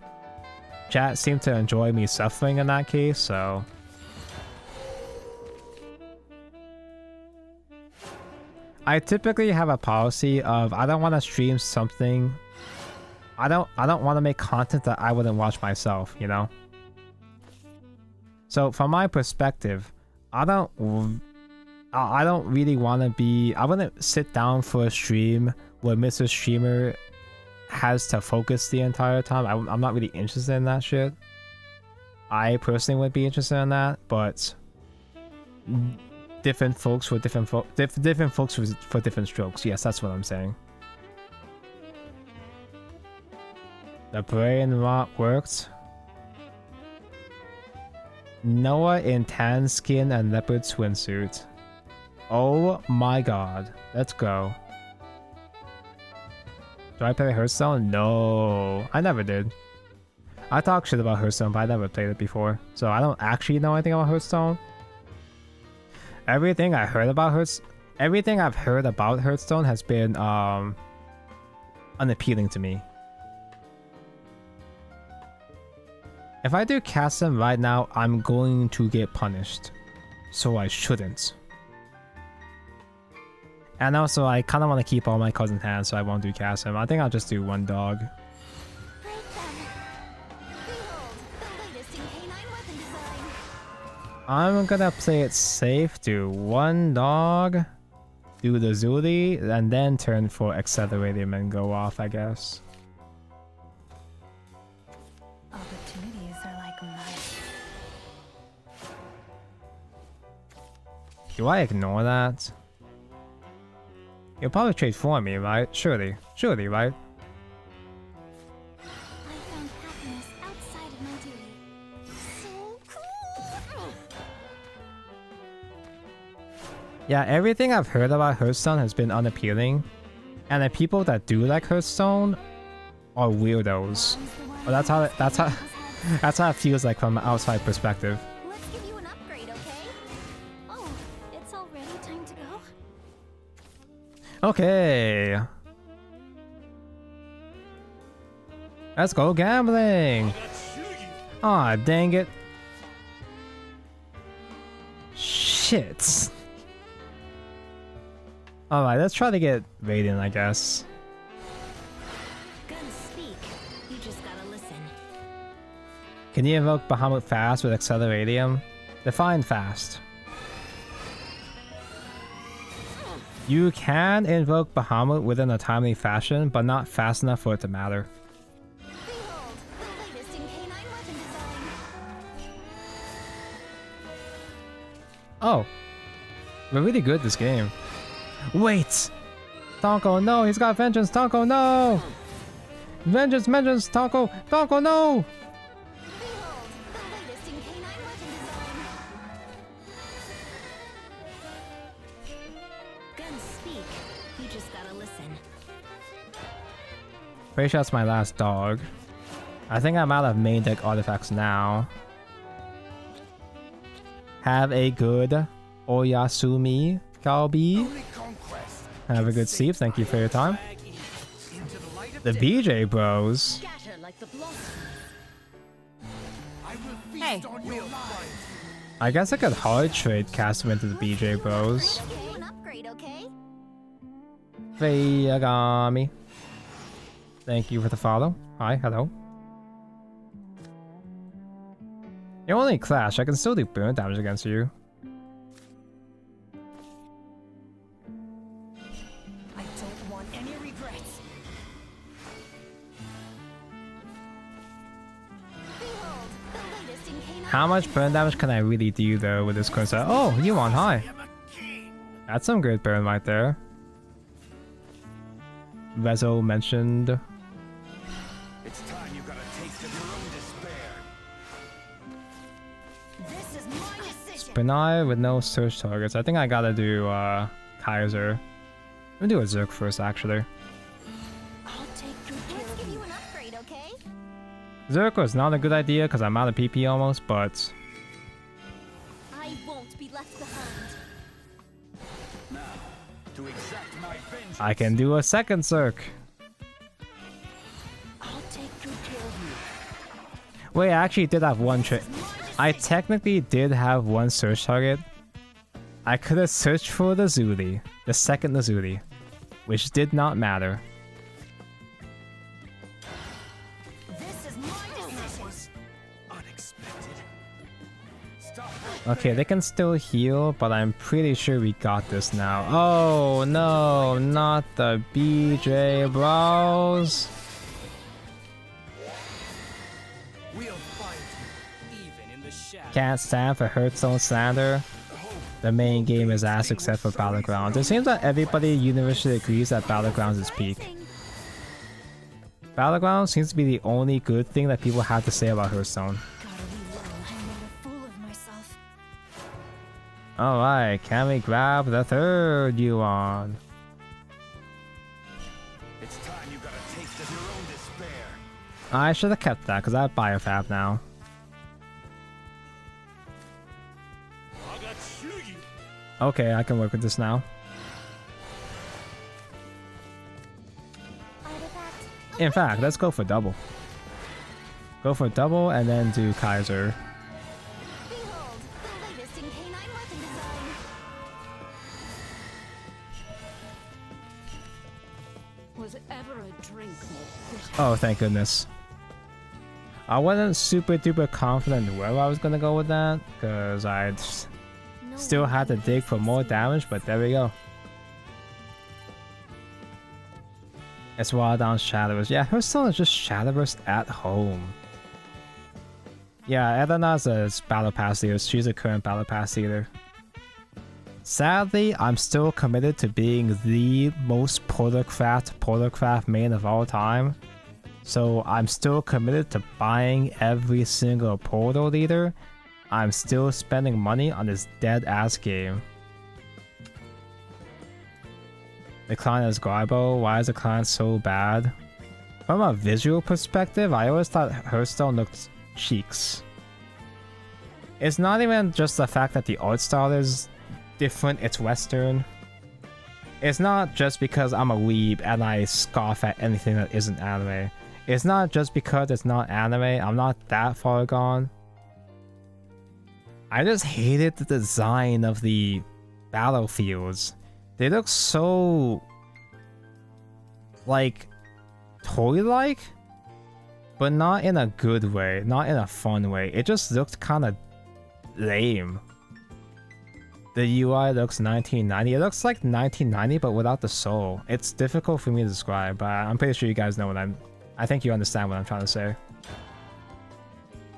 chat seemed to enjoy me suffering in that case, so... I typically have a policy of I don't want to stream something. I don't want to make content that I wouldn't watch myself, you know? So from my perspective, I don't really want to be... I wouldn't sit down for a stream where Mr. Streamer has to focus the entire time. I'm not really interested in that shit. I personally would be interested in that, but different folks for different folks for different strokes. Yes, that's what I'm saying. The brain rot worked. Noah in tan skin and leopard swimsuit. Oh my god. Let's go. Do I play Hearthstone? No. I never did. I talk shit about Hearthstone, but I never played it before. So I don't actually know anything about Hearthstone. Everything I've heard about Hearthstone has been unappealing to me. If I do cast them right now, I'm going to get punished. So I shouldn't. And also, I kind of want to keep all my cousin hands, so I won't do cast them. I think I'll just do one dog. Break them. Behold, the latest in canine weapon design. I'm gonna play it safe, do one dog, do the Zuli, and then turn for Accelerating and go off, I guess. Opportunities are like mice. Do I ignore that? You'll probably trade for me, right? Surely, right? I found happiness outside of my duty. So cool. Yeah, everything I've heard about Hearthstone has been unappealing. And the people that do like Hearthstone are weirdos. Well, that's how it feels like from an outside perspective. Let's give you an upgrade, okay? Oh, it's already time to go? Okay. Let's go gambling. Aw, dang it. Shit. Alright, let's try to get Raiden, I guess. Guns speak. You just gotta listen. Can you invoke Bahamut fast with Acceleratium? Define fast. You can invoke Bahamut within a timely fashion, but not fast enough for it to matter. Behold, the latest in canine weapon design. Oh. We're really good at this game. Wait! Tonko, no! He's got vengeance! Tonko, no! Vengeance! Vengeance! Tonko! Tonko, no! Behold, the latest in canine weapon design. Guns speak. You just gotta listen. Pretty sure that's my last dog. I think I'm out of main deck artifacts now. Have a good Oyasumi, Kalbi. Only conquest. Have a good sleep. Thank you for your time. Into the light of The day. BJ Bros. Scatter like the blossom. I will feast Hey. on your lives. I guess I could hard trade cast him into the BJ Bros. Give you an upgrade, okay? Feyagami. Thank you for the follow. Hi, hello. You only clash. I can still do burn damage against you. I don't want any regrets. Behold, the latest in canine How much burn damage can I really do though with this current set? Oh, you on high. I am a king. That's some good burn right there. Rezo mentioned. It's time you got a taste of your own despair. This is my decision. Benai with no search targets. I think I gotta do Kaiser. I'm gonna do a Zerk first actually. I'll take good care Let's of give you. you an upgrade, okay? Zerk was not a good idea because I'm out of PP almost, but I won't be left behind. Now, to exact my vengeance. I can do a second Zerk. I'll take good care of you. Wait, I actually did have one trick. I technically did have one search target. I could have searched for the Zuli, the second Lazuli, which did not matter. This is my That decision. was unexpected. Stop. Okay, they can still heal, but I'm pretty sure we got this now. Oh no, not the BJ Bros. We'll fight even in the shadows. Can't stand for Hearthstone slander. The main game is ass except for Battlegrounds. It seems that everybody universally agrees that Battlegrounds is peak. Battlegrounds seems to be the only good thing that people have to say about Hearthstone. Gotta be low. I made a fool of myself. Alright, can we grab the third Yuan? It's time you got a taste of your own despair. I should have kept that because I have Biofab now. Okay, I can work with this now. Artifact. In fact, let's go for double. Go for double and then do Kaiser. Behold, the latest in canine weapon design. Was ever a drink more bitter? Oh, thank goodness. I wasn't super duper confident where I was gonna go with that because I'd No still one had to can dig face for these more fears. damage, but there we go. It's Wild Down Shadowverse. Yeah, Hearthstone is just Shadowverse at home. Yeah, Edana's a Battle Pass leader. She's a current Battle Pass leader. Sadly, I'm still committed to being the most Portalcraft main of all time. So I'm still committed to buying every single Portal leader. I'm still spending money on this dead ass game. The client is Garbo. Why is the client so bad? From a visual perspective, I always thought Hearthstone looked cheeks. It's not even just the fact that the art style is different, it's Western. It's not just because I'm a weeb and I scoff at anything that isn't anime. It's not just because it's not anime, I'm not that far gone. I just hated the design of the battlefields. They look so like toy-like, but not in a good way, not in a fun way. It just looked kind of lame. The UI looks 1990. It looks like 1990, but without the soul. It's difficult for me to describe, but I'm pretty sure you guys know what I think you understand what I'm trying to say.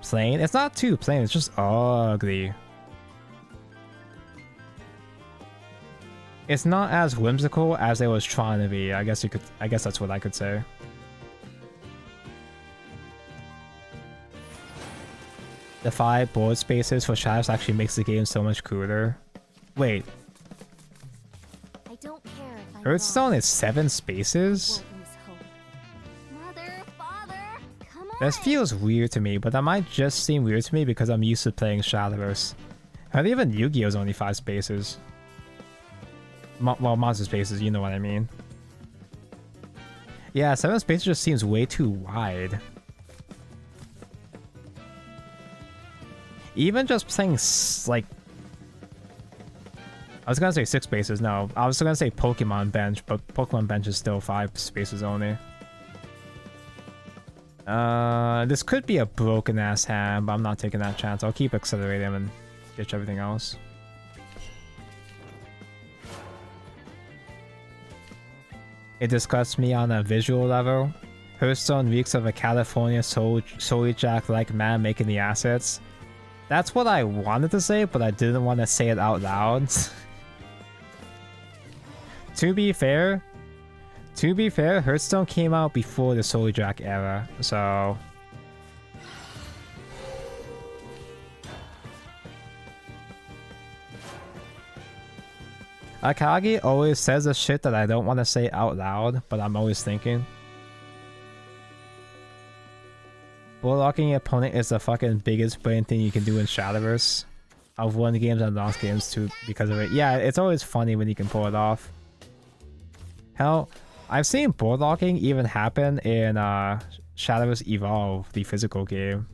Plain? It's not too plain, it's just ugly. It's not as whimsical as it was trying to be. I guess that's what I could say. The 5 board spaces for shadows actually makes the game so much cooler. Wait, I don't care if I'm Hearthstone wrong. is 7 spaces? Won't lose hope. Mother, father, come on. This feels weird to me, but that might just seem weird to me because I'm used to playing Shadowverse. And even Yu-Gi-Oh! Is only 5 spaces. Well, monster spaces, you know what I mean. Yeah, 7 spaces just seems way too wide. Even just playing, like... I was gonna say 6 spaces, no. I was gonna say Pokemon Bench, but Pokemon Bench is still 5 spaces only. This could be a broken-ass hand, but I'm not taking that chance. I'll keep accelerating and ditch everything else. It disgusts me on a visual level. Hearthstone reeks of a California Soul Jack-like man making the assets. That's what I wanted to say, but I didn't want to say it out loud. To be fair, Hearthstone came out before the Soul Jack era, so... Akagi always says the shit that I don't want to say out loud, but I'm always thinking. Bulldocking your opponent is the fucking biggest brain thing you can do in Shadowverse. I've won games and lost games too because of it. Yeah, it's always funny when you can pull it off. Hell, I've seen board locking even happen in Shadowverse Evolve, the physical game.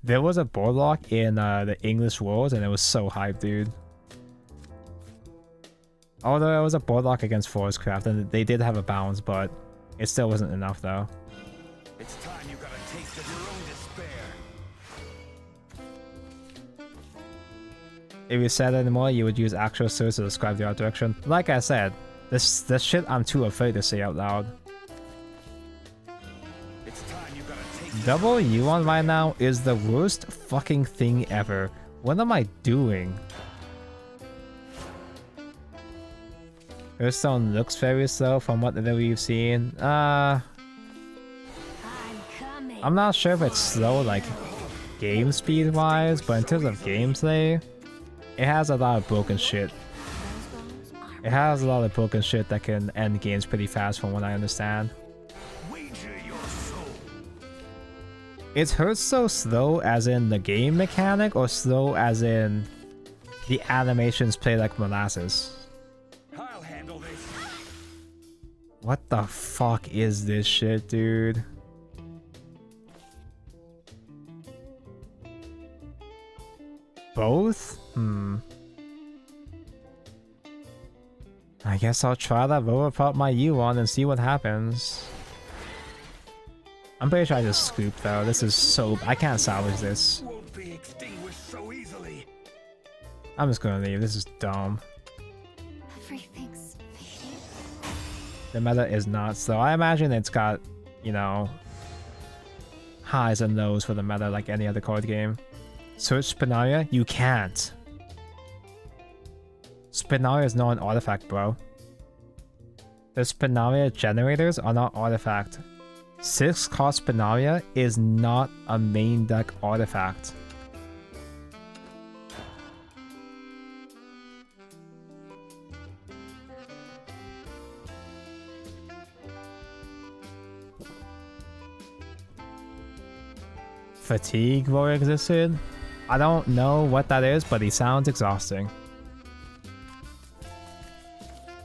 There was a board lock in the English Worlds and it was so hyped, dude. Although it was a board lock against Forestcraft and they did have a bounce, but it still wasn't enough though. It's time you got a taste of your own despair. If you said anymore, you would use actual source to describe the art direction. Like I said, this shit I'm too afraid to say out loud. It's time you got a taste. Double Yuan right now is the worst fucking thing ever. What am I doing? Hearthstone looks very slow from what we've seen. I'm coming. I'm not sure if it's slow like game speed wise, but in terms of gameplay, it has a lot of broken shit. It has a lot of broken shit that can end games pretty fast from what I understand. Wager your soul. Is Hearthstone slow as in the game mechanic or slow as in the animations play like molasses? I'll handle this. What the fuck is this shit, dude? Both? I guess I'll try that roll apart my Yuan and see what happens. I'm pretty sure I just scooped though. This is so... I can't salvage this. Won't be extinguished so easily. I'm just gonna leave. This is dumb. Everything's fading. The meta is not slow. I imagine it's got, you know, highs and lows for the meta like any other card game. Search Spinaria? You can't. Spinaria is not an artifact, bro. The Spinaria generators are not artifact. 6 cost Spinaria is not a main deck artifact. Fatigue Warrior existed? I don't know what that is, but he sounds exhausting.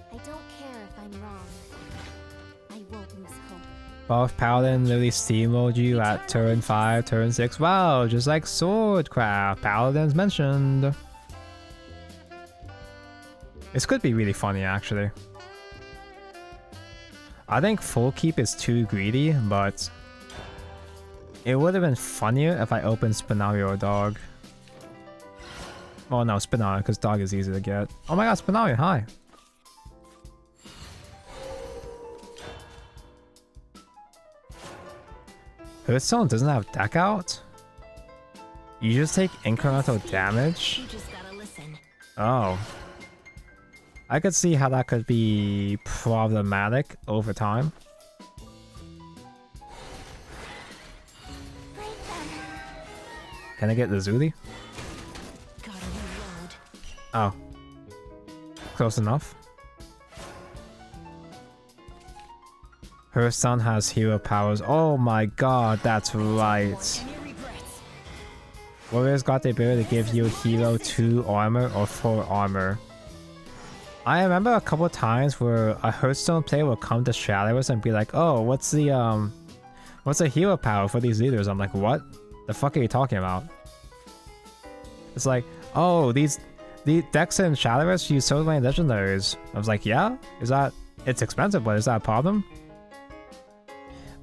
I don't care if I'm wrong. I won't lose hope. Buff Paladin literally steamrolled you at turn 5, turn 6. Wow, just like Swordcraft. Paladin's mentioned. This could be really funny, actually. I think full keep is too greedy, but it would have been funnier if I opened Spinario Dog. Oh no, Spinari, because dog is easy to get. Oh my god, Spinari, hi. Hearthstone doesn't have deck out? You just take incremental damage? You just gotta listen. Oh. I could see how that could be problematic over time. Can I get the Zuli? Gotta reload. Oh. Close enough. Hearthstone has hero powers. Oh my god, that's right. Any regrets? Warriors got the ability to give you hero 2 armor or 4 armor. I remember a couple times where a Hearthstone player would come to Shadowverse and be like, oh, what's the hero power for these leaders? I'm like, what? The fuck are you talking about? It's like, oh, the decks in Shadowverse use so many legendaries. I was like, yeah? It's expensive, but is that a problem?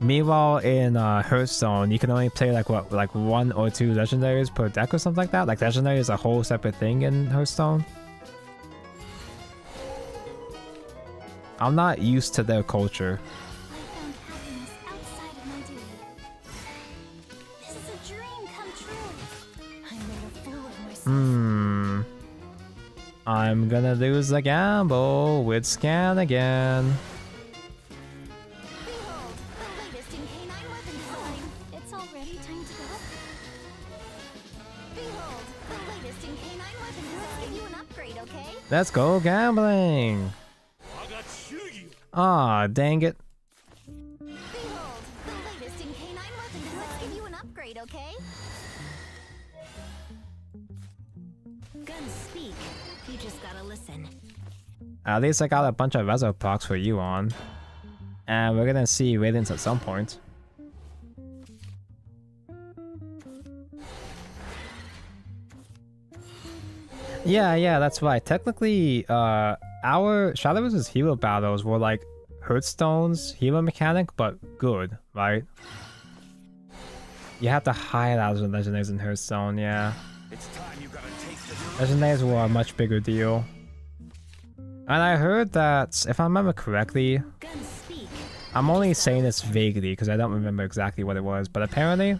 Meanwhile, in Hearthstone, you can only play like 1 or 2 legendaries per deck or something like that. Like legendary is a whole separate thing in Hearthstone. I'm not used to their culture. I found happiness outside of my duty. This is a dream come true. I made a fool of myself. I'm gonna lose the gamble with Scan again. Behold, the latest in canine weapon design. It's already time to go. Behold, the latest in canine weapon design. Let's give you an upgrade, okay? Let's go gambling! Ah, dang it. Behold, the latest in canine weapon design. Let's give you an upgrade, okay? Guns speak. You just gotta listen. At least I got a bunch of Rezo procs for you on. And we're gonna see Radiance at some point. Yeah, that's right. Technically, our Shadowverse's hero battles were like Hearthstone's hero mechanic, but good, right? You have to hide out the legendaries in Hearthstone, yeah. It's time you got a taste of your Legendaries were a much bigger deal. And I heard that, if I remember correctly, Guns speak. I'm only saying this vaguely because I don't remember exactly what it was, but apparently,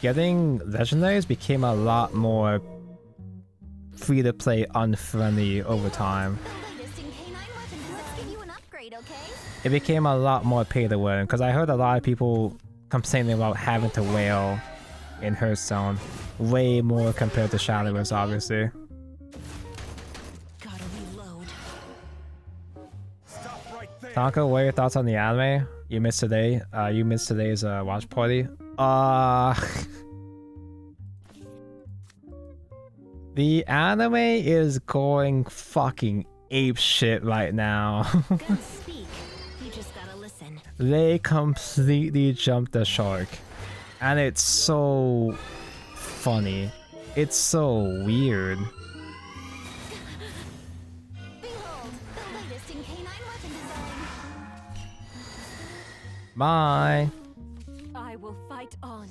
getting legendaries became a lot more free-to-play unfriendly over time. It became a lot more pay-to-win because I heard a lot of people complaining about having to whale in Hearthstone way more compared to Shadowverse, obviously. Gotta reload. Stop right there. Tonka, what are your thoughts on the anime you missed today? You missed today's watch party. The anime is going fucking ape shit right now. Guns speak. You just gotta listen. They completely jumped the shark. And it's so funny. It's so weird. Behold, the latest in canine weapon design. Bye. I will fight on.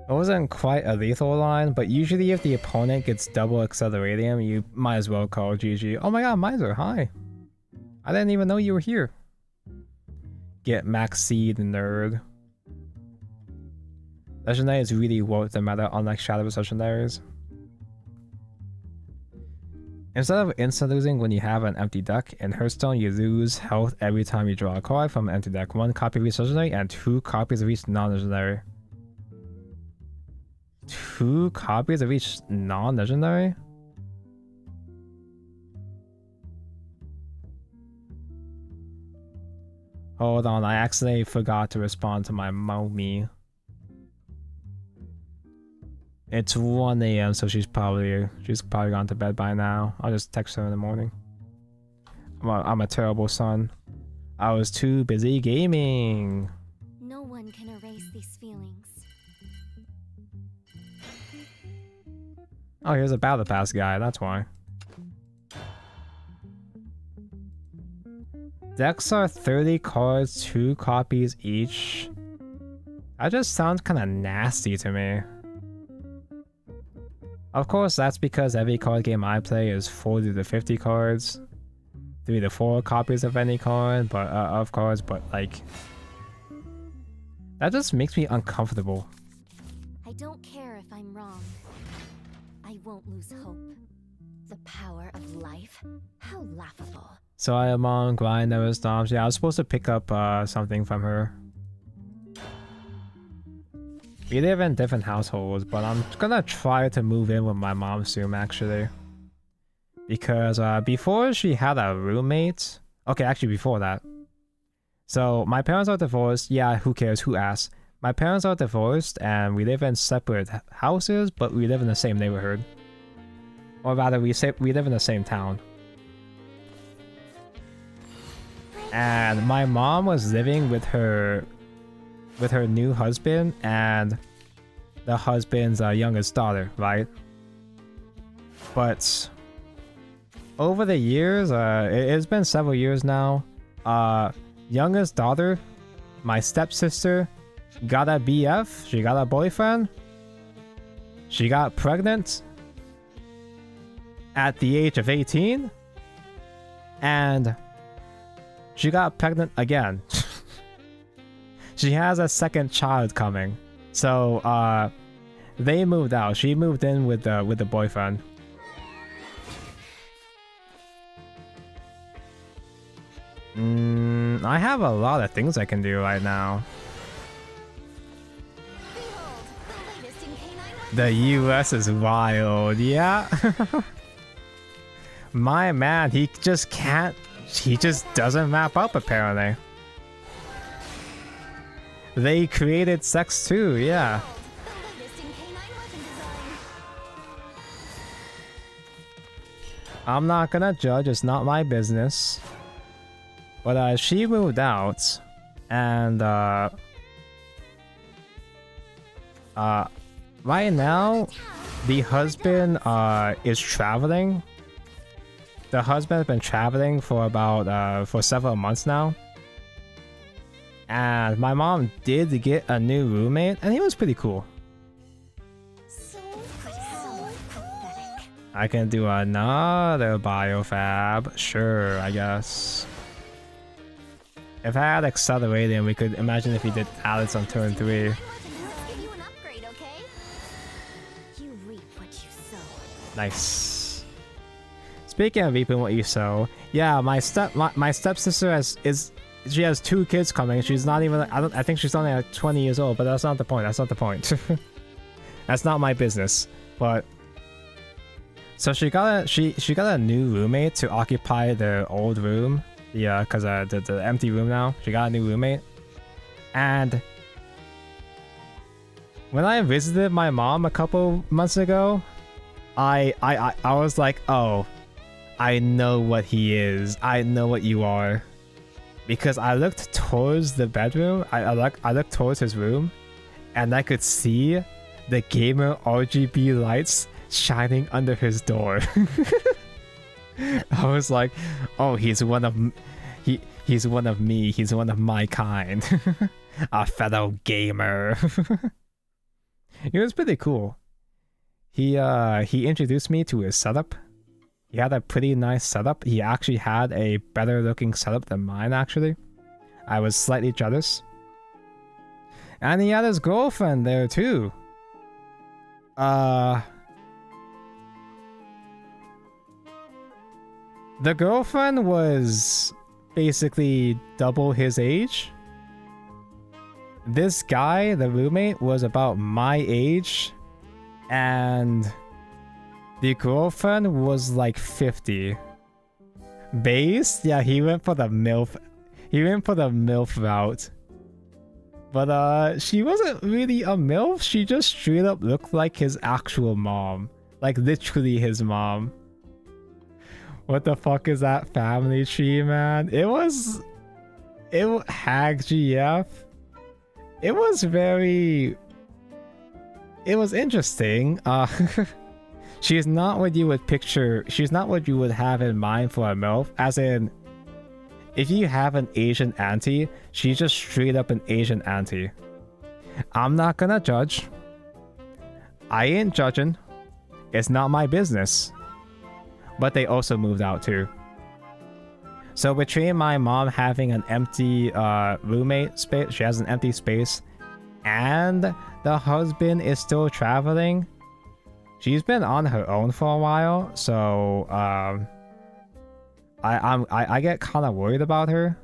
It wasn't quite a lethal line, but usually if the opponent gets double accelerating, you might as well call GG. Oh my god, Miser, hi. I didn't even know you were here. Get max seed, nerd. Legendary is really worth the meta, unlike Shadowverse legendaries. Instead of instant losing when you have an empty deck, in Hearthstone you lose health every time you draw a card from an empty deck. 1 copy of each legendary and 2 copies of each non-legendary. 2 copies of each non-legendary? Hold on, I accidentally forgot to respond to my mommy. It's 1 AM, so she's probably gone to bed by now. I'll just text her in the morning. I'm a terrible son. I was too busy gaming. No one can erase these feelings. Oh, here's a Battle Pass guy, that's why. Decks are 30 cards, 2 copies each. That just sounds kind of nasty to me. Of course, that's because every card game I play is 40 to 50 cards. 3 to 4 copies of any card, but of cards, but like... That just makes me uncomfortable. I don't care if I'm wrong. I won't lose hope. The power of life? How laughable. So I am on grind never stops. Yeah, I was supposed to pick up something from her. We live in different households, but I'm gonna try to move in with my mom soon, actually. Because before she had a roommate... Okay, actually before that. So my parents are divorced. Yeah, who cares? Who asked? My parents are divorced and we live in separate houses, but we live in the same neighborhood. Or rather, we live in the same town. And my mom was living with her new husband and the husband's youngest daughter, right? But over the years, it's been several years now, youngest daughter, my stepsister, got a BF, she got a boyfriend, she got pregnant at the age of 18, and she got pregnant again. She has a second child coming. So, they moved out. She moved in with the boyfriend. I have a lot of things I can do right now. Behold, the latest in canine The US is wild, yeah. My man, he just can't... He just doesn't map up, apparently. They created sex too, yeah. The latest in canine weapon design. I'm not gonna judge, it's not my business. But she moved out, and right now, the husband is traveling. The husband has been traveling for about for several months now. And my mom did get a new roommate, and he was pretty cool. So pathetic. I can do another biofab, sure, I guess. If I had accelerating, we could imagine if we did Alex on turn 3. Let's give you an upgrade, okay? You reap what you sow. Nice. Speaking of reaping what you sow, yeah, my stepsister she has 2 kids coming. She's not even I think she's only like 20 years old, but that's not the point. That's not the point. That's not my business. But so she got a new roommate to occupy the old room. Yeah, because the empty room now. She got a new roommate. And when I visited my mom a couple months ago, I was like, oh, I know what he is. I know what you are. Because I looked towards the bedroom, I looked towards his room, and I could see the gamer RGB lights shining under his door. I was like, oh, he's one of me, he's one of my kind. A fellow gamer. It was pretty cool. He introduced me to his setup. He had a pretty nice setup. He actually had a better looking setup than mine, actually. I was slightly jealous. And he had his girlfriend there too. The girlfriend was basically double his age. This guy, the roommate, was about my age, and the girlfriend was like 50. Base? Yeah, he went for the MILF. He went for the MILF route. But she wasn't really a MILF. She just straight up looked like his actual mom. Like literally his mom. What the fuck is that family tree, man? It was Hag GF. It was interesting. She's not what you would picture. She's not what you would have in mind for a MILF. As in, if you have an Asian auntie, she's just straight up an Asian auntie. I'm not gonna judge. I ain't judging. It's not my business. But they also moved out too. So between my mom having an empty roommate space, she has an empty space, and the husband is still traveling. She's been on her own for a while, so I get kind of worried about her.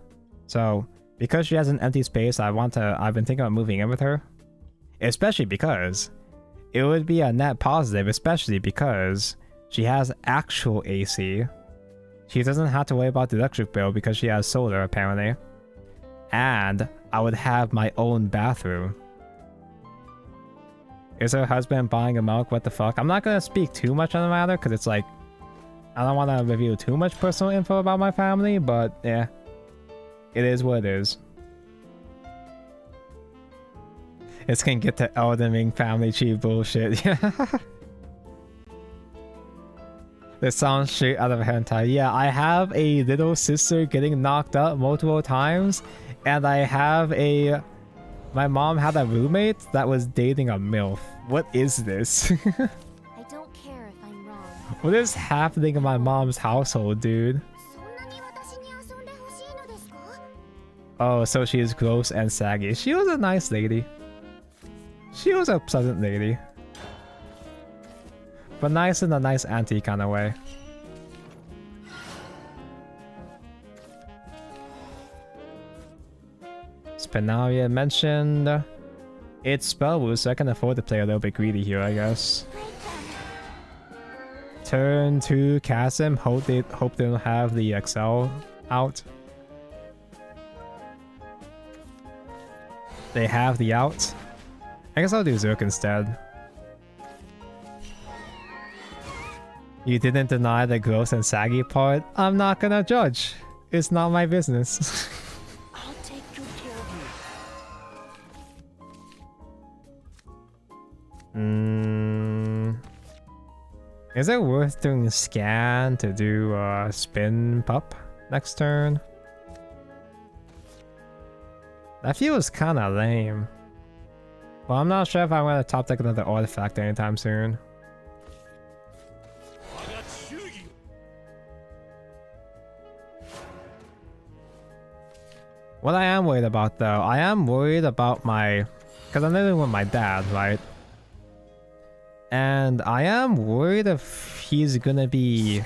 So because she has an empty space, I've been thinking about moving in with her, especially because it would be a net positive, especially because she has actual AC. She doesn't have to worry about the electric bill because she has solar apparently, and I would have my own bathroom. Is her husband buying a milk? What the fuck? I'm not gonna speak too much on the matter because it's like I don't want to reveal too much personal info about my family, but yeah, it is what it is. It's gonna get to Elden Ring family tree bullshit. This sounds straight out of hentai. Yeah, I have a little sister getting knocked up multiple times, and I have a... My mom had a roommate that was dating a MILF. What is this? I don't care if I'm wrong. What is happening in my mom's household, dude? Oh, so she is gross and saggy. She was a nice lady. She was a pleasant lady. But nice in a nice auntie kind of way. Spinaria mentioned it's spellboost, so I can afford to play a little bit greedy here, I guess. Turn 2 Chasm. Hope they don't have the XL out. They have the out. I guess I'll do Zerk instead. You didn't deny the gross and saggy part. I'm not gonna judge. It's not my business. I'll take good care of you. Is it worth doing a scan to do spin pup next turn? That feels kind of lame. Well, I'm not sure if I'm gonna top deck another artifact anytime soon. What I am worried about though, I am worried about my... Because I'm living with my dad, right? And I am worried if he's gonna be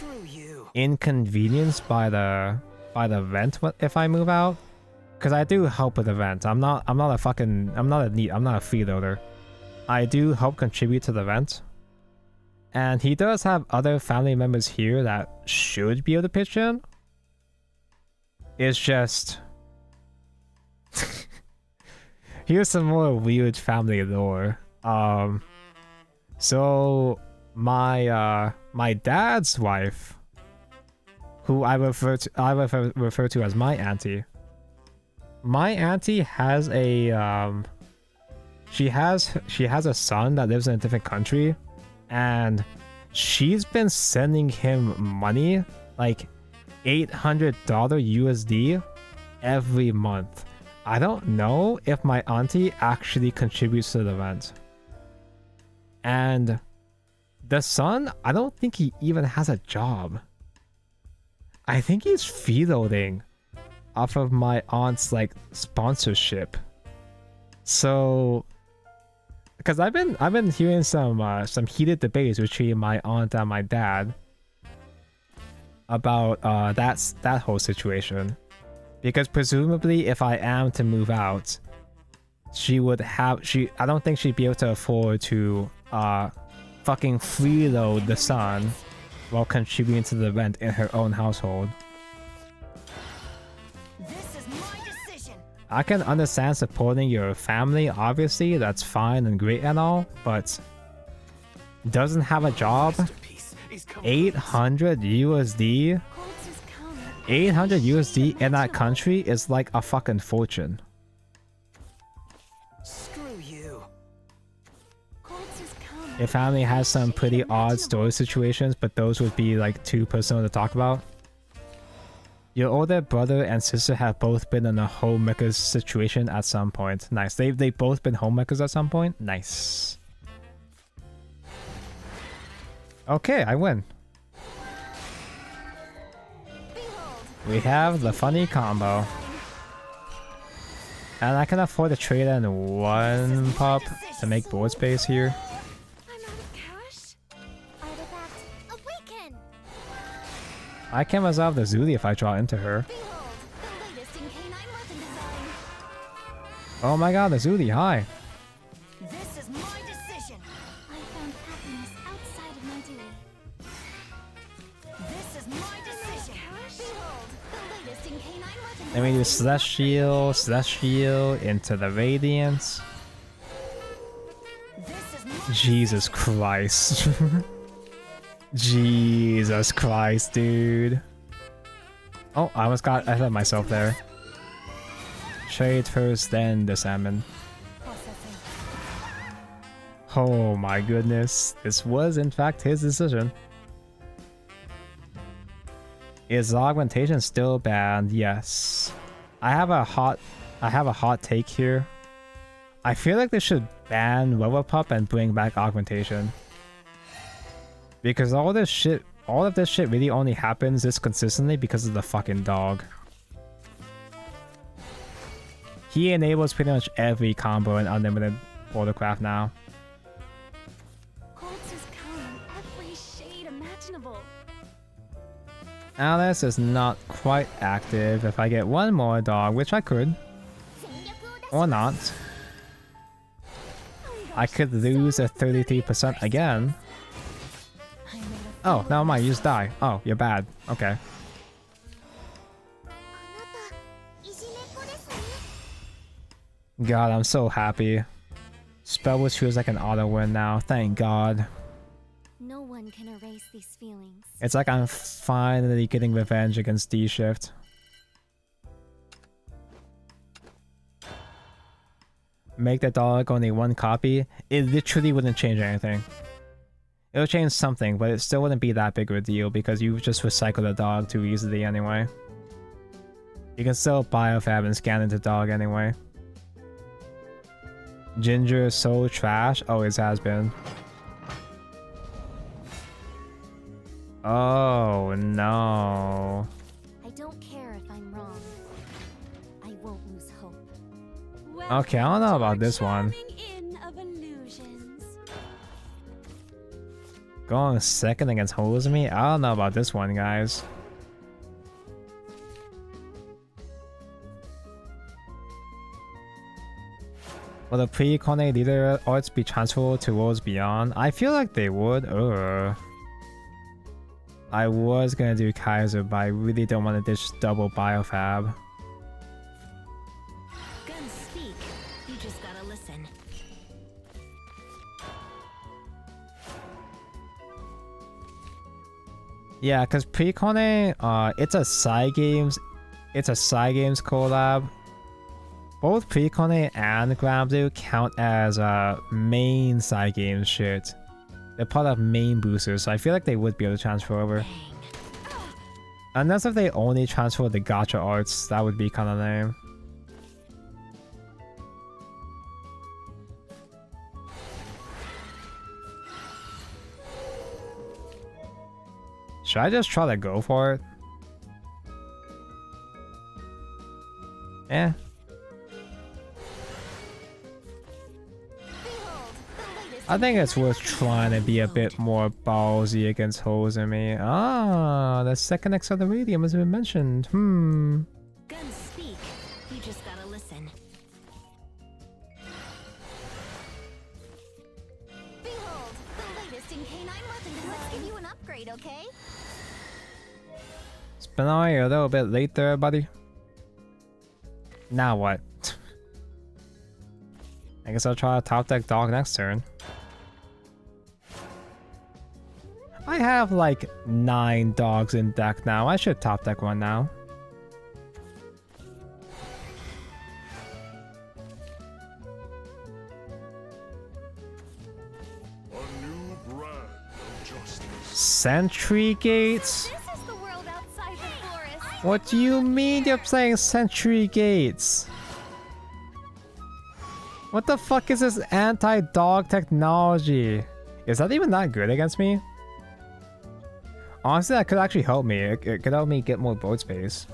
inconvenienced by the rent if I move out. Because I do help with the rent. I'm not a freeloader. I do help contribute to the rent. And he does have other family members here that should be able to pitch in. It's just... Here's some more weird family lore. So my dad's wife, who I refer to as my auntie. My auntie has a she has a son that lives in a different country, and she's been sending him money, like $800 USD every month. I don't know if my auntie actually contributes to the rent. And the son, I don't think he even has a job. I think he's freeloading off of my aunt's like sponsorship. So, because I've been hearing some heated debates between my aunt and my dad about that whole situation. Because presumably, if I am to move out, I don't think she'd be able to afford to fucking freeload the son while contributing to the rent in her own household. This is my decision. I can understand supporting your family, obviously, that's fine and great and all, but doesn't have a job? 800 USD? 800 USD in that country is like a fucking fortune. Screw you. Your family has some pretty odd storage situations, but those would be like too personal to talk about. Your older brother and sister have both been in a homemaker situation at some point. Nice. They've both been homemakers at some point. Nice. Okay, I win. We have the funny combo. And I can afford to trade in one pup to make board space here. I'm out of cash. Artifact, awaken! I can resolve the Zuli if I draw into her. Behold, the latest in canine weapon design. Oh my god, the Zuli, hi. This is my decision. I found happiness outside of my duty. This is my decision. Behold, the latest in canine weapon Then we do Celestial into the Radiance. This is my Jesus Christ. Jesus Christ, dude. Oh, I almost got ahead of myself there. Trade first, then the salmon. processing. Oh my goodness. This was in fact his decision. Is augmentation still banned? Yes. I have a hot take here. I feel like they should ban Pup and bring back augmentation. Because all of this shit really only happens this consistently because of the fucking dog. He enables pretty much every combo in Unlimited Bordercraft now. Quartzes come in every shade imaginable. Alice is not quite active. If I get one more dog, which I could, or not, I could lose a 33% again. Oh, never mind, you just die. Oh, you're bad. Okay. God, I'm so happy. Spellwitch feels like an auto win now. Thank God. No one can erase these feelings. It's like I'm finally getting revenge against D-Shift. Make the dog only one copy? It literally wouldn't change anything. It'll change something, but it still wouldn't be that big of a deal because you just recycle the dog too easily anyway. You can still biofab and scan into dog anyway. Ginger is so trash. Oh, it has been. Oh no. I don't care if I'm wrong. I won't lose hope. Okay, I don't know about this one. Inn of illusions. Going second against Hosemi? I don't know about this one, guys. Will the pre-Kone leader arts be transferable to Worlds Beyond? I feel like they would. I was gonna do Kaiser, but I really don't want to ditch double biofab. Guns speak. You just gotta listen. Yeah, because pre-Kone, it's a Cygames collab. Both pre-Kone and Granblue count as main Cygames shit. They're part of main boosters, so I feel like they would be able to transfer over. Unless if they only transfer the gacha arts, that would be kind of lame. Should I just try to go for it? Eh. I think it's worth trying to be a bit more ballsy against Hosemi. Ah, the second Accelerator has been mentioned. Guns speak. You just gotta listen. Behold, the latest in canine weapon design. Let's give you an upgrade, okay? Spinari, you're a little bit late there, buddy. Now what? I guess I'll try a top deck dog next turn. I have like 9 dogs in deck now. I should top deck one now. A new brand of justice. Sentry gates? This is the world outside the forest. What do you mean you're playing Sentry Gates? What the fuck is this anti-dog technology? Is that even that good against me? Honestly, that could actually help me. It could help me get more board space.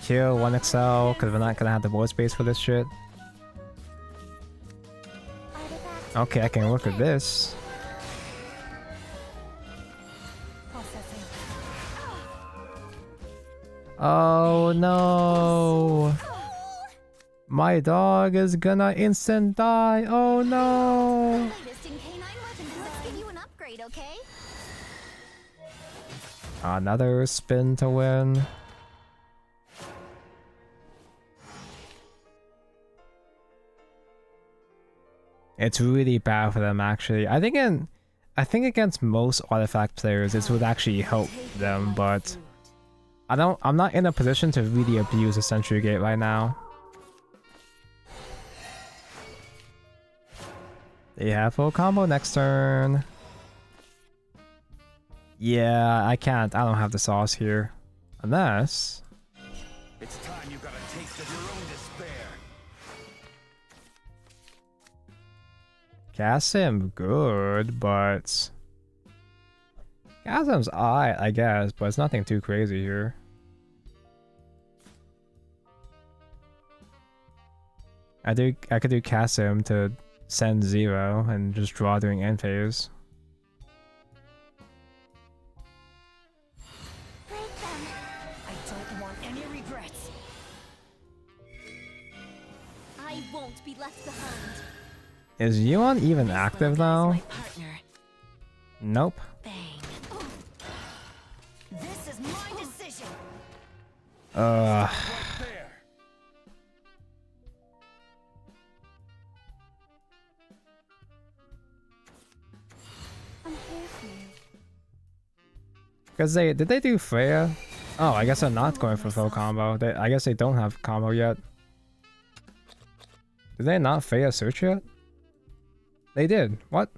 Kill 1XL, because we're not gonna have the board space for this shit. Okay, I can work with this. Oh no! My dog is gonna instant die! Oh no! Another spin to win. It's really bad for them actually. I think against most artifact players this would actually help them, but I'm not in a position to really abuse a Sentry Gate right now. They have full combo next turn. Yeah, I can't. I don't have the sauce here. Unless... It's time you got a taste of your own despair. Kasim, good, but... Kasim's alright, I guess, but it's nothing too crazy here. I could do Kasim to send 0 and just draw during end phase. I don't want any regrets. I won't be left behind. Is Yuan even active now? My partner. Nope. Bang. This is my decision. There. I'm here for you. Because did they do Freya? Oh, I guess they're not going for full combo. I guess they don't have combo yet. Did they not Freya search yet? They did. What?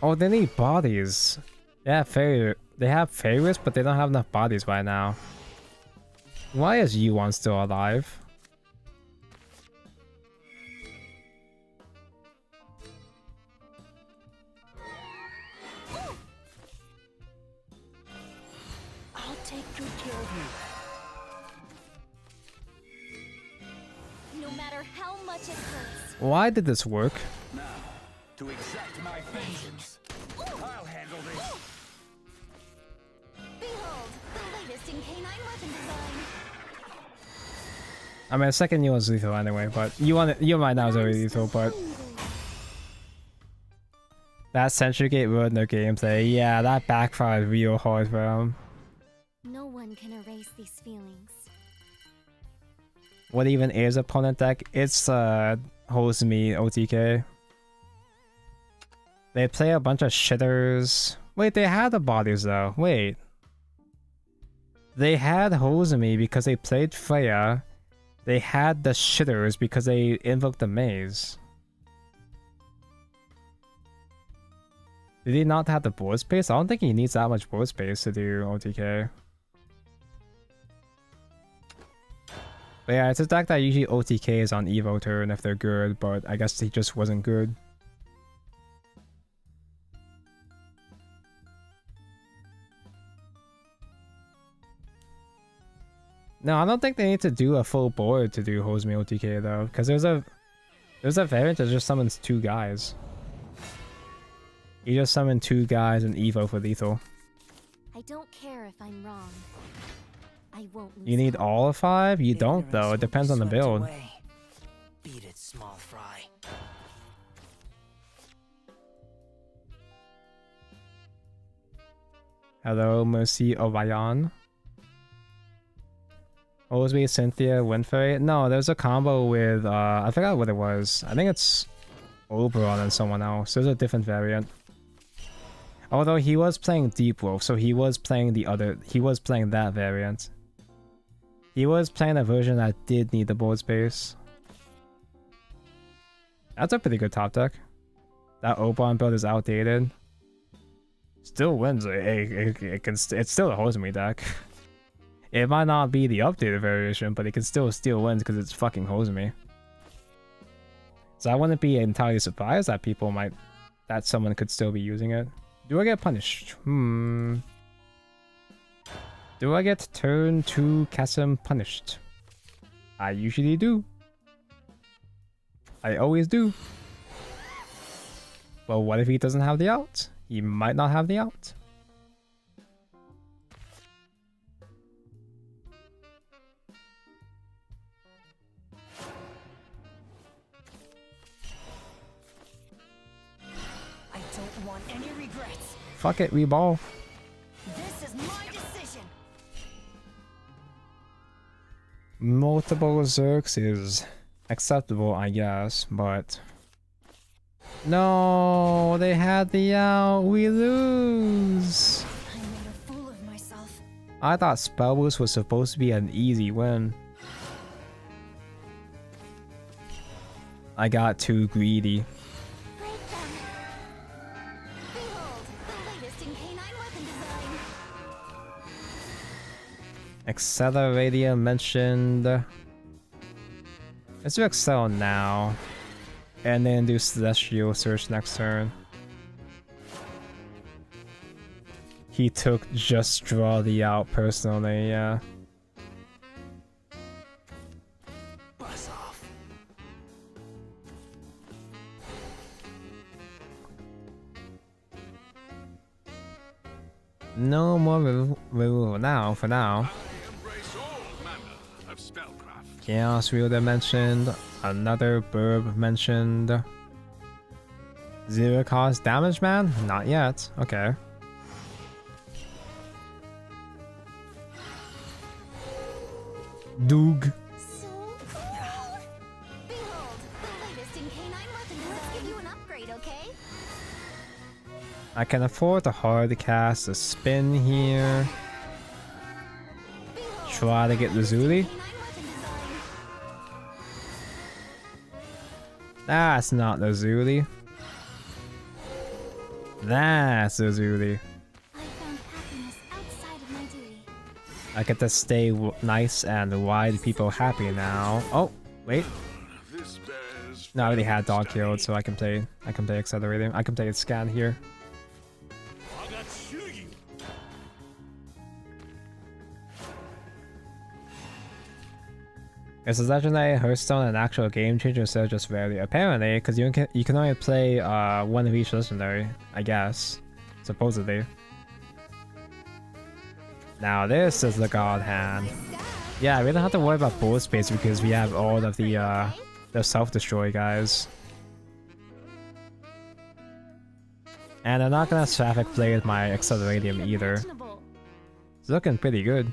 Oh, they need bodies. Yeah, they have favorites, but they don't have enough bodies right now. Why is Yuan still alive? I'll take good care of you. No matter how much it hurts. Why did this work? Now, to exact my vengeance, I'll handle this. Behold, the latest in K9 weapon design. I mean, second Yuan's lethal anyway, but Yuan right now is already lethal, but... That Sentry Gate ruined their gameplay. Yeah, that backfired real hard for them. No one can erase these feelings. What even is opponent deck? It's Hosemi OTK. They play a bunch of shitters. Wait, they had the bodies though. Wait. They had Hosemi because they played Freya. They had the shitters because they invoked the maze. Did he not have the board space? I don't think he needs that much board space to do OTK. But yeah, it's a deck that usually OTKs on Evo turn if they're good, but I guess he just wasn't good. No, I don't think they need to do a full board to do Hosemi OTK though, because there's a variant that just summons 2 guys. You just summon 2 guys and Evo for lethal. I don't care if I'm wrong. I won't lose You need hope. all 5? You don't though, it depends on the build. Beat it, small fry. Hello, Mercy Ovayan. Osby, Cynthia, Winfrey. No, there's a combo with I forgot what it was. I think it's Oberon and someone else. There's a different variant. Although he was playing Deep Wolf, so he was playing that variant. He was playing a version that did need the board space. That's a pretty good top deck. That Oberon build is outdated. Still wins. It's still a Hosumi deck. It might not be the updated variation, but it can still wins because it's fucking Hosumi. So I wouldn't be entirely surprised that that someone could still be using it. Do I get punished? Do I get turn 2 Kasim punished? I usually do. I always do. But what if he doesn't have the out? He might not have the out. I don't want any regrets. Fuck it, we ball. This is my decision. Multiple Zerks is acceptable, I guess, but... No, they had the out. We lose. I made a fool of myself. I thought Spell Boost was supposed to be an easy win. I got too greedy. Break them. Behold, the latest in canine weapon design. Acceleradia mentioned. Let's do Excel now. And then do Celestial Search next turn. He took just draw the out personally, yeah. Buzz off. No more removal now, for now. Embrace all manner of spellcraft. Chaos Wielder mentioned. Another Burb mentioned. Zero cost damage man? Not yet. Okay. Doog. So cool. Behold, the latest in canine weapon design. Let's give you an upgrade, okay? I can afford to hard cast a spin here. Behold, Try to get Lazuli. canine weapon design. That's not Lazuli. That's Lazuli. I found happiness outside of my duty. I get to stay nice and wide people happy now. Oh, wait. This bears No, I already had dog study. killed, so I can play accelerating. I can play scan here. Is the legendary Hearthstone an actual game changer instead of just rarely? Apparently, because you can only play one of each legendary, I guess. Supposedly. Now this is the God Hand. Yeah, we don't have to worry about board space because we have all of the self-destroy guys. And I'm not gonna traffic play with my Acceleratium either. Imaginable. It's looking pretty good.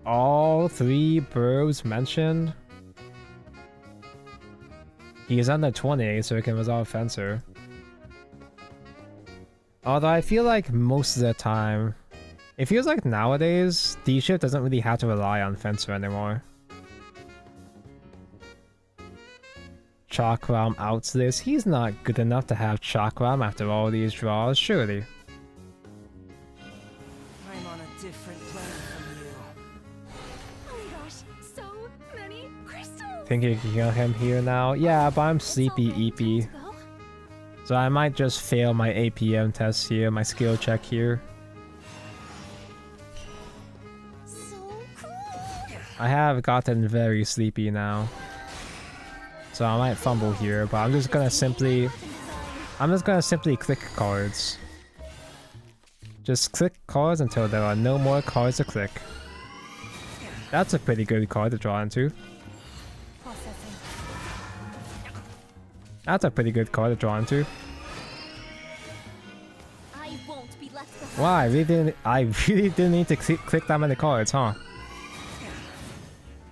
All 3 Burbs mentioned. He is under 20, so he can resolve Fencer. Although I feel like most of the time, it feels like nowadays, D-Shift doesn't really have to rely on Fencer anymore. Chakram outs this. He's not good enough to have Chakram after all these draws, surely. I'm on a different planet from you. Oh my gosh, so many crystals. Think you can kill him here now? Yeah, but I'm It's sleepy already EP. time to go. So I might just fail my APM test here, my skill check here. So cool. I have gotten very sleepy now. So I might fumble here, but I'm just gonna simply click cards. Just click cards until there are no more cards to click. That's a pretty good card to draw into. Processing. That's a pretty good card to draw into. I won't be left behind. Wow, I really didn't need to click that many cards, huh?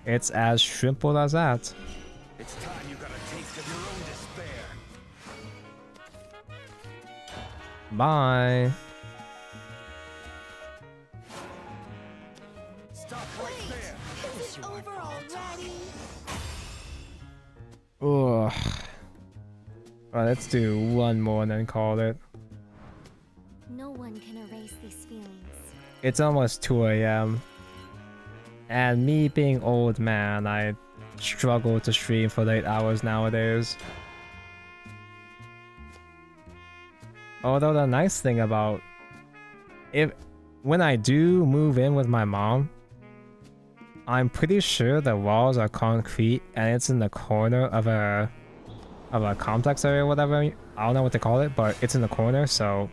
It's as simple as that. It's time you got a taste of your own despair. Bye. Stop right there. Is it over already? Ugh. Alright, let's do one more and then call it. No one can erase these feelings. It's almost 2 a.m. And me being old man, I struggle to stream for late hours nowadays. Although the nice thing about when I do move in with my mom, I'm pretty sure the walls are concrete and it's in the corner of a complex area or whatever. I don't know what to call it, but it's in the corner, so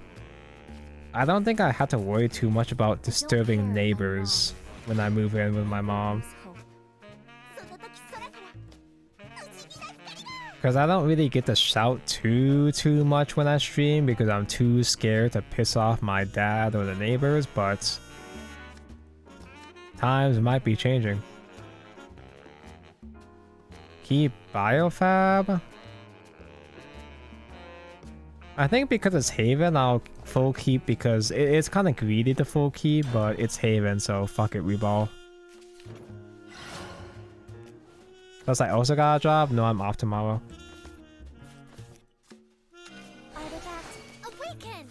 I don't think I have to worry too much about disturbing neighbors when I move in with my mom. Because I don't really get to shout too much when I stream because I'm too scared to piss off my dad or the neighbors, but times might be changing. Keep biofab? I think because it's Haven, I'll full keep because it's kind of greedy to full keep, but it's Haven, so fuck it, we ball. Plus, I also got a job. No, I'm off tomorrow. Artifact, awaken!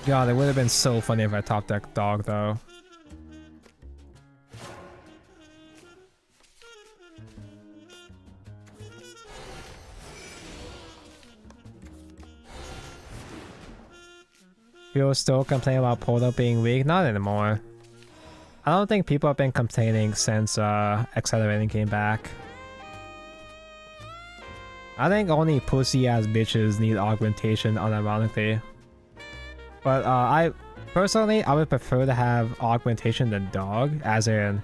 God, it would have been so funny if I top deck dog, though. People still complain about Portal being weak? Not anymore. I don't think people have been complaining since Accelerating came back. I think only pussy-ass bitches need augmentation, unironically. But I would prefer to have augmentation than dog, as in,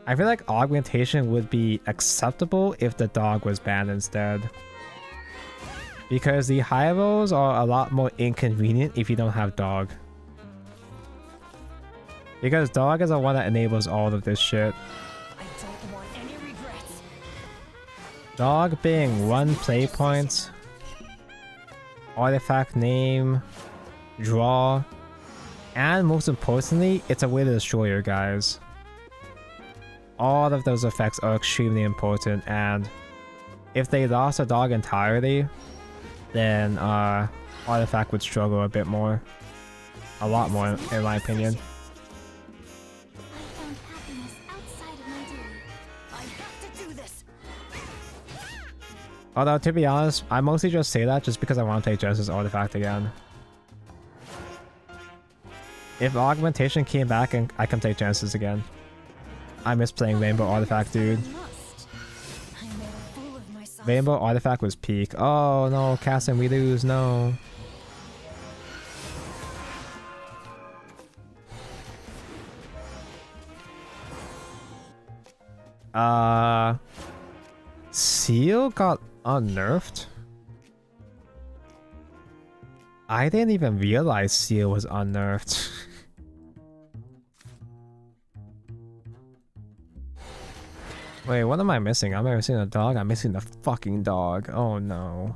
I feel like augmentation would be acceptable if the dog was banned instead. Because the high rolls are a lot more inconvenient if you don't have dog. Because dog is the one that enables all of this shit. I don't want any regrets. Dog being 1 play point, artifact name, draw, and most importantly, it's a way to destroy your guys. All of those effects are extremely important, and if they lost a dog entirely, then artifact would struggle a bit more. A lot more, in my opinion. I found happiness outside of my duty. I have to do this. Although, to be honest, I mostly just say that just because I want to play Genesis Artifact again. If augmentation came back and I can play Genesis again. I miss playing Rainbow Artifact, dude. I made a fool of myself. Rainbow Artifact was peak. Oh no, Cassim, we lose, no. Seal got unnerfed? I didn't even realize Seal was unnerfed. Wait, what am I missing? I'm missing a dog? I'm missing the fucking dog. Oh no.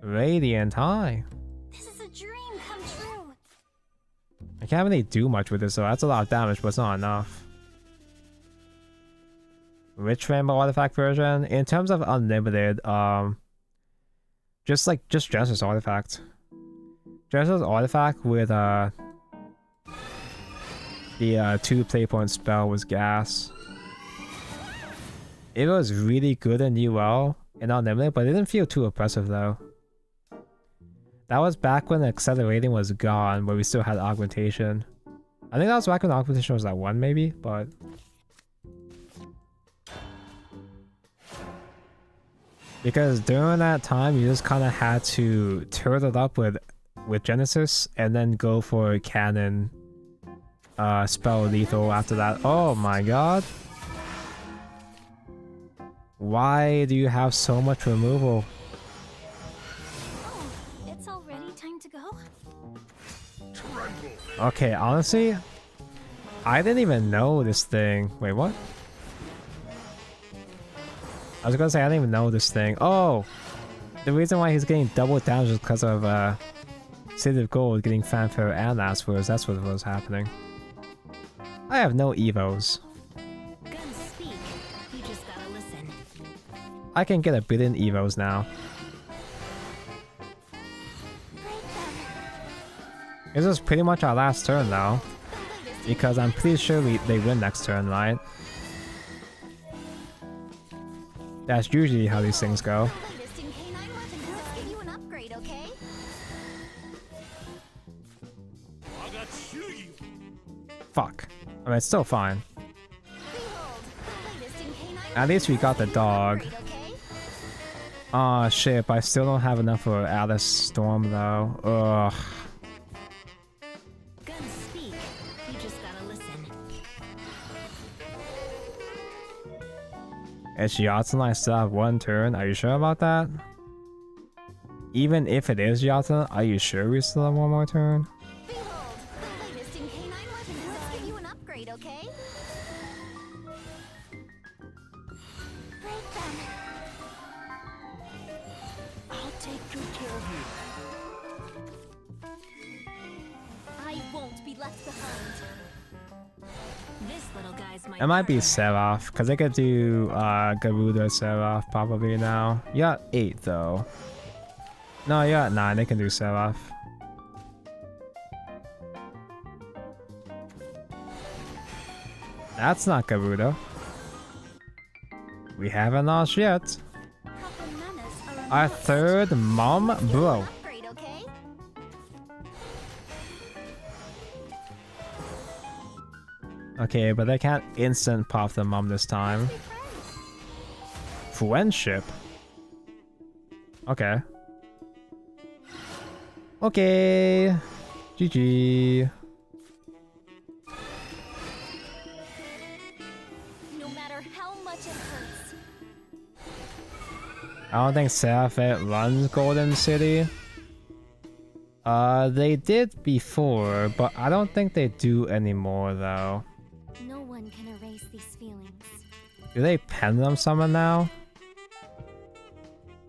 Radiant, hi. This is a dream come true. I can't really do much with this, so that's a lot of damage, but it's not enough. Rich Rainbow Artifact version? In terms of unlimited, just Genesis Artifact. Genesis Artifact with the 2 play point spell was gas. It was really good in UL and unlimited, but it didn't feel too oppressive though. That was back when accelerating was gone, but we still had augmentation. I think that was back when augmentation was at 1 maybe, but because during that time you just kind of had to turn it up with Genesis and then go for cannon spell lethal after that. Oh my god. Why do you have so much removal? Oh, it's already time to go? Okay, honestly, I didn't even know this thing. Wait, what? I was gonna say I didn't even know this thing. Oh! The reason why he's getting double damage is because of City of Gold getting fanfare and Asper's. That's what was happening. I have no evos. Guns speak. You just gotta listen. I can get a billion evos now. This is pretty much our last turn though. Because I'm pretty sure they win next turn, right? That's usually how these things go. Latest in K9 weapons. Let's give you an upgrade, okay? Fuck. I mean, it's still fine. Behold, the latest in K9 At least we got the dog. upgrade, okay? Aw, shit, but I still don't have enough for Alice Storm though. Ugh. Guns speak. You just gotta listen. It's Yatsen, I still have one turn. Are you sure about that? Even if it is Yatsen, are you sure we still have one more turn? Behold, the latest in K9 weapons. Let's give you an upgrade, okay? Break them. I'll take good care of you. I won't be left behind. This little guy's my It might be partner. Seraph, because I could do Garuda Seraph probably now. You're at 8 though. No, you're at 9, they can do Seraph. That's not Garuda. We haven't lost yet. Proper manners are a Our must. third mom, bro. Upgrade, okay? Okay, but they can't instant pop the mom this time. Be friends. Friendship. Okay. Okay. GG. No matter how much it hurts. I don't think Seraphet runs Golden City. They did before, but I don't think they do anymore though. No one can erase these feelings. Do they Pendulum Summon now?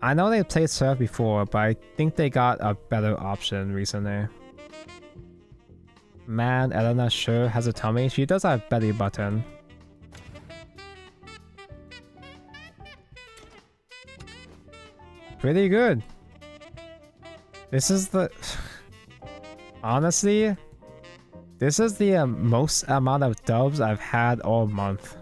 I know they played Seraph before, but I think they got a better option recently. Man, Elena sure has a tummy. She does have belly button. Pretty good. This is the... Honestly, this is the most amount of dubs I've had all month.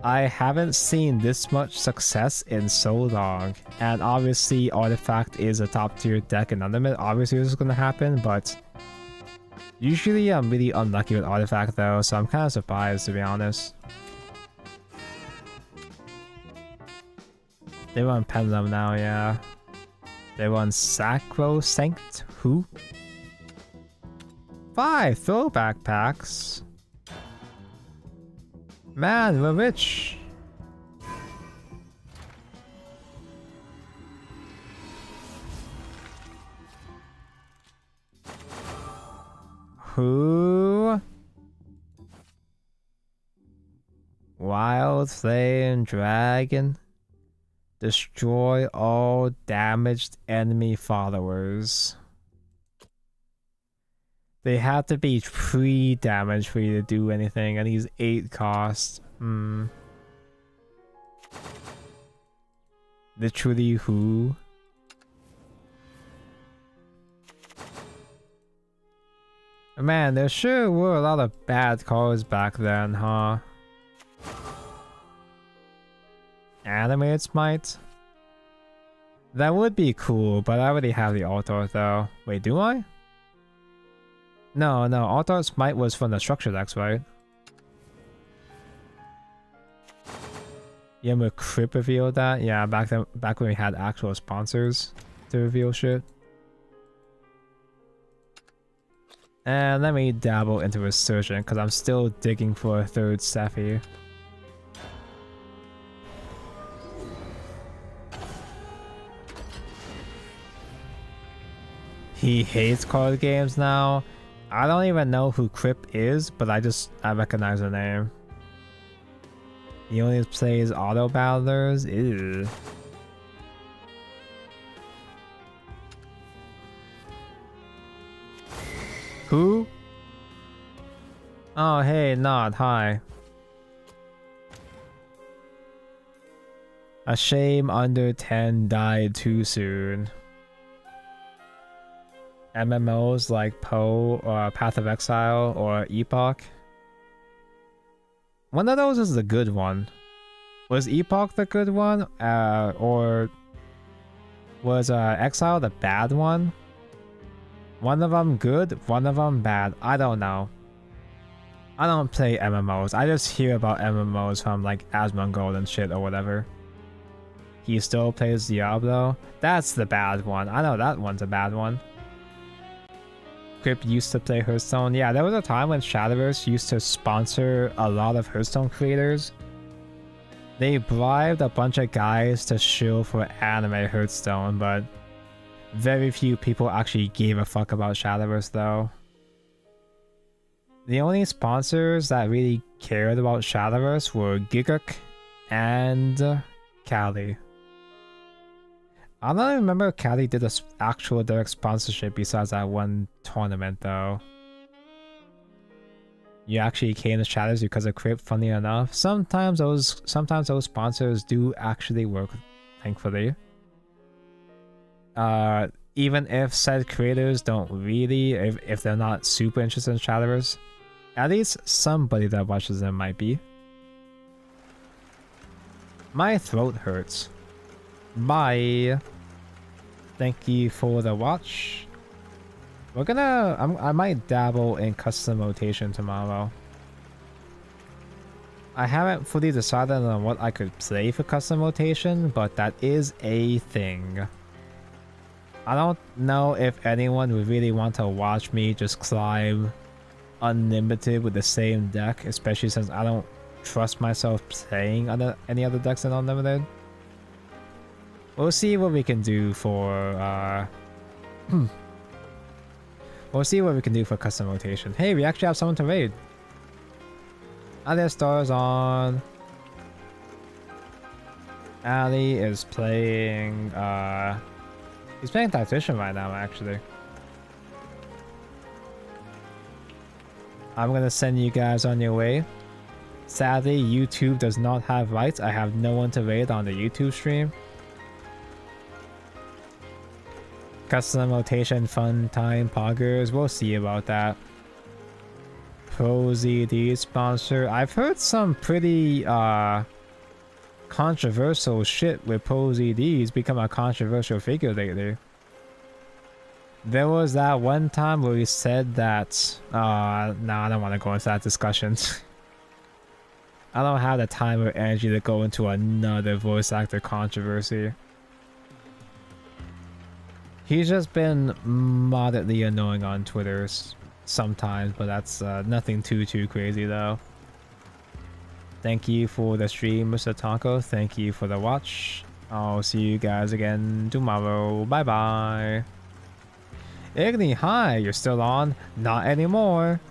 I haven't seen this much success in so long, and obviously Artifact is a top tier deck in Ultimate. Obviously this is going to happen, but usually I'm really unlucky with Artifact though, so I'm kind of surprised to be honest. They run Pendulum now, yeah. They run Sacrosanct? Who? 5 throwback packs. Man, we're rich. Who? Wild Flame Dragon. Destroy all damaged enemy followers. They have to be pre-damaged for you to do anything, and he's 8 cost. Literally who? Man, there sure were a lot of bad cards back then, huh? Animated Smite? That would be cool, but I already have the Alt-Art though. Wait, do I? No, Alt-Art Smite was from the Structure decks, right? Yeah, but Crip revealed that? Yeah, back when we had actual sponsors to reveal shit. And let me dabble into Resurgent, because I'm still digging for a third Sephi. He hates card games now. I don't even know who Crip is, but I recognize the name. He only plays auto battlers. Ew. Who? Oh, hey, Nod, hi. A shame under 10 died too soon. MMOs like Poe or Path of Exile or Epoch. One of those is the good one. Was Epoch the good one? Or was Exile the bad one? One of them good, one of them bad. I don't know. I don't play MMOs. I just hear about MMOs from like Asmongold and shit or whatever. He still plays Diablo. That's the bad one. I know that one's a bad one. Crip used to play Hearthstone. Yeah, there was a time when Shadowverse used to sponsor a lot of Hearthstone creators. They bribed a bunch of guys to shill for anime Hearthstone, but very few people actually gave a fuck about Shadowverse though. The only sponsors that really cared about Shadowverse were Giguk and Kali. I don't remember if Kali did an actual direct sponsorship besides that one tournament though. You actually came to Shadows because of Crypt, funny enough. Sometimes those sponsors do actually work, thankfully. Even if said creators don't really, if they're not super interested in Shadowverse, at least somebody that watches them might be. My throat hurts. Bye. Thank you for the watch. We're gonna... I might dabble in custom rotation tomorrow. I haven't fully decided on what I could play for custom rotation, but that is a thing. I don't know if anyone would really want to watch me just climb unlimited with the same deck, especially since I don't trust myself playing any other decks than unlimited. We'll see what we can do for we'll see what we can do for custom rotation. Hey, we actually have someone to raid. Are there stars on? Ali is playing he's playing Tactician right now actually. I'm gonna send you guys on your way. Sadly, YouTube does not have rights. I have no one to raid on the YouTube stream. Custom rotation, fun time, poggers. We'll see about that. ProZD sponsor. I've heard some pretty controversial shit with ProZD. He's become a controversial figure lately. There was that one time where he said that no, I don't want to go into that discussion. I don't have the time or energy to go into another voice actor controversy. He's just been moderately annoying on Twitter sometimes, but that's nothing too crazy though. Thank you for the stream, Mr. Taco. Thank you for the watch. I'll see you guys again tomorrow. Bye bye. Igni, hi, you're still on? Not anymore.